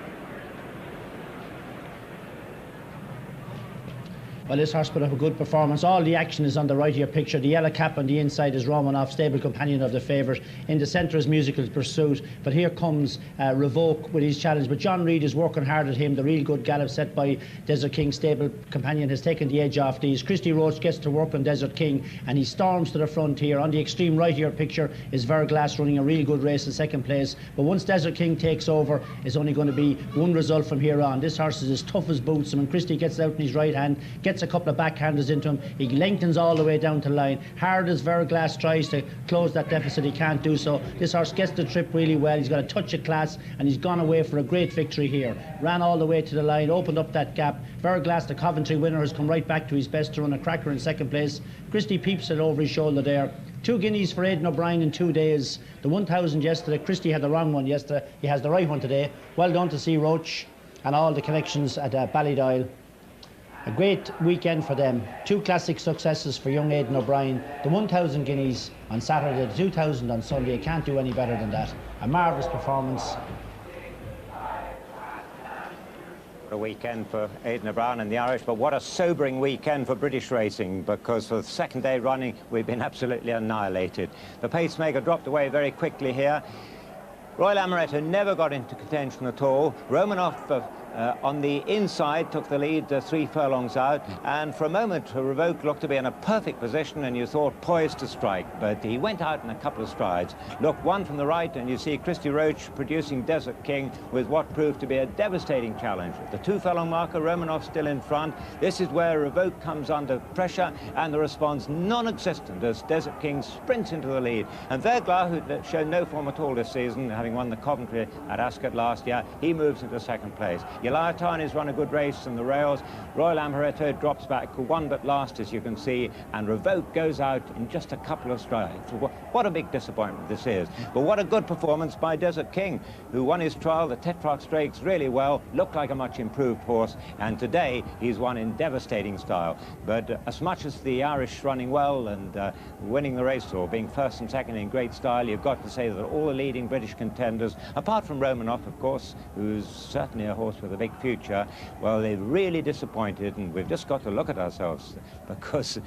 Well, this horse put up a good performance. All the action is on the right of your picture. The yellow cap on the inside is Romanoff, stable companion of the favourite. In the centre is Musical Pursuit. But here comes Revoke with his challenge. But John Reid is working hard at him. The real good gallop set by Desert King, stable companion, has taken the edge off these. Christy Roach gets to work on Desert King and he storms to the front here. On the extreme right of your picture is Verglass running a real good race in second place. But once Desert King takes over, it's only going to be one result from here on. This horse is as tough as boots. And when Christy gets out in his right hand, gets a couple of backhanders into him, he lengthens all the way down to the line. Hard as Verglass tries to close that deficit, he can't do so. This horse gets the trip really well. He's got a touch of class and he's gone away for a great victory here. Ran all the way to the line, opened up that gap. Verglass, the Coventry winner, has come right back to his best to run a cracker in second place. Christy peeps it over his shoulder there. 2 guineas for Aidan O'Brien in 2 days. The 1,000 yesterday. Christy had the wrong one yesterday. He has the right one today. Well done to C. Roach and all the connections at Ballydoyle. A great weekend for them. 2 classic successes for young Aidan O'Brien. The 1,000 guineas on Saturday, the 2,000 on Sunday. You can't do any better than that. A marvellous performance. What a weekend for Aidan O'Brien and the Irish, but what a sobering weekend for British racing, because for the second day running we've been absolutely annihilated. The pacemaker dropped away very quickly here. Royal Amaretto never got into contention at all. Romanoff on the inside took the lead 3 furlongs out, and for a moment Revoke looked to be in a perfect position and you thought poised to strike, but he went out in a couple of strides. Look, one from the right and you see Christy Roach producing Desert King with what proved to be a devastating challenge. The 2 furlong marker, Romanoff still in front. This is where Revoke comes under pressure and the response non-existent as Desert King sprints into the lead. And Verglas, who showed no form at all this season, having won the Coventry at Ascot last year, he moves into second place. Yalayatarn has run a good race on the rails. Royal Amaretto drops back one but last, as you can see, and Revoke goes out in just a couple of strides. What a big disappointment this is. But what a good performance by Desert King, who won his trial, the Tetrarch Stakes, really well, looked like a much improved horse, and today he's won in devastating style. But as much as the Irish running well and winning the race, or being first and second in great style, you've got to say that all the leading British contenders, apart from Romanoff, of course, who's certainly a horse with a big future, well, they've really disappointed, and we've just got to look at ourselves, because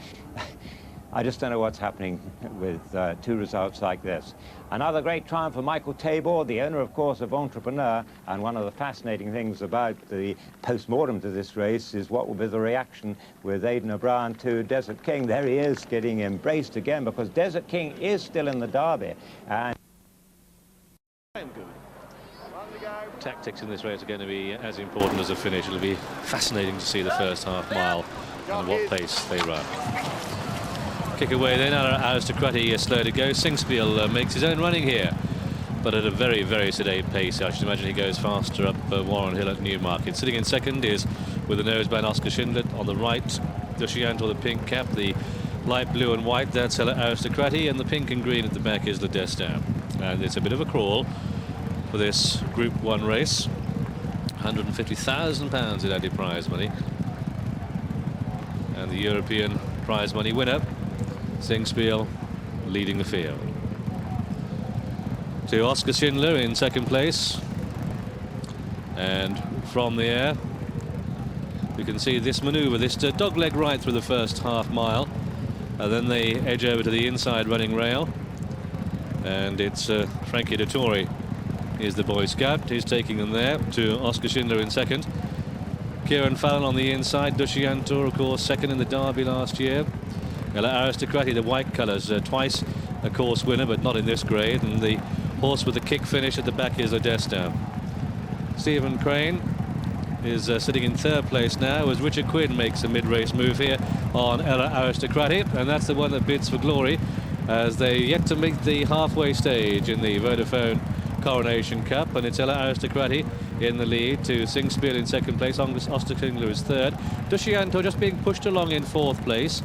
I just don't know what's happening with 2 results like this. Another great triumph for Michael Tabor, the owner, of course, of Entrepreneur, and one of the fascinating things about the post-mortem to this race is what will be the reaction with Aidan O'Brien to Desert King. There he is, getting embraced again, because Desert King is still in the derby. And tactics in this race are going to be as important as the finish. It'll be fascinating to see the first half mile and what pace they run. Kick away then, Aristocratic slow to go. Singspiel makes his own running here, but at a very, very sedate pace. I should imagine he goes faster up Warren Hill at Newmarket. Sitting in second is, with the noseband, Oscar Schindler. On the right, Dushianto, the pink cap, the light blue and white, that's Aristocratic, and the pink and green at the back is the Destin. And it's a bit of a crawl for this Group 1 race. £150,000 in added prize money. And the European prize money winner, Singspiel, leading the field. To Oscar Schindler in second place. And from the air, we can see this manoeuvre, this dogleg right through the first half mile. And then they edge over to the inside running rail. And it's Frankie Dettori is the Boy Scout. He's taking them there to Oscar Schindler in second. Kieran Fallon on the inside. Dushianto, of course, second in the Derby last year. Aristocratic, the white colours, twice a course winner, but not in this grade. And the horse with the kick finish at the back is Odesta. Stephen Crane is sitting in third place now, as Richard Quinn makes a mid-race move here on Ella Aristocratic, and that's the one that bids for glory, as they yet to meet the halfway stage in the Vodafone Coronation Cup, and it's Ella Aristocratic in the lead to Singspiel in second place. Oscar Schindler is third. Dushianto just being pushed along in fourth place.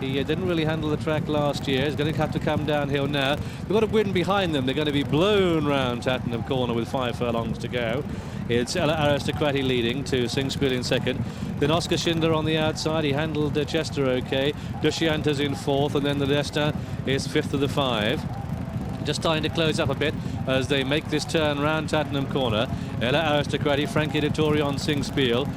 He didn't really handle the track last year. He's going to have to come downhill now. They've got a wind behind them. They're going to be blown round Tattenham Corner with 5 furlongs to go. It's Ella Aristocratic leading to Singspiel in second. Then Oscar Schindler on the outside. He handled Chester okay. Dushianto's in fourth, and then the Destin is fifth of the 5. Just starting to close up a bit as they make this turn round Tattenham Corner. Ella Aristocratic, Frankie Dettori on Singspiel.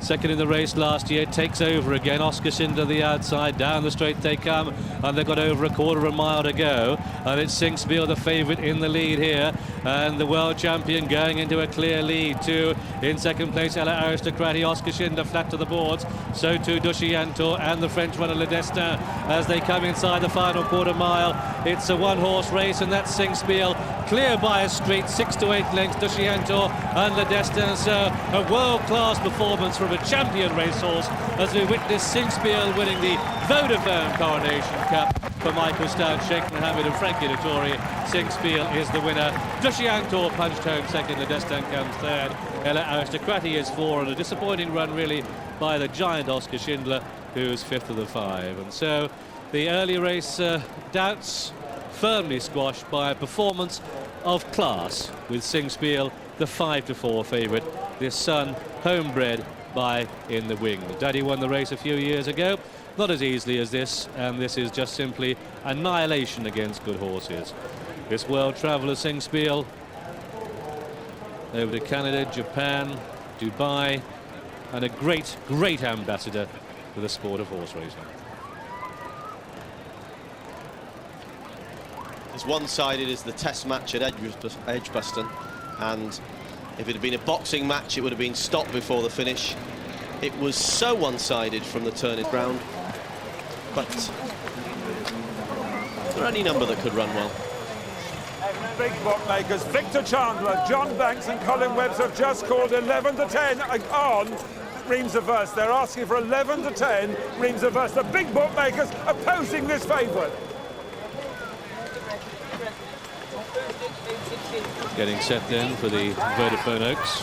second in the race last year, takes over again. Oscar Schindler the outside, down the straight they come, and they've got over a quarter of a mile to go, and it's Sinkspiel, the favourite, in the lead here, and the world champion going into a clear lead too. In second place, Ella Aristocrati, Oscar Schindler flat to the boards, so too Dushianto and the French runner Le Destin as they come inside the final quarter mile. It's a one-horse race, and that's Sinkspiel clear by a street, 6 to 8 lengths, Dushianto and Le Destin. So a world-class performance from a champion racehorse as we witness Sinkspiel winning the Vodafone Coronation Cup for Michael Stout, Sheikh Mohammed and Frankie Dettori. Sinkspiel is the winner. Dushianto punched home second, Le Destin comes third. Ella Aristocrati is 4, and a disappointing run really by the giant Oscar Schindler, who's 5th of the 5. And so the early race doubts firmly squashed by a performance of class with Sinkspiel, the 5 to 4 favourite. This son, homebred by In the Wing. Daddy won the race a few years ago, not as easily as this, and this is just simply annihilation against good horses. This world traveller Sinkspiel over to Canada, Japan, Dubai, and a great, great ambassador for the sport of horse racing. As one-sided as the test match at Edgbaston, and if it had been a boxing match, it would have been stopped before the finish. It was so one-sided from the turning ground, but there are any number that could run well. Big bookmakers, Victor Chandler, John Banks and Colin Webbs have just called 11 to 10 on Reims of Verse. They're asking for 11 to 10 Reims of Verse. The big bookmakers opposing this favourite. Getting set then for the Vodafone Oaks.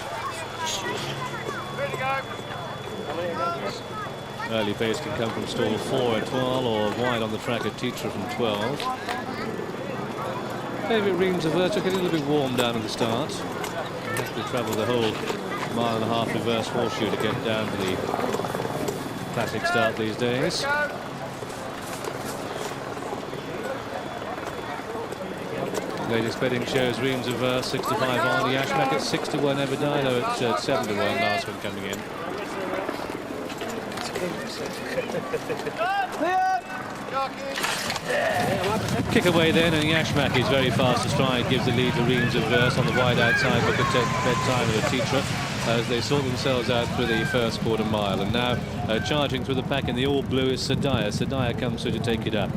Early pace can come from stall 4 at 12 or wide on the track at Teacher from 12. Favourite Reims of Verse getting a little bit warm down at the start. You have to travel the whole mile and a half reverse horseshoe to get down to the classic start these days. Latest betting shows Reims of Verse 6 to 5 on. The Ashback at 6 to 1. Everdino at 7 to 1. Last one coming in. Kick away then, and Yashmak is very fast to stride, gives the lead to Reims of Verse on the wide outside, but at bedtime of a teacher as they sort themselves out through the first quarter mile. And now charging through the pack in the all blue is Sadaya. Sadaya comes through to take it up.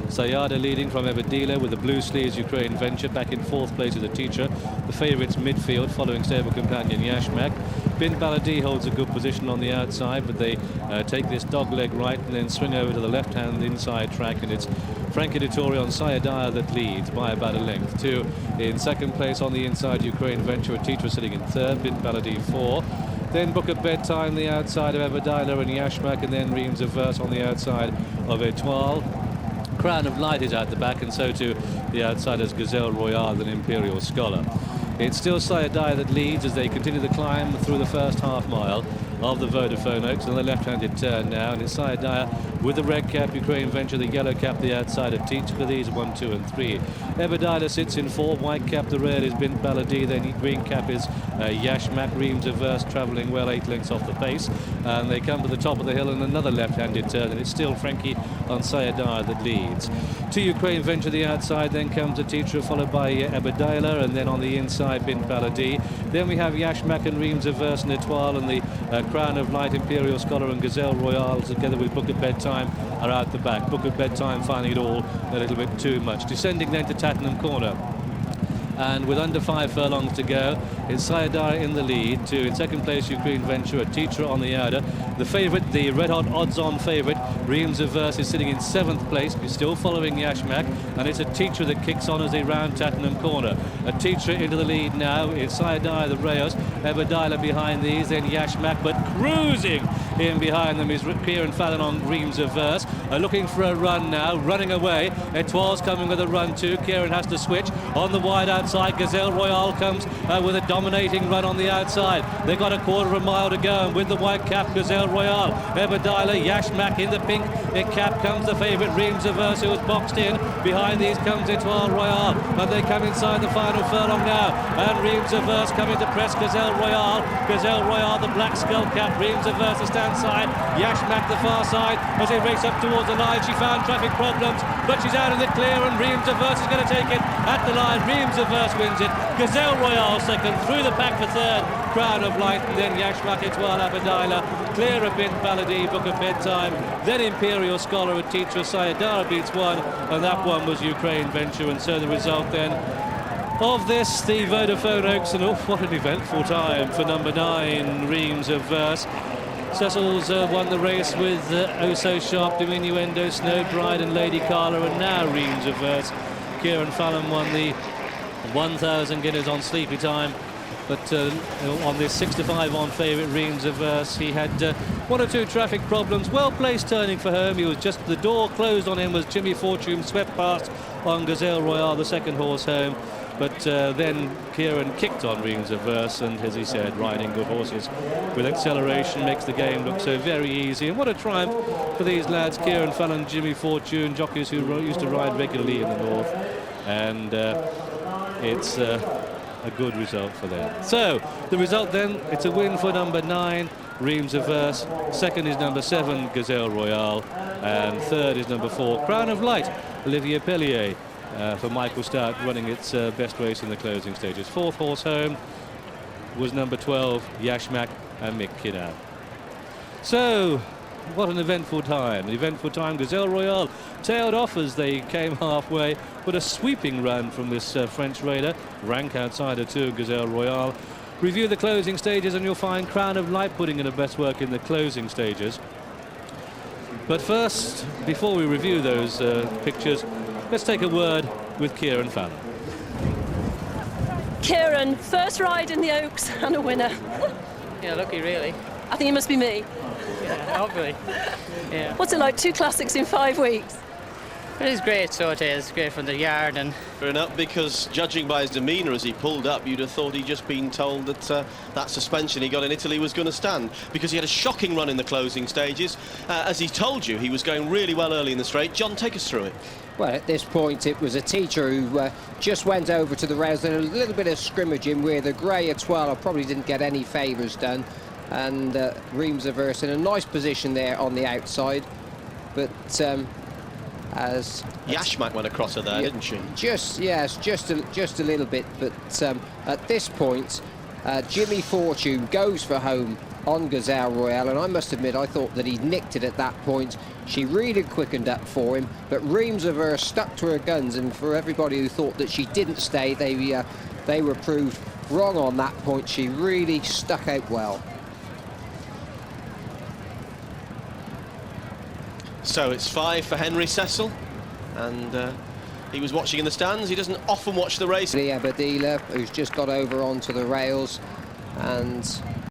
Sayada leading from Everdila with the blue sleeves Ukraine Venture back in 4th place as a teacher. The favourites midfield following stable companion Yashmak. Bin Baladi holds a good position on the outside, but they take this dogleg right and then swing over to the left hand inside track, and it's Frankie Dettori on Sayadaya that leads by about a length. 2 in 2nd place on the inside Ukraine Venture, a teacher sitting in 3rd, Bin Baladi 4. Then Book at Bedtime the outside of Everdila and Yashmak, and then Reims of Verse on the outside of Etoile. Crown of Light is out the back, and so too the outsiders Gazelle Royale and Imperial Scholar. It's still Sayadaya that leads as they continue the climb through the first half mile of the Vodafone Oaks on the left-handed turn now, and it's Sayadaya with the red cap, Ukraine Venture, the yellow cap, the outside of Teach for these 1, 2 and 3. Eberdila sits in 4, white cap, the red is Bint Baladi, then green cap is Yashmak. Reims of Verse travelling well 8 lengths off the pace, and they come to the top of the hill and another left-handed turn, and it's still Frankie on Sayadaya that leads. To Ukraine Venture the outside, then comes a teacher followed by Eberdila, and then on the inside Bint Baladi. Then we have Yashmak and Reims of Verse and Etoile, and the Crown of Light, Imperial Scholar and Gazelle Royale together with Book at Bedtime are out the back. Book at Bedtime finding it all a little bit too much. Descending then to Tattenham Corner, and with under 5 furlongs to go, it's Sayadaya in the lead. To in 2nd place Ukraine Venture, a teacher on the outer. The favourite, the red-hot odds-on favourite, Reims of Verse, is sitting in 7th place, still following Yashmak, and it's a teacher that kicks on as they round Tattenham Corner. A teacher into the lead now. It's Sayadaya, the Rayos, Everdila behind these, then Yashmak, but cruising in behind them is Kieran Fallon on Reims of Verse, looking for a run now, running away. Etoile's coming with a run too. Kieran has to switch on the wide out outside. Gazelle Royale comes with a dominating run on the outside. They've got a quarter of a mile to go, and with the white cap, Gazelle Royale, Ebadiah, Yashmak in the pink cap comes the favourite, Reams of Verse, who was boxed in. Behind these comes Etoile Royale, and they come inside the final furlong now, and Reams of Verse coming to press Gazelle Royale. Gazelle Royale, the black skull cap, Reams of Verse the stand side, Yashmak the far side. As they race up towards the line, she found traffic problems, but she's out in the clear, and Reams of Verse is going to take it at the line. Reams of Verse wins it. Gazelle Royale second, through the pack for third, Crown of Light, and then Yashmak, Etoile, Abadila, clear of Bint Baladi, Book of Bedtime, then Imperial Scholar with Teacher Sayadara beats one, and that one was Ukraine Venture. And so the result then of this, the Vodafone Oaks, and oh, what an eventful time for number 9, Reams of Verse. Cecil's won the race with Oh So Sharp, Diminuendo, Snow Bride and Lady Carla, and now Reams of Verse. Kieran Fallon won the 1,000 Guinness on Sleepy Time, but on this 6-5 on favourite Reams of Verse, he had one or two traffic problems. Well placed turning for home. He was just, the door closed on him as Jimmy Fortune swept past on Gazelle Royale, the second horse home. But then Kieran kicked on Reams of Verse, and as he said, riding good horses with acceleration makes the game look so very easy. And what a triumph for these lads, Kieran Fallon, Jimmy Fortune, jockeys who used to ride regularly in the north, and it's a good result for them. So the result then, it's a win for number 9, Reams of Verse. Second is number 7, Gazelle Royale, and third is number 4, Crown of Light, Olivier Pellier. For Michael Stoute, running its best race in the closing stages. Fourth horse home was number 12, Yashmak and Mick Kinnan. So, what an eventful time. An eventful time. Gazelle Royale tailed off as they came halfway, but a sweeping run from this French raider. Rank outside her too, Gazelle Royale. Review the closing stages and you'll find Crown of Light putting in her best work in the closing stages. But first, before we review those pictures, let's take a word with Kieran Fallon. Kieran, first ride in the Oaks and a winner. Yeah, lucky really. I think it must be me. Yeah, hopefully. Yeah. What's it like, 2 classics in 5 weeks? It is great, so it is. Great from the yard. And fair enough, because judging by his demeanour as he pulled up, you'd have thought he'd just been told that that suspension he got in Italy was going to stand, because he had a shocking run in the closing stages. As he told you, he was going really well early in the straight. John, take us through it. Well, at this point, it was a teacher who just went over to the rails and a little bit of scrimmaging where the grey Etoile probably didn't get any favours done, and Reams of Verse in a nice position there on the outside, but as Yashmak went across her there, didn't she? Just a little bit, but at this point, Jimmy Fortune goes for home on Gazelle Royale, and I must admit I thought that he nicked it at that point. She really quickened up for him, but Reams of Verse stuck to her guns, and for everybody who thought that she didn't stay, they were proved wrong on that point. She really stuck out well. So it's 5 for Henry Cecil, and he was watching in the stands. He doesn't often watch the race. Abadila, who's just got over onto the rails, and